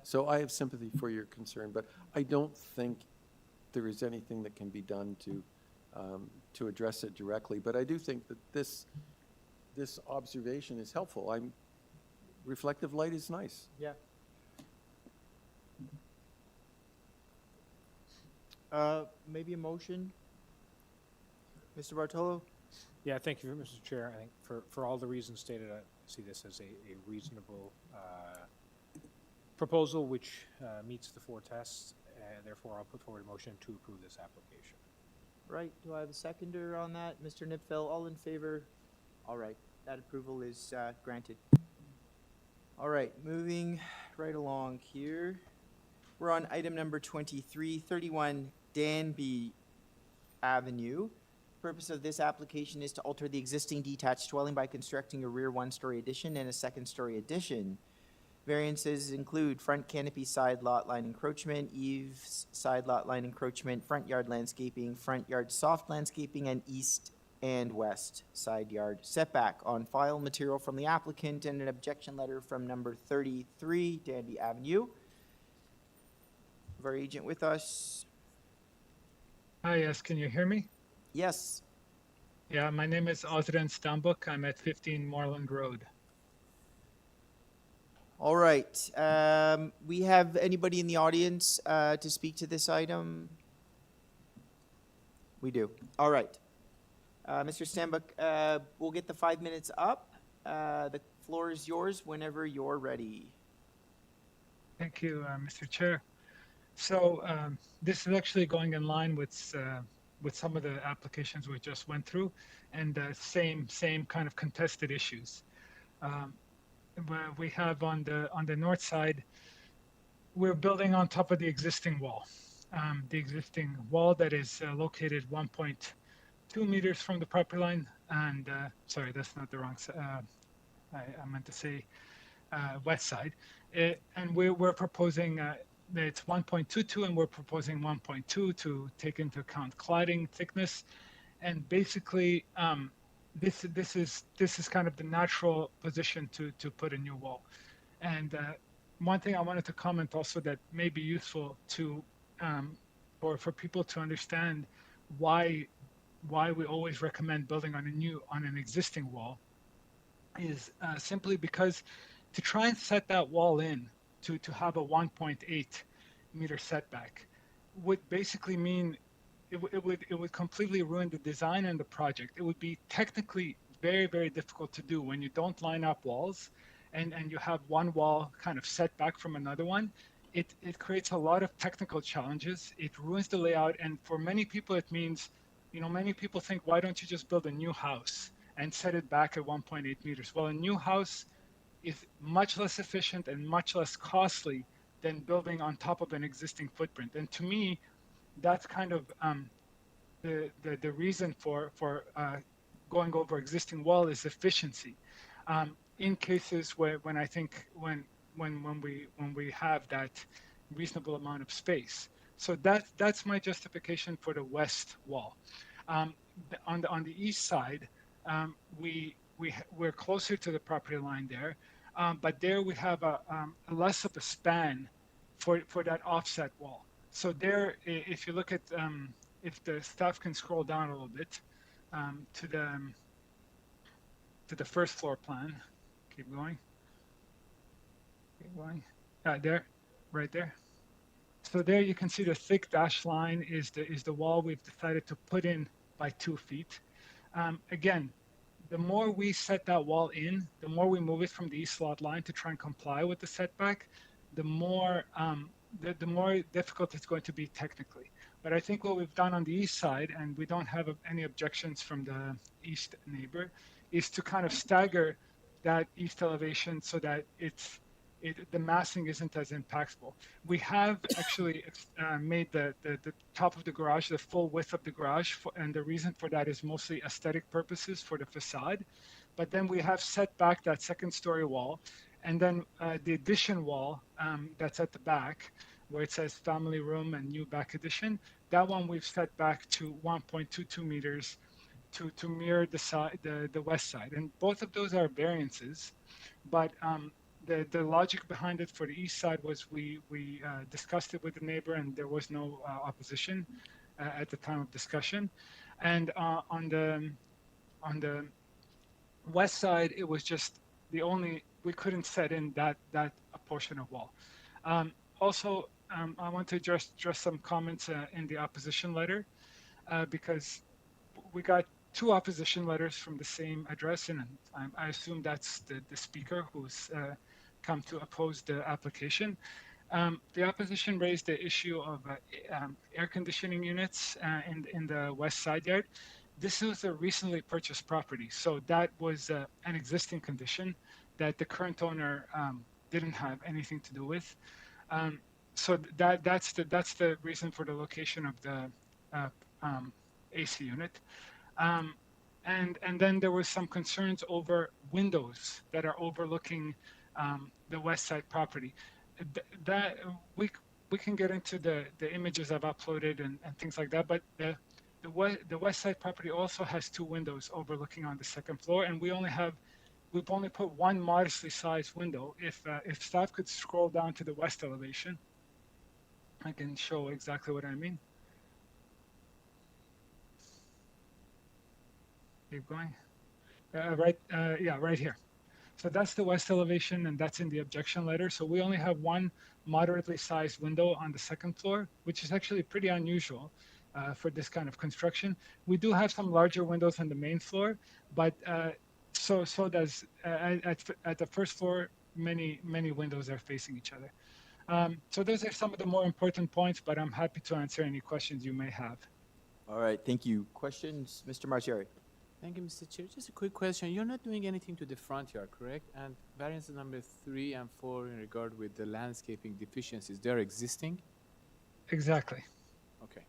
So I have sympathy for your concern, but I don't think there is anything that can be done to address it directly. But I do think that this observation is helpful. Reflective light is nice. Yeah. Maybe a motion? Mr. Bartolo? Yeah, thank you, Mr. Chair. I think for all the reasons stated, I see this as a reasonable proposal which meets the 4 tests. Therefore, I'll put forward a motion to approve this application. Right, do I have a seconder on that? Mr. Nipfel, all in favor? All right, that approval is granted. All right, moving right along here. We're on item number 23, 31 Danby Avenue. Purpose of this application is to alter the existing detached dwelling by constructing a rear 1-story addition and a 2nd-story addition. Variances include front canopy side lot line encroachment, eaves side lot line encroachment, front yard landscaping, front yard soft landscaping, and east and west side yard setback. On file, material from the applicant and an objection letter from number 33 Danby Avenue. Our agent with us. Hi, yes, can you hear me? Yes. Yeah, my name is Ozren Stambuk. I'm at 15 Moreland Road. All right. We have anybody in the audience to speak to this item? We do. All right. Mr. Stambuk, we'll get the 5 minutes up. The floor is yours whenever you're ready. Thank you, Mr. Chair. So this is actually going in line with some of the applications we just went through, and same kind of contested issues. We have on the north side, we're building on top of the existing wall. The existing wall that is located 1.2 meters from the property line, and sorry, that's not the wrong side. I meant to say west side. And we're proposing it's 1.22, and we're proposing 1.2 to take into account cladding thickness, and basically. This is kind of the natural position to put a new wall. And one thing I wanted to comment also that may be useful to for people to understand why we always recommend building on an existing wall is simply because to try and set that wall in to have a 1.8 meter setback would basically mean it would completely ruin the design and the project. It would be technically very, very difficult to do when you don't line up walls and you have one wall kind of set back from another one. It creates a lot of technical challenges. It ruins the layout, and for many people it means you know, many people think, why don't you just build a new house and set it back at 1.8 meters? Well, a new house is much less efficient and much less costly than building on top of an existing footprint. And to me, that's kind of the reason for going over existing wall is efficiency. In cases when I think when we have that reasonable amount of space. So that's my justification for the west wall. On the east side, we're closer to the property line there, but there we have a less of a span for that offset wall. So there, if you look at if the staff can scroll down a little bit to the first floor plan, keep going. Keep going. There, right there. So there you can see the thick dashed line is the wall we've decided to put in by 2 feet. Again, the more we set that wall in, the more we move it from the east lot line to try and comply with the setback, the more difficult it's going to be technically. But I think what we've done on the east side, and we don't have any objections from the east neighbor, is to kind of stagger that east elevation so that the massing isn't as impactful. We have actually made the top of the garage the full width of the garage, and the reason for that is mostly aesthetic purposes for the facade. But then we have set back that second story wall, and then the addition wall that's at the back, where it says family room and new back addition, that one we've set back to 1.22 meters to mirror the west side. And both of those are variances, but the logic behind it for the east side was we discussed it with the neighbor and there was no opposition at the time of discussion. And on the west side, it was just we couldn't set in that portion of wall. Also, I want to address some comments in the opposition letter because we got 2 opposition letters from the same address, and I assume that's the speaker who's come to oppose the application. The opposition raised the issue of air conditioning units in the west side yard. This was a recently purchased property, so that was an existing condition that the current owner didn't have anything to do with. So that's the reason for the location of the AC unit. And then there were some concerns over windows that are overlooking the west side property. That we can get into the images I've uploaded and things like that, but the west side property also has 2 windows overlooking on the second floor, and we've only put 1 modestly sized window. If staff could scroll down to the west elevation, I can show exactly what I mean. Keep going. Right here. So that's the west elevation, and that's in the objection letter. So we only have 1 moderately sized window on the second floor, which is actually pretty unusual for this kind of construction. We do have some larger windows on the main floor, but so does at the first floor, many windows are facing each other. So those are some of the more important points, but I'm happy to answer any questions you may have. All right, thank you. Questions, Mr. Marcieri? Thank you, Mr. Chair. Just a quick question. You're not doing anything to the front yard, correct? And variance number 3 and 4 in regard with the landscaping deficiencies, they're existing? Exactly. Okay.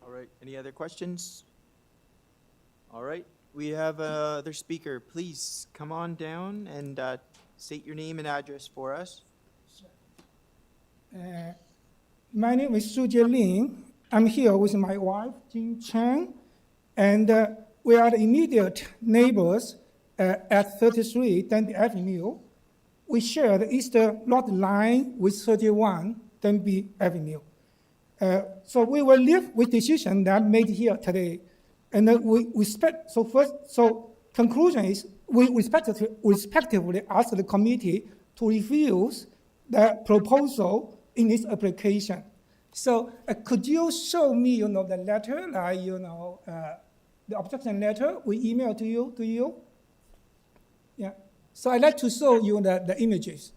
All right, any other questions? All right, we have another speaker. Please come on down and state your name and address for us. My name is Su Jielin. I'm here with my wife, Jing Chen, and we are the immediate neighbors at 33 Danby Avenue. We share the east lot line with 31 Danby Avenue. So we will live with decision that made here today. And conclusion is we respectively ask the committee to refuse the proposal in this application. So could you show me, the letter, the objection letter we emailed to you? Yeah. So I'd like to show you the images.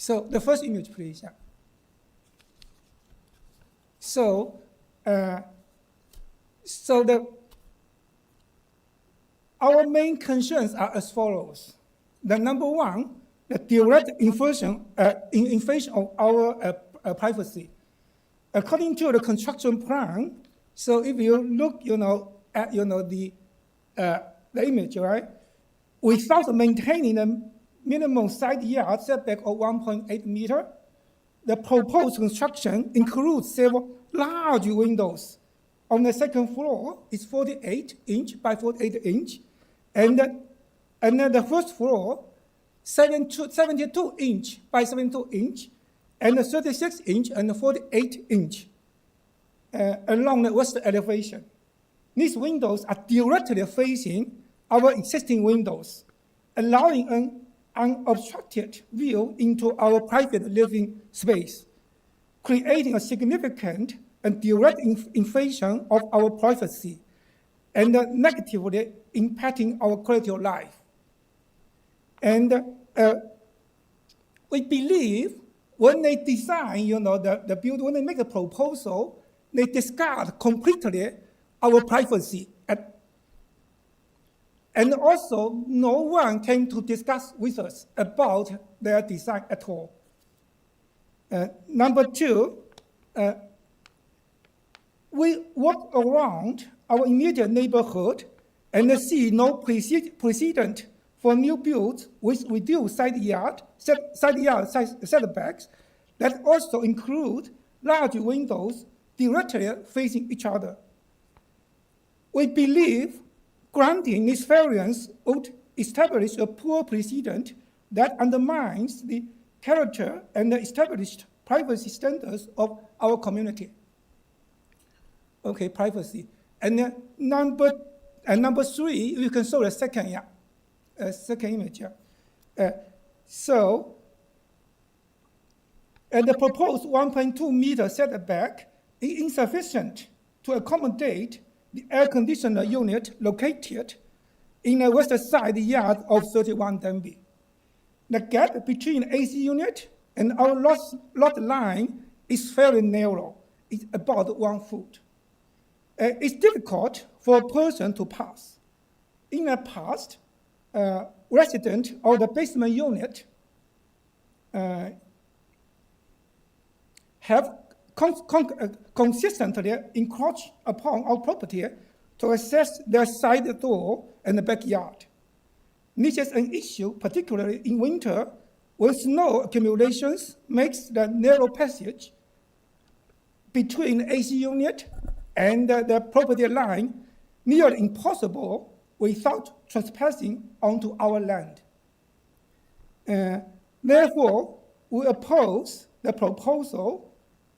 So the first image, please. Yeah. So, our main concerns are as follows. The number one, the direct invasion of our privacy. According to the construction plan, so if you look, at the image, right, without maintaining a minimum side yard setback of 1.8 meter, the proposed construction includes several large windows. On the second floor is 48 inch by 48 inch, and then the first floor, 72 inch by 72 inch, and 36 inch and 48 inch along the west elevation. These windows are directly facing our existing windows, allowing an unobstructed view into our private living space, creating a significant and direct invasion of our privacy and negatively impacting our quality of life. And we believe when they design, the building, when they make a proposal, they discard completely our privacy. And also, no one came to discuss with us about their design at all. Number two, we walk around our immediate neighborhood and see no precedent for new builds with reduced side yard setbacks that also include large windows directly facing each other. We believe granting this variance would establish a poor precedent that undermines the character and the established privacy standards of our community. Okay, privacy. And then number three, you can show the second image. The proposed 1.2 meter setback is insufficient to accommodate the air conditioner unit located in the west side yard of 31 Danby. The gap between AC unit and our lot line is very narrow. It's about 1 foot. It's difficult for a person to pass. In the past, residents of the basement unit have consistently encroached upon our property to access their side door and the backyard. This is an issue, particularly in winter, when snow accumulations makes the narrow passage between AC unit and the property line nearly impossible without trespassing onto our land. Therefore, we oppose the proposal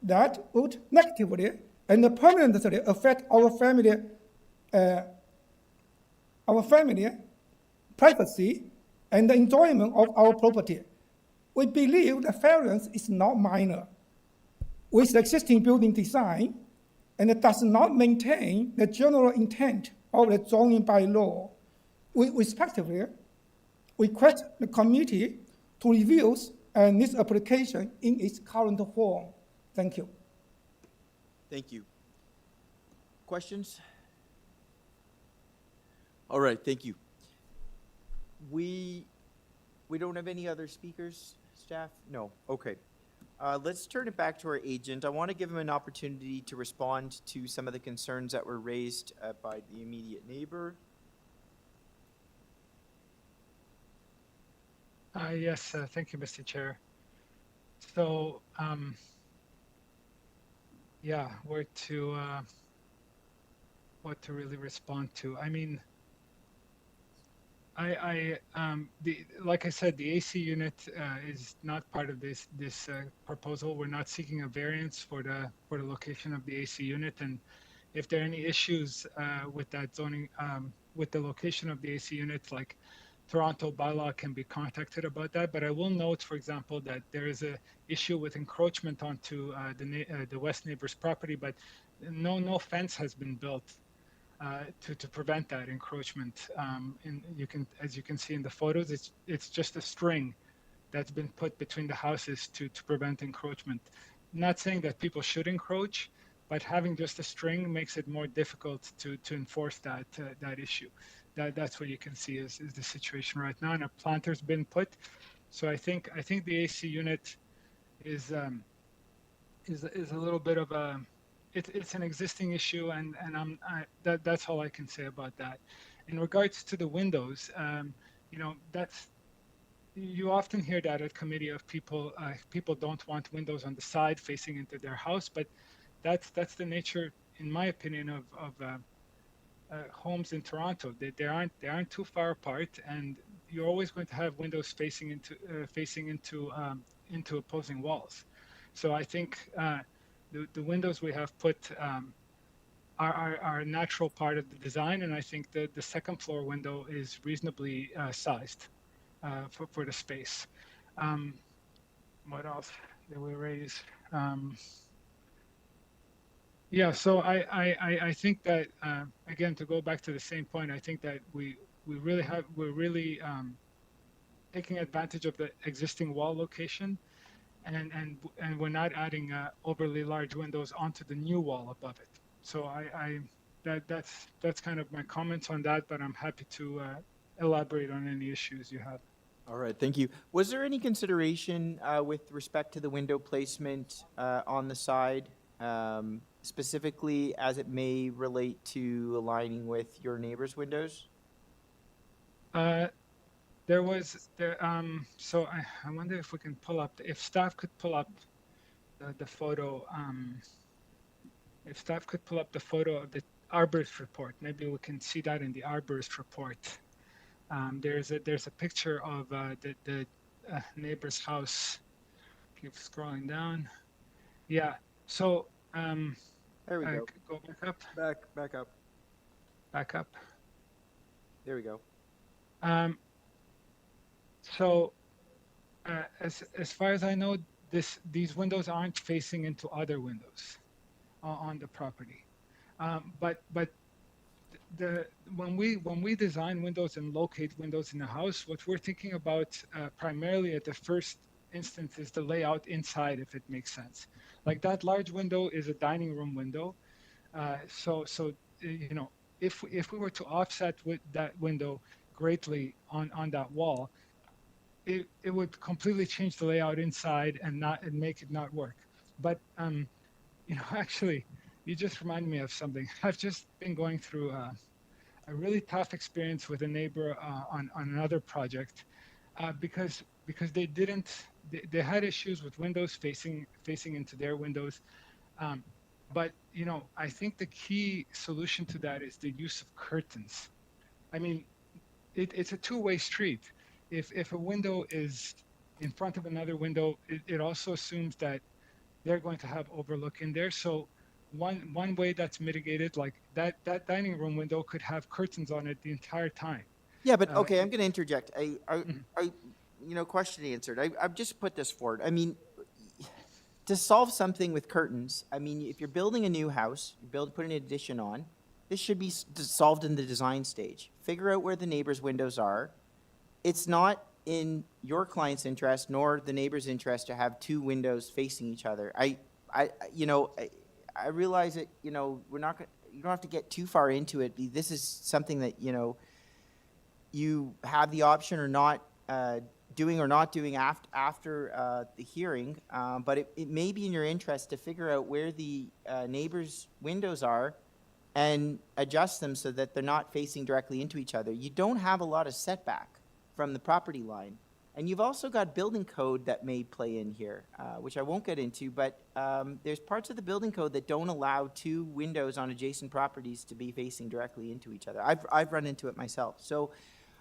that would negatively and permanently affect our family privacy and the enjoyment of our property. We believe the variance is not minor with the existing building design and it does not maintain the general intent of the zoning bylaw. We respectively request the committee to review this application in its current form. Thank you. Thank you. Questions? All right, thank you. We don't have any other speakers, staff? No, okay. Let's turn it back to our agent. I want to give him an opportunity to respond to some of the concerns that were raised by the immediate neighbor. Yes, thank you, Mr. Chair. So, yeah, what to really respond to? I mean, like I said, the AC unit is not part of this proposal. We're not seeking a variance for the location of the AC unit, and if there are any issues with that zoning, with the location of the AC units, like Toronto bylaw can be contacted about that. But I will note, for example, that there is a issue with encroachment onto the west neighbor's property, but no fence has been built to prevent that encroachment. And as you can see in the photos, it's just a string that's been put between the houses to prevent encroachment. Not saying that people should encroach, but having just a string makes it more difficult to enforce that that issue. That's what you can see is the situation right now, and a planter's been put. So I think the AC unit is a little bit of a it's an existing issue, and that's all I can say about that. In regards to the windows, you know, you often hear that at committee of people don't want windows on the side facing into their house, but that's the nature, in my opinion, of homes in Toronto. They aren't too far apart, and you're always going to have windows facing into opposing walls. So I think the windows we have put are a natural part of the design, and I think that the second floor window is reasonably sized for the space. What else did we raise? Yeah, so I think that again, to go back to the same point, I think that we're really taking advantage of the existing wall location, and we're not adding overly large windows onto the new wall above it. So that's kind of my comments on that, but I'm happy to elaborate on any issues you have. All right, thank you. Was there any consideration with respect to the window placement on the side, specifically as it may relate to aligning with your neighbor's windows? So I wonder if we can pull up, if staff could pull up the photo, if staff could pull up the photo of the arborist report. Maybe we can see that in the arborist report. There's a picture of the neighbor's house. Keep scrolling down. Yeah. So there we go. Go back up. Back up. Back up. There we go. So as far as I know, these windows aren't facing into other windows on the property. But when we design windows and locate windows in the house, what we're thinking about primarily at the first instance is the layout inside, if it makes sense. Like that large window is a dining room window. So you know, if we were to offset with that window greatly on that wall, it would completely change the layout inside and make it not work. But you know, actually, you just reminded me of something. I've just been going through a really tough experience with a neighbor on another project because they had issues with windows facing into their windows. But you know, I think the key solution to that is the use of curtains. I mean, it's a two-way street. If a window is in front of another window, it also assumes that they're going to have overlook in there. So one way that's mitigated, like that dining room window could have curtains on it the entire time. Yeah, but okay, I'm going to interject. You know, question answered. I've just put this forward. I mean, to solve something with curtains, I mean, if you're building a new house, putting an addition on, this should be solved in the design stage. Figure out where the neighbor's windows are. It's not in your client's interest nor the neighbor's interest to have two windows facing each other. I realize that, you know, you don't have to get too far into it. This is something that, you know, you have the option or not doing or not doing after the hearing, but it may be in your interest to figure out where the neighbor's windows are and adjust them so that they're not facing directly into each other. You don't have a lot of setback from the property line. And you've also got building code that may play in here, which I won't get into, but there's parts of the building code that don't allow two windows on adjacent properties to be facing directly into each other. I've run into it myself. So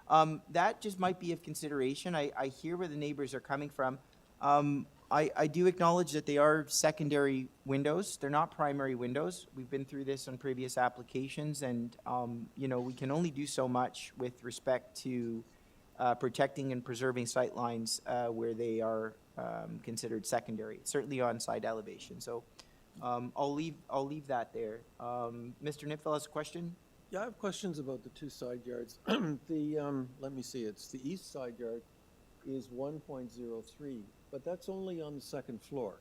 that just might be of consideration. I hear where the neighbors are coming from. I do acknowledge that they are secondary windows. They're not primary windows. We've been through this on previous applications, and you know, we can only do so much with respect to protecting and preserving sight lines where they are considered secondary, certainly on side elevation. So I'll leave that there. Mr. Nipfel has a question? Yeah, I have questions about the two side yards. Let me see, it's the east side yard is 1.03, but that's only on the second floor.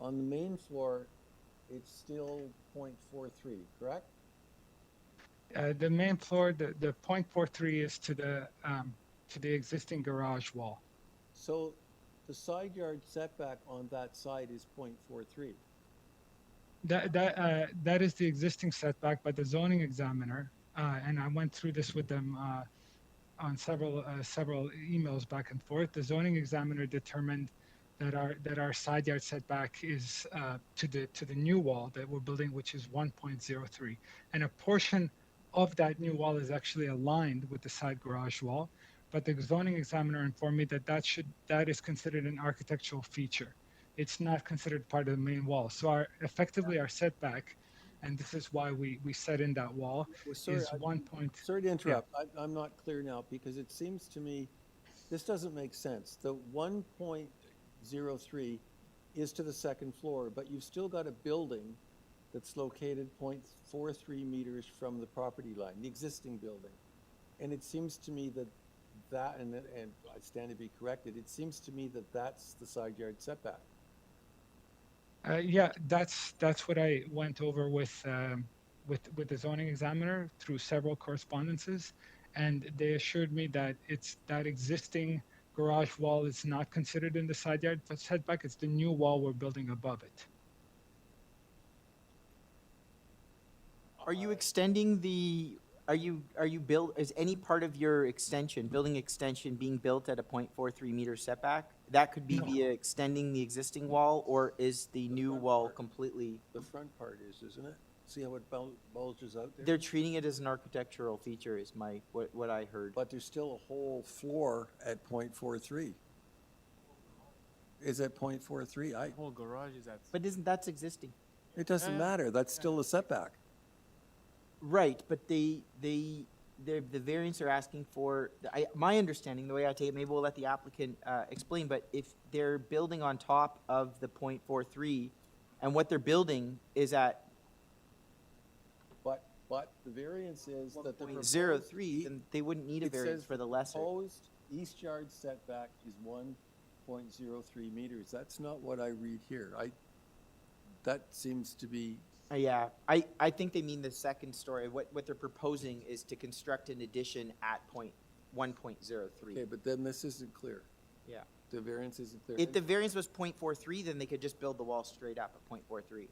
On the main floor, it's still 0.43, correct? The main floor, the 0.43 is to the existing garage wall. So the side yard setback on that side is 0.43. That is the existing setback by the zoning examiner, and I went through this with them on several emails back and forth. The zoning examiner determined that our side yard setback is to the new wall that we're building, which is 1.03, and a portion of that new wall is actually aligned with the side garage wall. But the zoning examiner informed me that that is considered an architectural feature. It's not considered part of the main wall. So effectively our setback, and this is why we set in that wall, is 1 point. Sorry to interrupt. I'm not clear now because it seems to me this doesn't make sense. The 1.03 is to the second floor, but you've still got a building that's located 0.43 meters from the property line, the existing building. And it seems to me and I stand to be corrected, it seems to me that that's the side yard setback. Yeah, that's what I went over with the zoning examiner through several correspondences, and they assured me that that existing garage wall is not considered in the side yard setback. It's the new wall we're building above it. Are you extending the? Are you is any part of your building extension being built at a 0.43 meter setback? That could be via extending the existing wall, or is the new wall completely? The front part is, isn't it? See how it bulges out there? They're treating it as an architectural feature, is what I heard. But there's still a whole floor at 0.43. Is at 0.43? Whole garage is at. But that's existing. It doesn't matter. That's still a setback. Right, but the variance they're asking for, my understanding, the way I take it, maybe we'll let the applicant explain, but if they're building on top of the 0.43, and what they're building is at But the variance is that the 0.03, then they wouldn't need a variance for the lesser. Proposed east yard setback is 1.03 meters. That's not what I read here. That seems to be. Yeah, I think they mean the second story. What they're proposing is to construct an addition at 1.03. Okay, but then this isn't clear. Yeah. The variance isn't clear. If the variance was 0.43, then they could just build the wall straight up at 0.43.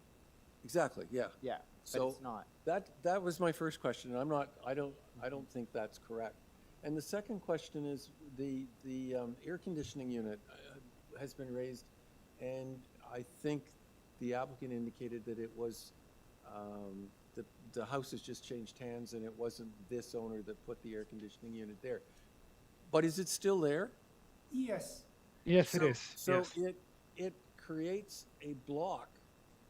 Exactly, yeah. Yeah, So but it's not. That was my first question. I don't think that's correct. And the second question is the air conditioning unit has been raised, and I think the applicant indicated that it was the house has just changed hands and it wasn't this owner that put the air conditioning unit there. But is it still there? Yes. Yes, it is. So yes. it creates a block,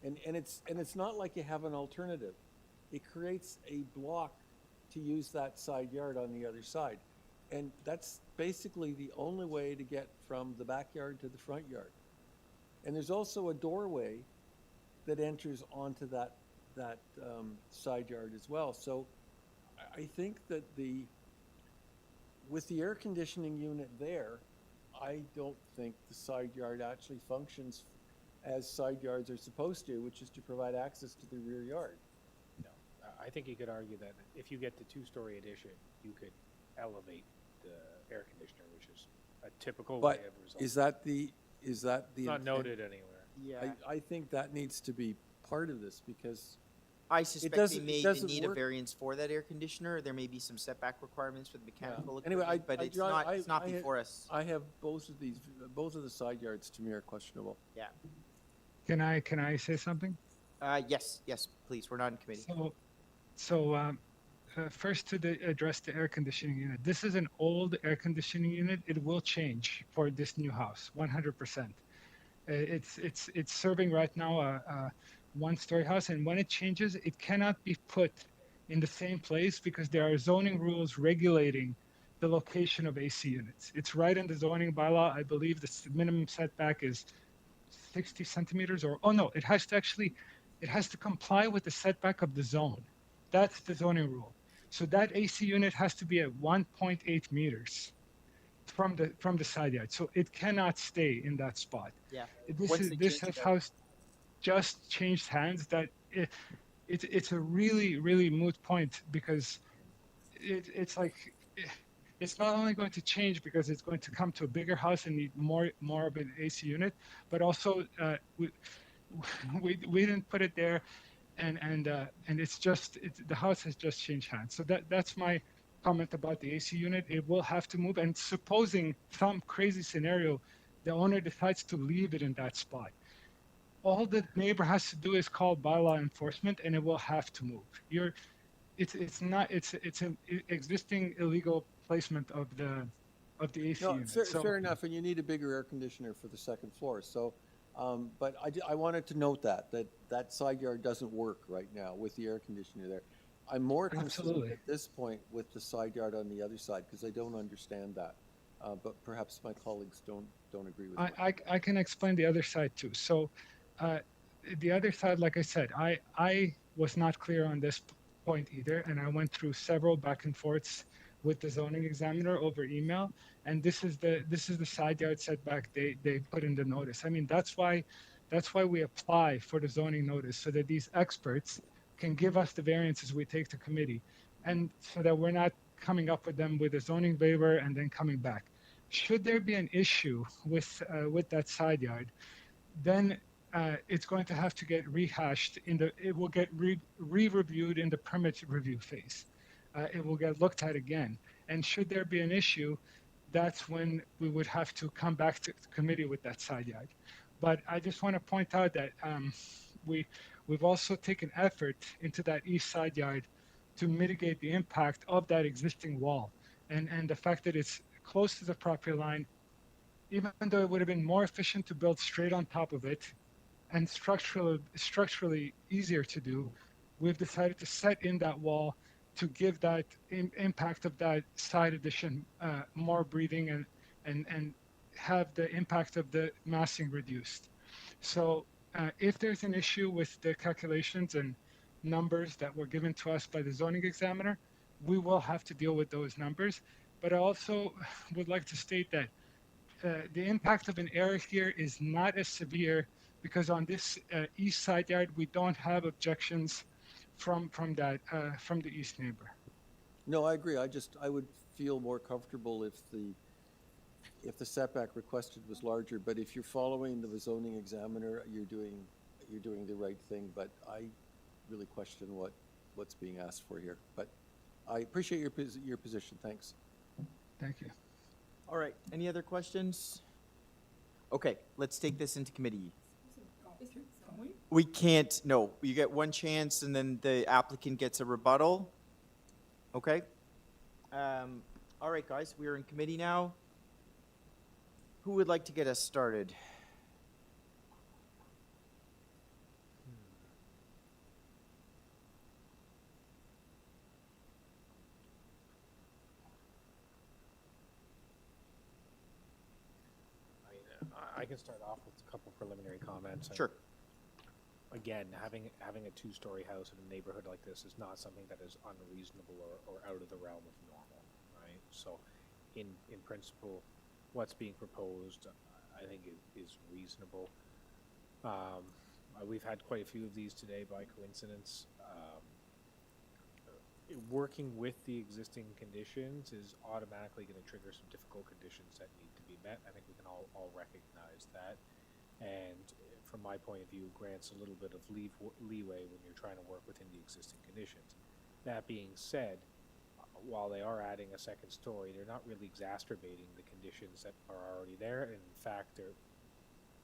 and it's not like you have an alternative. It creates a block to use that side yard on the other side, and that's basically the only way to get from the backyard to the front yard. And there's also a doorway that enters onto that side yard as well. So I think that with the air conditioning unit there, I don't think the side yard actually functions as side yards are supposed to, which is to provide access to the rear yard. No, I think you could argue that if you get the two-story addition, you could elevate the air conditioner, which is a typical way of resolving. Is that the It's not intent? noted anywhere. Yeah. I think that needs to be part of this because I suspect doesn't- they it may doesn't need a work. variance for that air conditioner. There may be some setback requirements for the mechanical Anyway, equipment, but it's not before us. I have both of the side yards to me are questionable. Yeah. Can I say something? Yes, please. We're not in committee. First to address the air conditioning unit. This is an old air conditioning unit. It will change for this new house, 100%. It's serving right now a one-story house, and when it changes, it cannot be put in the same place because there are zoning rules regulating the location of AC units. It's right in the zoning bylaw. I believe the minimum setback is 60 centimeters, it has to comply with the setback of the zone. That's the zoning rule. So that AC unit has to be at 1.8 meters from the side yard. So it cannot stay in that spot. Yeah. This house just changed hands. That it's a really moot point, because it's like it's not only going to change because it's going to come to a bigger house and need more of an AC unit, but also we didn't put it there, and it's just the house has just changed hands. So that's my comment about the AC unit. It will have to move, and supposing some crazy scenario, the owner decides to leave it in that spot, all the neighbor has to do is call bylaw enforcement, and it will have to move. It's an existing illegal placement of the AC No, unit. fair enough, and you need a bigger air conditioner for the second floor. So, but I wanted to note that side yard doesn't work right now with the air conditioner there. I'm more concerned Absolutely. at this point with the side yard on the other side, because I don't understand that. But perhaps my colleagues don't agree with me. I can explain the other side too. So, the other side, like I said, I was not clear on this point either, and I went through several back and forths with the zoning examiner over email, and this is the side yard setback they put in the notice. I mean, that's why we apply for the zoning notice, so that these experts can give us the variances we take to committee, and so that we're not coming up with them with a zoning waiver and then coming back. Should there be an issue with that side yard, then it's going to have to get rehashed it will get re-reviewed in the permit review phase. It will get looked at again. And should there be an issue, that's when we would have to come back to committee with that side yard. But I just want to point out that we've also taken effort into that east side yard to mitigate the impact of that existing wall. And the fact that it's close to the property line, even though it would have been more efficient to build straight on top of it and structurally easier to do, we've decided to set in that wall to give that impact of that side addition more breathing and have the impact of the massing reduced. So if there's an issue with the calculations and numbers that were given to us by the zoning examiner, we will have to deal with those numbers. But I also would like to state that the impact of an error here is not as severe, because on this east side yard, we don't have objections from the east neighbor. No, I agree. I would feel more comfortable if the setback requested was larger. But if you're following the zoning examiner, you're doing the right thing. But I really question what's being asked for here. But I appreciate your position. Thanks. Thank you. All right, any other questions? Okay, let's take this into committee. We can't, no, you get one chance and then the applicant gets a rebuttal. Okay? All right, guys, we are in committee now. Who would like to get us started? I can start off with a couple preliminary comments. Sure. Again, having a two-story house in a neighborhood like this is not something that is unreasonable or out of the realm of normal, right? So, in principle, what's being proposed, I think is reasonable. We've had quite a few of these today by coincidence. Working with the existing conditions is automatically going to trigger some difficult conditions that need to be met. I think we can all recognize that. And from my point of view, grants a little bit of leeway when you're trying to work within the existing conditions. That being said, while they are adding a second story, they're not really exacerbating the conditions that are already there. And in fact, they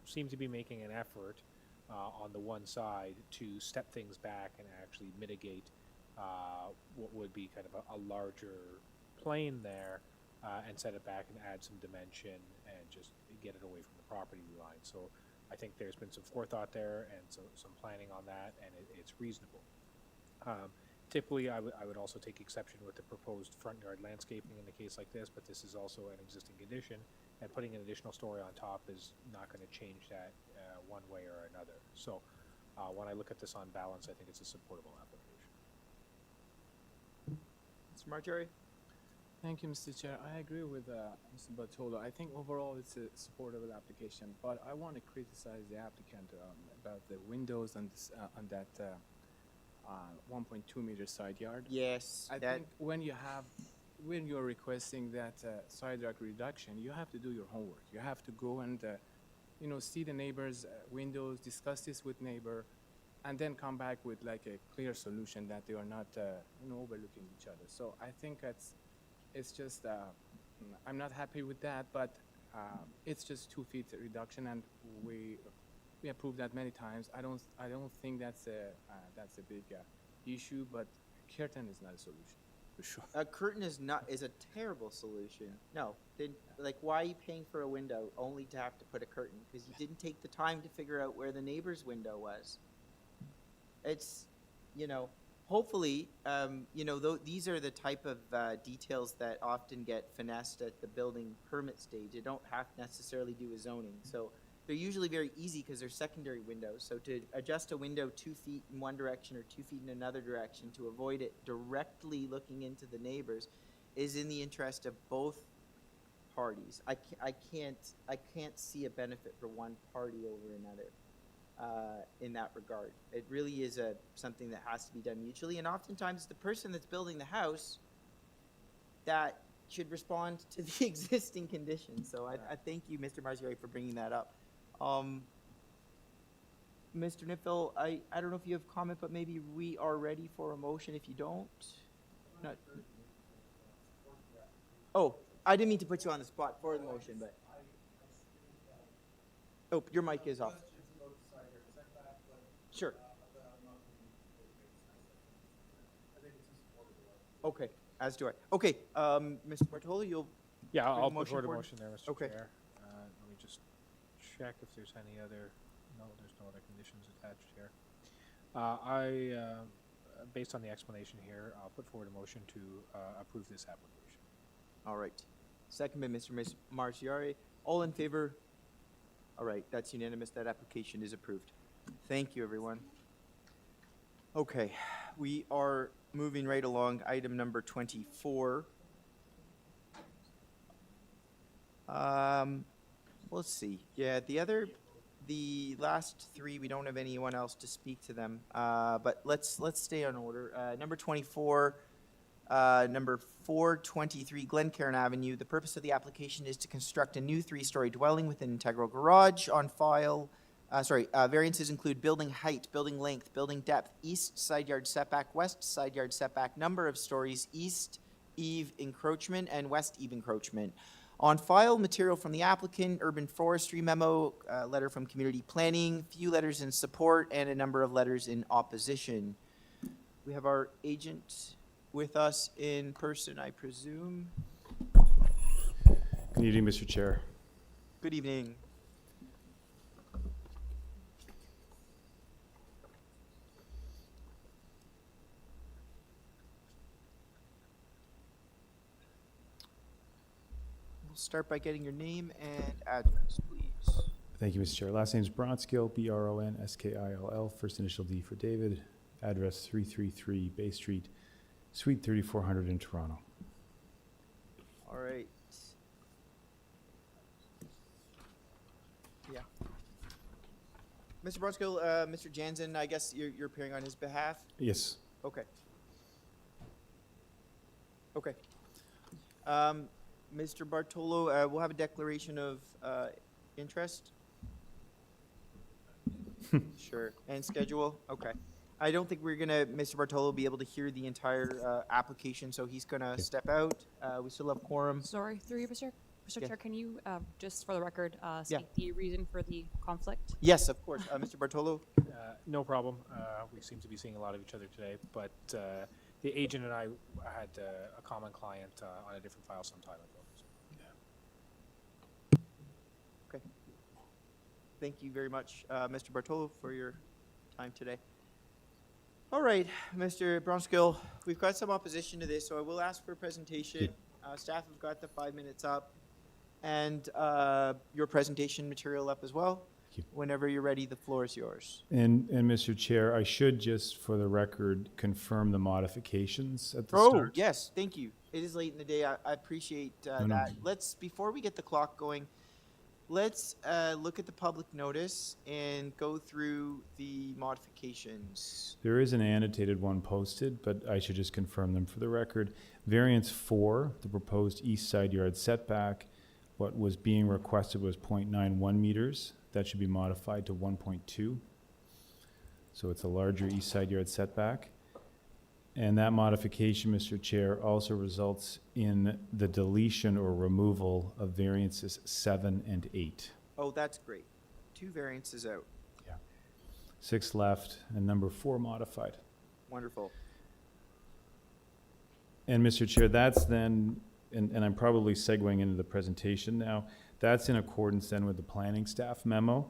seem to be making an effort on the one side to step things back and actually mitigate what would be kind of a larger plane there and set it back and add some dimension and just get it away from the property line. So I think there's been some forethought there and some planning on that, and it's reasonable. Typically, I would also take exception with the proposed front yard landscaping in a case like this, but this is also an existing condition, and putting an additional story on top is not going to change that one way or another. So when I look at this on balance, I think it's a supportable application. Mr. Marjorie? Thank you, Mr. Chair. I agree with Mr. Bartolo. I think overall it's a supportable application, but I want to criticize the applicant about the windows on this on that 1.2 meter side yard. Yes, I think when you're requesting that side yard reduction, you have to do your homework. You have to go and see the neighbor's windows, discuss this with neighbor, and then come back with like a clear solution that they are not overlooking each other. So I think it's just I'm not happy with that, but it's just 2 feet reduction, and we approved that many times. I don't think that's a big issue, but curtain is not a solution for sure. A curtain is a terrible solution. No, why are you paying for a window only to have to put a curtain? Because you didn't take the time to figure out where the neighbor's window was. It's, hopefully, these are the type of details that often get finessed at the building permit stage. You don't have to necessarily do a zoning. So they're usually very easy because they're secondary windows. So to adjust a window 2 feet in one direction or 2 feet in another direction to avoid it directly looking into the neighbors is in the interest of both parties. I can't see a benefit for one party over another. In that regard, it really is something that has to be done mutually, and oftentimes the person that's building the house that should respond to the existing conditions. So I thank you, Mr. Marzieri, for bringing that up. Mr. Nipfel, I don't know if you have comment, but maybe we are ready for a motion. If you don't, oh, I didn't mean to put you on the spot for the motion, but your mic is off. Sure. Okay, as do I. Okay, Mr. Bartolo, you'll. Yeah, bring I'll the put forward a forward? motion there, Mr. Okay. Chair. Let me just check if there's any other. No, there's no other conditions attached here. Based on the explanation here, I'll put forward a motion to approve this application. All right. Second by Mr. Marciari. All in favor? All right, that's unanimous. That application is approved. Thank you, everyone. Okay, we are moving right along. Item number 24. Let's see. Yeah, the last three, we don't have anyone else to speak to them. But let's stay on order. Number 24, number 423 Glencairn Avenue. The purpose of the application is to construct a new 3-story dwelling with an integral garage on file. Variances include building height, building length, building depth, east side yard setback, west side yard setback, number of stories, east eave encroachment, and west eave encroachment. On file, material from the applicant, urban forestry memo, letter from community planning, few letters in support, and a number of letters in opposition. We have our agent with us in person, I presume. Good evening, Mr. Chair. Good evening. We'll start by getting your name and address, please. Thank you, Mr. Chair. Last name is Bronskill, Bronskill, first initial D for David, address 333 Bay Street, Suite 3400 in Toronto. All right. Yeah. Mr. Bronskill, Mr. Jansen, I guess you're appearing on his behalf? Yes. Okay. Okay. Mr. Bartolo, we'll have a declaration of interest. Sure. And schedule? Okay. I don't think we're gonna, Mr. Bartolo, be able to hear the entire application, so he's gonna step out. We still have quorum. Sorry, through you, Mr. Yeah. Chair, can you, just for the record, state the reason for the conflict? Yes, of course. Mr. Bartolo? No problem. We seem to be seeing a lot of each other today, but the agent and I had a common client on a different file some time ago. Okay. Thank you very much, Mr. Bartolo, for your time today. All right, Mr. Bronskill, we've got some opposition to this, so I will ask for a presentation. Staff have got the 5 minutes up, and your presentation material up as well. Whenever you're ready, the floor is yours. And Mr. Chair, I should just, for the record, confirm the modifications at the start. Oh, yes, thank you. It is late in the day. I appreciate No. that. Let's, before we get the clock going, let's look at the public notice and go through the modifications. There is an annotated one posted, but I should just confirm them for the record. Variance 4, the proposed east side yard setback, what was being requested was 0.91 meters. That should be modified to 1.2. So it's a larger east side yard setback. And that modification, Mr. Chair, also results in the deletion or removal of variances 7 and 8. Oh, that's great. 2 variances out. 6 left and number 4 modified. Wonderful. And Mr. Chair, that's then, and I'm probably segueing into the presentation now, that's in accordance then with the planning staff memo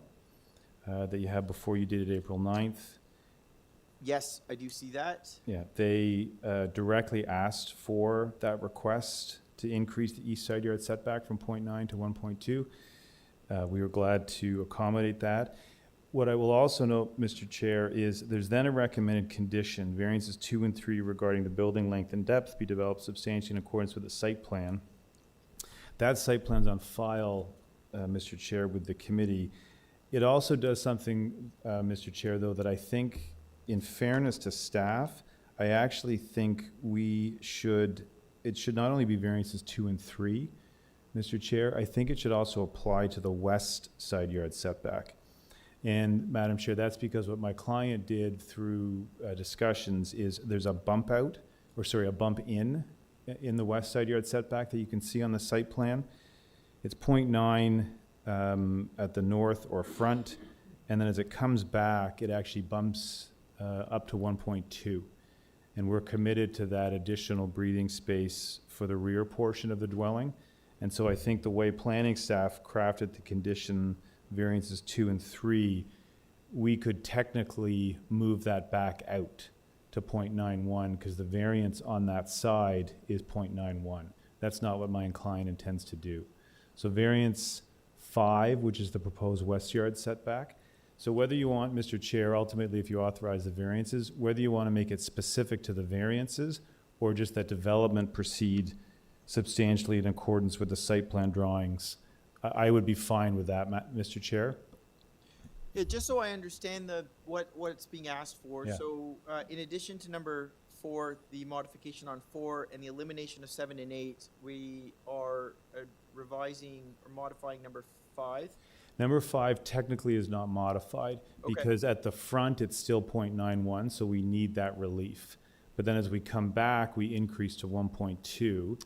that you have before you dated April 9th. Yes, I do see that. Yeah, they directly asked for that request to increase the east side yard setback from 0.9 to 1.2. We were glad to accommodate that. What I will also note, Mr. Chair, is there's then a recommended condition, variances 2 and 3 regarding the building length and depth be developed substantially in accordance with the site plan. That site plan's on file, Mr. Chair, with the committee. It also does something, Mr. Chair, though, that I think, in fairness to staff, I actually think it should not only be variances 2 and 3, Mr. Chair, I think it should also apply to the west side yard setback. And Madam Chair, that's because what my client did through discussions is there's a bump in the west side yard setback that you can see on the site plan. It's 0.9 at the north or front, and then as it comes back, it actually bumps up to 1.2. And we're committed to that additional breathing space for the rear portion of the dwelling. And so I think the way planning staff crafted the condition variances 2 and 3, we could technically move that back out to 0.91 because the variance on that side is 0.91. That's not what my client intends to do. So variance 5, which is the proposed west yard setback. So whether you want, Mr. Chair, ultimately if you authorize the variances, whether you want to make it specific to the variances or just that development proceed substantially in accordance with the site plan drawings, I would be fine with that, Mr. Chair. Yeah, just so I understand what's being asked for. Yeah. So in addition to number 4, the modification on 4 and the elimination of 7 and 8, we are revising or modifying number 5. Number 5 technically is not modified because at the front it's still 0.91, so we need that relief. But then as we come back, we increase to 1.2.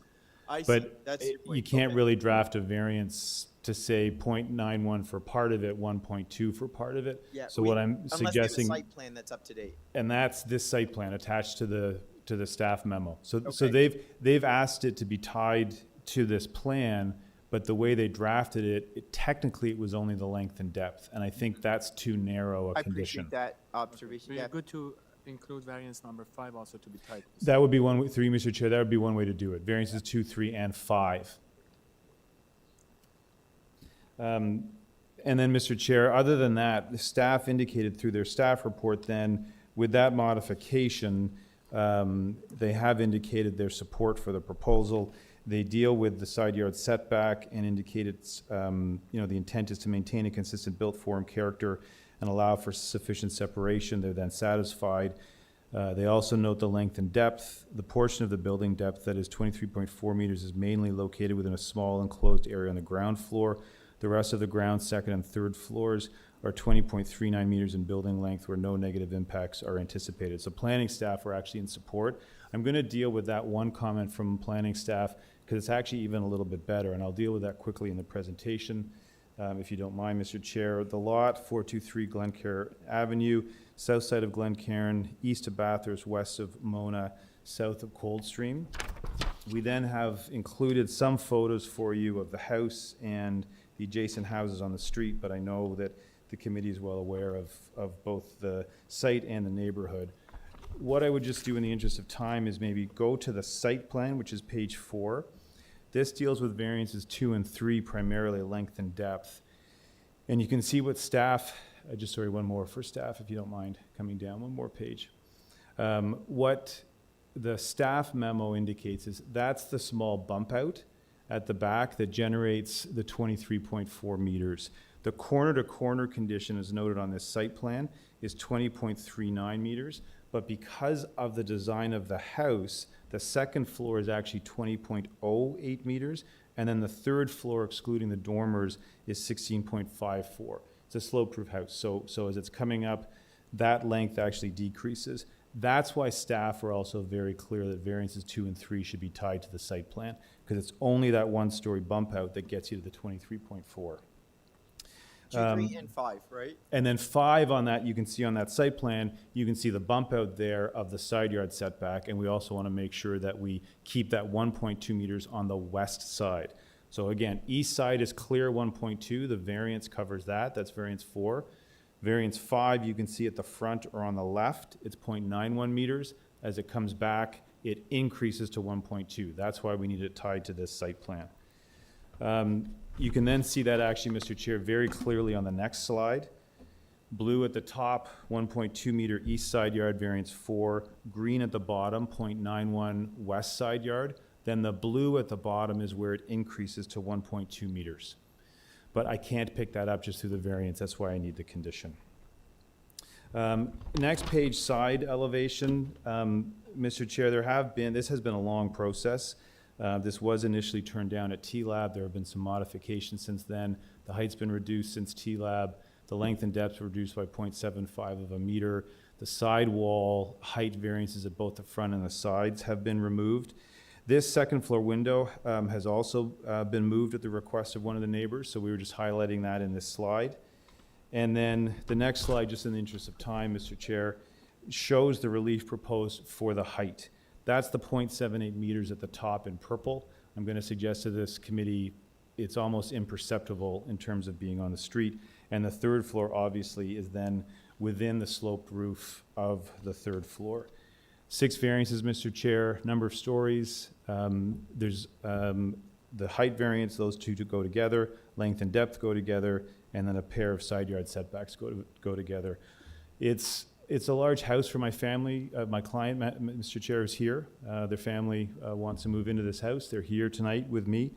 I see. But That's your point. you can't really draft a variance to say 0.91 for part of it, 1.2 for part of it. Yeah, So what I'm unless we have a suggesting, site plan that's up to date. and that's this site plan attached to the staff memo. So Okay. they've asked it to be tied to this plan, but the way they drafted it, technically it was only the length and depth, and I think that's too narrow a I condition. appreciate that observation. We're Yeah. good to include variance number 5 also to be tied. That would be one way, through you, Mr. Chair, that would be one way to do it. Variances 2, 3, and 5. And then, Mr. Chair, other than that, the staff indicated through their staff report then, with that modification, they have indicated their support for the proposal. They deal with the side yard setback and indicated, the intent is to maintain a consistent built form character and allow for sufficient separation. They're then satisfied. They also note the length and depth. The portion of the building depth that is 23.4 meters is mainly located within a small enclosed area on the ground floor. The rest of the ground, second and third floors are 20.39 meters in building length where no negative impacts are anticipated. So planning staff are actually in support. I'm going to deal with that one comment from planning staff because it's actually even a little bit better, and I'll deal with that quickly in the presentation. If you don't mind, Mr. Chair, the lot 423 Glencairn Avenue, south side of Glencairn, east of Bathurst, west of Mona, south of Coldstream. We then have included some photos for you of the house and the adjacent houses on the street, but I know that the committee is well aware of both the site and the neighborhood. What I would just do in the interest of time is maybe go to the site plan, which is page 4. This deals with variances 2 and 3, primarily length and depth. And you can see what staff, one more for staff, if you don't mind coming down one more page. What the staff memo indicates is that's the small bump out at the back that generates the 23.4 meters. The corner-to-corner condition, as noted on this site plan, is 20.39 meters, but because of the design of the house, the second floor is actually 20.08 meters, and then the third floor, excluding the dormers, is 16.54. It's a slope-proof house, so as it's coming up, that length actually decreases. That's why staff are also very clear that variances 2 and 3 should be tied to the site plan, because it's only that one-story bump out that gets you to the 23.4. 2, 3, and 5, right? And then 5 on that, you can see on that site plan, you can see the bump out there of the side yard setback, and we also want to make sure that we keep that 1.2 meters on the west side. So again, east side is clear 1.2, the variance covers that, that's variance 4. Variance 5, you can see at the front or on the left, it's 0.91 meters. As it comes back, it increases to 1.2. That's why we need it tied to this site plan. You can then see that actually, Mr. Chair, very clearly on the next slide. Blue at the top, 1.2 meter east side yard, variance 4. Green at the bottom, 0.91 west side yard. Then the blue at the bottom is where it increases to 1.2 meters. But I can't pick that up just through the variance. That's why I need the condition. Next page, side elevation. Mr. Chair, this has been a long process. This was initially turned down at T-Lab. There have been some modifications since then. The height's been reduced since T-Lab. The length and depth were reduced by 0.75 of a meter. The sidewall height variances at both the front and the sides have been removed. This second floor window has also been moved at the request of one of the neighbors, so we were just highlighting that in this slide. And then the next slide, just in the interest of time, Mr. Chair, shows the relief proposed for the height. That's the 0.78 meters at the top in purple. I'm going to suggest to this committee it's almost imperceptible in terms of being on the street. And the third floor obviously is then within the sloped roof of the third floor. 6 variances, Mr. Chair, number of stories. There's the height variance, those two to go together, length and depth go together, and then a pair of side yard setbacks go together. It's a large house for my family. My client, Mr. Chair, is here. Their family wants to move into this house. They're here tonight with me.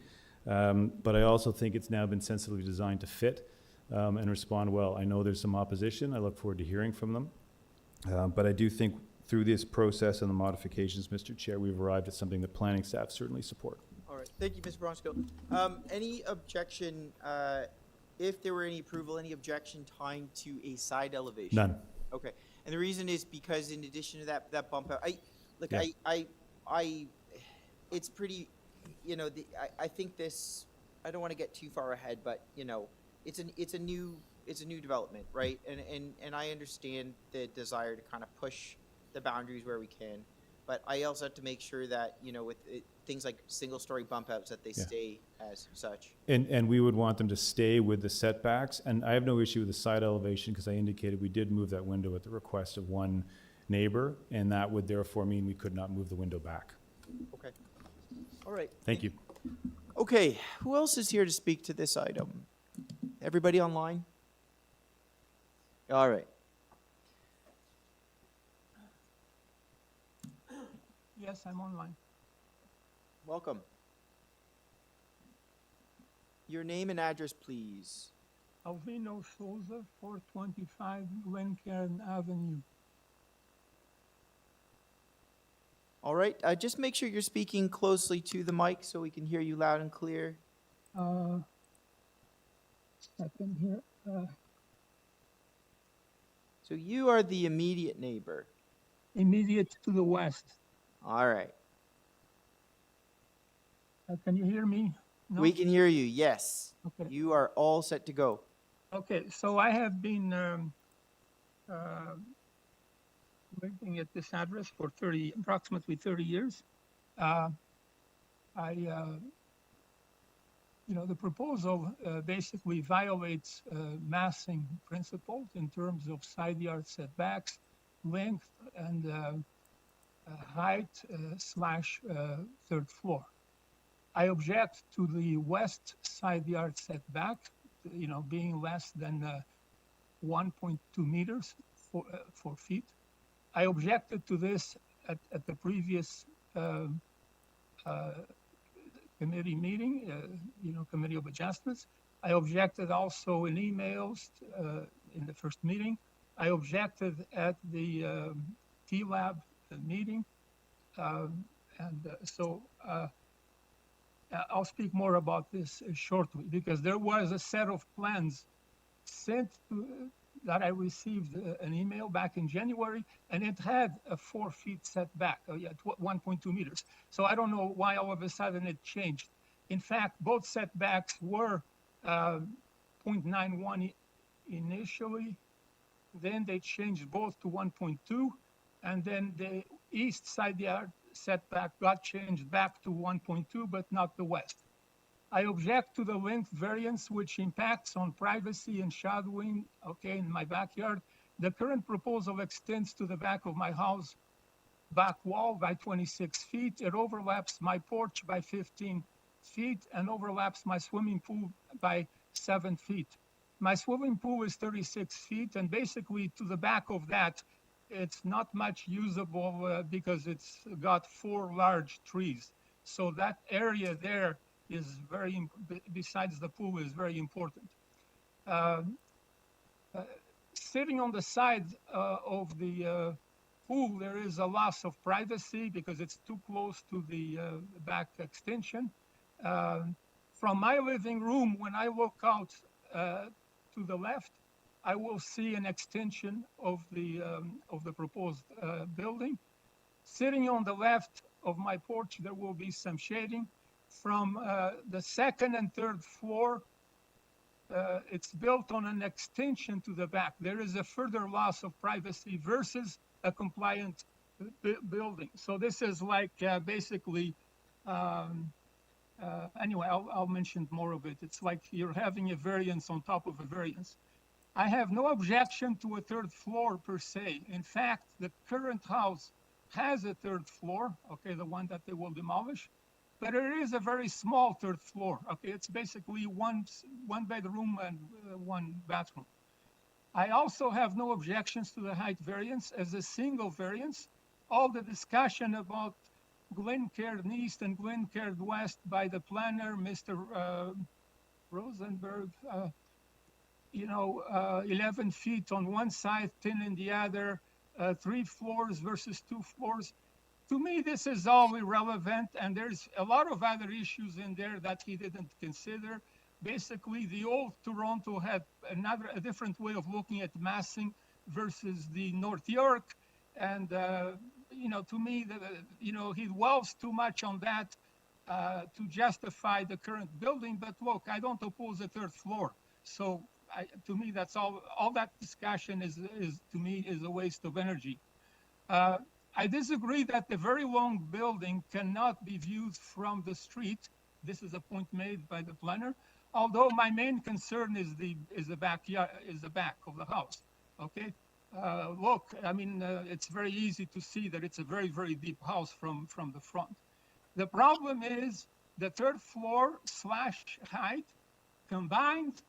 But I also think it's now been sensitively designed to fit and respond well. I know there's some opposition. I look forward to hearing from them. But I do think through this process and the modifications, Mr. Chair, we've arrived at something that planning staff certainly support. All right, thank you, Mr. Bronsko. Any objection, if there were any approval, any objection tying to a side elevation? None. Okay, and the reason is because in addition to that bump out, it's pretty, you know, I think this, I don't want to get too far ahead, but you know, it's a new development, right? And I understand the desire to kind of push the boundaries where we can, but I also have to make sure that, you know, with things like single-story bump outs, that they stay as such. And we would want them to stay with the setbacks. And I have no issue with the side elevation because I indicated we did move that window at the request of one neighbor, and that would therefore mean we could not move the window back. Okay. All right. Thank you. Okay, who else is here to speak to this item? Everybody online? All right. Yes, I'm online. Welcome. Your name and address, please. Alvino Souza, 425 Glencairn Avenue. All right, just make sure you're speaking closely to the mic so we can hear you loud and clear. Second here. So you are the immediate neighbor. Immediate to the west. All right. Can you hear me? No? We can hear you, yes. Okay. You are all set to go. Okay, so I have been living at this address for approximately 30 years. The proposal basically violates massing principles in terms of side yard setbacks, length, and height / third floor. I object to the west side yard setback, being less than 1.2 meters, 4 feet. I objected to this at the previous committee meeting, Committee of Adjustments. I objected also in emails in the first meeting. I objected at the T-Lab meeting. So I'll speak more about this shortly, because there was a set of plans sent to, that I received an email back in January, and it had a 4 feet setback, 1.2 meters. So I don't know why all of a sudden it changed. In fact, both setbacks were 0.91 initially, then they changed both to 1.2, and then the east side yard setback got changed back to 1.2, but not the west. I object to the length variance, which impacts on privacy and shadowing, in my backyard. The current proposal extends to the back of my house back wall by 26 feet. It overlaps my porch by 15 feet and overlaps my swimming pool by 7 feet. My swimming pool is 36 feet, and basically to the back of that, it's not much usable because it's got 4 large trees. So that area there is very, besides the pool, is very important. Sitting on the side of the pool, there is a loss of privacy because it's too close to the back extension. From my living room, when I look out to the left, I will see an extension of the proposed building. Sitting on the left of my porch, there will be some shading. From the 2nd and 3rd floor, it's built on an extension to the back. There is a further loss of privacy versus a compliant building. So this is like basically, anyway, I'll mention more of it. It's like you're having a variance on top of a variance. I have no objection to a 3rd floor per se. In fact, the current house has a 3rd floor, the one that they will demolish, but it is a very small 3rd floor, It's basically one bedroom and 1 bathroom. I also have no objections to the height variance as a single variance. All the discussion about Glencairn East and Glencairn West by the planner, Mr. Rosenberg, 11 feet on one side, 10 in the other, 3 floors versus 2 floors. To me, this is all irrelevant, and there's a lot of other issues in there that he didn't consider. Basically, the old Toronto had a different way of looking at massing versus the North York, and to me, he dwells too much on that to justify the current building. But look, I don't oppose a 3rd floor, so to me, that's all that discussion is to me is a waste of energy. I disagree that the very long building cannot be viewed from the street. This is a point made by the planner. Although my main concern is the backyard, is the back of the house. Look, I mean, it's very easy to see that it's a very, very deep house from the front. The problem is the 3rd floor / height combined,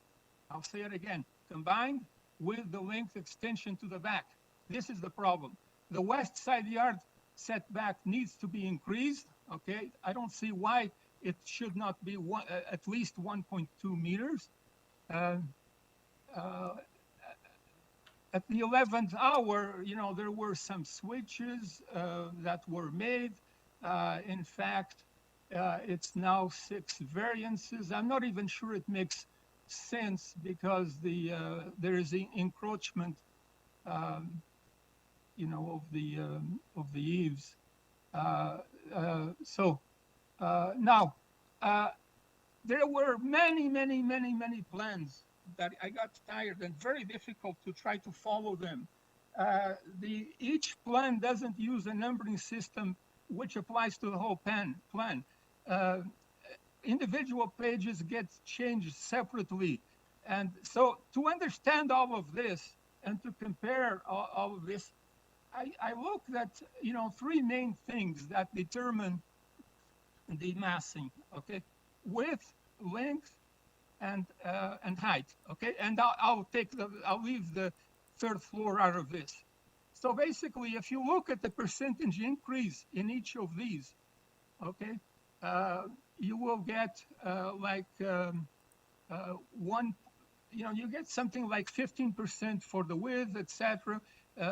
I'll say it again, combined with the length extension to the back. This is the problem. The west side yard setback needs to be increased, I don't see why it should not be at least 1.2 meters. At the 11th hour, there were some switches that were made. In fact, it's now 6 variances. I'm not even sure it makes sense because there is an encroachment of the eaves. Now, there were many plans that I got tired and very difficult to try to follow them. Each plan doesn't use a numbering system which applies to the whole plan. Individual pages get changed separately. And so to understand all of this and to compare all of this, I looked at 3 main things that determine the massing, width, length, and height, and I'll leave the 3rd floor out of this. So basically, if you look at the percentage increase in each of these, okay, you will get one, you get something like 15% for the width, etc.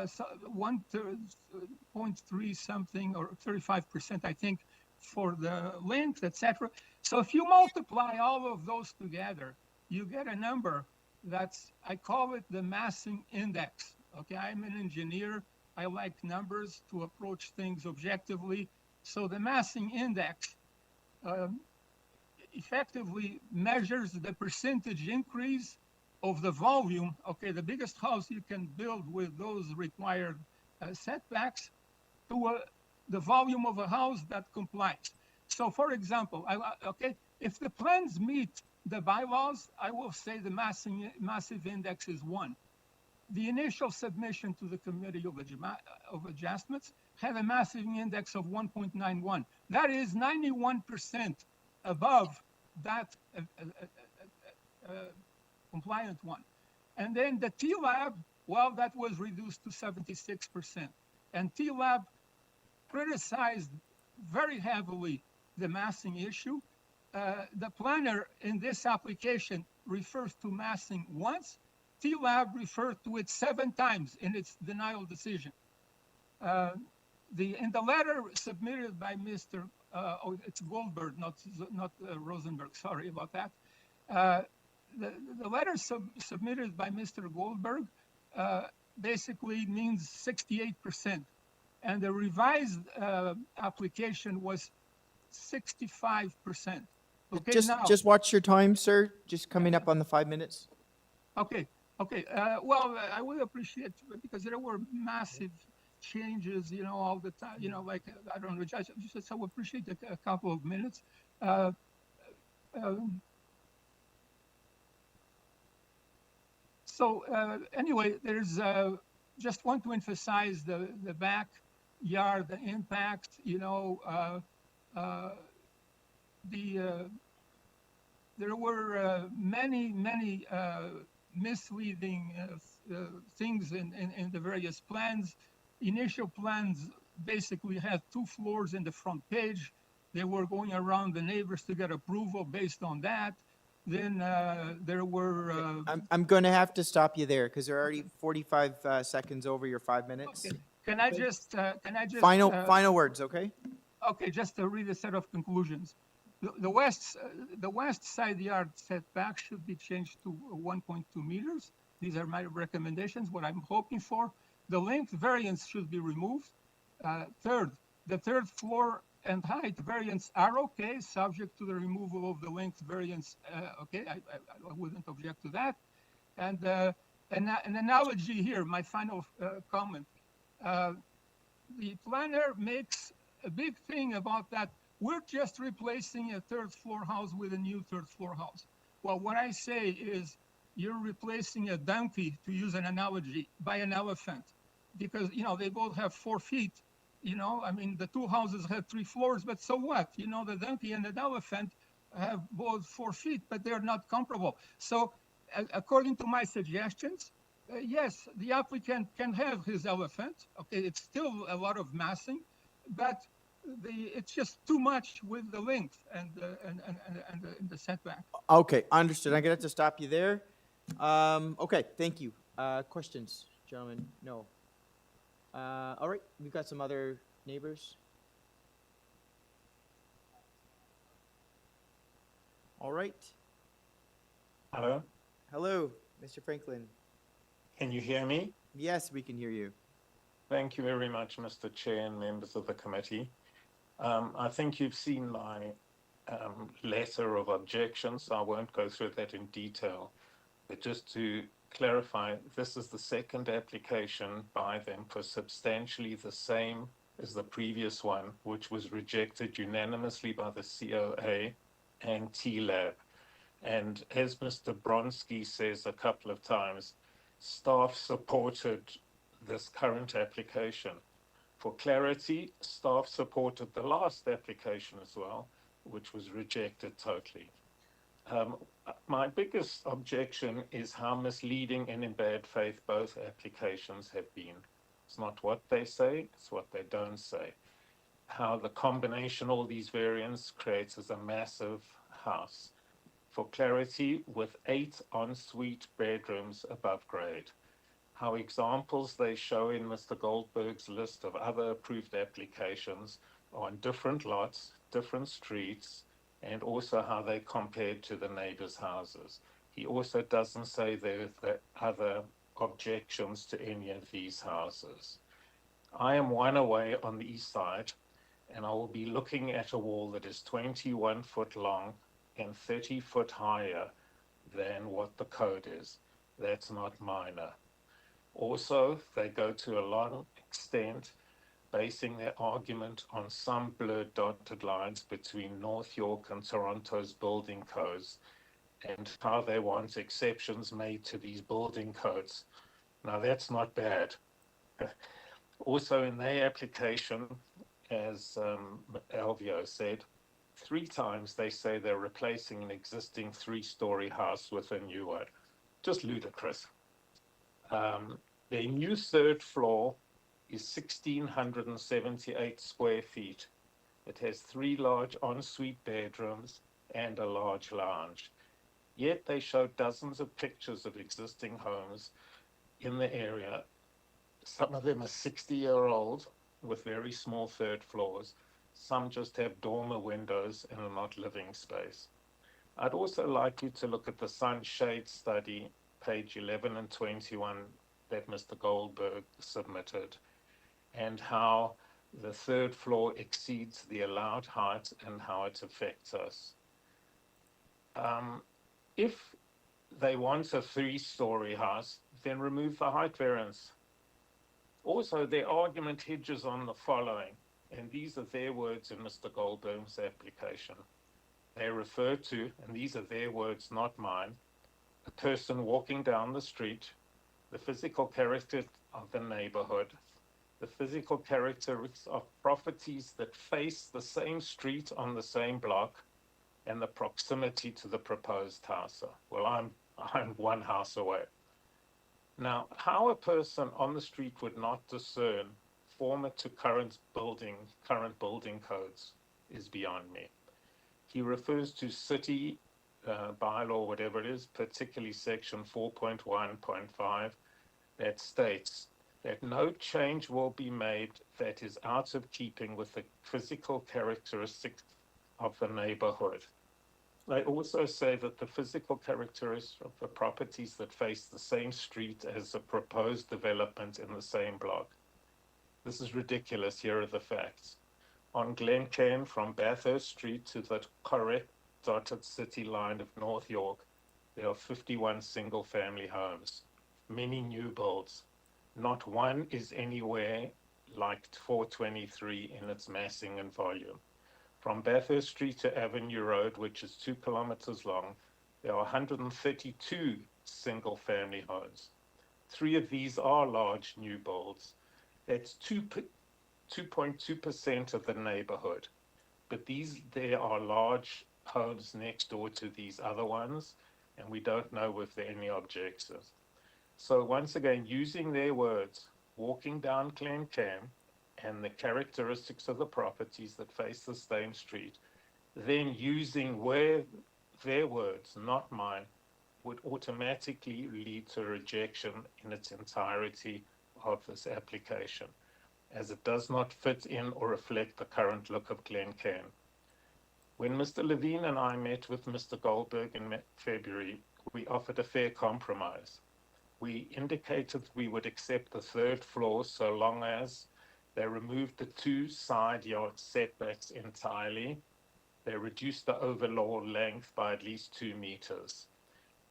So 1.3 something or 35%, I think, for the length, etc. So if you multiply all of those together, you get a number that's, I call it the massing index. Okay, I'm an engineer. I like numbers to approach things objectively. So the massing index effectively measures the percentage increase of the volume, okay, the biggest house you can build with those required setbacks to the volume of a house that complies. So for example, okay, if the plans meet the bylaws, I will say the massive index is 1. The initial submission to the Committee of Adjustments had a massive index of 1.91. That is 91% above that compliant one. And then the T-Lab, well, that was reduced to 76%. And T-Lab criticized very heavily the massing issue. The planner in this application refers to massing once. T-Lab referred to it 7 times in its denial decision. In the letter submitted by Mr. It's Goldberg, not Rosenberg, sorry about that. The letter submitted by Mr. Goldberg basically means 68%. And the revised application was 65%. Okay, just watch your time, sir. Just coming up on the 5 minutes. Okay. Well, I would appreciate, because there were massive changes, all the time, like, I don't know, I just so appreciate a couple of minutes. Anyway, there's, just want to emphasize the backyard, the impact, there were many misleading things in the various plans. Initial plans basically had 2 floors in the front page. They were going around the neighbors to get approval based on that. Then there were... I'm going to have to stop you there because they're already 45 seconds over your 5 minutes. Okay. Can I just... Final words, okay? Okay, just to read a set of conclusions. The west side yard setback should be changed to 1.2 meters. These are my recommendations, what I'm hoping for. The length variance should be removed. Third, the third floor and height variance are okay, subject to the removal of the length variance. Okay, I wouldn't object to that. And an analogy here, my final comment. The planner makes a big thing about that. We're just replacing a 3rd floor house with a new 3rd floor house. Well, what I say is you're replacing a donkey, to use an analogy, by an elephant, because, they both have 4 feet. I mean, the 2 houses have 3 floors, but so what? The donkey and the elephant have both 4 feet, but they're not comparable. So according to my suggestions, yes, the applicant can have his elephant. Okay, it's still a lot of massing, but it's just too much with the length and the setback. Okay, understood. I'm going to have to stop you there. Okay, thank you. Questions, gentlemen? No. All right, we've got some other neighbors. All right. Hello? Hello, Mr. Franklin. Can you hear me? Yes, we can hear you. Thank you very much, Mr. Chair and members of the committee. I think you've seen my letter of objections, so I won't go through that in detail. But just to clarify, this is the 2nd application by them for substantially the same as the previous one, which was rejected unanimously by the COA and T-Lab. And as Mr. Bronski says a couple of times, staff supported this current application. For clarity, staff supported the last application as well, which was rejected totally. My biggest objection is how misleading and in bad faith both applications have been. It's not what they say, it's what they don't say. How the combination of all these variants creates as a massive house. For clarity, with 8 ensuite bedrooms above grade. How examples they show in Mr. Goldberg's list of other approved applications are on different lots, different streets, and also how they compared to the neighbors' houses. He also doesn't say there are other objections to any of these houses. I am one away on the east side, and I will be looking at a wall that is 21 foot long and 30 foot higher than what the code is. That's not minor. Also, they go to a long extent basing their argument on some blurred dotted lines between North York and Toronto's building codes and how they want exceptions made to these building codes. Now, that's not bad. Also, in their application, as Alvio said, 3 times they say they're replacing an existing 3-story house with a new one. Just ludicrous. Their new 3rd floor is 1,678 square feet. It has 3 large ensuite bedrooms and a large lounge. Yet they show dozens of pictures of existing homes in the area. Some of them are 60-year-old with very small 3rd floors. Some just have dormer windows and are not living space. I'd also like you to look at the sunshade study, page 11 and 21, that Mr. Goldberg submitted, and how the 3rd floor exceeds the allowed height and how it affects us. If they want a 3-story house, then remove the height variance. Also, their argument hinges on the following, and these are their words in Mr. Goldberg's application. They refer to, and these are their words, not mine, a person walking down the street, the physical character of the neighborhood, the physical characteristics of properties that face the same street on the same block, and the proximity to the proposed house. Well, I'm 1 house away. Now, how a person on the street would not discern former to current building codes is beyond me. He refers to city bylaw, whatever it is, particularly section 4.1.5, that states that no change will be made that is out of keeping with the physical characteristics of the neighborhood. They also say that the physical characteristics of the properties that face the same street as the proposed development in the same block. This is ridiculous. Here are the facts. On GLENCAIRN, from Bathurst Street to the correct dotted city line of North York, there are 51 single-family homes, many new builds. Not one is anywhere like 423 in its massing and volume. From Bathurst Street to Avenue Road, which is 2 kilometers long, there are 132 single-family homes. 3 of these are large new builds. That's 2.2% of the neighborhood. But there are large homes next door to these other ones, and we don't know if there are any objections. So once again, using their words, walking down GLENCAIRN and the characteristics of the properties that face the same street, then using their words, not mine, would automatically lead to rejection in its entirety of this application, as it does not fit in or reflect the current look of GLENCAIRN. When Mr. Levine and I met with Mr. Goldberg in February, we offered a fair compromise. We indicated we would accept the 3rd floor so long as they removed the 2 side yard setbacks entirely. They reduced the overall length by at least 2 meters.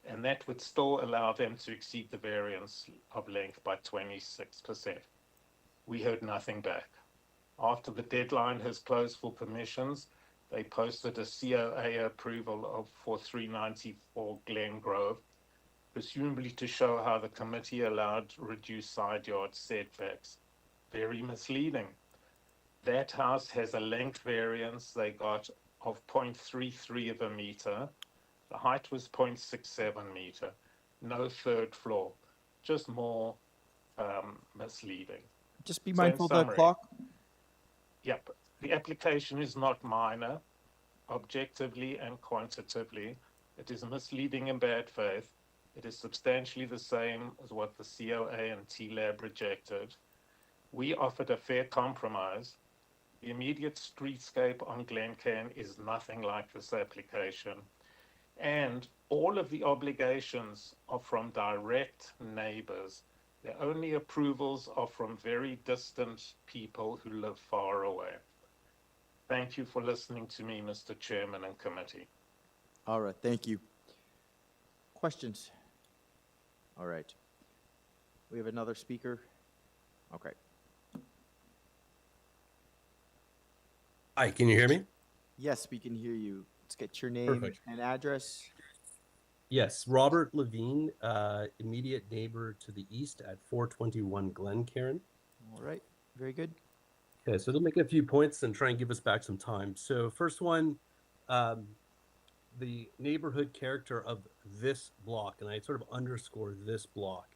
And that would still allow them to exceed the variance of length by 26%. We heard nothing back. After the deadline has closed for permissions, they posted a COA approval for 394 Glen Grove, presumably to show how the committee allowed reduced side yard setbacks. Very misleading. That house has a length variance they got of 0.33 of a meter. The height was 0.67 meter. No 3rd floor. Just more misleading. Just be So in mindful of the summary, clock. Yep, the application is not minor, objectively and quantitatively. It is misleading in bad faith. It is substantially the same as what the COA and TLAB rejected. We offered a fair compromise. The immediate streetscape on Glencairn is nothing like this application. And all of the obligations are from direct neighbors. The only approvals are from very distant people who live far away. Thank you for listening to me, Mr. Chairman and committee. All right, thank you. Questions? All right. We have another speaker. Okay. Hi, can you hear me? Yes, we can hear you. Let's get your name Perfect. and address. Yes, Robert Levine, immediate neighbor to the east at 421 Glencairn. All right, very good. Okay, so they'll make a few points and try and give us back some time. So first one, the neighborhood character of this block, and I sort of underscore this block.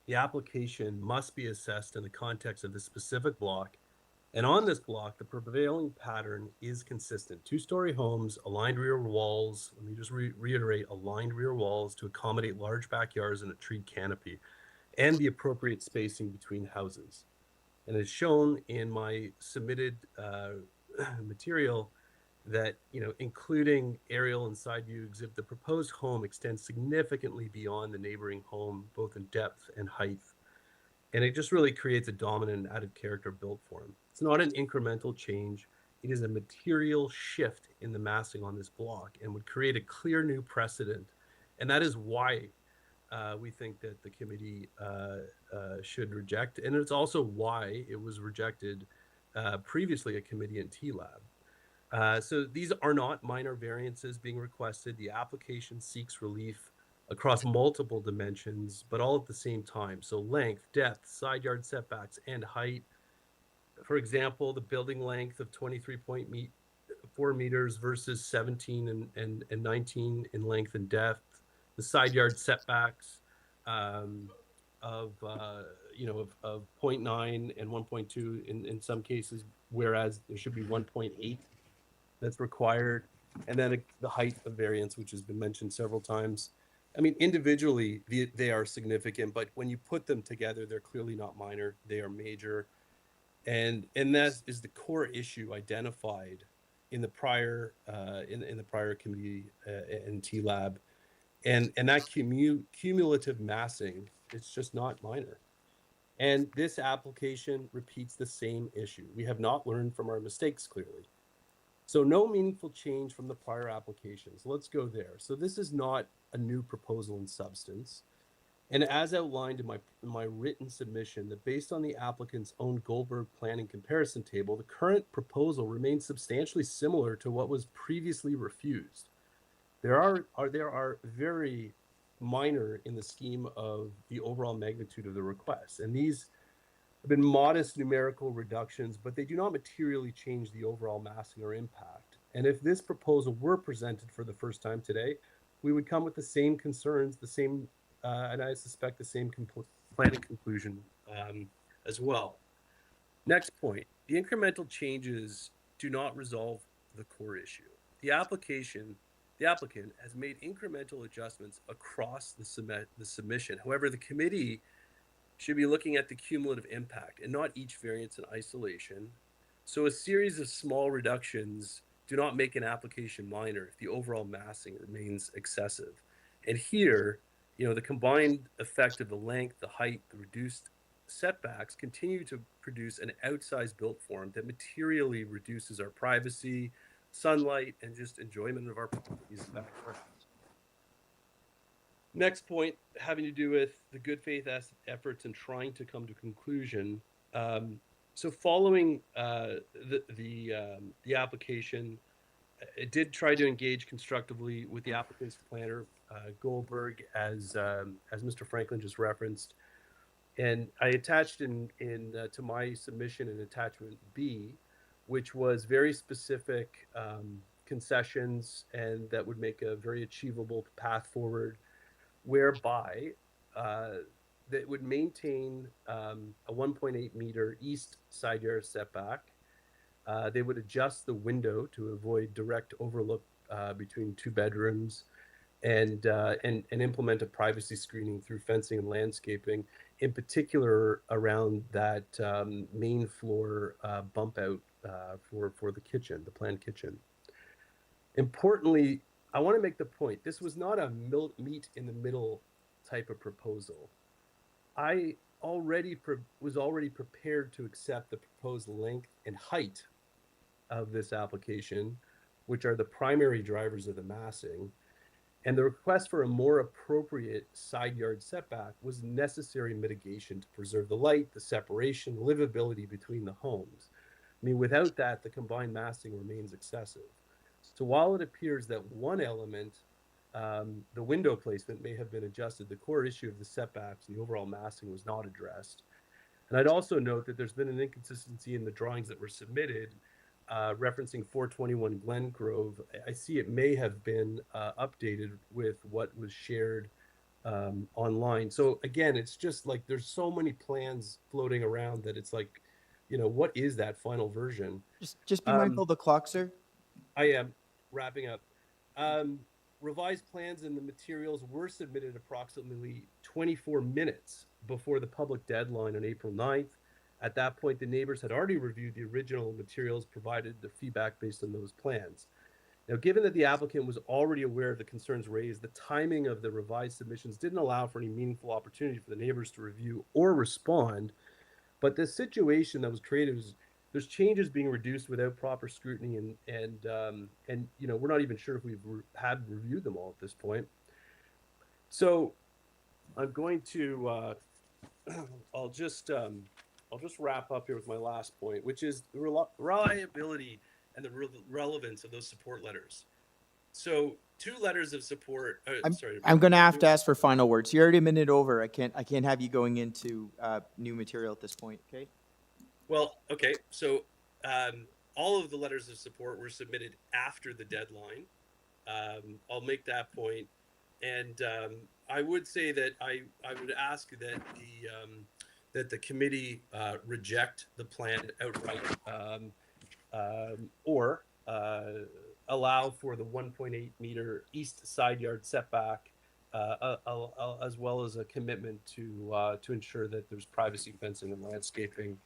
The application must be assessed in the context of this specific block. And on this block, the prevailing pattern is consistent. Two-story homes, aligned rear walls. Let me just reiterate, aligned rear walls to accommodate large backyards and a tree canopy, and the appropriate spacing between houses. And it's shown in my submitted material that, including aerial and side view exhibit, the proposed home extends significantly beyond the neighboring home, both in depth and height. And it just really creates a dominant and added character built form. It's not an incremental change. It is a material shift in the massing on this block and would create a clear new precedent. And that is why we think that the committee should reject. And it's also why it was rejected previously at committee and TLAB. So these are not minor variances being requested. The application seeks relief across multiple dimensions, but all at the same time. So length, depth, side yard setbacks, and height. For example, the building length of 23.4 meters versus 17 and 19 in length and depth. The side yard setbacks of 0.9 and 1.2 in some cases, whereas there should be 1.8 that's required. And then the height of variance, which has been mentioned several times. I mean, individually, they are significant, but when you put them together, they're clearly not minor. They are major. And that is the core issue identified in the prior in the prior committee in TLAB. And that cumulative massing, it's just not minor. And this application repeats the same issue. We have not learned from our mistakes, clearly. So no meaningful change from the prior applications. Let's go there. So this is not a new proposal in substance. And as outlined in my written submission, that based on the applicant's own Goldberg planning comparison table, the current proposal remains substantially similar to what was previously refused. There are very minor in the scheme of the overall magnitude of the request. And these have been modest numerical reductions, but they do not materially change the overall massing or impact. And if this proposal were presented for the first time today, we would come with the same concerns, the same, and I suspect the same planning conclusion as well. Next point, the incremental changes do not resolve the core issue. The applicant has made incremental adjustments across the submission. However, the committee should be looking at the cumulative impact and not each variance in isolation. So a series of small reductions do not make an application minor if the overall massing remains excessive. And here, the combined effect of the length, the height, the reduced setbacks continue to produce an outsized built form that materially reduces our privacy, sunlight, and just enjoyment of our properties background. Next point, having to do with the good faith efforts in trying to come to conclusion. So following the application, it did try to engage constructively with the applicant's planner, Goldberg, as Mr. Franklin just referenced. And I attached to my submission an attachment B, which was very specific concessions and that would make a very achievable path forward, whereby that would maintain a 1.8 meter east side yard setback. They would adjust the window to avoid direct overlook between two bedrooms, and implement a privacy screening through fencing and landscaping, in particular around that main floor bump out for the kitchen, the planned kitchen. Importantly, I want to make the point, this was not a meet in the middle type of proposal. I was already prepared to accept the proposed length and height of this application, which are the primary drivers of the massing. And the request for a more appropriate side yard setback was necessary mitigation to preserve the light, the separation, livability between the homes. I mean, without that, the combined massing remains excessive. So while it appears that one element, the window placement, may have been adjusted, the core issue of the setbacks and the overall massing was not addressed. And I'd also note that there's been an inconsistency in the drawings that were submitted, referencing 421 Glen Grove. I see it may have been updated with what was shared online. So again, it's just like there's so many plans floating around that it's like, you know, what is that final version? Just be mindful of the clock, sir. I am wrapping up. Revised plans and the materials were submitted approximately 24 minutes before the public deadline on April 9th. At that point, the neighbors had already reviewed the original materials, provided the feedback based on those plans. Now, given that the applicant was already aware of the concerns raised, the timing of the revised submissions didn't allow for any meaningful opportunity for the neighbors to review or respond. But the situation that was created was there's changes being reduced without proper scrutiny, and you know, we're not even sure if we've had reviewed them all at this point. So I'm going to I'll just wrap up here with my last point, which is the reliability and the relevance of those support letters. So 2 letters of support. I'm going to have to ask for final words. You're already a minute over. I can't have you going into new material at this point. Okay. Well, okay. So all of the letters of support were submitted after the deadline. I'll make that point. And I would say that I would ask that the committee reject the plan outright, or allow for the 1.8 meter east side yard setback, as well as a commitment to ensure that there's privacy fencing and landscaping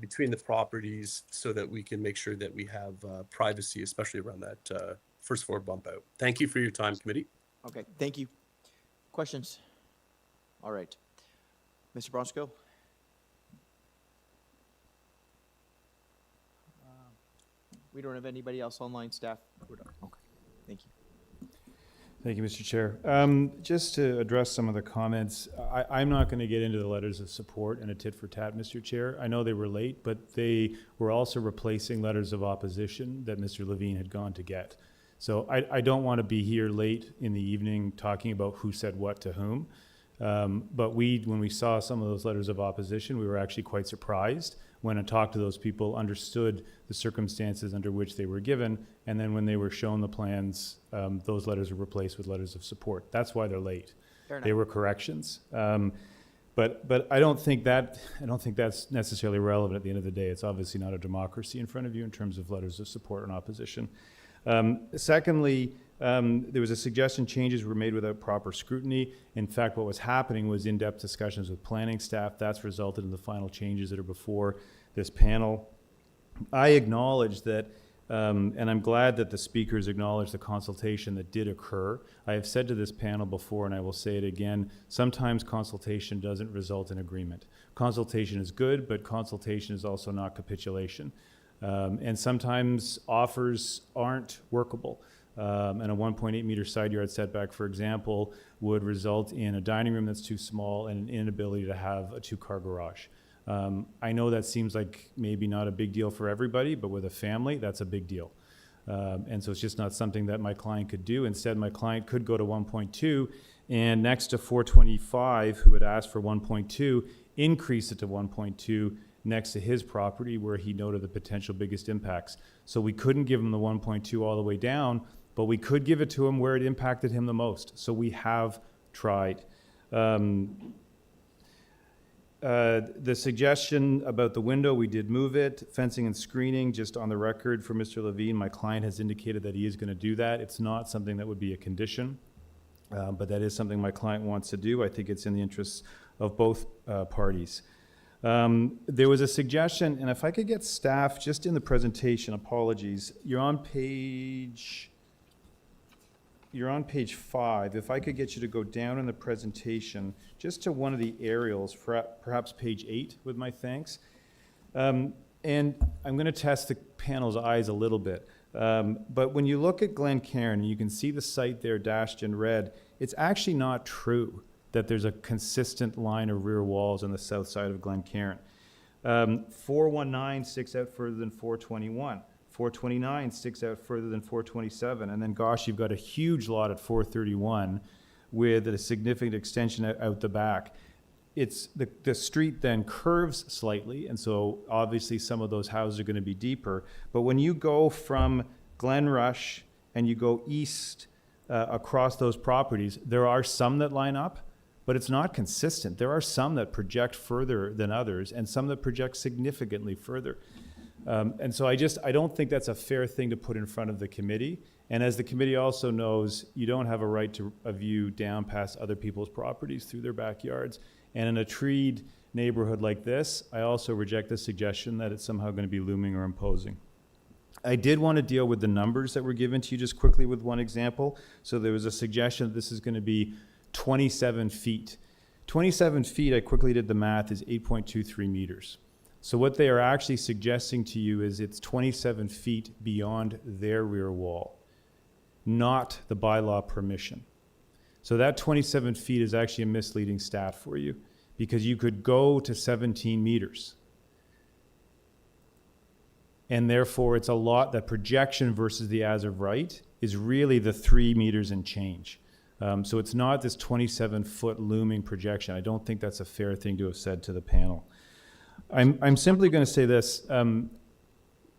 between the properties, so that we can make sure that we have privacy, especially around that first floor bump out. Thank you for your time, committee. Okay, thank you. Questions? All right. Mr. Bronsko? We don't have anybody else online, staff? We're done. Okay, thank you. Thank you, Mr. Chair. Just to address some of the comments, I'm not going to get into the letters of support and a tit for tat, Mr. Chair. I know they were late, but they were also replacing letters of opposition that Mr. Levine had gone to get. So I don't want to be here late in the evening talking about who said what to whom. But when we saw some of those letters of opposition, we were actually quite surprised when I talked to those people, understood the circumstances under which they were given, and then when they were shown the plans, those letters were replaced with letters of support. That's why they're late. They were corrections. But I don't think that's necessarily relevant at the end of the day. It's obviously not a democracy in front of you in terms of letters of support and opposition. Secondly, there was a suggestion changes were made without proper scrutiny. In fact, what was happening was in-depth discussions with planning staff. That's resulted in the final changes that are before this panel. I acknowledge that, and I'm glad that the speakers acknowledge the consultation that did occur. I have said to this panel before, and I will say it again, sometimes consultation doesn't result in agreement. Consultation is good, but consultation is also not capitulation. And sometimes offers aren't workable. And a 1.8 meter side yard setback, for example, would result in a dining room that's too small and an inability to have a 2-car garage. I know that seems like maybe not a big deal for everybody, but with a family, that's a big deal. And so it's just not something that my client could do. Instead, my client could go to 1.2, and next to 425, who had asked for 1.2, increase it to 1.2 next to his property where he noted the potential biggest impacts. So we couldn't give him the 1.2 all the way down, but we could give it to him where it impacted him the most. So we have tried. The suggestion about the window, we did move it. Fencing and screening, just on the record for Mr. Levine, my client has indicated that he is going to do that. It's not something that would be a condition, but that is something my client wants to do. I think it's in the interests of both parties. There was a suggestion, and if I could get staff just in the presentation, apologies. You're on page 5. If I could get you to go down in the presentation, just to one of the aerials, perhaps page 8, with my thanks. And I'm going to test the panel's eyes a little bit. But when you look at Glencairn, you can see the site there dashed in red. It's actually not true that there's a consistent line of rear walls on the south side of Glencairn. 419 sticks out further than 421. 429 sticks out further than 427. And then, gosh, you've got a huge lot at 431 with a significant extension out the back. It's the street then curves slightly, and so obviously some of those houses are going to be deeper. But when you go from Glenrush and you go east across those properties, there are some that line up, but it's not consistent. There are some that project further than others and some that project significantly further. And so I don't think that's a fair thing to put in front of the committee. And as the committee also knows, you don't have a right to a view down past other people's properties through their backyards. And in a treed neighborhood like this, I also reject the suggestion that it's somehow going to be looming or imposing. I did want to deal with the numbers that were given to you just quickly with one example. So there was a suggestion that this is going to be 27 feet. 27 feet, I quickly did the math, is 8.23 meters. So what they are actually suggesting to you is it's 27 feet beyond their rear wall, not the bylaw permission. So that 27 feet is actually a misleading stat for you, because you could go to 17 meters. And therefore it's a lot, that projection versus the as of right is really the 3 meters and change. So it's not this 27-foot looming projection. I don't think that's a fair thing to have said to the panel. I'm simply going to say this.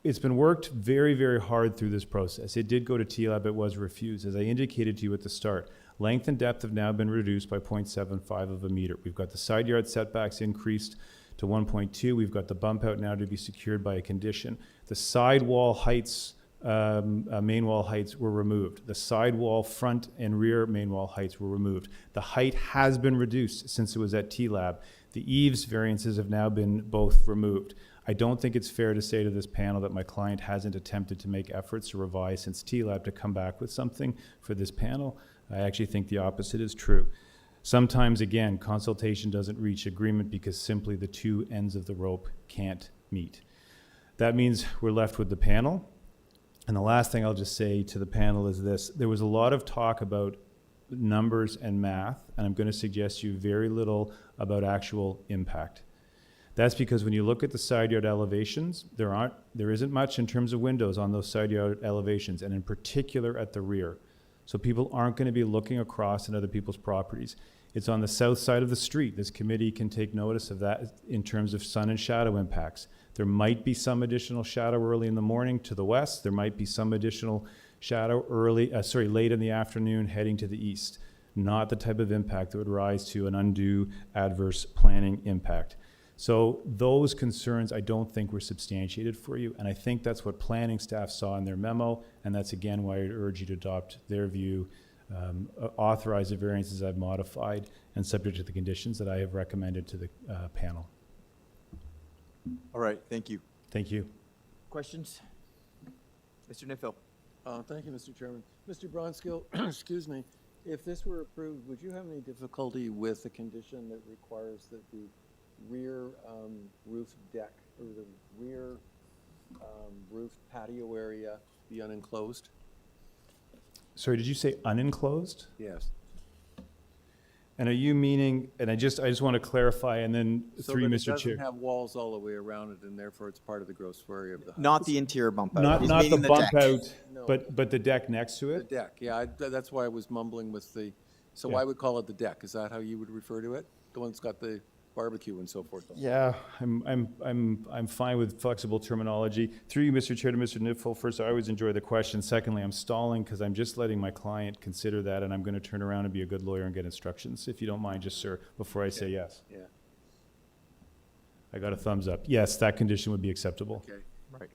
It's been worked very, very hard through this process. It did go to TLAB, it was refused. As I indicated to you at the start, length and depth have now been reduced by 0.75 of a meter. We've got the side yard setbacks increased to 1.2. We've got the bump out now to be secured by a condition. The side wall heights, main wall heights were removed. The side wall front and rear main wall heights were removed. The height has been reduced since it was at TLAB. The eaves variances have now been both removed. I don't think it's fair to say to this panel that my client hasn't attempted to make efforts to revise since TLAB to come back with something for this panel. I actually think the opposite is true. Sometimes, again, consultation doesn't reach agreement because simply the two ends of the rope can't meet. That means we're left with the panel. And the last thing I'll just say to the panel is this. There was a lot of talk about numbers and math, and I'm going to suggest you very little about actual impact. That's because when you look at the side yard elevations, there isn't much in terms of windows on those side yard elevations, and in particular at the rear. So people aren't going to be looking across at other people's properties. It's on the south side of the street. This committee can take notice of that in terms of sun and shadow impacts. There might be some additional shadow early in the morning to the west. There might be some additional shadow late in the afternoon heading to the east. Not the type of impact that would rise to an undue adverse planning impact. So those concerns I don't think were substantiated for you, and I think that's what planning staff saw in their memo, and that's again why I'd urge you to adopt their view, authorize the variances I've modified, and subject to the conditions that I have recommended to the panel. All right, thank you. Thank you. Questions? Mr. Nifil. Thank you, Mr. Chairman. Mr. Bronskill, excuse me, if this were approved, would you have any difficulty with the condition that requires that the rear roof deck or the rear roof patio area be unenclosed? Sorry, did you say unenclosed? Yes. And are you meaning, and I just want to clarify, and then So through that Mr. it Chair. doesn't have walls all the way around it, and therefore it's part of the gross floor area of the house. Not the interior bump out. Not He's the meaning bump deck. out, No. but the deck next to The it? deck, yeah, that's why I was mumbling with the, so Yeah. I would call it the deck. Is that how you would refer to it? The one that's got the barbecue and so forth? Yeah, I'm fine with flexible terminology. Through you, Mr. Chair, to Mr. Nifel, first, I always enjoy the question. Secondly, I'm stalling because I'm just letting my client consider that, and I'm going to turn around and be a good lawyer and get instructions, if you don't mind, just, sir, before I say yes. Yeah. I got a thumbs up. Yes, that condition would be acceptable. Okay. Right.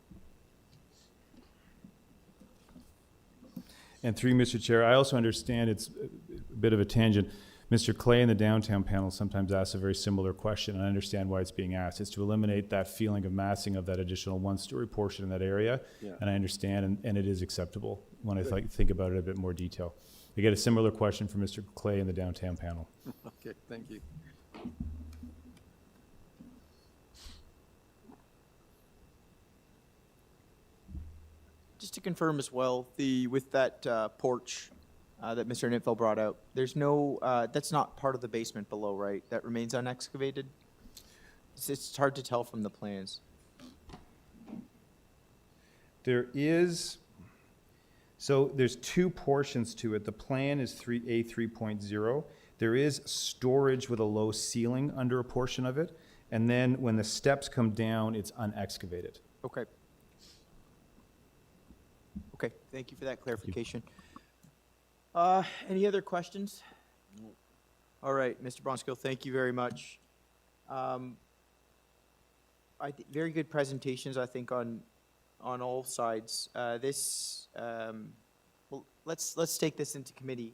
And through Mr. Chair, I also understand it's a bit of a tangent. Mr. Clay in the downtown panel sometimes asks a very similar question, and I understand why it's being asked. It's to eliminate that feeling of massing of that additional one-story portion in that area, Yeah. and I understand, and it is acceptable when I think about it in a bit more detail. I get a similar question from Mr. Clay in the downtown panel. Okay, thank you. Just to confirm as well, with that porch that Mr. Nitfeld brought out, there's no, that's not part of the basement below, right? That remains unexcavated? It's hard to tell from the plans. There is, so there's two portions to it. The plan is A 3.0. There is storage with a low ceiling under a portion of it. And then when the steps come down, it's unexcavated. Okay. Okay, thank you for that clarification. Any other questions? All right, Mr. Bronskill, thank you very much. Very good presentations, I think, on all sides. Well, let's take this into committee.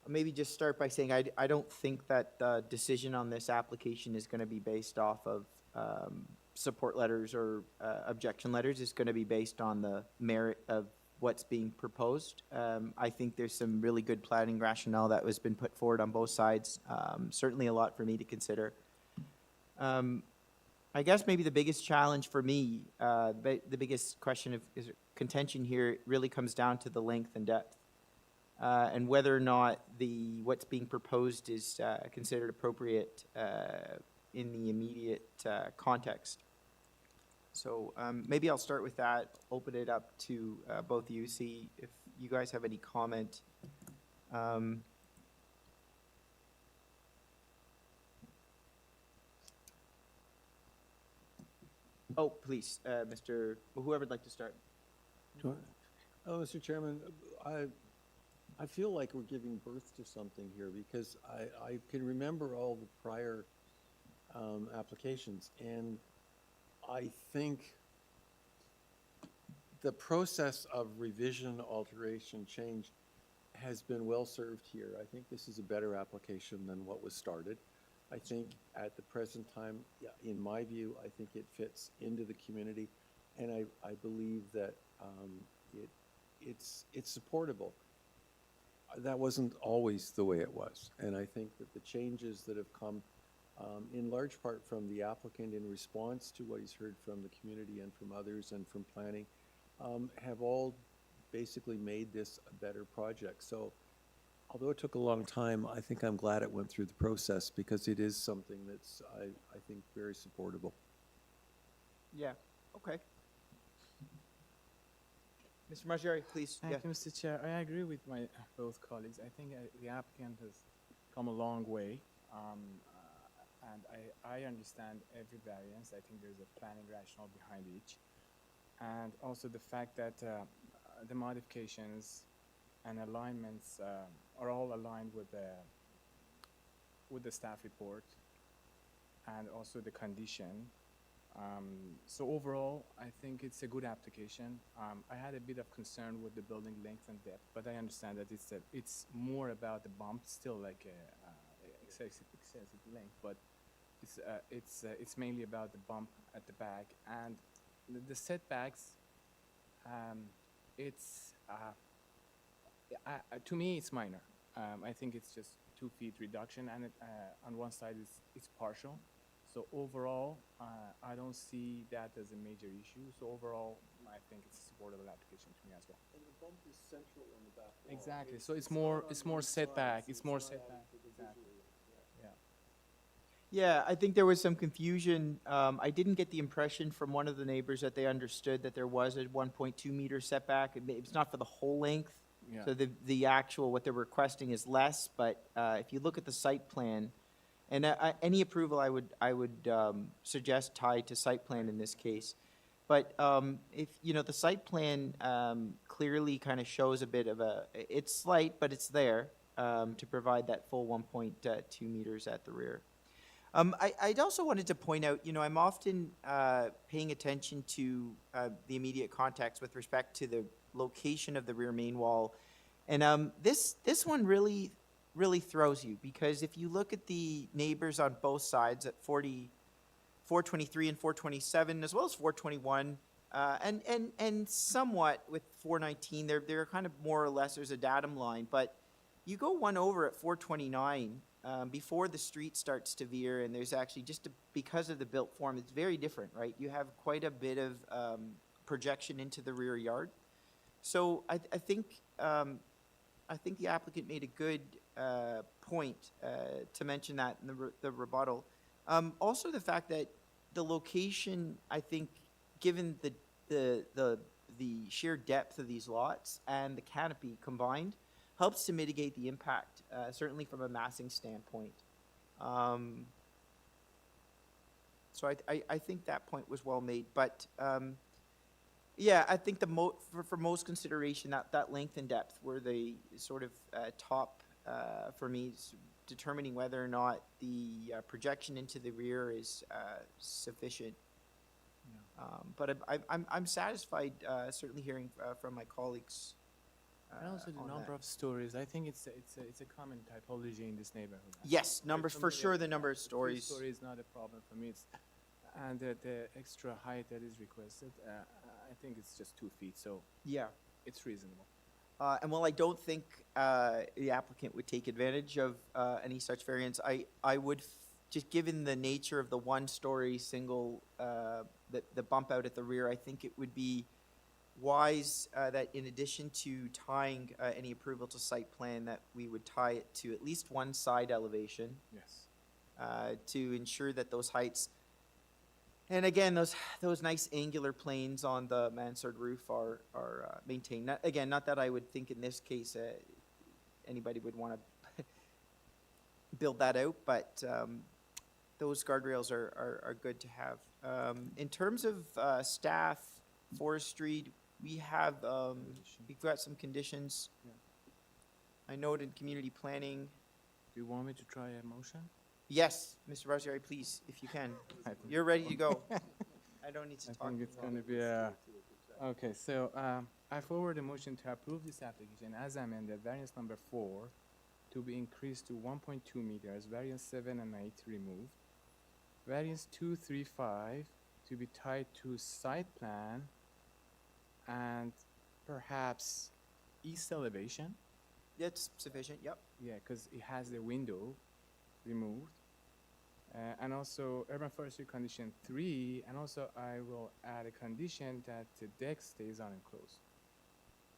Maybe just start by saying I don't think that the decision on this application is going to be based off of support letters or objection letters. It's going to be based on the merit of what's being proposed. I think there's some really good planning rationale that has been put forward on both sides. Certainly a lot for me to consider. I guess maybe the biggest challenge for me, the biggest question of contention here really comes down to the length and depth, and whether or not what's being proposed is considered appropriate in the immediate context. So maybe I'll start with that, open it up to both of you, see if you guys have any comment. Oh, please, whoever would like to start. Oh, Mr. Chairman, I feel like we're giving birth to something here because I can remember all the prior applications, and I think the process of revision, alteration, change has been well served here. I think this is a better application than what was started. I think at the present time, yeah, in my view, I think it fits into the community, and I believe that it's supportable. That wasn't always the way it was, and I think that the changes that have come in large part from the applicant in response to what he's heard from the community and from others and from planning have all basically made this a better project. So although it took a long time, I think I'm glad it went through the process because it is something that's, I think, very supportable. Yeah, okay. Mr. Margeri, please. Thank you, Mr. Chair. I agree with my both colleagues. I think the applicant has come a long way, and I understand every variance. I think there's a planning rationale behind each, and also the fact that the modifications and alignments are all aligned with the staff report and also the condition. So overall, I think it's a good application. I had a bit of concern with the building length and depth, but I understand that it's more about the bump, still like excessive length, but it's mainly about the bump at the back and the setbacks. To me, it's minor. I think it's just 2 feet reduction, and on one side it's partial. So overall, I don't see that as a major issue. So overall, I think it's a supportable application to me as well. And the bump is central in the back wall. Exactly. So it's more setback. It's more setback. Exactly. Yeah. Yeah, I think there was some confusion. I didn't get the impression from one of the neighbors that they understood that there was a 1.2 meter setback. It's not for the whole length. Yeah. So the actual, what they're requesting is less, but if you look at the site plan, and any approval I would suggest tied to site plan in this case. But if, the site plan clearly kind of shows a bit of it's slight, but it's there to provide that full 1.2 meters at the rear. I'd also wanted to point out, you know, I'm often paying attention to the immediate context with respect to the location of the rear main wall. And this one really throws you, because if you look at the neighbors on both sides at 423 and 427, as well as 421, and somewhat with 419, they're kind of more or less, there's a datum line, but you go one over at 429, before the street starts to veer, and there's actually because of the built form, it's very different, right? You have quite a bit of projection into the rear yard. So I think the applicant made a good point to mention that in the rebuttal. Also, the fact that the location, I think, given the sheer depth of these lots and the canopy combined, helps to mitigate the impact, certainly from a massing standpoint. So I think that point was well made. But yeah, I think for most consideration, that length and depth were the sort of top for me, determining whether or not the projection into the rear is sufficient. But I'm satisfied, certainly hearing from my colleagues. And also the number of stories. I think it's a common typology in this neighborhood. Yes, numbers for sure. The number of stories. Story is not a problem for me. And the extra height that is requested, I think it's just 2 feet. So yeah, it's reasonable. And while I don't think the applicant would take advantage of any such variance, I would, just given the nature of the one-story single, the bump out at the rear, I think it would be wise that in addition to tying any approval to site plan, that we would tie it to at least one side elevation. Yes. To ensure that those heights, and again, those nice angular planes on the mansard roof are maintained. Not that I would think in this case anybody would want to build that out, but those guardrails are good to have. In terms of staff, forestry, we've got some conditions. Yeah. I noted community planning. Do you want me to try a motion? Yes, Mr. Barzieri, please, if you can. You're ready to go. I don't need to talk. I think it's going to be okay. So I forward a motion to approve this application as amended. Variance number 4 to be increased to 1.2 meters. Variance 7 and 8 removed. Variance 235 to be tied to site plan and perhaps east elevation. That's sufficient. Yep. Yeah, because it has the window removed. And also urban forestry condition 3, and also I will add a condition that the deck stays unenclosed.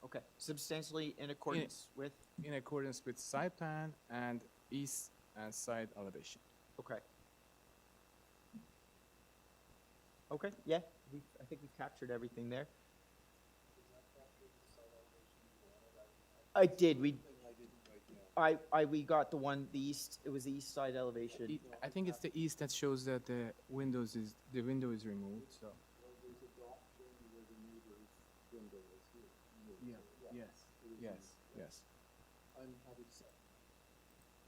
Okay, substantially in accordance with? In accordance with site plan and east and side elevation. Okay. Okay, yeah, I think we've captured everything there. I did, we got the east, it was the east side elevation. I think it's the east that shows that the window is removed, so. Yeah, yes.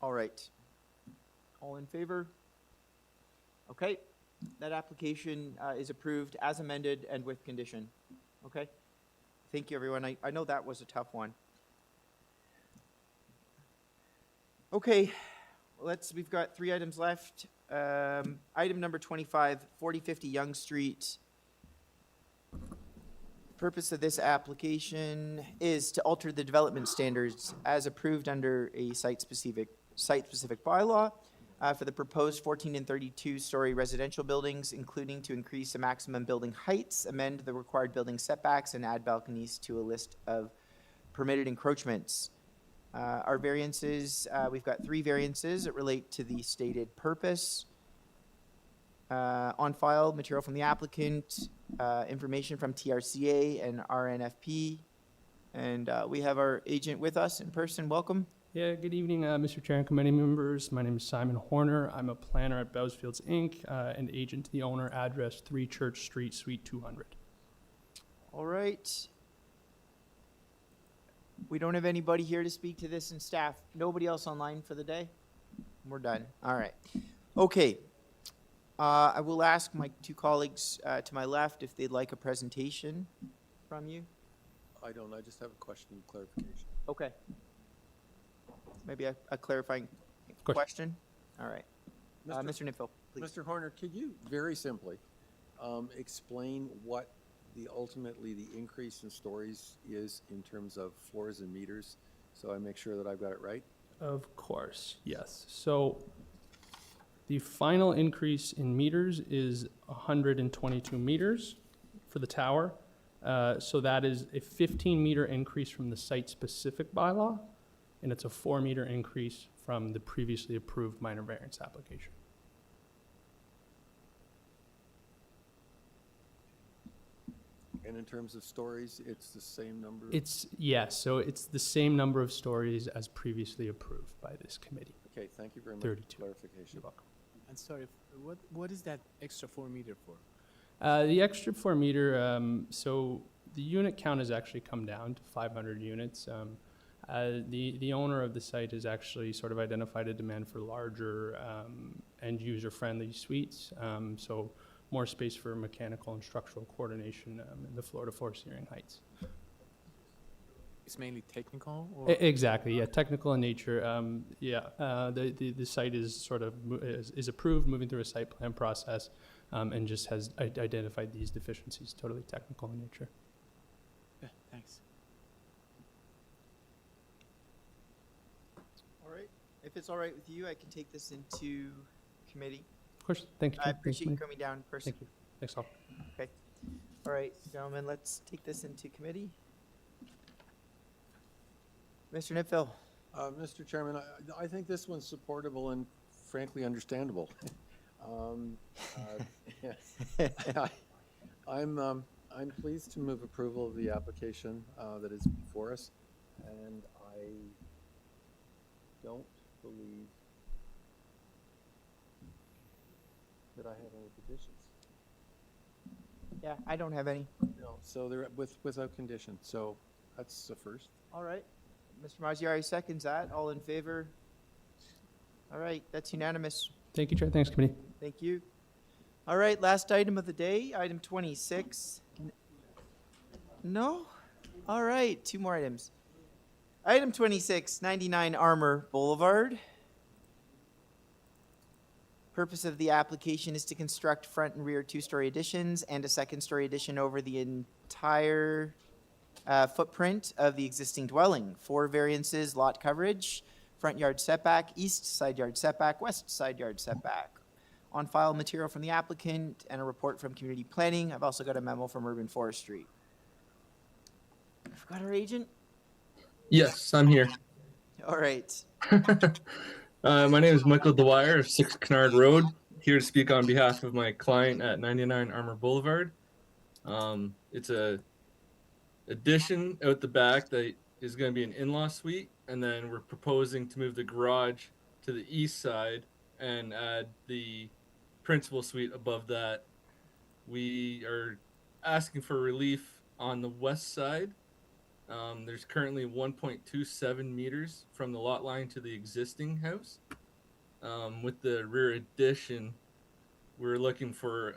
All right. All in favor? Okay, that application is approved as amended and with condition. Okay? Thank you, everyone. I know that was a tough one. Okay, we've got 3 items left. Item number 25, 4050 Yonge Street. Purpose of this application is to alter the development standards as approved under a site-specific bylaw for the proposed 14 and 32-story residential buildings, including to increase the maximum building heights, amend the required building setbacks, and add balconies to a list of permitted encroachments. Our variances, we've got 3 variances that relate to the stated purpose. On file, material from the applicant, information from TRCA and RNFP. And we have our agent with us in person. Welcome. Yeah, good evening, Mr. Chair and committee members. My name is Simon Horner. I'm a planner at Bellsfields Inc. And agent to the owner, address 3 Church Street, Suite 200. All right. We don't have anybody here to speak to this in staff. Nobody else online for the day? We're done. All right. Okay. I will ask my two colleagues to my left if they'd like a presentation from you. I don't, I just have a question of clarification. Okay. Maybe a clarifying course. question? All right. Mr. Nipfel, please. Mr. Horner, could you very simply explain what ultimately the increase in stories is in terms of floors and meters, so I make sure that I've got it right? Of course, yes. So the final increase in meters is 122 meters for the tower. So that is a 15-meter increase from the site-specific bylaw, and it's a 4-meter increase from the previously approved minor variance application. And in terms of stories, it's the same number? Yes, so it's the same number of stories as previously approved by this committee. Okay, thank you very much 32. for clarification. You're welcome. And sorry, what is that extra 4 meter for? The extra 4 meter, so the unit count has actually come down to 500 units. The owner of the site has actually sort of identified a demand for larger end user friendly suites. So more space for mechanical and structural coordination in the floor to floor ceiling heights. It's mainly technical? Or? Exactly, yeah, technical in nature. The site is sort of is approved, moving through a site plan process, and just has identified these deficiencies, totally technical in nature. Yeah, thanks. All right. If it's all right with you, I can take this into committee. Of course, thank you. I appreciate you coming down in person. Thank you. Thanks all. Okay. All right, gentlemen, let's take this into committee. Mr. Nipfel. Mr. Chairman, I think this one's supportable and frankly understandable. I'm pleased to move approval of the application that is before us, and I don't believe that I have any petitions. Yeah, I don't have any. No, so they're without condition, so that's the first. All right. Mr. Mazziari seconds that. All in favor? All right, that's unanimous. Thank you, Chair. Thanks, committee. Thank you. All right, last item of the day, item 26. No? All right, 2 more items. Item 26, 99 ARMOUR Boulevard. Purpose of the application is to construct front and rear 2-story additions and a 2nd-story addition over the entire footprint of the existing dwelling. 4 variances: lot coverage, front yard setback, east side yard setback, west side yard setback. On file material from the applicant and a report from community planning. I've also got a memo from urban forestry. I forgot our agent? Yes, I'm here. All right. My name is Michael Dwyer of 6 Kennard Road, here to speak on behalf of my client at 99 ARMOUR Boulevard. It's a addition out the back that is going to be an in-law suite, and then we're proposing to move the garage to the east side and add the principal suite above that. We are asking for relief on the west side. There's currently 1.27 meters from the lot line to the existing house. With the rear addition, we're looking for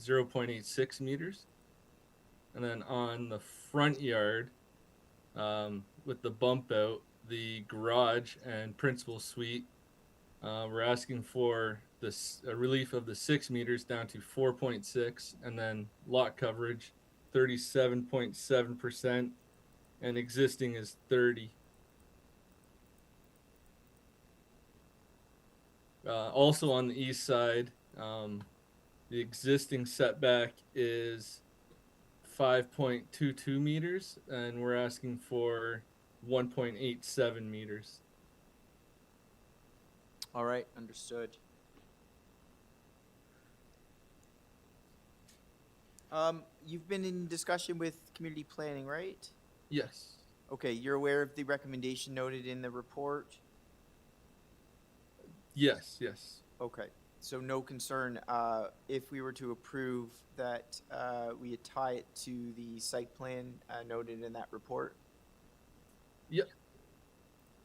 0.86 meters. And then on the front yard, with the bump out, the garage and principal suite, we're asking for this relief of the 6 meters down to 4.6, and then lot coverage 37.7%, and existing is 30. Also on the east side, the existing setback is 5.22 meters, and we're asking for 1.87 meters. All right, understood. You've been in discussion with community planning, right? Yes. Okay, you're aware of the recommendation noted in the report? Yes, yes. Okay, so no concern if we were to approve that we tie it to the site plan noted in that report? Yep.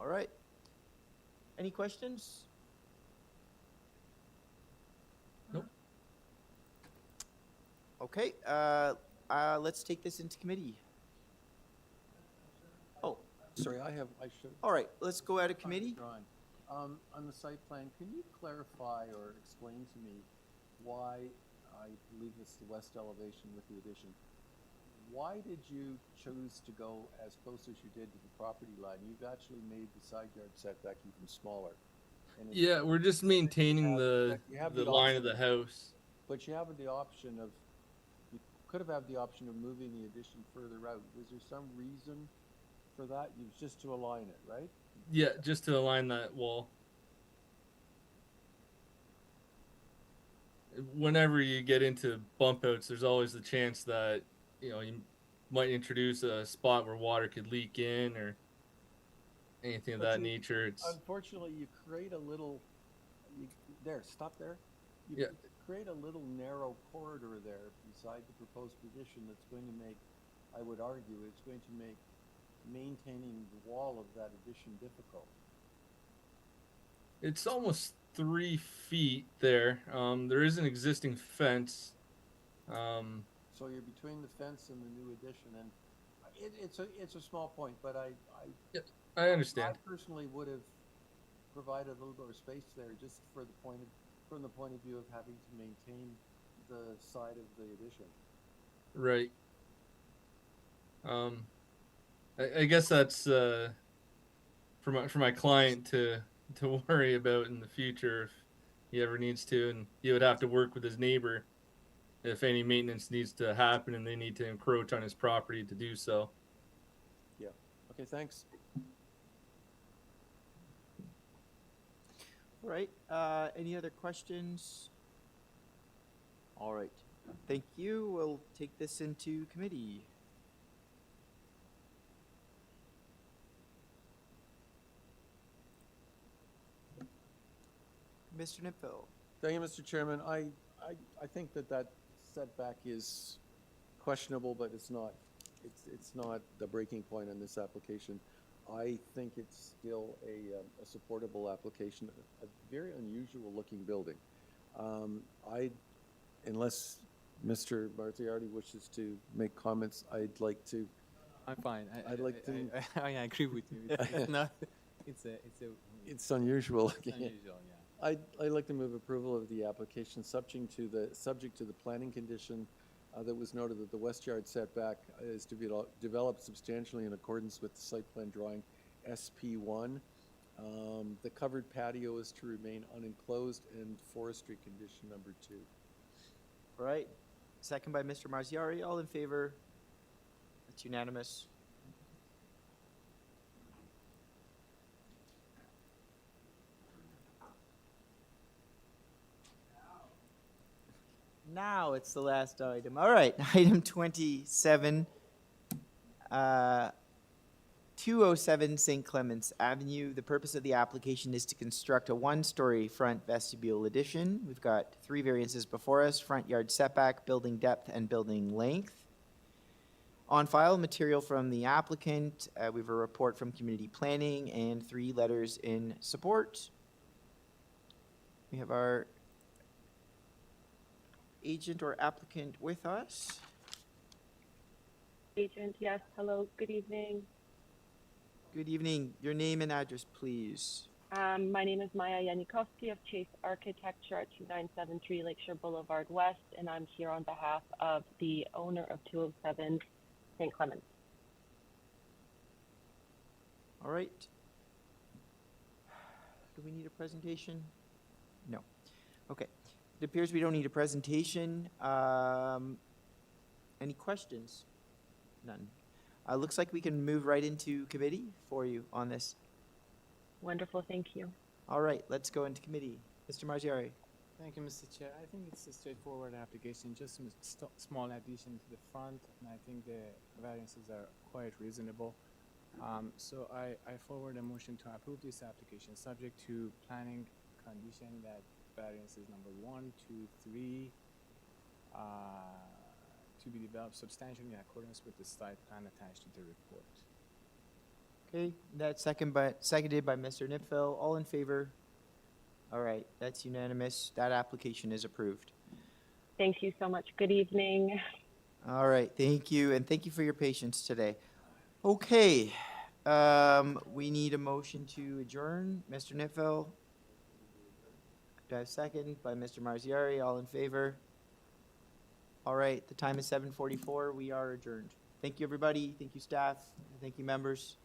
All right. Any questions? Nope. Okay, let's take this into committee. Oh, Sorry, I should. all right, let's go out of committee. Drawing. On the site plan, can you clarify or explain to me why, I believe it's the west elevation with the addition, why did you choose to go as close as you did to the property line? You've actually made the side yard setback even smaller. And Yeah, we're just maintaining the line of the house. But you have the option of, you could have had the option of moving the addition further out. Was there some reason for that? You just to align it, right? Yeah, just to align that wall. Whenever you get into bump outs, there's always the chance that, you know, you might introduce a spot where water could leak in or anything of that nature. It's Unfortunately, you create a little, stop there. Yeah. Create a little narrow corridor there beside the proposed addition that's going to make, I would argue, it's going to make maintaining the wall of that addition difficult. It's almost 3 feet there. There is an existing fence. So you're between the fence and the new addition, and it's a small point, but I understand. I personally would have provided a little more space there, just for the from the point of view of having to maintain the side of the addition. Right. I guess that's for my client to worry about in the future if he ever needs to, and he would have to work with his neighbor if any maintenance needs to happen and they need to encroach on his property to do so. Yeah. Okay, thanks. All right, any other questions? All right, thank you. We'll take this into committee. Mr. Nipville. Thank you, Mr. Chairman. I think that setback is questionable, but it's not the breaking point on this application. I think it's still a supportable application, a very unusual looking building. Unless Mr. Marziardi wishes to make comments, I'd like to. I'm fine. I'd like to. I agree with you. It's not. It's unusual. It's unusual, yeah. I'd like to move approval of the application subject to the planning condition that was noted that the west yard setback is to be developed substantially in accordance with the site plan drawing SP1. The covered patio is to remain unenclosed, and forestry condition number 2. All right, second by Mr. Marziari. All in favor? That's unanimous. Now it's the last item. All right, item 27, 207 St. Clements Avenue. The purpose of the application is to construct a one-story front vestibule addition. We've got 3 variances before us: front yard setback, building depth, and building length. On file, material from the applicant. We have a report from community planning and 3 letters in support. We have our agent or applicant with us. Agent, yes. Hello, good evening. Good evening. Your name and address, please. My name is Maya Yanikowski of Chase Architecture at 2973 Lakeshore Boulevard West, and I'm here on behalf of the owner of 207 St. Clements. All right. Do we need a presentation? No. Okay. It appears we don't need a presentation. Any questions? None. Looks like we can move right into committee for you on this. Wonderful, thank you. All right, let's go into committee. Mr. Marziari. Thank you, Mr. Chair. I think it's a straightforward application, just a small addition to the front, and I think the variances are quite reasonable. So I forward a motion to approve this application, subject to planning condition that variances number 1, 2, 3 to be developed substantially in accordance with the site plan attached to the report. Okay, that's seconded by Mr. Nipville. All in favor? All right, that's unanimous. That application is approved. Thank you so much. Good evening. All right, thank you, and thank you for your patience today. Okay, we need a motion to adjourn. Mr. Nitfeld? Do I have a second? By Mr. Marziari, all in favor? All right, the time is 7:44. We are adjourned. Thank you, everybody. Thank you, staff. Thank you, members.